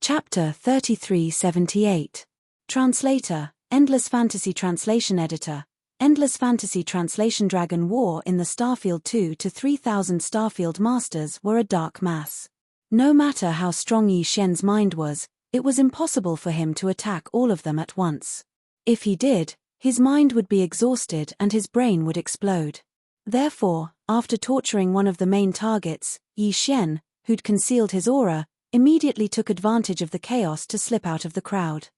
Speaker 1: Chapter 3378. Translator, Endless Fantasy Translation Editor. Endless Fantasy Translation. Dragon War in the Starfield 2 to 3,000 Starfield Masters were a dark mass. No matter how strong Yi Xian's mind was, it was impossible for him to attack all of them at once. If he did, his mind would be exhausted and his brain would explode. Therefore, after torturing one of the main targets, Yi Xian, who'd concealed his aura, immediately took advantage of the chaos to slip out of the crowd.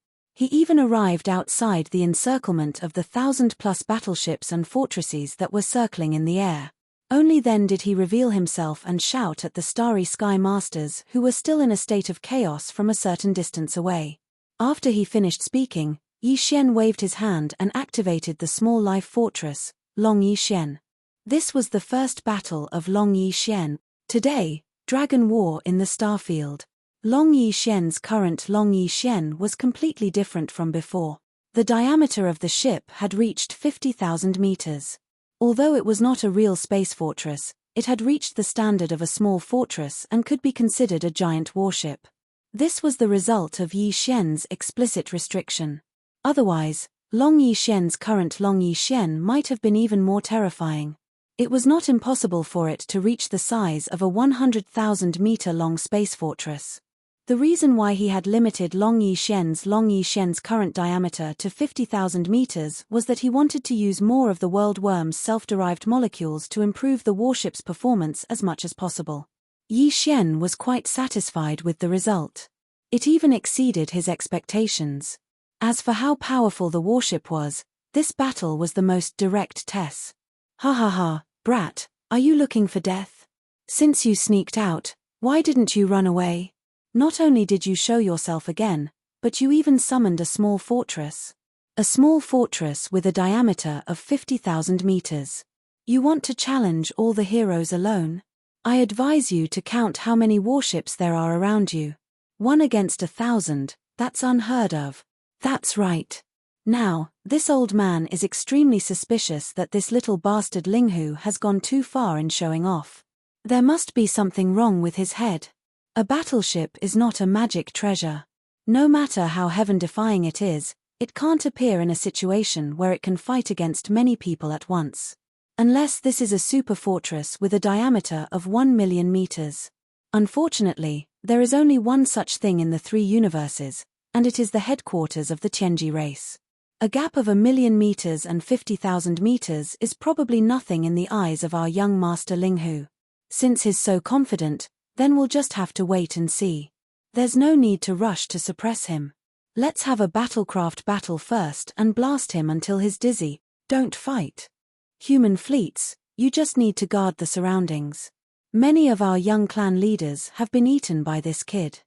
Speaker 1: He even arrived outside the encirclement of the 1,000+ battleships and fortresses that were circling in the air. Only then did he reveal himself and shout at the starry sky masters who were still in a state of chaos from a certain distance away. After he finished speaking, Yi Xian waved his hand and activated the small life fortress, Long Yi Xian. This was the first battle of Long Yi Xian. Today, Dragon War in the Starfield. Long Yi Xian's current Long Yi Xian was completely different from before. The diameter of the ship had reached 50,000 meters. Although it was not a real space fortress, it had reached the standard of a small fortress and could be considered a giant warship. This was the result of Yi Xian's explicit restriction. Otherwise, Long Yi Xian's current Long Yi Xian might have been even more terrifying. It was not impossible for it to reach the size of a 100,000-meter-long space fortress. The reason why he had limited Long Yi Xian's current diameter to 50,000 meters was that he wanted to use more of the world worm's self-derived molecules to improve the warship's performance as much as possible. Yi Xian was quite satisfied with the result. It even exceeded his expectations. As for how powerful the warship was, this battle was the most direct test. Ha ha ha, brat, are you looking for death? Since you sneaked out, why didn't you run away? Not only did you show yourself again, but you even summoned a small fortress. A small fortress with a diameter of 50,000 meters. You want to challenge all the heroes alone? I advise you to count how many warships there are around you. 1 against 1,000, that's unheard of. That's right. Now, this old man is extremely suspicious that this little bastard Linghu has gone too far in showing off. There must be something wrong with his head. A battleship is not a magic treasure. No matter how heaven-defying it is, it can't appear in a situation where it can fight against many people at once. Unless this is a super fortress with a diameter of 1 million meters. Unfortunately, there is only one such thing in the 3 universes, and it is the headquarters of the Tianji race. A gap of 1 million meters and 50,000 meters is probably nothing in the eyes of our young master Linghu. Since he's so confident, then we'll just have to wait and see. There's no need to rush to suppress him. Let's have a battlecraft battle first and blast him until he's dizzy. Don't fight. Human fleets, you just need to guard the surroundings. Many of our young clan leaders have been eaten by this kid.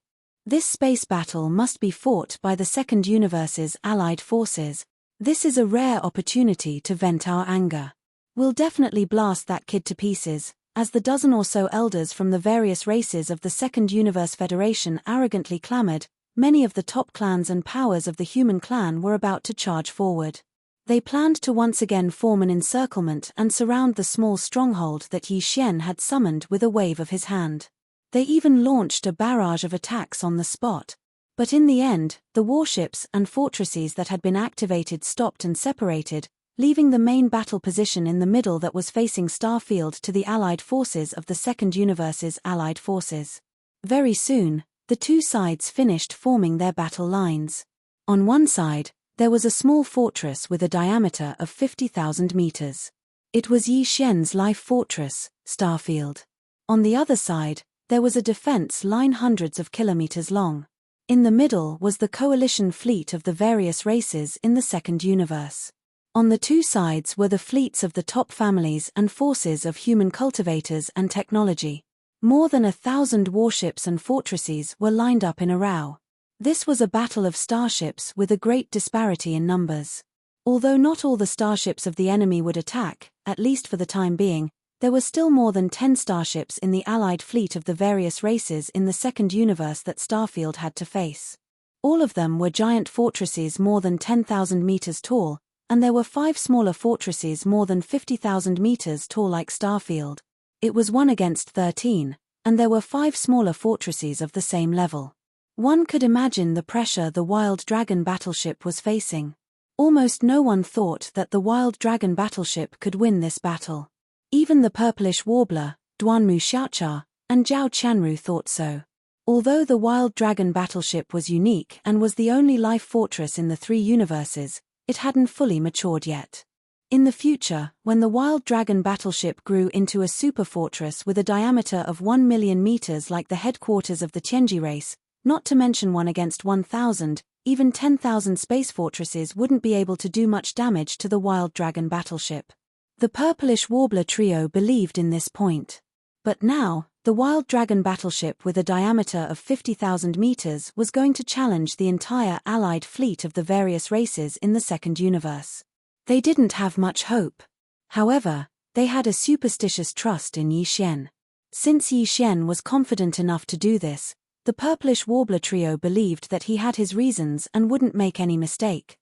Speaker 1: This space battle must be fought by the Second Universe's allied forces. This is a rare opportunity to vent our anger. We'll definitely blast that kid to pieces, as the dozen or so elders from the various races of the Second Universe Federation arrogantly clamored. Many of the top clans and powers of the human clan were about to charge forward. They planned to once again form an encirclement and surround the small stronghold that Yi Xian had summoned with a wave of his hand. They even launched a barrage of attacks on the spot. But in the end, the warships and fortresses that had been activated stopped and separated, leaving the main battle position in the middle that was facing Starfield to the allied forces of the Second Universe's allied forces. Very soon, the two sides finished forming their battle lines. On one side, there was a small fortress with a diameter of 50,000 meters. It was Yi Xian's life fortress, Starfield. On the other side, there was a defense line hundreds of kilometers long. In the middle was the coalition fleet of the various races in the Second Universe. On the two sides were the fleets of the top families and forces of human cultivators and technology. More than 1,000 warships and fortresses were lined up in a row. This was a battle of starships with a great disparity in numbers. Although not all the starships of the enemy would attack, at least for the time being, there were still more than 10 starships in the allied fleet of the various races in the Second Universe that Starfield had to face. All of them were giant fortresses more than 10,000 meters tall, and there were 5 smaller fortresses more than 50,000 meters tall like Starfield. It was 1 against 13, and there were 5 smaller fortresses of the same level. One could imagine the pressure the Wild Dragon battleship was facing. Almost no one thought that the Wild Dragon battleship could win this battle. Even the purplish warbler, Duanmu Xiaocha, and Zhao Qianru thought so. Although the Wild Dragon battleship was unique and was the only life fortress in the 3 universes, it hadn't fully matured yet. In the future, when the Wild Dragon battleship grew into a super fortress with a diameter of 1 million meters like the headquarters of the Tianji race, not to mention 1 against 1,000, even 10,000 space fortresses wouldn't be able to do much damage to the Wild Dragon battleship. The Purplish Warbler trio believed in this point. But now, the Wild Dragon battleship with a diameter of 50,000 meters was going to challenge the entire Allied fleet of the various races in the second universe. They didn't have much hope. However, they had a superstitious trust in Yi Xian. Since Yi Xian was confident enough to do this, the Purplish Warbler trio believed that he had his reasons and wouldn't make any mistake.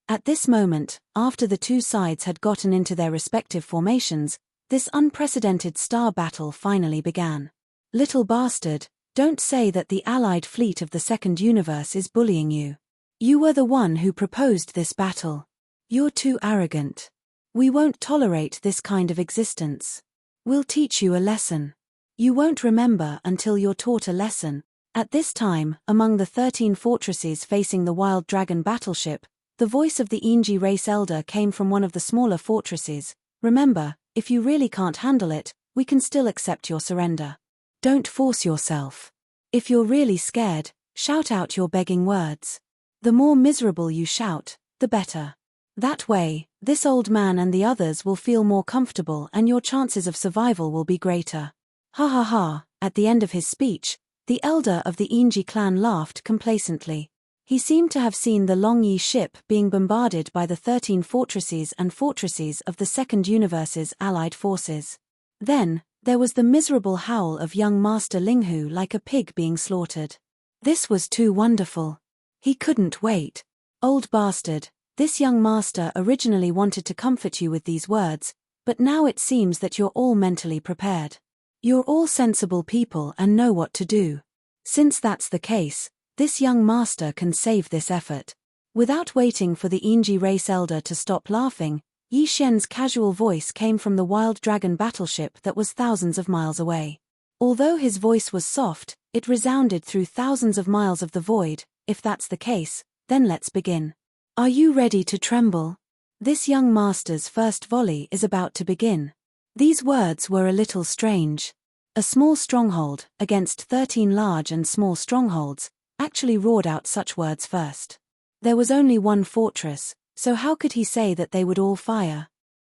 Speaker 1: At this moment, after the two sides had gotten into their respective formations, this unprecedented star battle finally began. Little bastard, don't say that the Allied fleet of the second universe is bullying you. You were the one who proposed this battle. You're too arrogant. We won't tolerate this kind of existence. We'll teach you a lesson. You won't remember until you're taught a lesson. At this time, among the 13 fortresses facing the Wild Dragon battleship, the voice of the Enji race elder came from one of the smaller fortresses. Remember, if you really can't handle it, we can still accept your surrender. Don't force yourself. If you're really scared, shout out your begging words. The more miserable you shout, the better. That way, this old man and the others will feel more comfortable and your chances of survival will be greater. Ha ha ha. At the end of his speech, the elder of the Enji clan laughed complacently. He seemed to have seen the Long Yi ship being bombarded by the 13 fortresses of the second universe's allied forces. Then, there was the miserable howl of young Master Linghu like a pig being slaughtered. This was too wonderful. He couldn't wait. Old bastard, this young master originally wanted to comfort you with these words, but now it seems that you're all mentally prepared. You're all sensible people and know what to do. Since that's the case, this young master can save this effort. Without waiting for the Enji race elder to stop laughing, Yi Xian's casual voice came from the Wild Dragon battleship that was thousands of miles away. Although his voice was soft, it resounded through thousands of miles of the void. If that's the case, then let's begin. Are you ready to tremble? This young master's first volley is about to begin. These words were a little strange. A small stronghold, against 13 large and small strongholds, actually roared out such words first. There was only one fortress, so how could he say that they would all fire?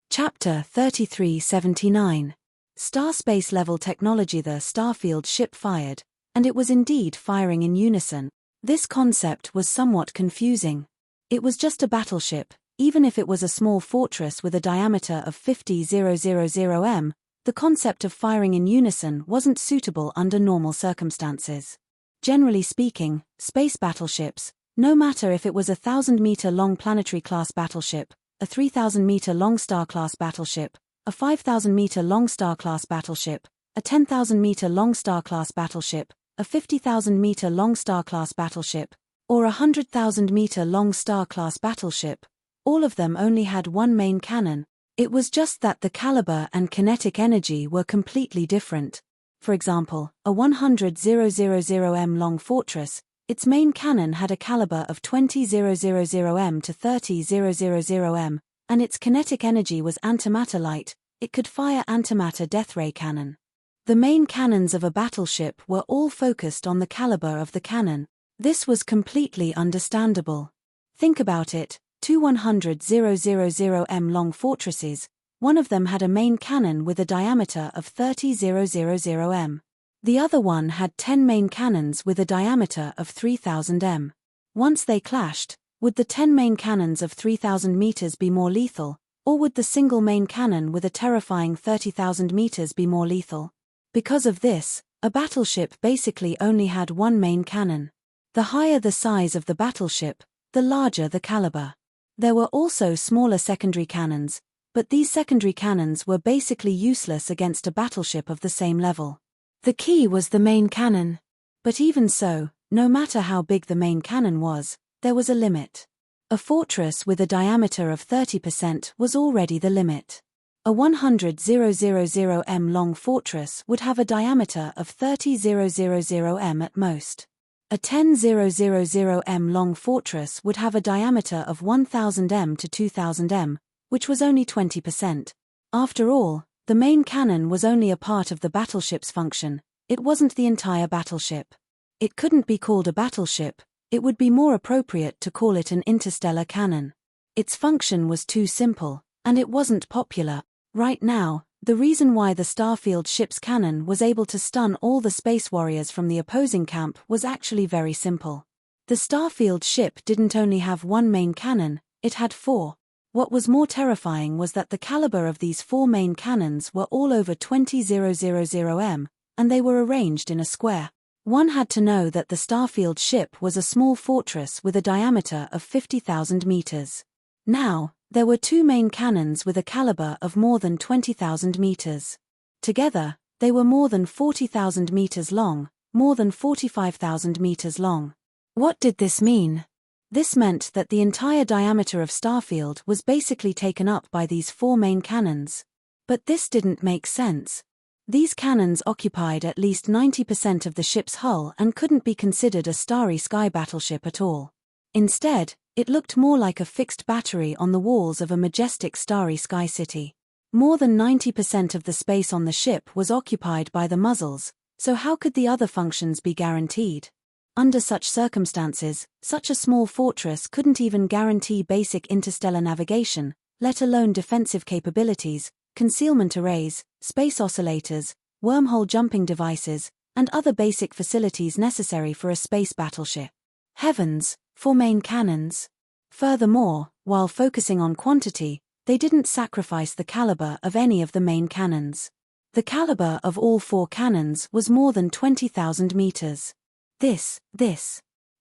Speaker 1: Chapter 3379. Star space level technology. The Starfield ship fired, and it was indeed firing in unison. This concept was somewhat confusing. It was just a battleship, even if it was a small fortress with a diameter of 50,000 m, the concept of firing in unison wasn't suitable under normal circumstances. Generally speaking, space battleships, no matter if it was a 1,000-meter-long planetary-class battleship, a 3,000-meter-long star-class battleship, a 5,000-meter-long star-class battleship, a 10,000-meter-long star-class battleship, a 50,000-meter-long star-class battleship, or a 100,000-meter-long star-class battleship, all of them only had one main cannon. It was just that the caliber and kinetic energy were completely different. For example, a 100,000 m long fortress, its main cannon had a caliber of 20,000 m to 30,000 m, and its kinetic energy was antimatter light. It could fire antimatter death ray cannon. The main cannons of a battleship were all focused on the caliber of the cannon. This was completely understandable. Think about it. Two 100,000 m long fortresses, one of them had a main cannon with a diameter of 30,000 m. The other one had 10 main cannons with a diameter of 3,000 m. Once they clashed, would the 10 main cannons of 3,000 meters be more lethal, or would the single main cannon with a terrifying 30,000 meters be more lethal? Because of this, a battleship basically only had one main cannon. The higher the size of the battleship, the larger the caliber. There were also smaller secondary cannons, but these secondary cannons were basically useless against a battleship of the same level. The key was the main cannon. But even so, no matter how big the main cannon was, there was a limit. A fortress with a diameter of 30% was already the limit. A 100,000 m long fortress would have a diameter of 30,000 m at most. A 10,000 m long fortress would have a diameter of 1,000 m to 2,000 m, which was only 20%. After all, the main cannon was only a part of the battleship's function, it wasn't the entire battleship. It couldn't be called a battleship, It would be more appropriate to call it an interstellar cannon. Its function was too simple, and it wasn't popular. Right now, the reason why the Starfield ship's cannon was able to stun all the space warriors from the opposing camp was actually very simple. The Starfield ship didn't only have one main cannon, it had four. What was more terrifying was that the caliber of these four main cannons were all over 20,000 m, and they were arranged in a square. One had to know that the Starfield ship was a small fortress with a diameter of 50,000 meters. Now, there were two main cannons with a caliber of more than 20,000 meters. Together, they were more than 40,000 meters long, more than 45,000 meters long. What did this mean? This meant that the entire diameter of Starfield was basically taken up by these four main cannons. But this didn't make sense. These cannons occupied at least 90% of the ship's hull and couldn't be considered a starry sky battleship at all. Instead, it looked more like a fixed battery on the walls of a majestic starry sky city. More than 90% of the space on the ship was occupied by the muzzles, so how could the other functions be guaranteed? Under such circumstances, such a small fortress couldn't even guarantee basic interstellar navigation, let alone defensive capabilities, concealment arrays, space oscillators, wormhole jumping devices, and other basic facilities necessary for a space battleship. Heavens, four main cannons. Furthermore, while focusing on quantity, they didn't sacrifice the caliber of any of the main cannons. The caliber of all four cannons was more than 20,000 meters.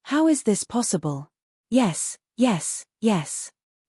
Speaker 1: How is this possible? Yes.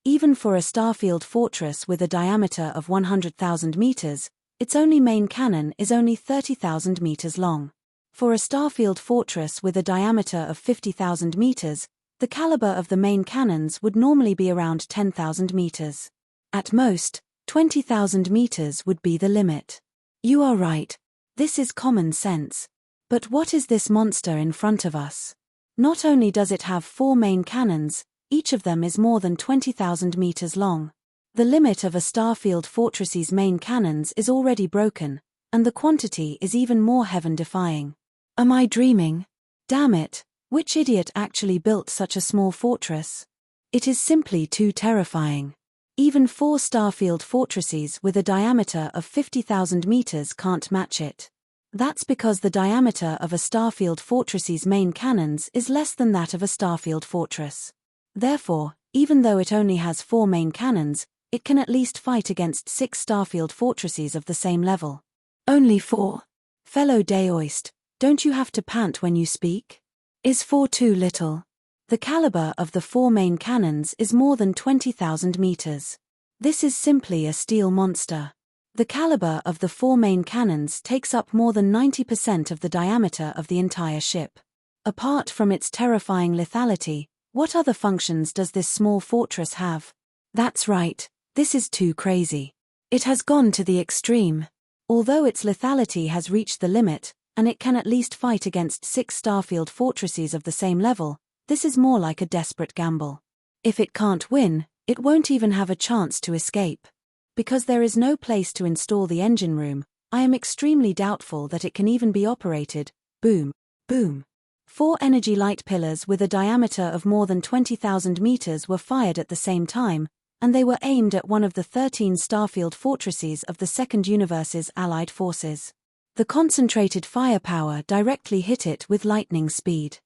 Speaker 1: Even for a Starfield fortress with a diameter of 100,000 meters, its only main cannon is only 30,000 meters long. For a Starfield fortress with a diameter of 50,000 meters, the caliber of the main cannons would normally be around 10,000 meters. At most, 20,000 meters would be the limit. You are right. This is common sense. But what is this monster in front of us? Not only does it have four main cannons, each of them is more than 20,000 meters long. The limit of a Starfield fortress's main cannons is already broken, and the quantity is even more heaven-defying. Am I dreaming? Damn it, which idiot actually built such a small fortress? It is simply too terrifying. Even four Starfield fortresses with a diameter of 50,000 meters can't match it. That's because the diameter of a Starfield fortress's main cannons is less than that of a Starfield fortress. Therefore, even though it only has four main cannons, it can at least fight against 6 Starfield fortresses of the same level. Only 4. Fellow Daoist, don't you have to pant when you speak? Is 4 too little? The caliber of the 4 main cannons is more than 20,000 meters. This is simply a steel monster. The caliber of the 4 main cannons takes up more than 90% of the diameter of the entire ship. Apart from its terrifying lethality, what other functions does this small fortress have? That's right, this is too crazy. It has gone to the extreme. Although its lethality has reached the limit, and it can at least fight against 6 Starfield fortresses of the same level, this is more like a desperate gamble. If it can't win, it won't even have a chance to escape. Because there is no place to install the engine room, I am extremely doubtful that it can even be operated. Boom. 4 energy light pillars with a diameter of more than 20,000 meters were fired at the same time, and they were aimed at one of the 13 Starfield fortresses of the Second Universe's allied forces. The concentrated firepower directly hit it with lightning speed.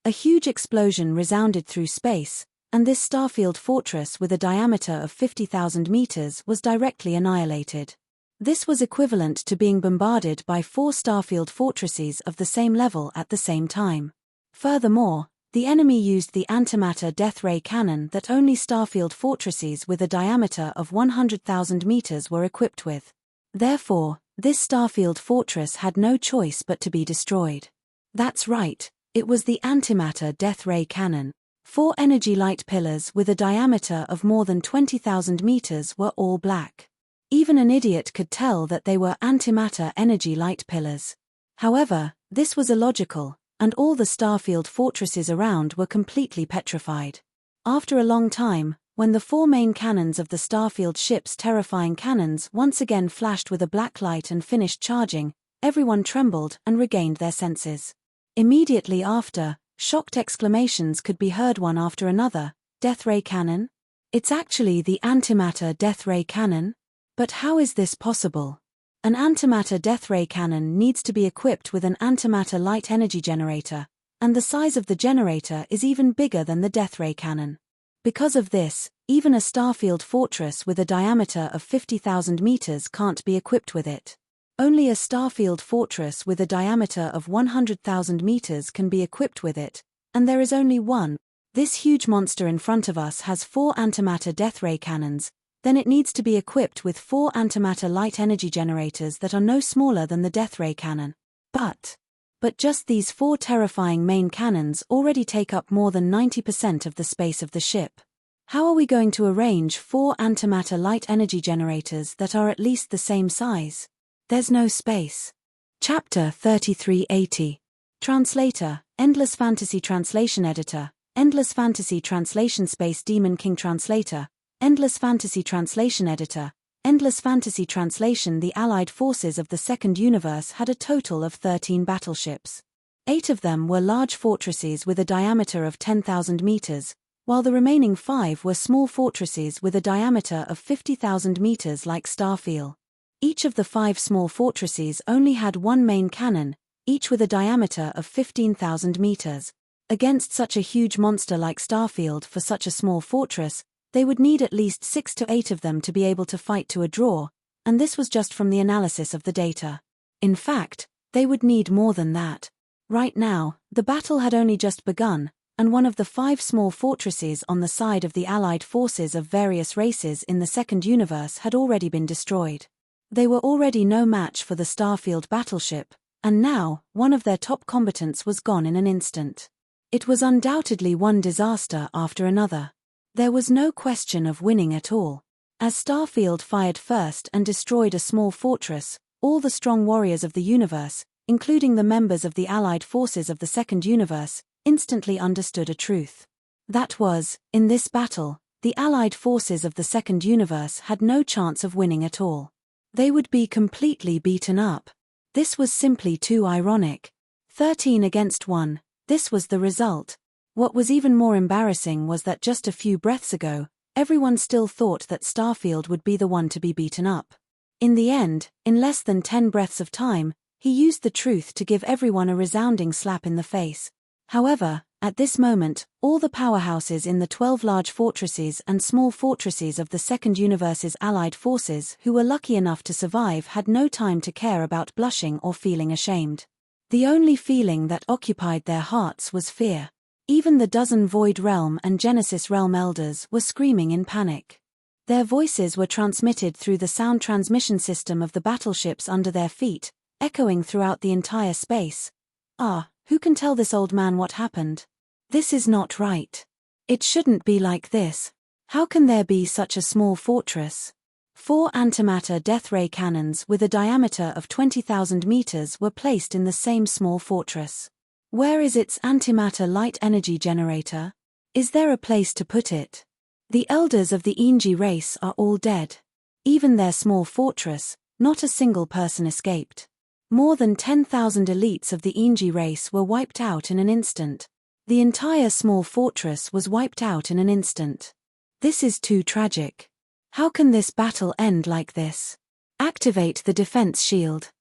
Speaker 1: A huge explosion resounded through space, and this Starfield fortress with a diameter of 50,000 meters was directly annihilated. This was equivalent to being bombarded by 4 Starfield fortresses of the same level at the same time. Furthermore, the enemy used the antimatter death ray cannon that only Starfield fortresses with a diameter of 100,000 meters were equipped with. Therefore, this Starfield fortress had no choice but to be destroyed. That's right, it was the antimatter death ray cannon. 4 energy light pillars with a diameter of more than 20,000 meters were all black. Even an idiot could tell that they were antimatter energy light pillars. However, this was illogical, and all the Starfield fortresses around were completely petrified. After a long time, when the 4 main cannons of the Starfield ship's terrifying cannons once again flashed with a black light and finished charging, everyone trembled and regained their senses. Immediately after, Shocked exclamations could be heard one after another. Death ray cannon? It's actually the antimatter death ray cannon? But how is this possible? An antimatter death ray cannon needs to be equipped with an antimatter light energy generator, and the size of the generator is even bigger than the death ray cannon. Because of this, even a starfield fortress with a diameter of 50,000 meters can't be equipped with it. Only a starfield fortress with a diameter of 100,000 meters can be equipped with it, and there is only one. This huge monster in front of us has 4 antimatter death ray cannons, then it needs to be equipped with 4 antimatter light energy generators that are no smaller than the death ray cannon. But just these 4 terrifying main cannons already take up more than 90% of the space of the ship. How are we going to arrange 4 antimatter light energy generators that are at least the same size? There's no space. Chapter 3380. Translator, Endless Fantasy Translation Editor, Endless Fantasy Translation Space Demon King Translator, Endless Fantasy Translation Editor, Endless Fantasy Translation. The Allied forces of the Second Universe had a total of 13 battleships. 8 of them were large fortresses with a diameter of 10,000 meters, while the remaining 5 were small fortresses with a diameter of 50,000 meters like Starfield. Each of the 5 small fortresses only had one main cannon, each with a diameter of 15,000 meters. Against such a huge monster like Starfield, for such a small fortress, they would need at least 6 to 8 of them to be able to fight to a draw, and this was just from the analysis of the data. In fact, they would need more than that. Right now, the battle had only just begun, and one of the 5 small fortresses on the side of the Allied forces of various races in the Second Universe had already been destroyed. They were already no match for the Starfield battleship, and now, one of their top combatants was gone in an instant. It was undoubtedly one disaster after another. There was no question of winning at all. As Starfield fired first and destroyed a small fortress, all the strong warriors of the universe, including the members of the Allied forces of the Second Universe, instantly understood a truth. That was, in this battle, the Allied forces of the Second Universe had no chance of winning at all. They would be completely beaten up. This was simply too ironic. 13 against 1, this was the result. What was even more embarrassing was that just a few breaths ago, everyone still thought that Starfield would be the one to be beaten up. In the end, in less than 10 breaths of time, he used the truth to give everyone a resounding slap in the face. However, at this moment, all the powerhouses in the 12 large fortresses and small fortresses of the Second Universe's Allied forces who were lucky enough to survive had no time to care about blushing or feeling ashamed. The only feeling that occupied their hearts was fear. Even the dozen Void Realm and Genesis Realm elders were screaming in panic. Their voices were transmitted through the sound transmission system of the battleships under their feet, echoing throughout the entire space. Who can tell this old man what happened? This is not right. It shouldn't be like this. How can there be such a small fortress? 4 antimatter death ray cannons with a diameter of 20,000 meters were placed in the same small fortress. Where is its antimatter light energy generator? Is there a place to put it? The elders of the Engi race are all dead. Even their small fortress, not a single person escaped. More than 10,000 elites of the Engi race were wiped out in an instant. The entire small fortress was wiped out in an instant. This is too tragic. How can this battle end like this? Activate the defense shield.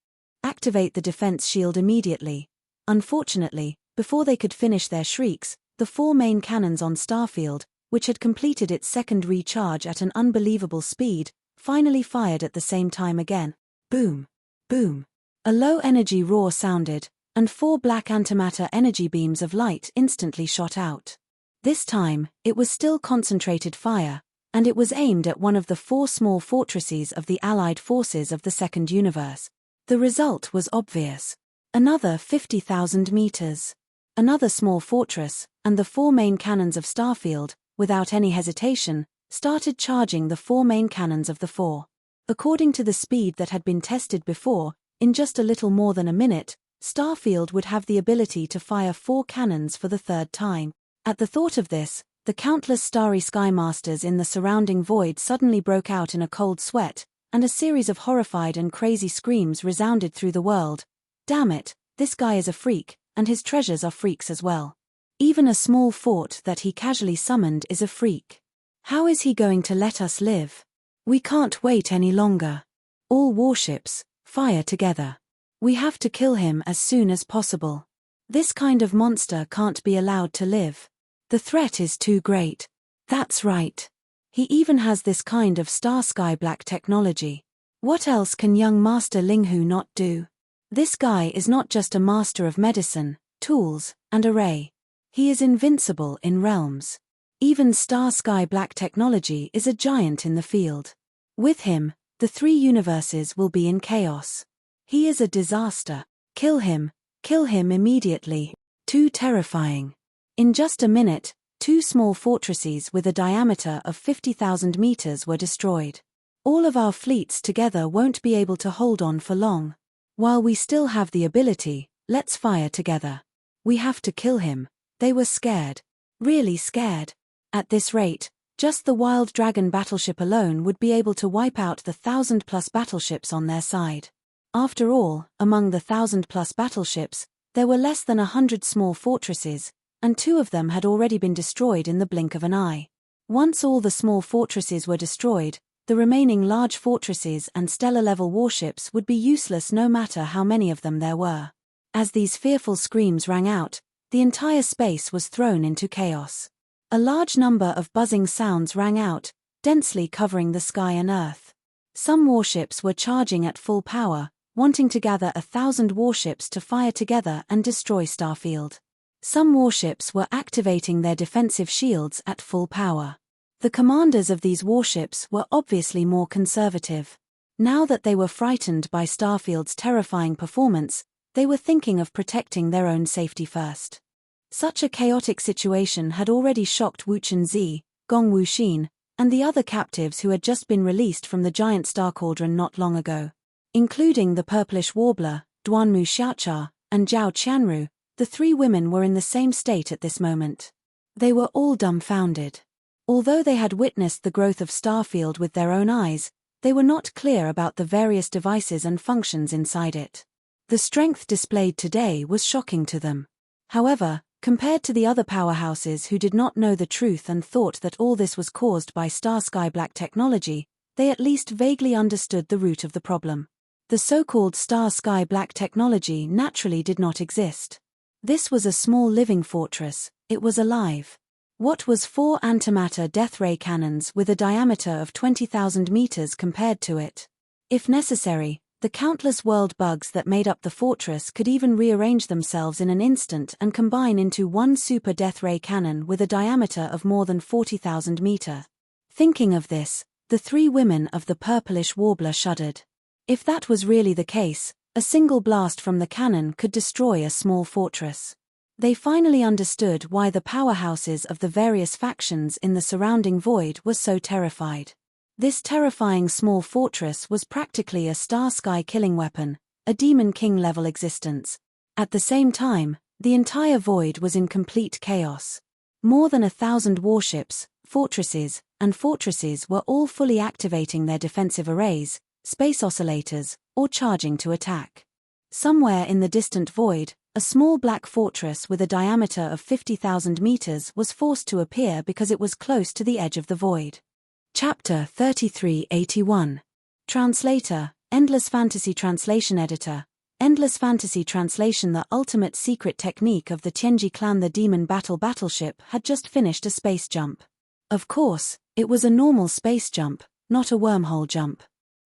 Speaker 1: Activate the defense shield immediately. Unfortunately, before they could finish their shrieks, the 4 main cannons on Starfield, which had completed its second recharge at an unbelievable speed, finally fired at the same time again. Boom! Boom! A low-energy roar sounded, and 4 black antimatter energy beams of light instantly shot out. This time, it was still concentrated fire, and it was aimed at one of the 4 small fortresses of the Allied forces of the Second Universe. The result was obvious. Another 50,000 meters. Another small fortress, and the 4 main cannons of Starfield, without any hesitation, started charging the 4 main cannons of the 4. According to the speed that had been tested before, in just a little more than a minute, Starfield would have the ability to fire 4 cannons for the 3rd time. At the thought of this, the countless starry skymasters in the surrounding void suddenly broke out in a cold sweat, and a series of horrified and crazy screams resounded through the world. Damn it, this guy is a freak, and his treasures are freaks as well. Even a small fort that he casually summoned is a freak. How is he going to let us live? We can't wait any longer. All warships, fire together. We have to kill him as soon as possible. This kind of monster can't be allowed to live. The threat is too great. That's right. He even has this kind of star-sky black technology. What else can young Master Linghu not do? This guy is not just a master of medicine, tools, and array. He is invincible in realms. Even star-sky black technology is a giant in the field. With him, the 3 universes will be in chaos. He is a disaster. Kill him immediately. Too terrifying. In just a minute, 2 small fortresses with a diameter of 50,000 meters were destroyed. All of our fleets together won't be able to hold on for long. While we still have the ability, let's fire together. We have to kill him. They were scared. Really scared. At this rate, just the Wild Dragon battleship alone would be able to wipe out the 1,000+ battleships on their side. After all, among the 1,000+ battleships, there were less than 100 small fortresses, and 2 of them had already been destroyed in the blink of an eye. Once all the small fortresses were destroyed, the remaining large fortresses and stellar-level warships would be useless no matter how many of them there were. As these fearful screams rang out, the entire space was thrown into chaos. A large number of buzzing sounds rang out, densely covering the sky and earth. Some warships were charging at full power, wanting to gather 1,000 warships to fire together and destroy Starfield. Some warships were activating their defensive shields at full power. The commanders of these warships were obviously more conservative. Now that they were frightened by Starfield's terrifying performance, they were thinking of protecting their own safety first. Such a chaotic situation had already shocked Wu Chunzi, Gong Wuxin, and the other captives who had just been released from the giant star cauldron not long ago. Including the purplish warbler, Duanmu Xiaocha, and Zhao Qianru, the 3 women were in the same state at this moment. They were all dumbfounded. Although they had witnessed the growth of Starfield with their own eyes, they were not clear about the various devices and functions inside it. The strength displayed today was shocking to them. However, compared to the other powerhouses who did not know the truth and thought that all this was caused by Star-Sky Black technology, they at least vaguely understood the root of the problem. The so-called Star-Sky Black technology naturally did not exist. This was a small living fortress. It was alive. What was 4 antimatter death ray cannons with a diameter of 20,000 meters compared to it? If necessary, the countless world bugs that made up the fortress could even rearrange themselves in an instant and combine into one super death ray cannon with a diameter of more than 40,000 meters. Thinking of this, the 3 women of the purplish warbler shuddered. If that was really the case, a single blast from the cannon could destroy a small fortress. They finally understood why the powerhouses of the various factions in the surrounding void were so terrified. This terrifying small fortress was practically a star-sky killing weapon, a Demon King-level existence. At the same time, the entire void was in complete chaos. More than 1,000 warships, fortresses were all fully activating their defensive arrays, space oscillators, or charging to attack. Somewhere in the distant void, a small black fortress with a diameter of 50,000 meters was forced to appear because it was close to the edge of the void. Chapter 3381. Translator, Endless Fantasy Translation Editor. Endless Fantasy Translation. The ultimate secret technique of the Tianji clan. The Demon Battleship had just finished a space jump. Of course, it was a normal space jump, not a wormhole jump.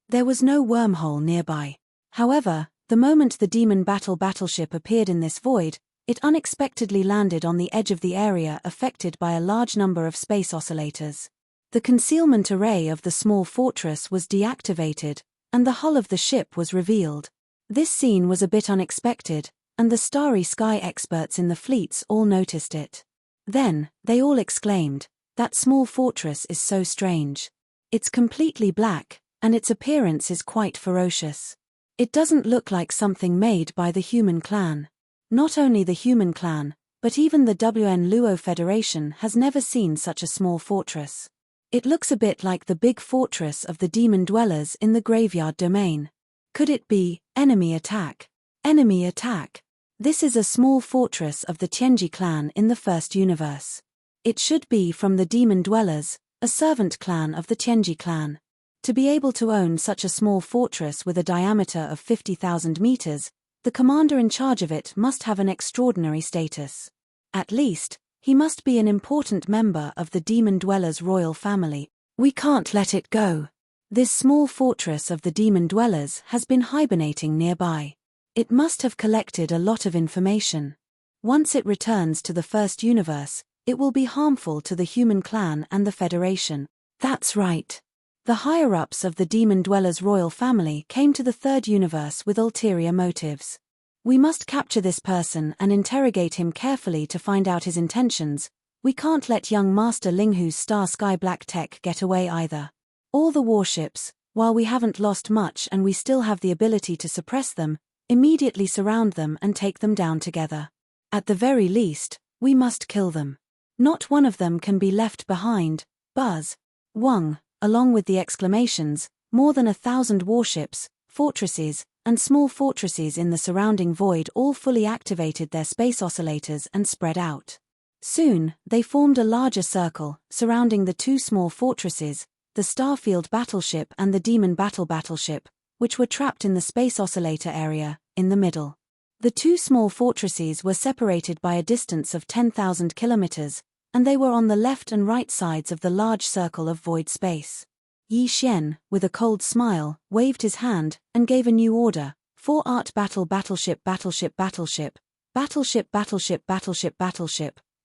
Speaker 1: There was no wormhole nearby. However, the moment the Demon Battleship appeared in this void, it unexpectedly landed on the edge of the area affected by a large number of space oscillators. The concealment array of the small fortress was deactivated, and the hull of the ship was revealed. This scene was a bit unexpected, and the starry sky experts in the fleets all noticed it. Then, they all exclaimed, "That small fortress is so strange. It's completely black, and its appearance is quite ferocious. It doesn't look like something made by the human clan." Not only the human clan, but even the WN Luo Federation has never seen such a small fortress. It looks a bit like the big fortress of the demon dwellers in the graveyard domain. Could it be enemy attack? Enemy attack. This is a small fortress of the Tianji clan in the first universe. It should be from the Demon Dwellers, a servant clan of the Tianji clan. To be able to own such a small fortress with a diameter of 50,000 meters, the commander in charge of it must have an extraordinary status. At least, he must be an important member of the Demon Dwellers' royal family. We can't let it go. This small fortress of the Demon Dwellers has been hibernating nearby. It must have collected a lot of information. Once it returns to the first universe, it will be harmful to the human clan and the Federation. That's right. The higher-ups of the Demon Dwellers' royal family came to the third universe with ulterior motives. We must capture this person and interrogate him carefully to find out his intentions. We can't let young Master Linghu's Star Sky Black Tech get away either. All the warships, while we haven't lost much and we still have the ability to suppress them, immediately surround them and take them down together. At the very least, we must kill them. Not one of them can be left behind. Buzz. Wang. Along with the exclamations, more than 1,000 warships, fortresses, and small fortresses in the surrounding void all fully activated their space oscillators and spread out. Soon, they formed a larger circle, surrounding the two small fortresses, the Starfield battleship and the Demon battleship, which were trapped in the space oscillator area, in the middle. The two small fortresses were separated by a distance of 10,000 kilometers, and they were on the left and right sides of the large circle of void space. Yi Xian, with a cold smile, waved his hand, and gave a new order: 4 art battleship,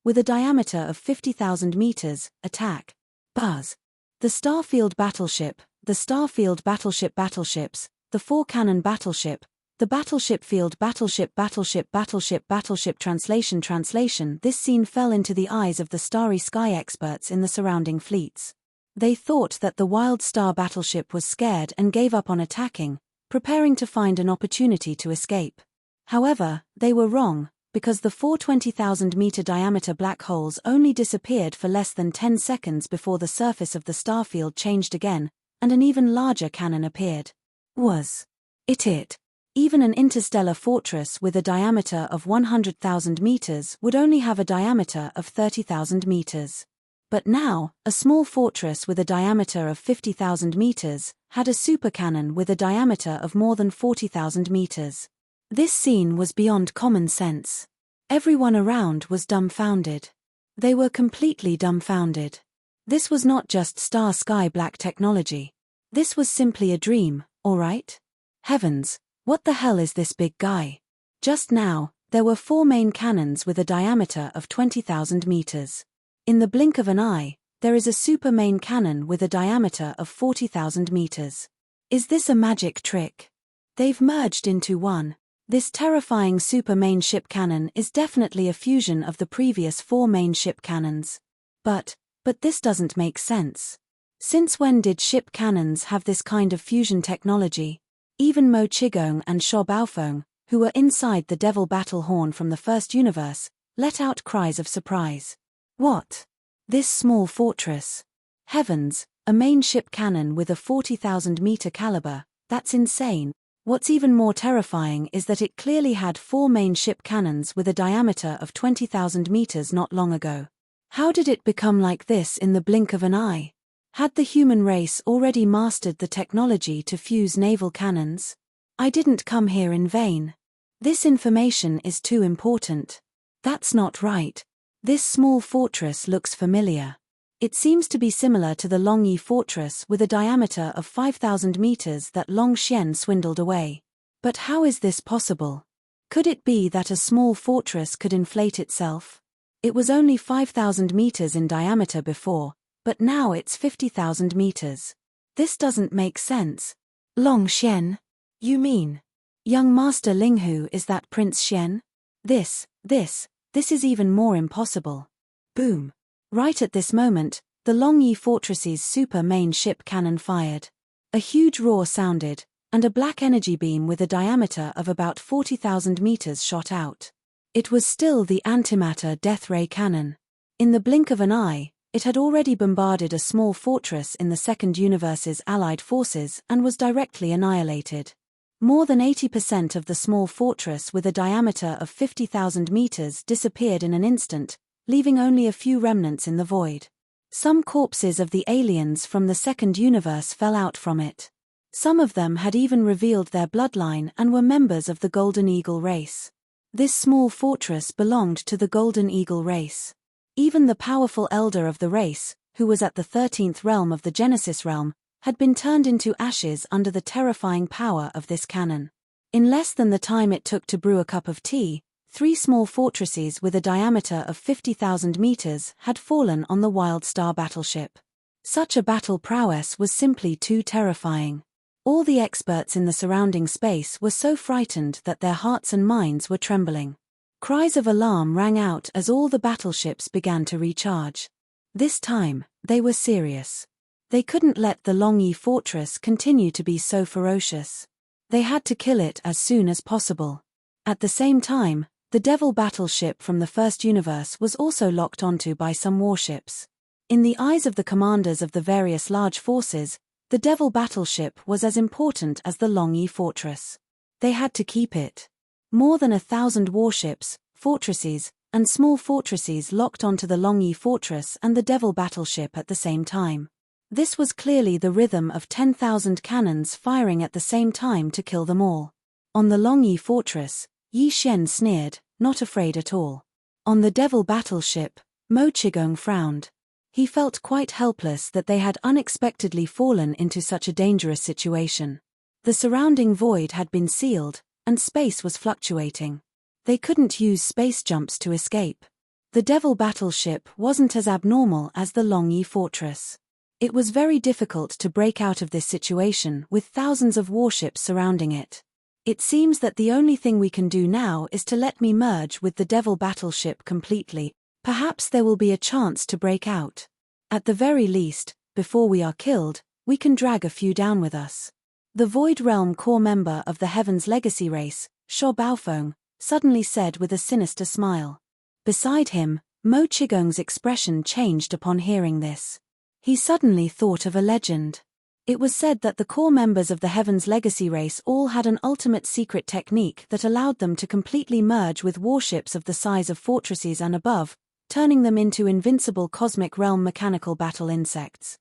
Speaker 1: with a diameter of 50,000 meters, attack. Buzz. The Starfield battleship, the Starfield battleships, the 4-cannon battleship, the battleship field battleship translation. This scene fell into the eyes of the Starry Sky experts in the surrounding fleets. They thought that the Wild Star battleship was scared and gave up on attacking, preparing to find an opportunity to escape. However, they were wrong, because the 4 20,000-meter diameter black holes only disappeared for less than 10 seconds before the surface of the starfield changed again, and an even larger cannon appeared. Was it? Even an interstellar fortress with a diameter of 100,000 meters would only have a diameter of 30,000 meters. But now, a small fortress with a diameter of 50,000 meters had a supercannon with a diameter of more than 40,000 meters. This scene was beyond common sense. Everyone around was dumbfounded. They were completely dumbfounded. This was not just Star Sky Black technology. This was simply a dream, all right? Heavens, what the hell is this big guy? Just now, there were 4 main cannons with a diameter of 20,000 meters. In the blink of an eye, there is a super main cannon with a diameter of 40,000 meters. Is this a magic trick? They've merged into one. This terrifying super main ship cannon is definitely a fusion of the previous 4 main ship cannons. But this doesn't make sense. Since when did ship cannons have this kind of fusion technology? Even Mo Qigong and Sho Baofeng, who were inside the Devil Battle Horn from the first universe, let out cries of surprise. What? This small fortress? Heavens, a main ship cannon with a 40,000-meter caliber, that's insane. What's even more terrifying is that it clearly had 4 main ship cannons with a diameter of 20,000 meters not long ago. How did it become like this in the blink of an eye? Had the human race already mastered the technology to fuse naval cannons? I didn't come here in vain. This information is too important. That's not right. This small fortress looks familiar. It seems to be similar to the Longyi fortress with a diameter of 5,000 meters that Long Xian swindled away. But how is this possible? Could it be that a small fortress could inflate itself? It was only 5,000 meters in diameter before, but now it's 50,000 meters. This doesn't make sense. Long Xian? You mean? Young Master Linghu is that Prince Xian? This is even more impossible. Boom. Right at this moment, the Longyi fortress's super main ship cannon fired. A huge roar sounded, and a black energy beam with a diameter of about 40,000 meters shot out. It was still the antimatter death ray cannon. In the blink of an eye, it had already bombarded a small fortress in the second universe's allied forces and was directly annihilated. More than 80% of the small fortress with a diameter of 50,000 meters disappeared in an instant, leaving only a few remnants in the void. Some corpses of the aliens from the second universe fell out from it. Some of them had even revealed their bloodline and were members of the Golden Eagle race. This small fortress belonged to the Golden Eagle race. Even the powerful elder of the race, who was at the 13th realm of the Genesis realm, had been turned into ashes under the terrifying power of this cannon. In less than the time it took to brew a cup of tea, 3 small fortresses with a diameter of 50,000 meters had fallen on the Wild Star battleship. Such a battle prowess was simply too terrifying. All the experts in the surrounding space were so frightened that their hearts and minds were trembling. Cries of alarm rang out as all the battleships began to recharge. This time, they were serious. They couldn't let the Longyi fortress continue to be so ferocious. They had to kill it as soon as possible. At the same time, the Devil battleship from the first universe was also locked onto by some warships. In the eyes of the commanders of the various large forces, the Devil battleship was as important as the Longyi fortress. They had to keep it. More than 1,000 warships, fortresses, and small fortresses locked onto the Longyi fortress and the Devil battleship at the same time. This was clearly the rhythm of 10,000 cannons firing at the same time to kill them all. On the Longyi fortress, Yi Xian sneered, not afraid at all. On the Devil battleship, Mo Qigong frowned. He felt quite helpless that they had unexpectedly fallen into such a dangerous situation. The surrounding void had been sealed, and space was fluctuating. They couldn't use space jumps to escape. The Devil battleship wasn't as abnormal as the Longyi fortress. It was very difficult to break out of this situation with thousands of warships surrounding it. It seems that the only thing we can do now is to let me merge with the Devil battleship completely. Perhaps there will be a chance to break out. At the very least, before we are killed, we can drag a few down with us. The Void Realm core member of the Heaven's Legacy race, Sho Baofeng, suddenly said with a sinister smile. Beside him, Mo Qigong's expression changed upon hearing this. He suddenly thought of a legend. It was said that the core members of the Heaven's Legacy race all had an ultimate secret technique that allowed them to completely merge with warships of the size of fortresses and above, turning them into invincible cosmic realm mechanical battle insects.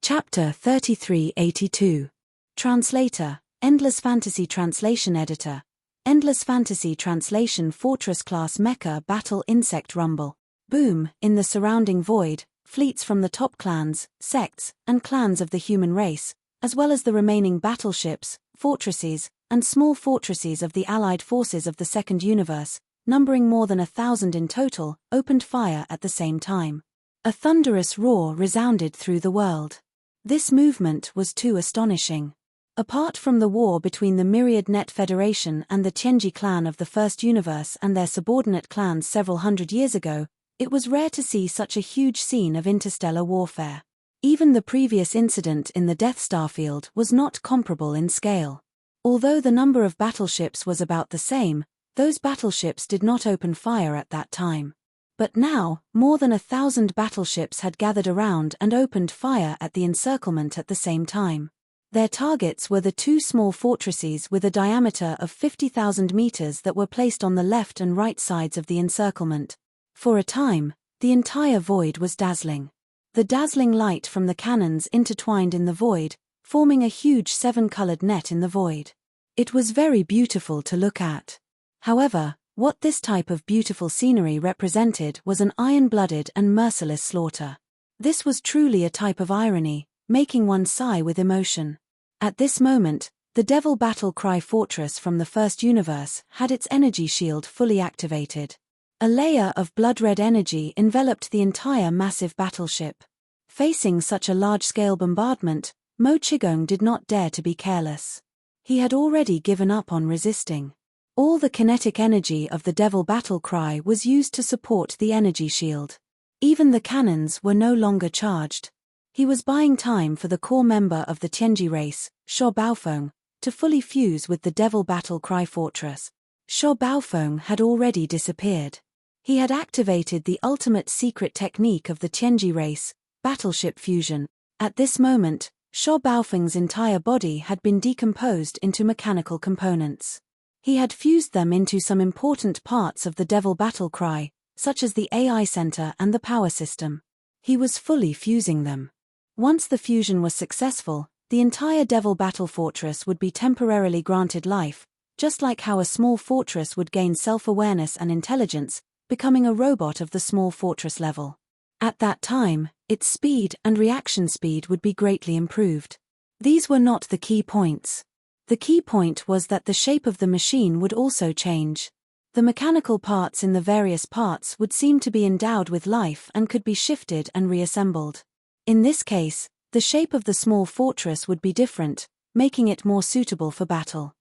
Speaker 1: Chapter 3382. Translator, Endless Fantasy Translation Editor. Endless Fantasy Translation Fortress Class Mecha Battle Insect Rumble. Boom, in the surrounding void, fleets from the top clans, sects, and clans of the human race, as well as the remaining battleships, fortresses, and small fortresses of the allied forces of the second universe, numbering more than 1,000 in total, opened fire at the same time. A thunderous roar resounded through the world. This movement was too astonishing. Apart from the war between the Myriad Net Federation and the Tianji clan of the first universe and their subordinate clans several hundred years ago, it was rare to see such a huge scene of interstellar warfare. Even the previous incident in the Death Star field was not comparable in scale. Although the number of battleships was about the same, those battleships did not open fire at that time. But now, more than 1,000 battleships had gathered around and opened fire at the encirclement at the same time. Their targets were the 2 small fortresses with a diameter of 50,000 meters that were placed on the left and right sides of the encirclement. For a time, the entire void was dazzling. The dazzling light from the cannons intertwined in the void, forming a huge 7-colored net in the void. It was very beautiful to look at. However, what this type of beautiful scenery represented was an iron-blooded and merciless slaughter. This was truly a type of irony, making one sigh with emotion. At this moment, the Devil Battle Cry Fortress from the first universe had its energy shield fully activated. A layer of blood-red energy enveloped the entire massive battleship. Facing such a large-scale bombardment, Mo Qigong did not dare to be careless. He had already given up on resisting. All the kinetic energy of the Devil Battle Cry was used to support the energy shield. Even the cannons were no longer charged. He was buying time for the core member of the Tianji race, Sho Baofeng, to fully fuse with the Devil Battle Cry Fortress. Sho Baofeng had already disappeared. He had activated the ultimate secret technique of the Tianji race, battleship fusion. At this moment, Sho Baofeng's entire body had been decomposed into mechanical components. He had fused them into some important parts of the Devil battle cry, such as the AI center and the power system. He was fully fusing them. Once the fusion was successful, the entire Devil battle fortress would be temporarily granted life, just like how a small fortress would gain self-awareness and intelligence, becoming a robot of the small fortress level. At that time, its speed and reaction speed would be greatly improved. These were not the key points. The key point was that the shape of the machine would also change. The mechanical parts in the various parts would seem to be endowed with life and could be shifted and reassembled. In this case, the shape of the small fortress would be different, making it more suitable for battle.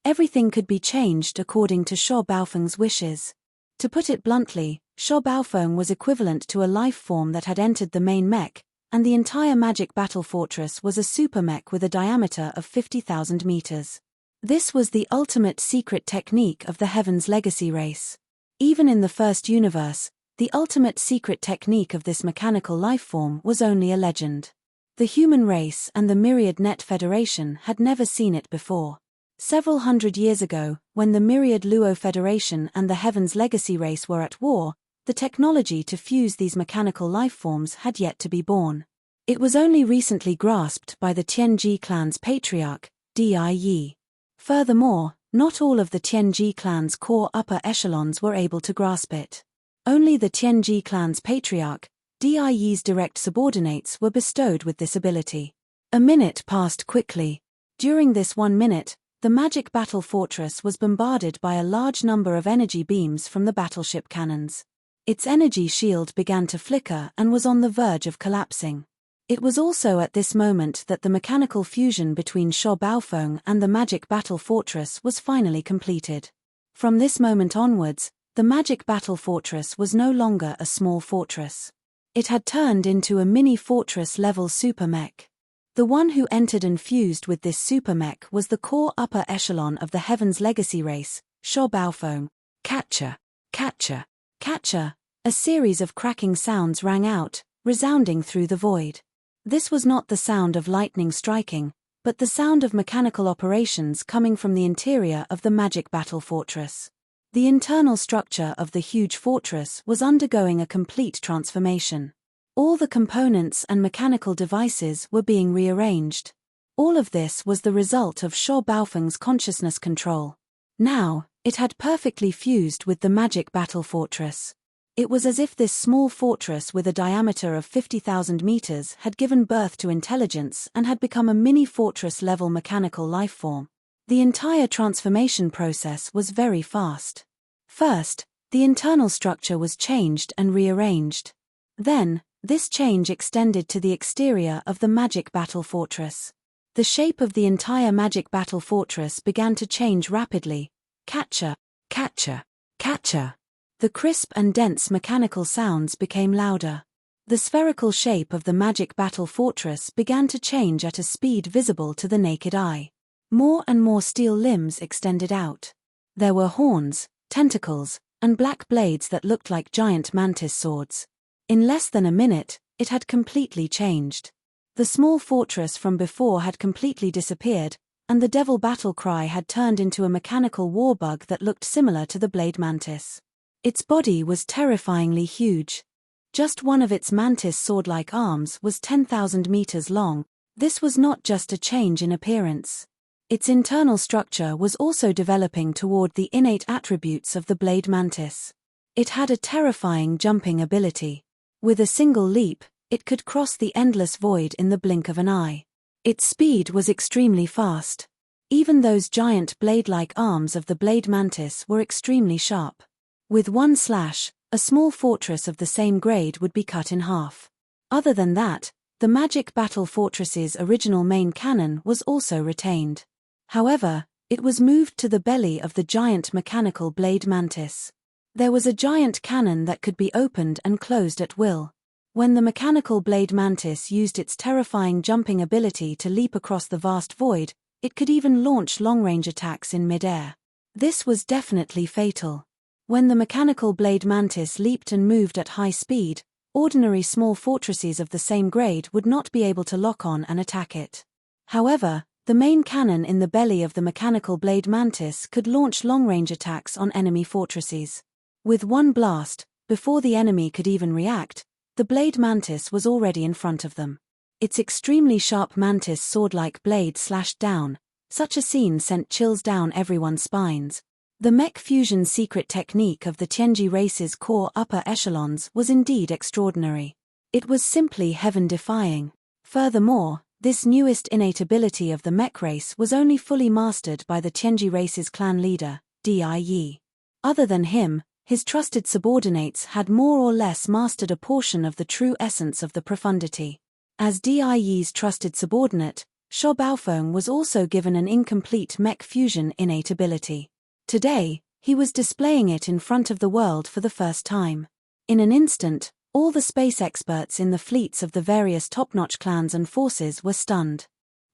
Speaker 1: Everything could be changed according to Sho Baofeng's wishes. To put it bluntly, Sho Baofeng was equivalent to a life form that had entered the main mech, and the entire magic battle fortress was a super mech with a diameter of 50,000 meters. This was the ultimate secret technique of the Heaven's Legacy race. Even in the first universe, the ultimate secret technique of this mechanical life form was only a legend. The human race and the Myriad Net Federation had never seen it before. Several hundred years ago, when the Myriad Luo Federation and the Heaven's Legacy race were at war, the technology to fuse these mechanical life forms had yet to be born. It was only recently grasped by the Tianji clan's patriarch, Die. Furthermore, not all of the Tianji clan's core upper echelons were able to grasp it. Only the Tianji clan's patriarch, Die's direct subordinates were bestowed with this ability. A minute passed quickly. During this 1 minute, the magic battle fortress was bombarded by a large number of energy beams from the battleship cannons. Its energy shield began to flicker and was on the verge of collapsing. It was also at this moment that the mechanical fusion between Sho Baofeng and the magic battle fortress was finally completed. From this moment onwards, the magic battle fortress was no longer a small fortress. It had turned into a mini fortress-level super mech. The one who entered and fused with this super mech was the core upper echelon of the Heaven's Legacy race, Sho Baofeng. Catcher, catcher, catcher. A series of cracking sounds rang out, resounding through the void. This was not the sound of lightning striking, but the sound of mechanical operations coming from the interior of the magic battle fortress. The internal structure of the huge fortress was undergoing a complete transformation. All the components and mechanical devices were being rearranged. All of this was the result of Sho Baofeng's consciousness control. Now, it had perfectly fused with the magic battle fortress. It was as if this small fortress with a diameter of 50,000 meters had given birth to intelligence and had become a mini fortress-level mechanical life form. The entire transformation process was very fast. First, the internal structure was changed and rearranged. Then, this change extended to the exterior of the magic battle fortress. The shape of the entire magic battle fortress began to change rapidly. Catcher, catcher, catcher. The crisp and dense mechanical sounds became louder. The spherical shape of the magic battle fortress began to change at a speed visible to the naked eye. More and more steel limbs extended out. There were horns, tentacles, and black blades that looked like giant mantis swords. In less than a minute, it had completely changed. The small fortress from before had completely disappeared, and the devil battle cry had turned into a mechanical warbug that looked similar to the blade mantis. Its body was terrifyingly huge. Just one of its mantis sword-like arms was 10,000 meters long. This was not just a change in appearance. Its internal structure was also developing toward the innate attributes of the blade mantis. It had a terrifying jumping ability. With a single leap, it could cross the endless void in the blink of an eye. Its speed was extremely fast. Even those giant blade-like arms of the blade mantis were extremely sharp. With one slash, a small fortress of the same grade would be cut in half. Other than that, the magic battle fortress's original main cannon was also retained. However, it was moved to the belly of the giant mechanical blade mantis. There was a giant cannon that could be opened and closed at will. When the mechanical blade mantis used its terrifying jumping ability to leap across the vast void, it could even launch long-range attacks in mid-air. This was definitely fatal. When the mechanical blade mantis leaped and moved at high speed, Ordinary small fortresses of the same grade would not be able to lock on and attack it. However, the main cannon in the belly of the mechanical blade mantis could launch long-range attacks on enemy fortresses. With one blast, before the enemy could even react, the blade mantis was already in front of them. Its extremely sharp mantis sword-like blade slashed down. Such a scene sent chills down everyone's spines. The mech fusion secret technique of the Tianji race's core upper echelons was indeed extraordinary. It was simply heaven-defying. Furthermore, this newest innate ability of the mech race was only fully mastered by the Tianji race's clan leader, Die. Other than him, his trusted subordinates had more or less mastered a portion of the true essence of the profundity. As Die's trusted subordinate, Sho Baofeng was also given an incomplete mech fusion innate ability. Today, he was displaying it in front of the world for the first time. In an instant, all the space experts in the fleets of the various top-notch clans and forces were stunned.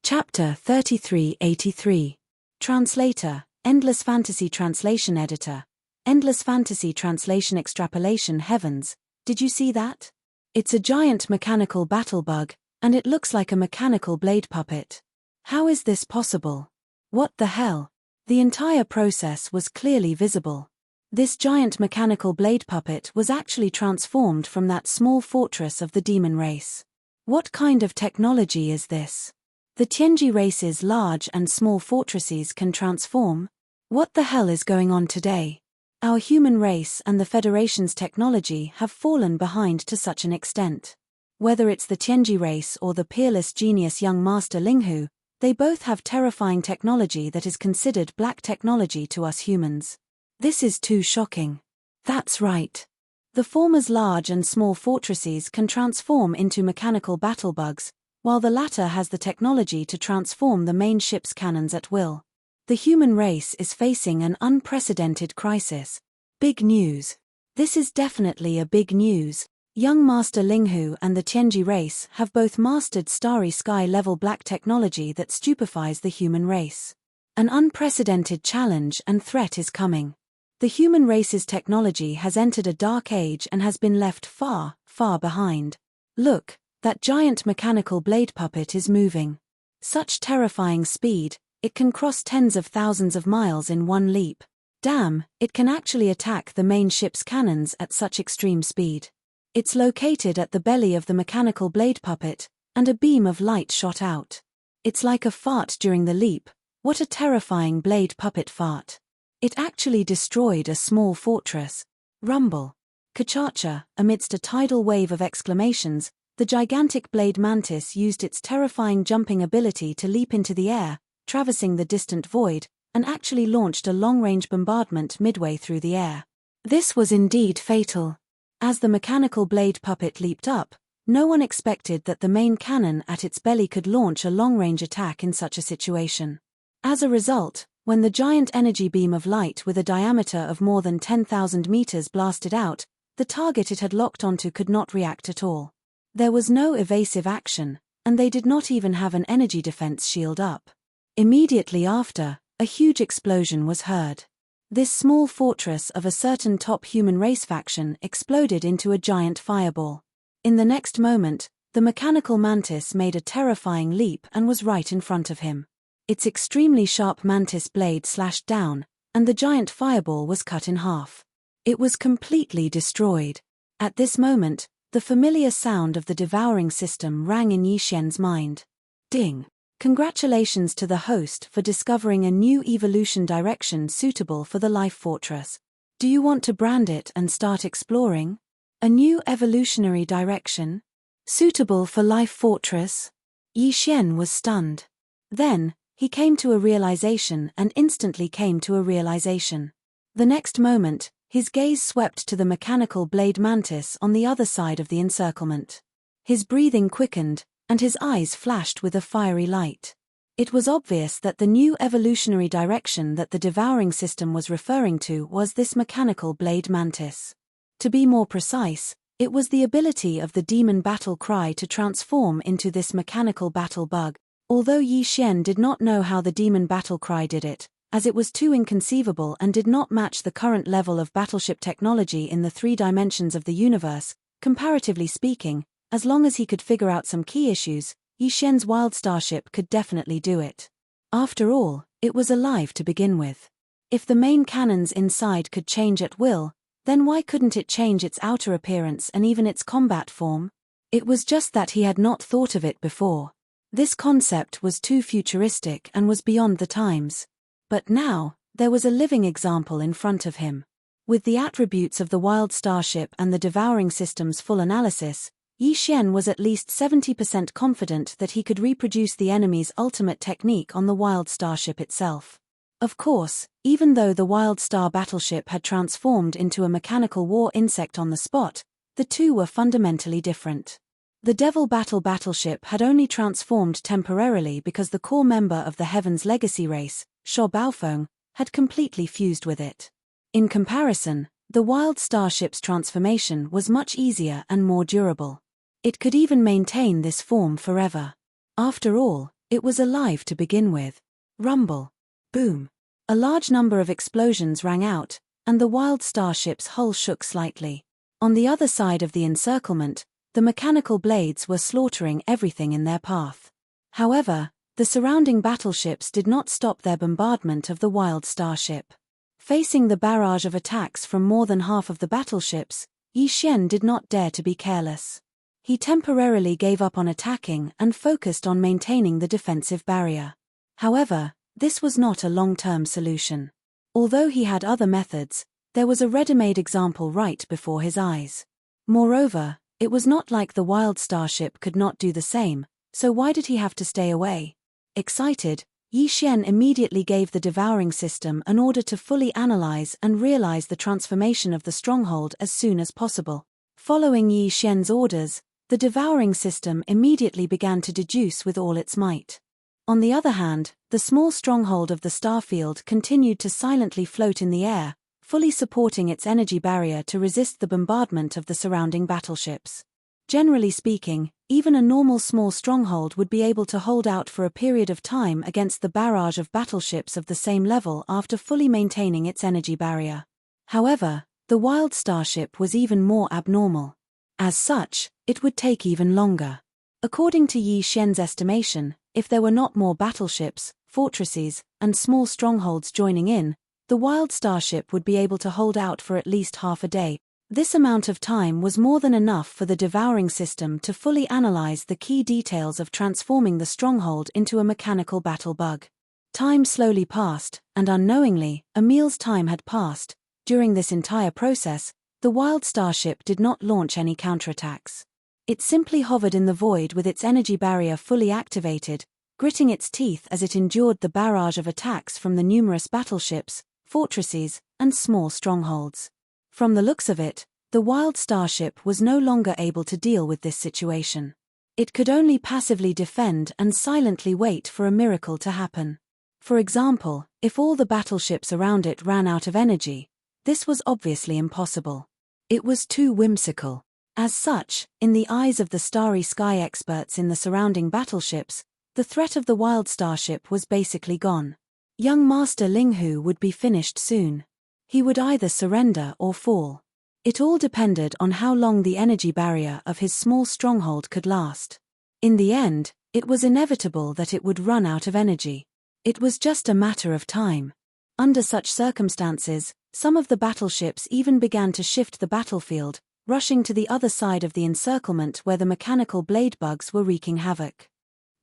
Speaker 1: Chapter 3383. Translator, Endless Fantasy Translation Editor. Endless Fantasy Translation Extrapolation. Heavens, did you see that? It's a giant mechanical battle bug, and it looks like a mechanical blade puppet. How is this possible? What the hell? The entire process was clearly visible. This giant mechanical blade puppet was actually transformed from that small fortress of the demon race. What kind of technology is this? The Tianji race's large and small fortresses can transform? What the hell is going on today? Our human race and the Federation's technology have fallen behind to such an extent. Whether it's the Tianji race or the peerless genius young master Linghu, they both have terrifying technology that is considered black technology to us humans. This is too shocking. That's right. The former's large and small fortresses can transform into mechanical battle bugs, while the latter has the technology to transform the main ship's cannons at will. The human race is facing an unprecedented crisis. Big news. This is definitely a big news. Young Master Linghu and the Tianji race have both mastered starry sky-level black technology that stupefies the human race. An unprecedented challenge and threat is coming. The human race's technology has entered a dark age and has been left far, far behind. Look, that giant mechanical blade puppet is moving. Such terrifying speed, it can cross tens of thousands of miles in one leap. Damn, it can actually attack the main ship's cannons at such extreme speed. It's located at the belly of the mechanical blade puppet, and a beam of light shot out. It's like a fart during the leap. What a terrifying blade puppet fart. It actually destroyed a small fortress. Rumble. Kachacha, amidst a tidal wave of exclamations, the gigantic blade mantis used its terrifying jumping ability to leap into the air, traversing the distant void, and actually launched a long-range bombardment midway through the air. This was indeed fatal. As the mechanical blade puppet leaped up, no one expected that the main cannon at its belly could launch a long-range attack in such a situation. As a result, when the giant energy beam of light with a diameter of more than 10,000 meters blasted out, the target it had locked onto could not react at all. There was no evasive action, and they did not even have an energy defense shield up. Immediately after, a huge explosion was heard. This small fortress of a certain top human race faction exploded into a giant fireball. In the next moment, the mechanical mantis made a terrifying leap and was right in front of him. Its extremely sharp mantis blade slashed down, and the giant fireball was cut in half. It was completely destroyed. At this moment, the familiar sound of the devouring system rang in Yixian's mind. Ding! Congratulations to the host for discovering a new evolution direction suitable for the Life Fortress. Do you want to brand it and start exploring? A new evolutionary direction? Suitable for Life Fortress? Yixian was stunned. Then, he came to a realization and instantly came to a realization. The next moment, his gaze swept to the mechanical blade mantis on the other side of the encirclement. His breathing quickened, and his eyes flashed with a fiery light. It was obvious that the new evolutionary direction that the devouring system was referring to was this mechanical blade mantis. To be more precise, it was the ability of the demon battle cry to transform into this mechanical battle bug. Although Yixian did not know how the demon battle cry did it, as it was too inconceivable and did not match the current level of battleship technology in the 3 dimensions of the universe, Comparatively speaking, as long as he could figure out some key issues, Yi Xian's wild starship could definitely do it. After all, it was alive to begin with. If the main cannons inside could change at will, then why couldn't it change its outer appearance and even its combat form? It was just that he had not thought of it before. This concept was too futuristic and was beyond the times. But now, there was a living example in front of him. With the attributes of the wild starship and the devouring system's full analysis, Yi Xian was at least 70% confident that he could reproduce the enemy's ultimate technique on the wild starship itself. Of course, even though the wild star battleship had transformed into a mechanical war insect on the spot, the two were fundamentally different. The Devil battleship had only transformed temporarily because the core member of the Heaven's Legacy race, Sho Baofeng, had completely fused with it. In comparison, the wild starship's transformation was much easier and more durable. It could even maintain this form forever. After all, it was alive to begin with. Rumble. Boom. A large number of explosions rang out, and the wild starship's hull shook slightly. On the other side of the encirclement, the mechanical blades were slaughtering everything in their path. However, the surrounding battleships did not stop their bombardment of the wild starship. Facing the barrage of attacks from more than half of the battleships, Yi Xian did not dare to be careless. He temporarily gave up on attacking and focused on maintaining the defensive barrier. However, this was not a long-term solution. Although he had other methods, there was a ready-made example right before his eyes. Moreover, it was not like the wild starship could not do the same, so why did he have to stay away? Excited, Yi Xian immediately gave the devouring system an order to fully analyze and realize the transformation of the stronghold as soon as possible. Following Yi Xian's orders, the devouring system immediately began to deduce with all its might. On the other hand, the small stronghold of the starfield continued to silently float in the air, fully supporting its energy barrier to resist the bombardment of the surrounding battleships. Generally speaking, even a normal small stronghold would be able to hold out for a period of time against the barrage of battleships of the same level after fully maintaining its energy barrier. However, the wild starship was even more abnormal. As such, it would take even longer. According to Yi Xian's estimation, if there were not more battleships, fortresses, and small strongholds joining in, the wild starship would be able to hold out for at least half a day. This amount of time was more than enough for the devouring system to fully analyze the key details of transforming the stronghold into a mechanical battle bug. Time slowly passed, and unknowingly, a meal's time had passed. During this entire process, the wild starship did not launch any counterattacks. It simply hovered in the void with its energy barrier fully activated, gritting its teeth as it endured the barrage of attacks from the numerous battleships, fortresses, and small strongholds. From the looks of it, the wild starship was no longer able to deal with this situation. It could only passively defend and silently wait for a miracle to happen. For example, if all the battleships around it ran out of energy, this was obviously impossible. It was too whimsical. As such, in the eyes of the starry sky experts in the surrounding battleships, the threat of the wild starship was basically gone. Young Master Linghu would be finished soon. He would either surrender or fall. It all depended on how long the energy barrier of his small stronghold could last. In the end, it was inevitable that it would run out of energy. It was just a matter of time. Under such circumstances, some of the battleships even began to shift the battlefield, rushing to the other side of the encirclement where the mechanical blade bugs were wreaking havoc.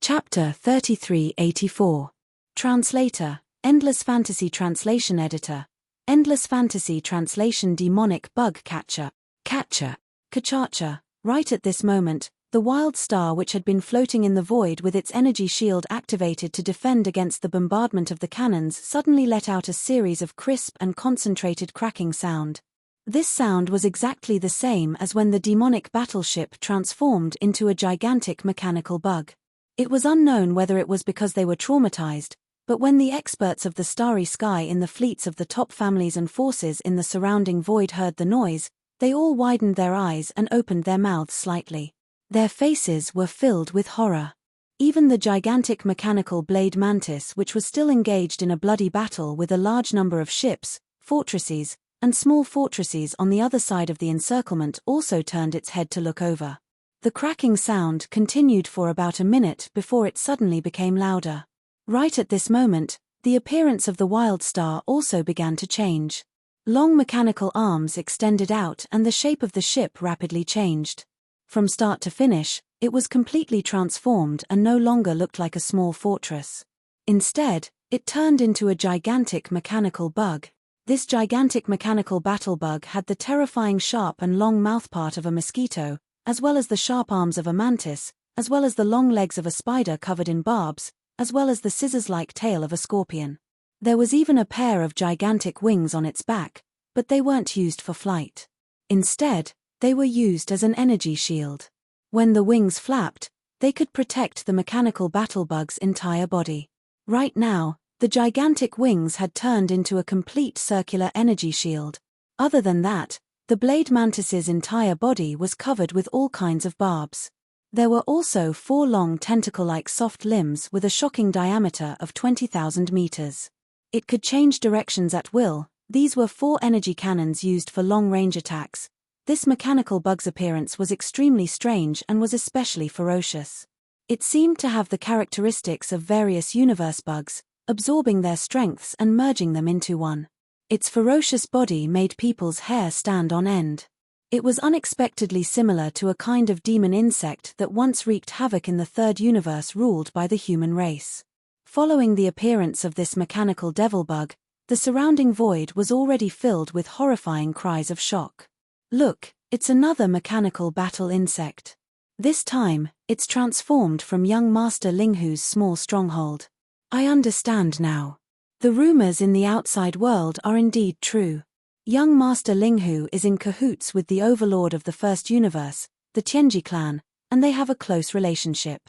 Speaker 1: Chapter 3384. Translator, Endless Fantasy Translation Editor. Endless Fantasy Translation Demonic Bug Catcher. Kachacha. Right at this moment, the wild star which had been floating in the void with its energy shield activated to defend against the bombardment of the cannons suddenly let out a series of crisp and concentrated cracking sound. This sound was exactly the same as when the demonic battleship transformed into a gigantic mechanical bug. It was unknown whether it was because they were traumatized, but when the experts of the starry sky in the fleets of the top families and forces in the surrounding void heard the noise, they all widened their eyes and opened their mouths slightly. Their faces were filled with horror. Even the gigantic mechanical blade mantis, which was still engaged in a bloody battle with a large number of ships, fortresses, and small fortresses on the other side of the encirclement also turned its head to look over. The cracking sound continued for about a minute before it suddenly became louder. Right at this moment, the appearance of the wild star also began to change. Long mechanical arms extended out and the shape of the ship rapidly changed. From start to finish, it was completely transformed and no longer looked like a small fortress. Instead, it turned into a gigantic mechanical bug. This gigantic mechanical battle bug had the terrifying sharp and long mouthpart of a mosquito, as well as the sharp arms of a mantis, as well as the long legs of a spider covered in barbs, as well as the scissors-like tail of a scorpion. There was even a pair of gigantic wings on its back, but they weren't used for flight. Instead, they were used as an energy shield. When the wings flapped, they could protect the mechanical battlebug's entire body. Right now, the gigantic wings had turned into a complete circular energy shield. Other than that, the blade mantis's entire body was covered with all kinds of barbs. There were also 4 long tentacle-like soft limbs with a shocking diameter of 20,000 meters. It could change directions at will. These were 4 energy cannons used for long-range attacks. This mechanical bug's appearance was extremely strange and was especially ferocious. It seemed to have the characteristics of various universe bugs, absorbing their strengths and merging them into one. Its ferocious body made people's hair stand on end. It was unexpectedly similar to a kind of demon insect that once wreaked havoc in the third universe ruled by the human race. Following the appearance of this mechanical devil bug, the surrounding void was already filled with horrifying cries of shock. Look, it's another mechanical battle insect. This time, it's transformed from young Master Linghu's small stronghold. I understand now. The rumors in the outside world are indeed true. Young Master Linghu is in cahoots with the overlord of the first universe, the Tianji clan, and they have a close relationship.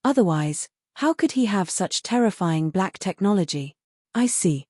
Speaker 1: Otherwise, how could he have such terrifying black technology? I see,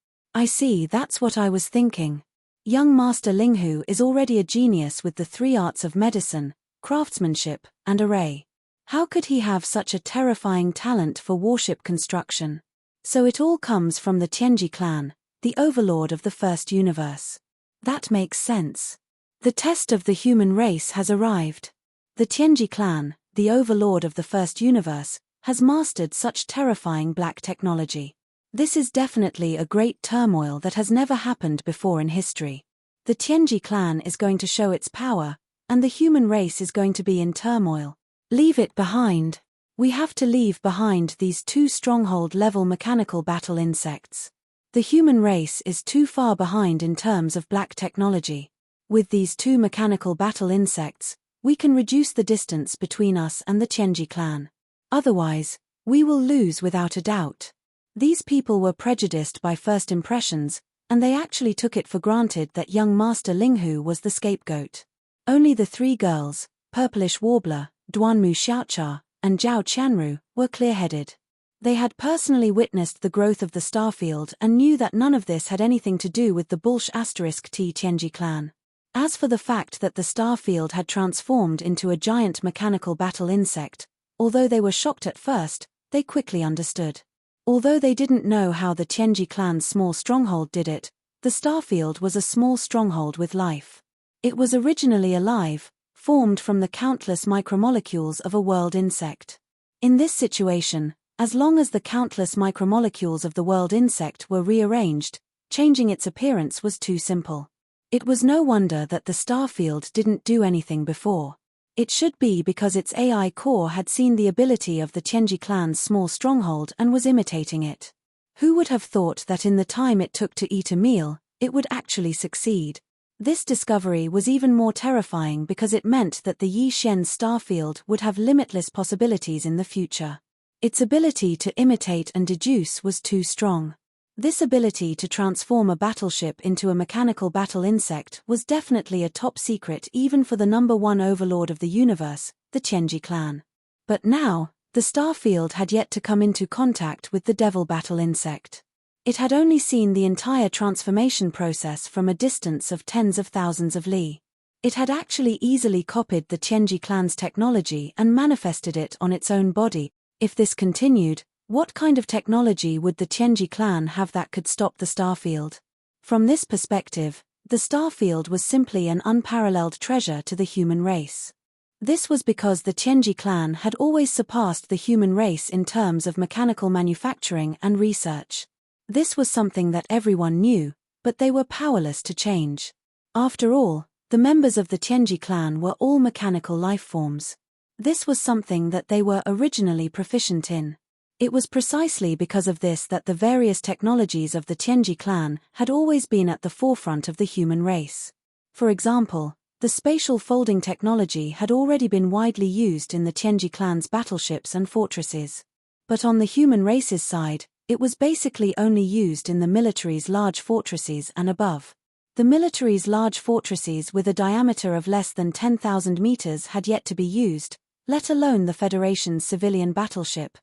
Speaker 1: that's what I was thinking. Young Master Linghu is already a genius with the 3 arts of medicine, craftsmanship, and array. How could he have such a terrifying talent for warship construction? So it all comes from the Tianji clan, the overlord of the first universe. That makes sense. The test of the human race has arrived. The Tianji clan, the overlord of the first universe, has mastered such terrifying black technology. This is definitely a great turmoil that has never happened before in history. The Tianji clan is going to show its power, and the human race is going to be in turmoil. Leave it behind. We have to leave behind these 2 stronghold-level mechanical battle insects. The human race is too far behind in terms of black technology. With these 2 mechanical battle insects, we can reduce the distance between us and the Tianji clan. Otherwise, we will lose without a doubt. These people were prejudiced by first impressions, and they actually took it for granted that young Master Linghu was the scapegoat. Only the 3 girls, Purplish Warbler, Duanmu Xiaocha, and Zhao Qianru, were clear-headed. They had personally witnessed the growth of the starfield and knew that none of this had anything to do with the Bulsh*T Tianji clan. As for the fact that the starfield had transformed into a giant mechanical battle insect, although they were shocked at first, they quickly understood. Although they didn't know how the Tianji clan's small stronghold did it, the starfield was a small stronghold with life. It was originally alive, formed from the countless micromolecules of a world insect. In this situation, as long as the countless micromolecules of the world insect were rearranged, changing its appearance was too simple. It was no wonder that the starfield didn't do anything before. It should be because its AI core had seen the ability of the Tianji clan's small stronghold and was imitating it. Who would have thought that in the time it took to eat a meal, it would actually succeed? This discovery was even more terrifying because it meant that the Yi Xian starfield would have limitless possibilities in the future. Its ability to imitate and deduce was too strong. This ability to transform a battleship into a mechanical battle insect was definitely a top secret even for the #1 overlord of the universe, the Tianji clan. But now, the starfield had yet to come into contact with the devil battle insect. It had only seen the entire transformation process from a distance of tens of thousands of li. It had actually easily copied the Tianji clan's technology and manifested it on its own body. If this continued, what kind of technology would the Tianji clan have that could stop the starfield? From this perspective, The starfield was simply an unparalleled treasure to the human race. This was because the Tianji clan had always surpassed the human race in terms of mechanical manufacturing and research. This was something that everyone knew, but they were powerless to change. After all, the members of the Tianji clan were all mechanical life forms. This was something that they were originally proficient in. It was precisely because of this that the various technologies of the Tianji clan had always been at the forefront of the human race. For example, the spatial folding technology had already been widely used in the Tianji clan's battleships and fortresses. But on the human race's side, it was basically only used in the military's large fortresses and above. The military's large fortresses with a diameter of less than 10,000 meters had yet to be used, let alone the Federation's civilian battleship.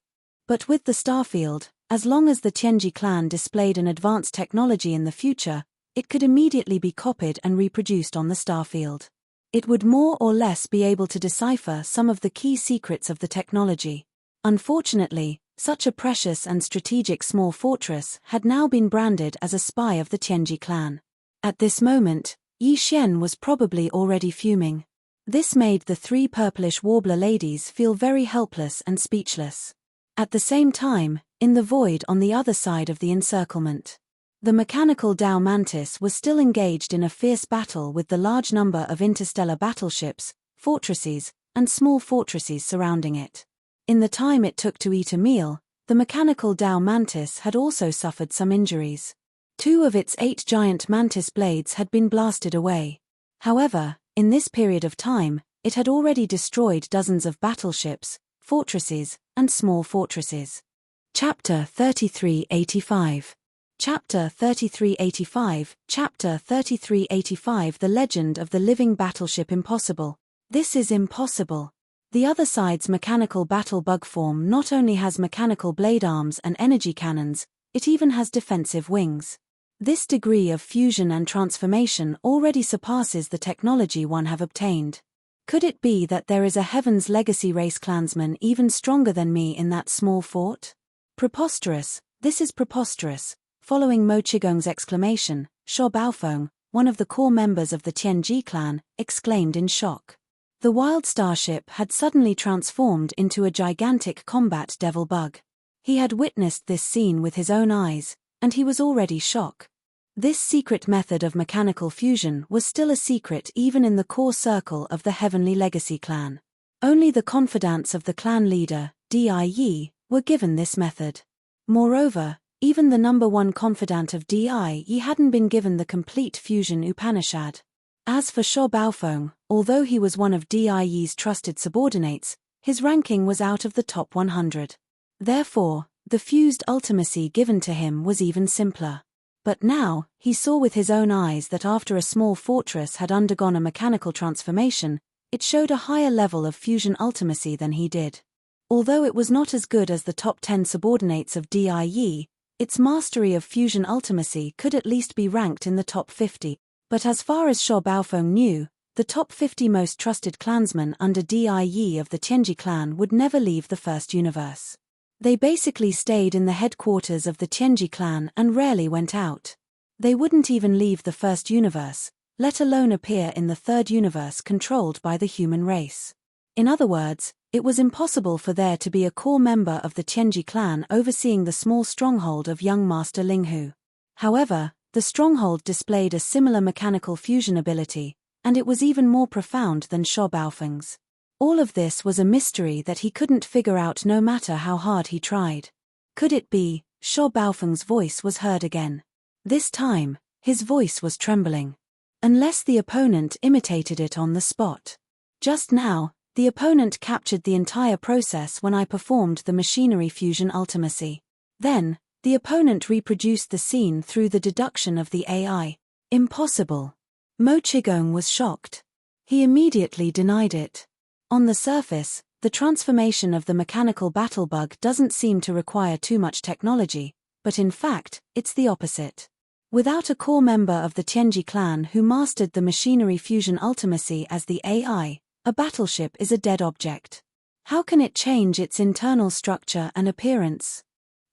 Speaker 1: But with the starfield, as long as the Tianji clan displayed an advanced technology in the future, it could immediately be copied and reproduced on the starfield. It would more or less be able to decipher some of the key secrets of the technology. Unfortunately, such a precious and strategic small fortress had now been branded as a spy of the Tianji clan. At this moment, Yi Xian was probably already fuming. This made the three purplish warbler ladies feel very helpless and speechless. At the same time, in the void on the other side of the encirclement, the mechanical Dow Mantis was still engaged in a fierce battle with the large number of interstellar battleships, fortresses, and small fortresses surrounding it. In the time it took to eat a meal, the mechanical Dow Mantis had also suffered some injuries. 2 of its 8 giant mantis blades had been blasted away. However, in this period of time, it had already destroyed dozens of battleships, fortresses, and small fortresses. Chapter 3385. Chapter 3385, Chapter 3385 The Legend of the Living Battleship Impossible. This is impossible. The other side's mechanical battle bug form not only has mechanical blade arms and energy cannons, it even has defensive wings. This degree of fusion and transformation already surpasses the technology one have obtained. Could it be that there is a Heaven's Legacy race clansman even stronger than me in that small fort? Preposterous, this is preposterous. Following Mo Qigong's exclamation, Sho Baofeng, one of the core members of the Tianji clan, exclaimed in shock. The wild starship had suddenly transformed into a gigantic combat devil bug. He had witnessed this scene with his own eyes, and he was already shocked. This secret method of mechanical fusion was still a secret even in the core circle of the Heavenly Legacy clan. Only the confidants of the clan leader, Di, were given this method. Moreover, even the number 1 confidant of Di hadn't been given the complete fusion Upanishad. As for Sho Baofeng, although he was one of Di's trusted subordinates, his ranking was out of the top 100. Therefore, the fused ultimacy given to him was even simpler. But now, he saw with his own eyes that after a small fortress had undergone a mechanical transformation, it showed a higher level of fusion ultimacy than he did. Although it was not as good as the top 10 subordinates of Di, its mastery of fusion ultimacy could at least be ranked in the top 50, but as far as Sho Baofeng knew, the top 50 most trusted clansmen under Di of the Tianji clan would never leave the first universe. They basically stayed in the headquarters of the Tianji clan and rarely went out. They wouldn't even leave the first universe, let alone appear in the third universe controlled by the human race. In other words, it was impossible for there to be a core member of the Tianji clan overseeing the small stronghold of young Master Linghu. However, the stronghold displayed a similar mechanical fusion ability, and it was even more profound than Sho Baofeng's. All of this was a mystery that he couldn't figure out no matter how hard he tried. Could it be? Sho Baofeng's voice was heard again. This time, his voice was trembling. Unless the opponent imitated it on the spot. Just now, the opponent captured the entire process when I performed the machinery fusion ultimacy. Then, the opponent reproduced the scene through the deduction of the AI. Impossible. Mo Qigong was shocked. He immediately denied it. On the surface, the transformation of the mechanical battle bug doesn't seem to require too much technology, but in fact, it's the opposite. Without a core member of the Tianji clan who mastered the machinery fusion ultimacy as the AI, a battleship is a dead object. How can it change its internal structure and appearance?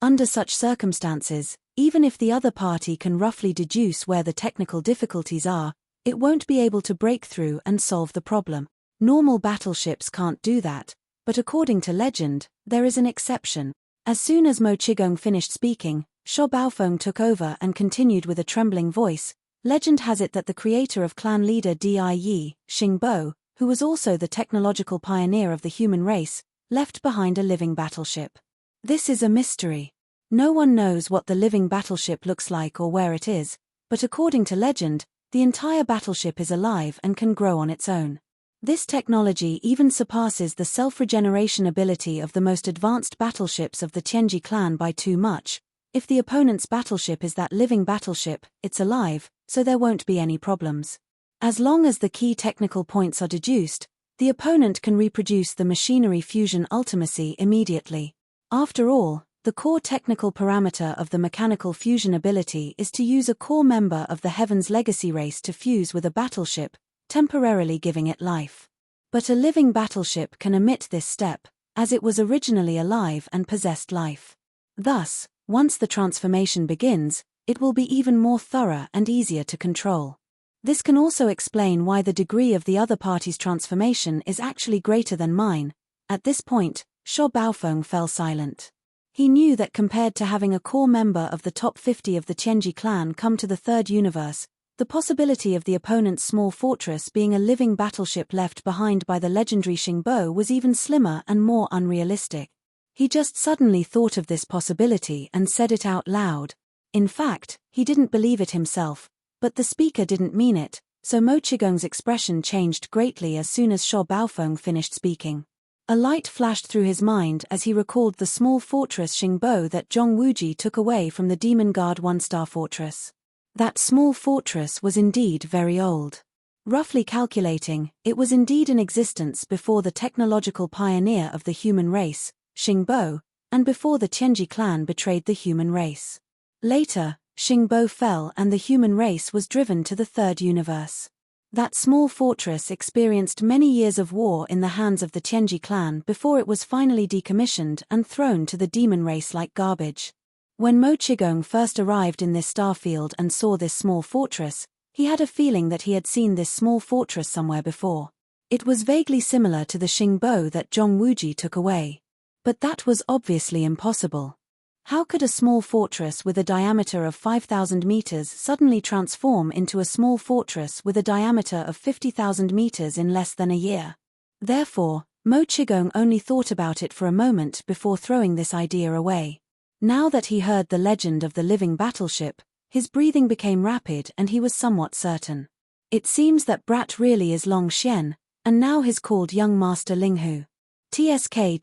Speaker 1: Under such circumstances, Even if the other party can roughly deduce where the technical difficulties are, it won't be able to break through and solve the problem. Normal battleships can't do that, but according to legend, there is an exception. As soon as Mo Qigong finished speaking, Sho Baofeng took over and continued with a trembling voice. Legend has it that the creator of clan leader Die, Xingbo, who was also the technological pioneer of the human race, left behind a living battleship. This is a mystery. No one knows what the living battleship looks like or where it is, but according to legend, the entire battleship is alive and can grow on its own. This technology even surpasses the self-regeneration ability of the most advanced battleships of the Tianji clan by too much. If the opponent's battleship is that living battleship, it's alive, so there won't be any problems. As long as the key technical points are deduced, the opponent can reproduce the machinery fusion ultimacy immediately. After all, the core technical parameter of the mechanical fusion ability is to use a core member of the Heaven's Legacy race to fuse with a battleship, temporarily giving it life. But a living battleship can omit this step, as it was originally alive and possessed life. Thus, once the transformation begins, it will be even more thorough and easier to control. This can also explain why the degree of the other party's transformation is actually greater than mine. At this point, Sho Baofeng fell silent. He knew that compared to having a core member of the top 50 of the Tianji clan come to the third universe, the possibility of the opponent's small fortress being a living battleship left behind by the legendary Xingbo was even slimmer and more unrealistic. He just suddenly thought of this possibility and said it out loud. In fact, he didn't believe it himself, but the speaker didn't mean it, so Mo Qigong's expression changed greatly as soon as Sho Baofeng finished speaking. A light flashed through his mind as he recalled the small fortress Xingbo that Zhong Wuji took away from the Demon Guard one-star fortress. That small fortress was indeed very old. Roughly calculating, it was indeed in existence before the technological pioneer of the human race, Xingbo, and before the Tianji clan betrayed the human race. Later, Xingbo fell and the human race was driven to the third universe. That small fortress experienced many years of war in the hands of the Tianji clan before it was finally decommissioned and thrown to the demon race like garbage. When Mo Qigong first arrived in this starfield and saw this small fortress, he had a feeling that he had seen this small fortress somewhere before. It was vaguely similar to the Xingbo that Zhong Wuji took away. But that was obviously impossible. How could a small fortress with a diameter of 5,000 meters suddenly transform into a small fortress with a diameter of 50,000 meters in less than a year? Therefore, Mo Qigong only thought about it for a moment before throwing this idea away. Now that he heard the legend of the living battleship, his breathing became rapid and he was somewhat certain. It seems that Brat really is Long Xian, and now he's called young Master Linghu. TSK,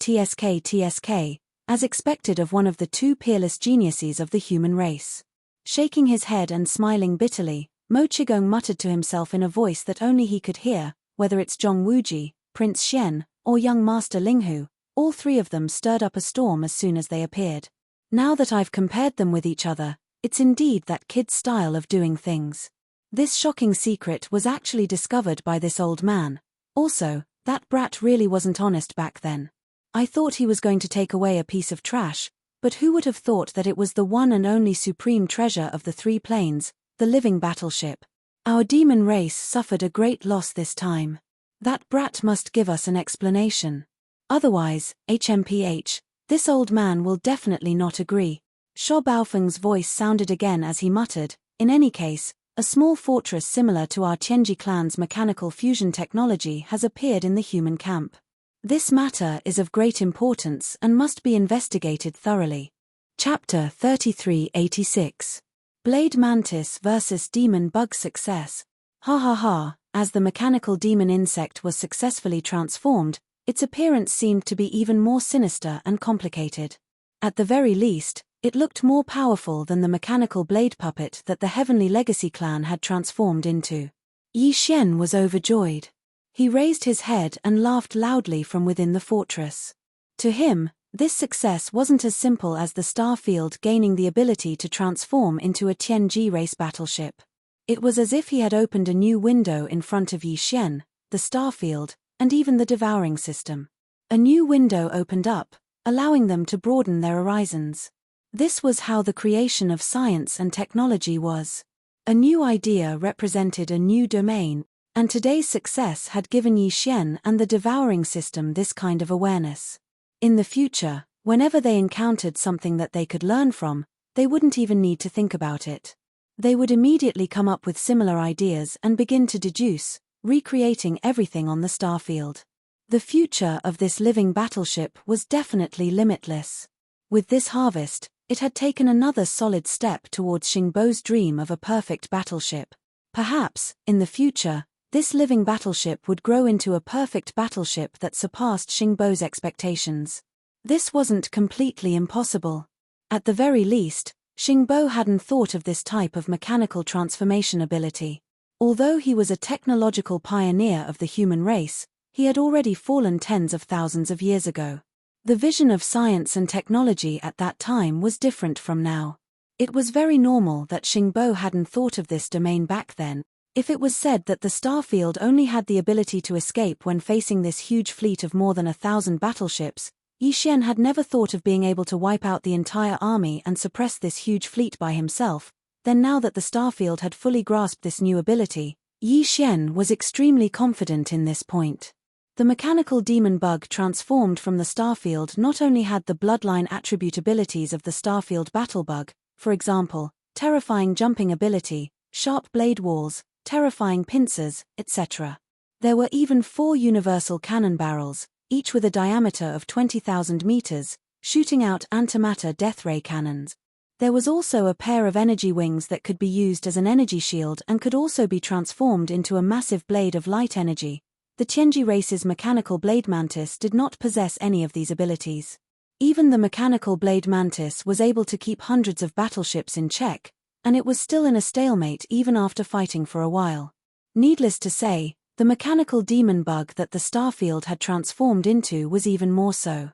Speaker 1: as expected of one of the two peerless geniuses of the human race. Shaking his head and smiling bitterly, Mo Qigong muttered to himself in a voice that only he could hear, whether it's Zhong Wuji, Prince Xian, or young Master Linghu, all three of them stirred up a storm as soon as they appeared. Now that I've compared them with each other, it's indeed that kid's style of doing things. This shocking secret was actually discovered by this old man. Also, that brat really wasn't honest back then. I thought he was going to take away a piece of trash, but who would have thought that it was the one and only supreme treasure of the three planes, the living battleship. Our demon race suffered a great loss this time. That brat must give us an explanation. Otherwise, HMPH, this old man will definitely not agree. Sho Baofeng's voice sounded again as he muttered, in any case, a small fortress similar to our Tianji clan's mechanical fusion technology has appeared in the human camp. This matter is of great importance and must be investigated thoroughly. Chapter 3386. Blade Mantis vs. Demon Bug Success. Ha ha ha, as the mechanical demon insect was successfully transformed, its appearance seemed to be even more sinister and complicated. At the very least, it looked more powerful than the mechanical blade puppet that the Heavenly Legacy clan had transformed into. Yi Xian was overjoyed. He raised his head and laughed loudly from within the fortress. To him, this success wasn't as simple as the starfield gaining the ability to transform into a Tianji race battleship. It was as if he had opened a new window in front of Yi Xian, the starfield, and even the devouring system. A new window opened up, allowing them to broaden their horizons. This was how the creation of science and technology was. A new idea represented a new domain, and today's success had given Yi Xian and the devouring system this kind of awareness. In the future, whenever they encountered something that they could learn from, they wouldn't even need to think about it. They would immediately come up with similar ideas and begin to deduce, recreating everything on the starfield. The future of this living battleship was definitely limitless. With this harvest, it had taken another solid step towards Xingbo's dream of a perfect battleship. Perhaps, in the future, this living battleship would grow into a perfect battleship that surpassed Xingbo's expectations. This wasn't completely impossible. At the very least, Xingbo hadn't thought of this type of mechanical transformation ability. Although he was a technological pioneer of the human race, he had already fallen tens of thousands of years ago. The vision of science and technology at that time was different from now. It was very normal that Xingbo hadn't thought of this domain back then. If it was said that the starfield only had the ability to escape when facing this huge fleet of more than 1,000 battleships, Yi Xian had never thought of being able to wipe out the entire army and suppress this huge fleet by himself. Then now that the starfield had fully grasped this new ability, Yi Xian was extremely confident in this point. The mechanical demon bug transformed from the starfield not only had the bloodline attribute abilities of the starfield battle bug, for example, terrifying jumping ability, sharp blade walls, terrifying pincers, etc. There were even 4 universal cannon barrels, each with a diameter of 20,000 meters, shooting out antimatter death ray cannons. There was also a pair of energy wings that could be used as an energy shield and could also be transformed into a massive blade of light energy. The Tianji race's mechanical blade mantis did not possess any of these abilities. Even the mechanical blade mantis was able to keep hundreds of battleships in check, and it was still in a stalemate even after fighting for a while. Needless to say, the mechanical demon bug that the starfield had transformed into was even more so.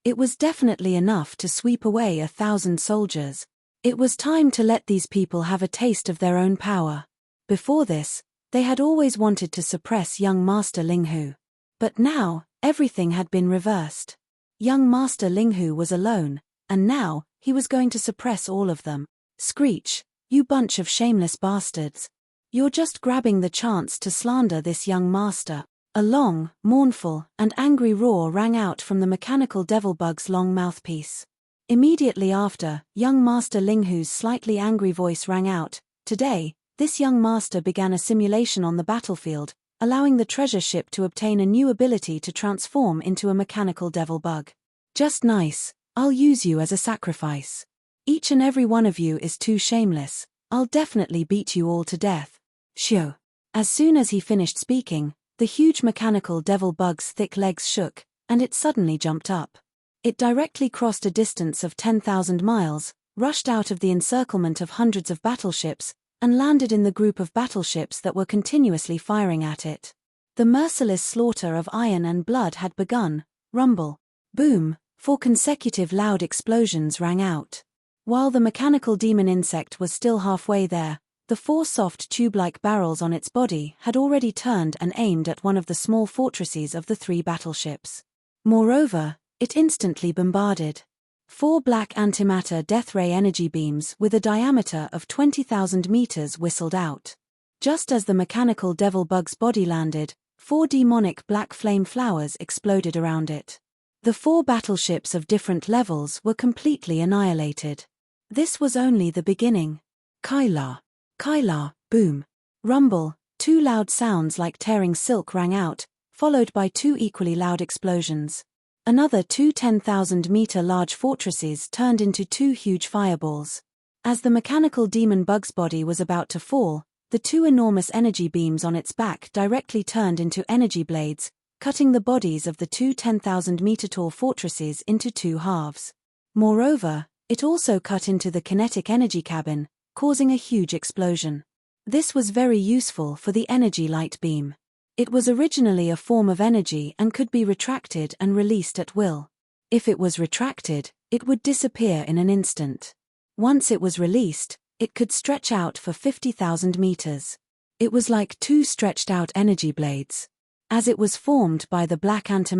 Speaker 1: It was definitely enough to sweep away 1,000 soldiers. It was time to let these people have a taste of their own power. Before this, they had always wanted to suppress young Master Linghu. But now, everything had been reversed. Young Master Linghu was alone, and now, he was going to suppress all of them. Screech, you bunch of shameless bastards. You're just grabbing the chance to slander this young master. A long, mournful, and angry roar rang out from the mechanical devil bug's long mouthpiece. Immediately after, young Master Linghu's slightly angry voice rang out. Today, this young master began a simulation on the battlefield, allowing the treasure ship to obtain a new ability to transform into a mechanical devil bug. Just nice, I'll use you as a sacrifice. Each and every one of you is too shameless. I'll definitely beat you all to death. Shoo. As soon as he finished speaking, the huge mechanical devil bug's thick legs shook, and it suddenly jumped up. It directly crossed a distance of 10,000 miles, rushed out of the encirclement of hundreds of battleships, and landed in the group of battleships that were continuously firing at it. The merciless slaughter of iron and blood had begun. Rumble. Boom. 4 consecutive loud explosions rang out. While the mechanical demon insect was still halfway there, the 4 soft tube-like barrels on its body had already turned and aimed at one of the small fortresses of the 3 battleships. Moreover, it instantly bombarded. 4 black antimatter death ray energy beams with a diameter of 20,000 meters whistled out. Just as the mechanical devil bug's body landed, 4 demonic black flame flowers exploded around it. The 4 battleships of different levels were completely annihilated. This was only the beginning. Kyla. Kyla, boom. Rumble, 2 loud sounds like tearing silk rang out, followed by 2 equally loud explosions. Another 2 10,000-meter large fortresses turned into 2 huge fireballs. As the mechanical demon bug's body was about to fall, the 2 enormous energy beams on its back directly turned into energy blades, cutting the bodies of the 2 10,000-meter-tall fortresses into 2 halves. Moreover, it also cut into the kinetic energy cabin, causing a huge explosion. This was very useful for the energy light beam. It was originally a form of energy and could be retracted and released at will. If it was retracted, it would disappear in an instant. Once it was released, it could stretch out for 50,000 meters. It was like 2 stretched out energy blades. As it was formed by the black antimatter